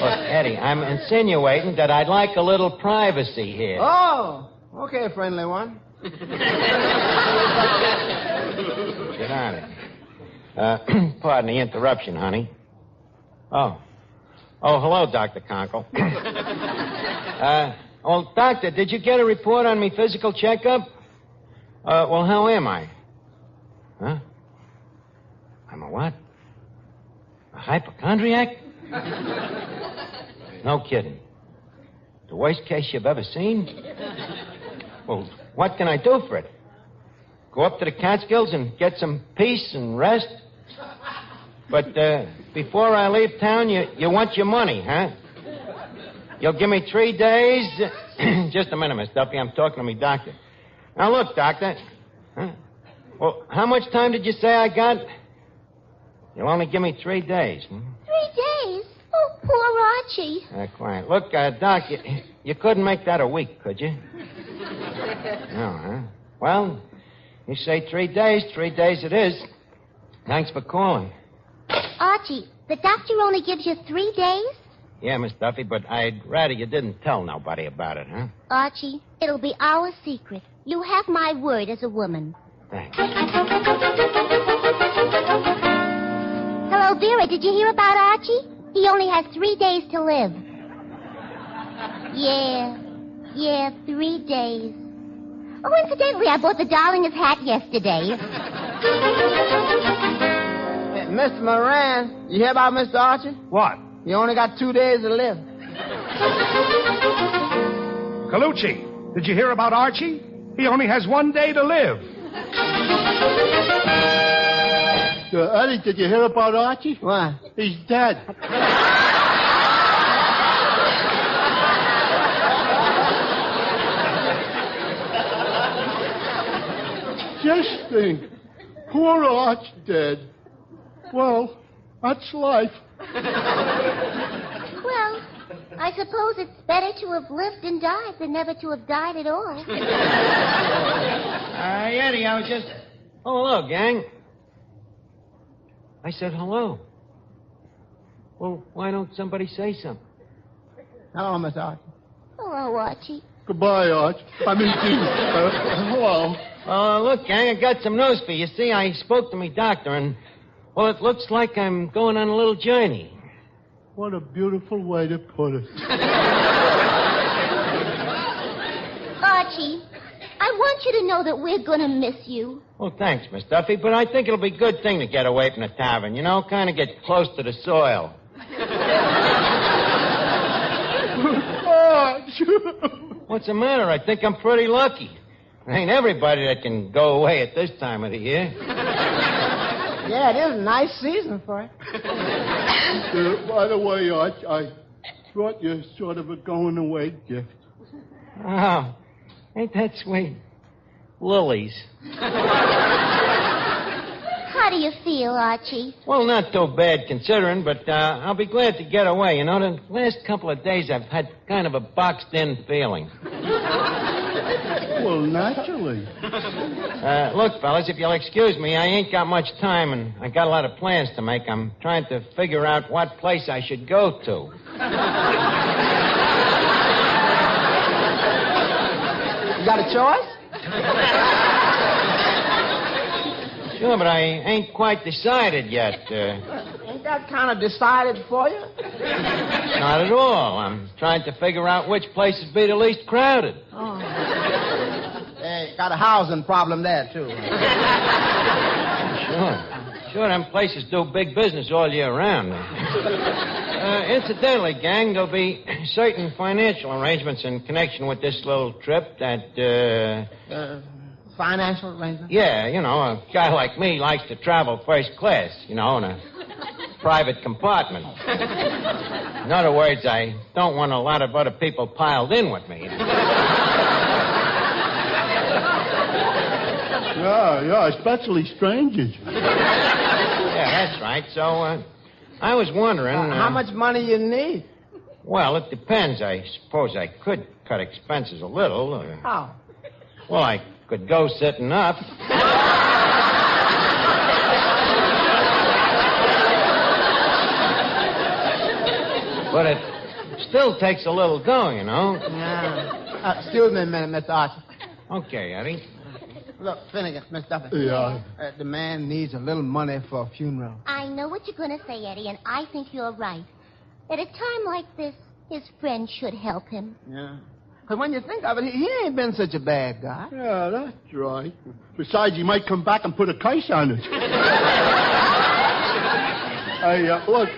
Look, Eddie, I'm insinuating that I'd like a little privacy here. Oh, okay, friendly one. Get on it. Pardon the interruption, honey. Oh, hello, Dr. Conkle. Oh, doctor, did you get a report on me physical checkup? Well, how am I? Huh? I'm a what? A hypochondriac? No kidding. The worst case you've ever seen? Well, what can I do for it? Go up to the Catskills and get some peace and rest? But before I leave town, you want your money, huh? You'll give me 3 days? Just a minute, Miss Duffy. I'm talking to me doctor. Now, look, doctor. Huh? Well, how much time did you say I got? You'll only give me 3 days. 3 days? Oh, poor Archie. Quiet. Look, Doc, you couldn't make that a week, could you? No, huh? Well, you say 3 days. 3 days it is. Thanks for calling. Archie, the doctor only gives you 3 days? Yeah, Miss Duffy, but I'd rather you didn't tell nobody about it, huh? Archie, it'll be our secret. You have my word as a woman. Thanks. Hello, Vera. Did you hear about Archie? He only has 3 days to live. Yeah, 3 days. Oh, incidentally, I bought the darlingest hat yesterday. Mr. Moran, you hear about Mr. Archie? What? He only got 2 days to live. Colucci, did you hear about Archie? He only has 1 day to live. Eddie, did you hear about Archie? What? He's dead. Just think. Poor Arch dead. Well, that's life. Well, I suppose it's better to have lived and died than never to have died at all. Eddie, I was just... Oh, hello, gang. I said hello. Well, why don't somebody say something? Hello, Miss Archie. Hello, Archie. Goodbye, Arch. I mean, hello. Look, gang, I got some news for you. See, I spoke to me doctor, and, well, it looks like I'm going on a little journey. What a beautiful way to put it. Archie, I want you to know that we're going to miss you. Well, thanks, Miss Duffy, but I think it'll be a good thing to get away from the tavern, you know, kind of get close to the soil. Arch! What's the matter? I think I'm pretty lucky. There ain't everybody that can go away at this time of the year. Yeah, it is a nice season for it. By the way, Arch, I brought you sort of a going-away gift. Oh, ain't that sweet? Lilies. How do you feel, Archie? Well, not too bad considering, but I'll be glad to get away. You know, the last couple of days I've had kind of a boxed-in feeling. Well, naturally. Look, fellas, if you'll excuse me, I ain't got much time, and I got a lot of plans to make. I'm trying to figure out what place I should go to. You got a choice? Sure, but I ain't quite decided yet. Ain't that kind of decided for you? Not at all. I'm trying to figure out which places be the least crowded. Oh. Hey, got a housing problem there, too. Sure, them places do big business all year round. Incidentally, gang, there'll be certain financial arrangements in connection with this little trip that, Financial arrangements? Yeah, you know, a guy like me likes to travel first class, you know, in a private compartment. In other words, I don't want a lot of other people piled in with me. Yeah, especially strangers. Yeah, that's right. So, I was wondering... how much money you need? Well, it depends. I suppose I could cut expenses a little. How? Well, I could go sitting up. But it still takes a little dough, you know. Yeah. Excuse me a minute, Mr. Archie. Okay, Eddie. Look, Finnegan, Miss Duffy. Yeah. The man needs a little money for a funeral. I know what you're going to say, Eddie, and I think you're right. At a time like this, his friend should help him. Yeah. But when you think of it, he ain't been such a bad guy. Yeah, that's right. Besides, he might come back and put a curse on it. Look,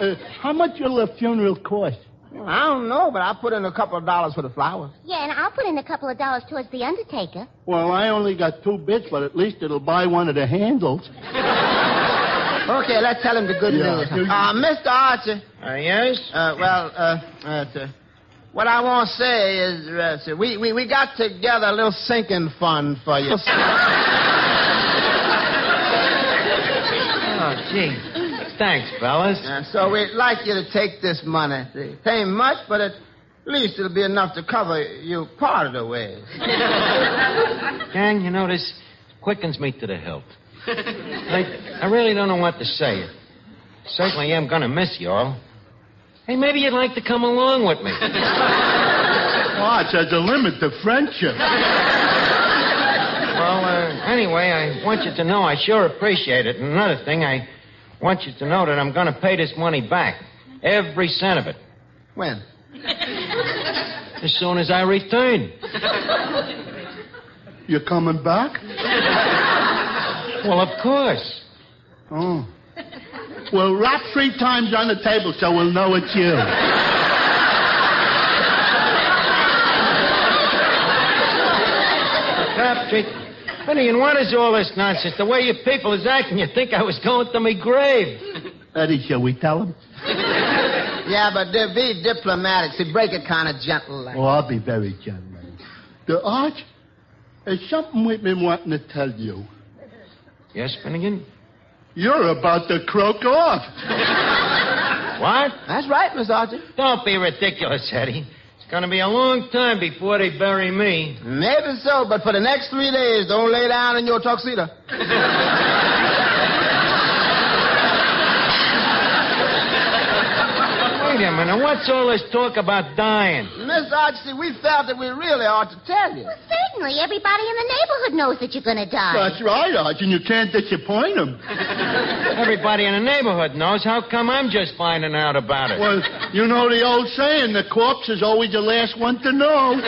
how much will the funeral cost? Well, I don't know, but I'll put in a couple of dollars for the flowers. Yeah, and I'll put in a couple of dollars towards the undertaker. Well, I only got 2 bits, but at least it'll buy one of the handles. Okay, let's tell him the good news. Mr. Archie. Yes? What I want to say is, we got together a little sinking fund for you. Oh, gee. Thanks, fellas. So we'd like you to take this money. It ain't much, but at least it'll be enough to cover you part of the way. Gang, you know, this quickens me to the hilt. I really don't know what to say. Certainly am going to miss you all. Hey, maybe you'd like to come along with me. Arch, there's a limit to friendship. Well, anyway, I want you to know I sure appreciate it. And another thing, I want you to know that I'm going to pay this money back. Every cent of it. When? As soon as I return. You're coming back? Well, of course. Oh. Well, rap 3 times on the table so we'll know it's you. Rap 3... Honey, and what is all this nonsense? The way you people is acting, you think I was going to my grave. Eddie, shall we tell him? Yeah, but be diplomatic. See, break it kind of gentle. Oh, I'll be very gentle. The Arch, there's something we've been wanting to tell you. Yes, Finnegan? You're about to croak off. What? That's right, Miss Archie. Don't be ridiculous, Eddie. It's going to be a long time before they bury me. Maybe so, but for the next 3 days, don't lay down in your tuxedo. Wait a minute. What's all this talk about dying? Miss Archie, we felt that we really ought to tell you. Well, certainly. Everybody in the neighborhood knows that you're going to die. That's right, Arch, and you can't disappoint them. Everybody in the neighborhood knows. How come I'm just finding out about it? Well, you know the old saying, the corpse is always the last one to know. Wait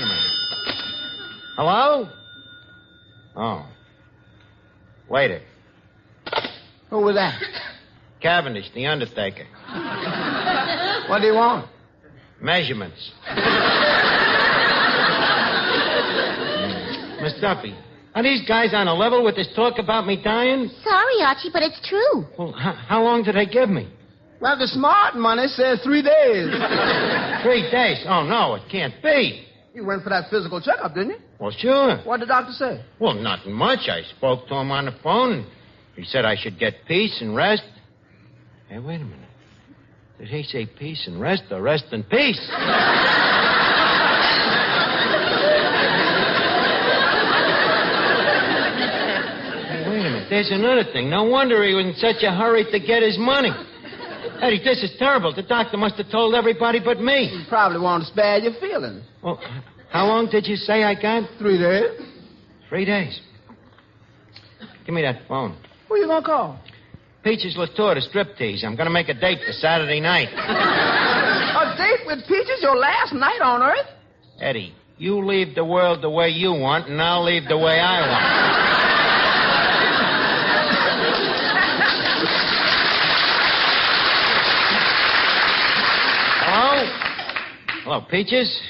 a minute. Hello? Oh. Waiter. Who was that? Cavendish, the undertaker. What do you want? Measurements. Miss Duffy, are these guys on a level with this talk about me dying? Sorry, Archie, but it's true. Well, how long did they give me? Well, the smart money says 3 days. 3 days? Oh, no, it can't be. You went for that physical checkup, didn't you? Well, sure. What did the doctor say? Well, nothing much. I spoke to him on the phone, and he said I should get peace and rest. Hey, wait a minute. Did he say peace and rest or rest and peace? Hey, wait a minute. There's another thing. No wonder he was in such a hurry to get his money. Eddie, this is terrible. The doctor must have told everybody but me. He probably wanted to spare your feelings. Well, how long did you say I got? 3 days. 3 days. Give me that phone. Who you gonna call? Peaches Latour to striptease. I'm going to make a date for Saturday night. A date with Peaches your last night on Earth? Eddie, you leave the world the way you want, and I'll leave the way I want. Hello? Hello, Peaches?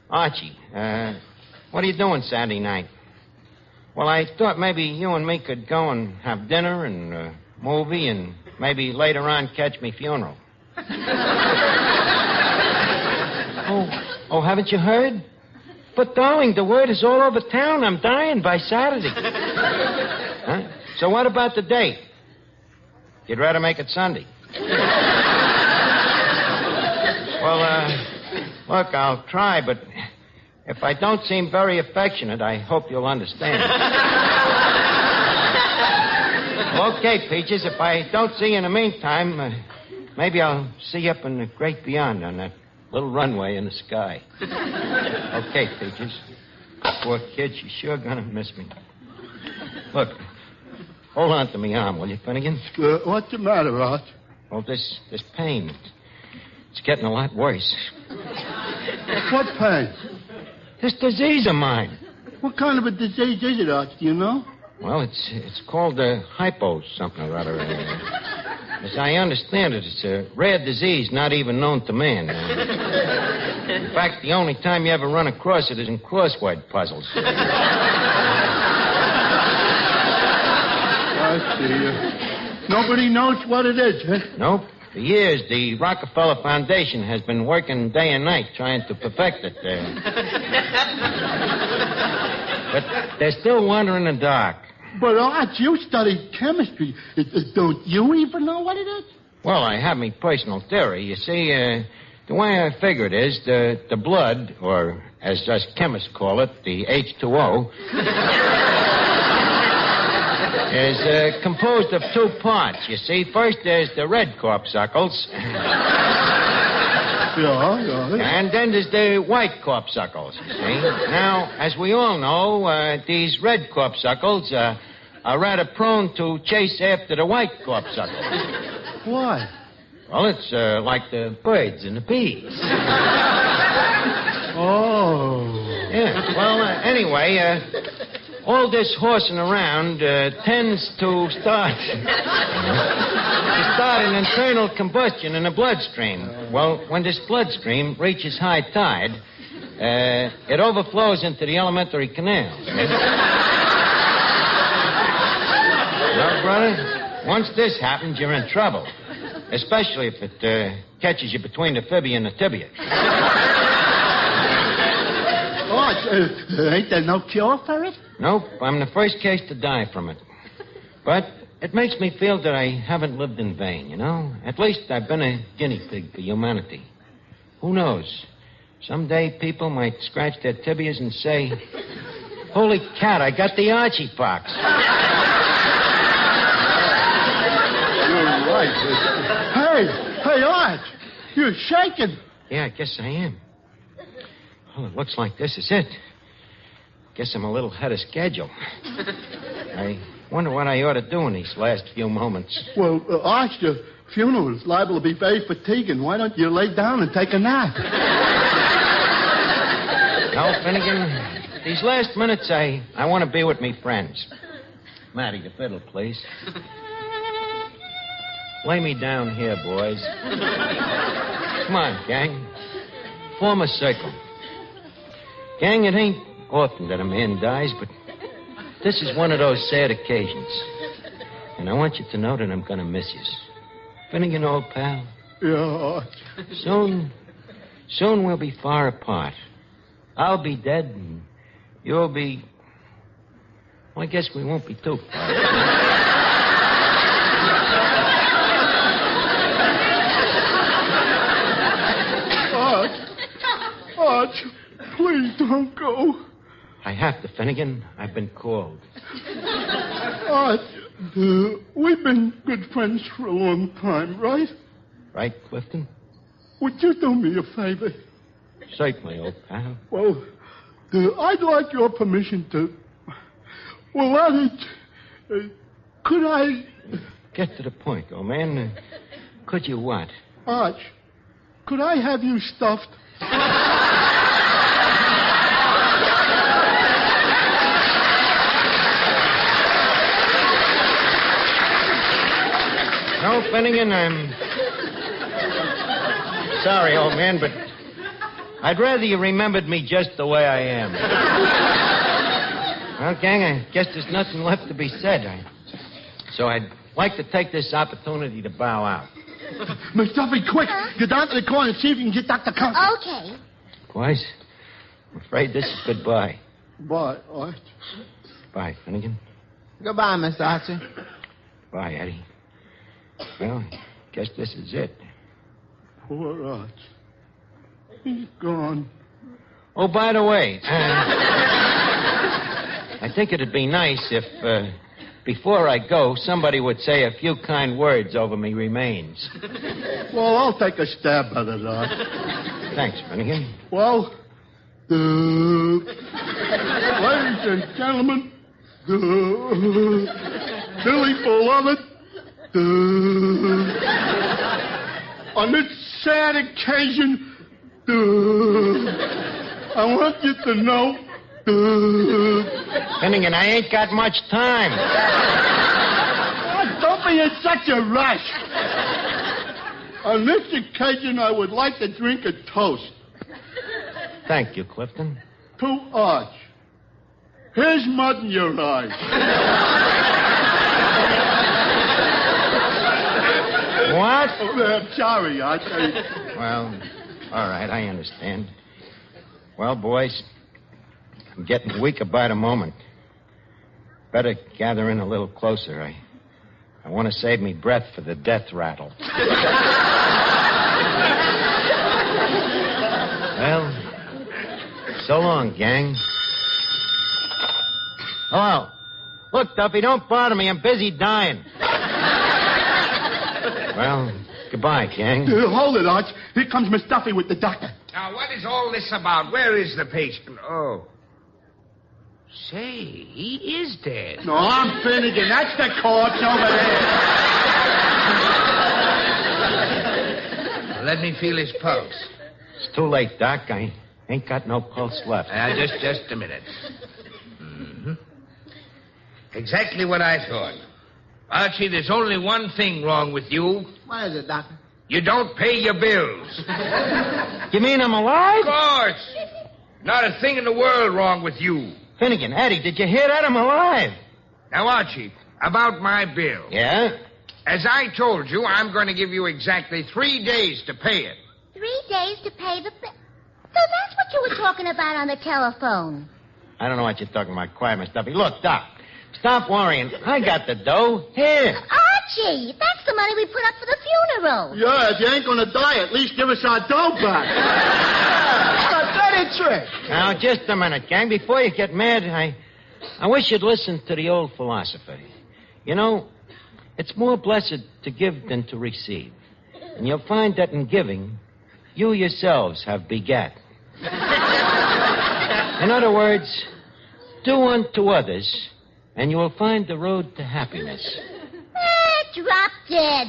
Archie, what are you doing Saturday night? Well, I thought maybe you and me could go and have dinner and movie and maybe later on catch me funeral. Oh, haven't you heard? But, darling, the word is all over town. I'm dying by Saturday. Huh? So what about the date? You'd rather make it Sunday? Well, look, I'll try, but if I don't seem very affectionate, I hope you'll understand. Okay, Peaches, if I don't see you in the meantime, maybe I'll see you up in the great beyond on that little runway in the sky. Okay, Peaches. Poor kid, she's sure gonna miss me. Look, hold on to me arm, will you, Finnegan? What's the matter, Arch? Well, this pain, it's getting a lot worse. What pain? This disease of mine. What kind of a disease is it, Archie? Do you know? Well, it's called hypo something or other. As I understand it, it's a rare disease not even known to man. In fact, the only time you ever run across it is in crossword puzzles. I see. Nobody knows what it is, huh? Nope. For years, the Rockefeller Foundation has been working day and night trying to perfect it. But they're still wandering in the dark. But, Arch, you studied chemistry. Don't you even know what it is? Well, I have my personal theory. You see, the way I figure it is the blood, or as us chemists call it, the H2O, is composed of two parts. You see, first there's the red corpuscles. Yeah. And then there's the white corpuscles, you see. Now, as we all know, these red corpuscles are rather prone to chase after the white corpuscles. Why? Well, it's like the birds and the bees. Oh. Yeah, well, anyway, all this horsing around tends to start an internal combustion in the bloodstream. Well, when this bloodstream reaches high tide, it overflows into the alimentary canal. Well, brother, once this happens, you're in trouble. Especially if it catches you between the fibia and the tibia. Ain't there no cure for it? Nope, I'm the first case to die from it. But it makes me feel that I haven't lived in vain, you know? At least I've been a guinea pig for humanity. Who knows? Someday people might scratch their tibias and say, "Holy cat, I got the Archie pox." You're right. Hey, Arch, you're shaking. Yeah, I guess I am. Well, it looks like this is it. Guess I'm a little ahead of schedule. I wonder what I ought to do in these last few moments. Well, Arch, the funeral is liable to be very fatiguing. Why don't you lay down and take a nap? No, Finnegan, these last minutes, I want to be with me friends. Matty, the fiddle, please. Lay me down here, boys. Come on, gang. Form a circle. Gang, it ain't often that a man dies, but this is one of those sad occasions. And I want you to know that I'm going to miss you. Finnegan, old pal. Yeah. Soon we'll be far apart. I'll be dead, and you'll be... Well, I guess we won't be too far. Arch, please don't go. I have to, Finnegan. I've been called. Arch, we've been good friends for a long time, right? Right, Clifton? Would you do me a favor? Certainly, old pal. Well, I'd like your permission to... Well, could I... Get to the point, old man. Could you what? Arch, could I have you stuffed? No, Finnegan, I'm sorry, old man, but I'd rather you remembered me just the way I am. Well, gang, I guess there's nothing left to be said. So I'd like to take this opportunity to bow out. Miss Duffy, quick! Get down to the corner and see if you can get Dr. Conklin. Okay. Boys, I'm afraid this is goodbye. Bye, Arch. Bye, Finnegan. Goodbye, Mr. Archie. Bye, Eddie. Well, I guess this is it. Poor Arch. He's gone. Oh, by the way, I think it'd be nice if, before I go, somebody would say a few kind words over me remains. Well, I'll take a stab at it, Arch. Thanks, Finnegan. Well, ladies and gentlemen, Billy beloved, on this sad occasion, I want you to know. Finnegan, I ain't got much time. Oh, don't be in such a rush. On this occasion, I would like to drink a toast. Thank you, Clifton. To Arch. Here's mud in your eyes. What? Oh, I'm sorry, Arch. Well, all right, I understand. Well, boys, I'm getting weaker by the moment. Better gather in a little closer. I want to save me breath for the death rattle. Well, so long, gang. Oh, look, Duffy, don't bother me. I'm busy dying. Well, goodbye, gang. Hold it, Arch. Here comes Miss Duffy with the doctor. Now, what is all this about? Where is the patient? Oh. Say, he is dead. No, I'm Finnegan. That's the corpse over there. Let me feel his pulse. It's too late, Doc. I ain't got no pulse left. Just a minute. Mm-hmm. Exactly what I thought. Archie, there's only one thing wrong with you. What is it, Doctor? You don't pay your bills. You mean I'm alive? Of course. Not a thing in the world wrong with you. Finnegan, Eddie, did you hear that? I'm alive. Now, Archie, about my bill. Yeah? As I told you, I'm going to give you exactly 3 days to pay it. 3 days to pay the bill. So that's what you were talking about on the telephone. I don't know what you're talking about. Quiet, Miss Duffy. Look, Doc, stop worrying. I got the dough. Here. Archie, that's the money we put up for the funeral. Yeah, if you ain't gonna die, at least give us our dough back. A dirty trick. Now, just a minute, gang. Before you get mad, I wish you'd listen to the old philosophy. You know, it's more blessed to give than to receive. And you'll find that in giving, you yourselves have begat. In other words, do unto others, and you will find the road to happiness. Drop dead.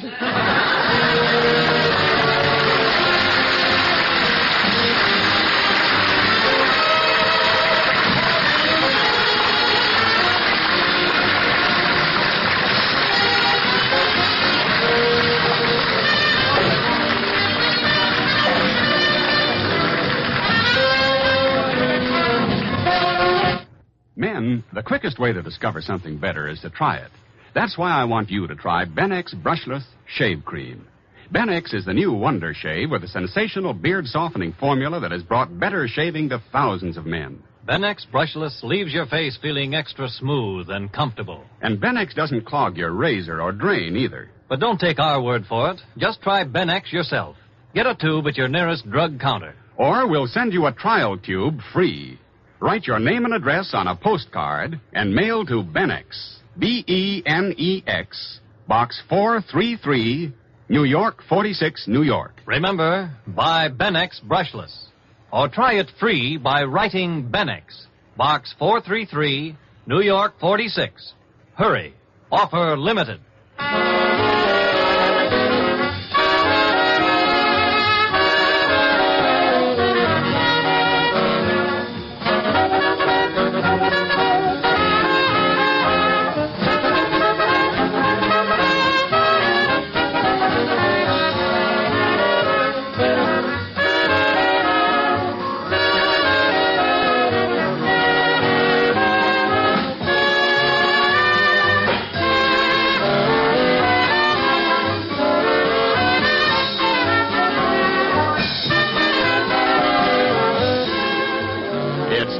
Men, the quickest way to discover something better is to try it. That's why I want you to try Benex Brushless Shave Cream. Benex is the new wonder shave with a sensational beard-softening formula that has brought better shaving to thousands of men. Benex Brushless leaves your face feeling extra smooth and comfortable. And Benex doesn't clog your razor or drain either. But don't take our word for it. Just try Benex yourself. Get a tube at your nearest drug counter. Or we'll send you a trial tube free. Write your name and address on a postcard and mail to Benex. Benex, Box 433, New York 46, New York. Remember, buy Benex Brushless. Or try it free by writing Benex, Box 433, New York 46. Hurry. Offer limited.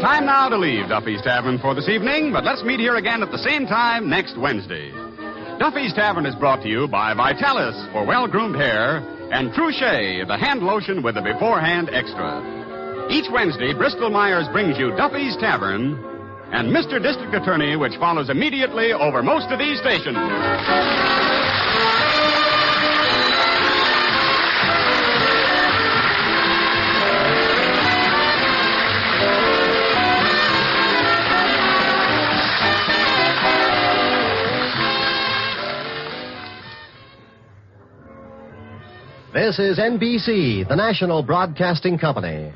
Time now to leave Duffy's Tavern for this evening, but let's meet here again at the same time next Wednesday. Duffy's Tavern is brought to you by Vitalis for well-groomed hair and Truchet, the hand lotion with the beforehand extra. Each Wednesday, Bristol Myers brings you Duffy's Tavern and Mr. District Attorney, which follows immediately over most of these stations. This is NBC, the national broadcasting company.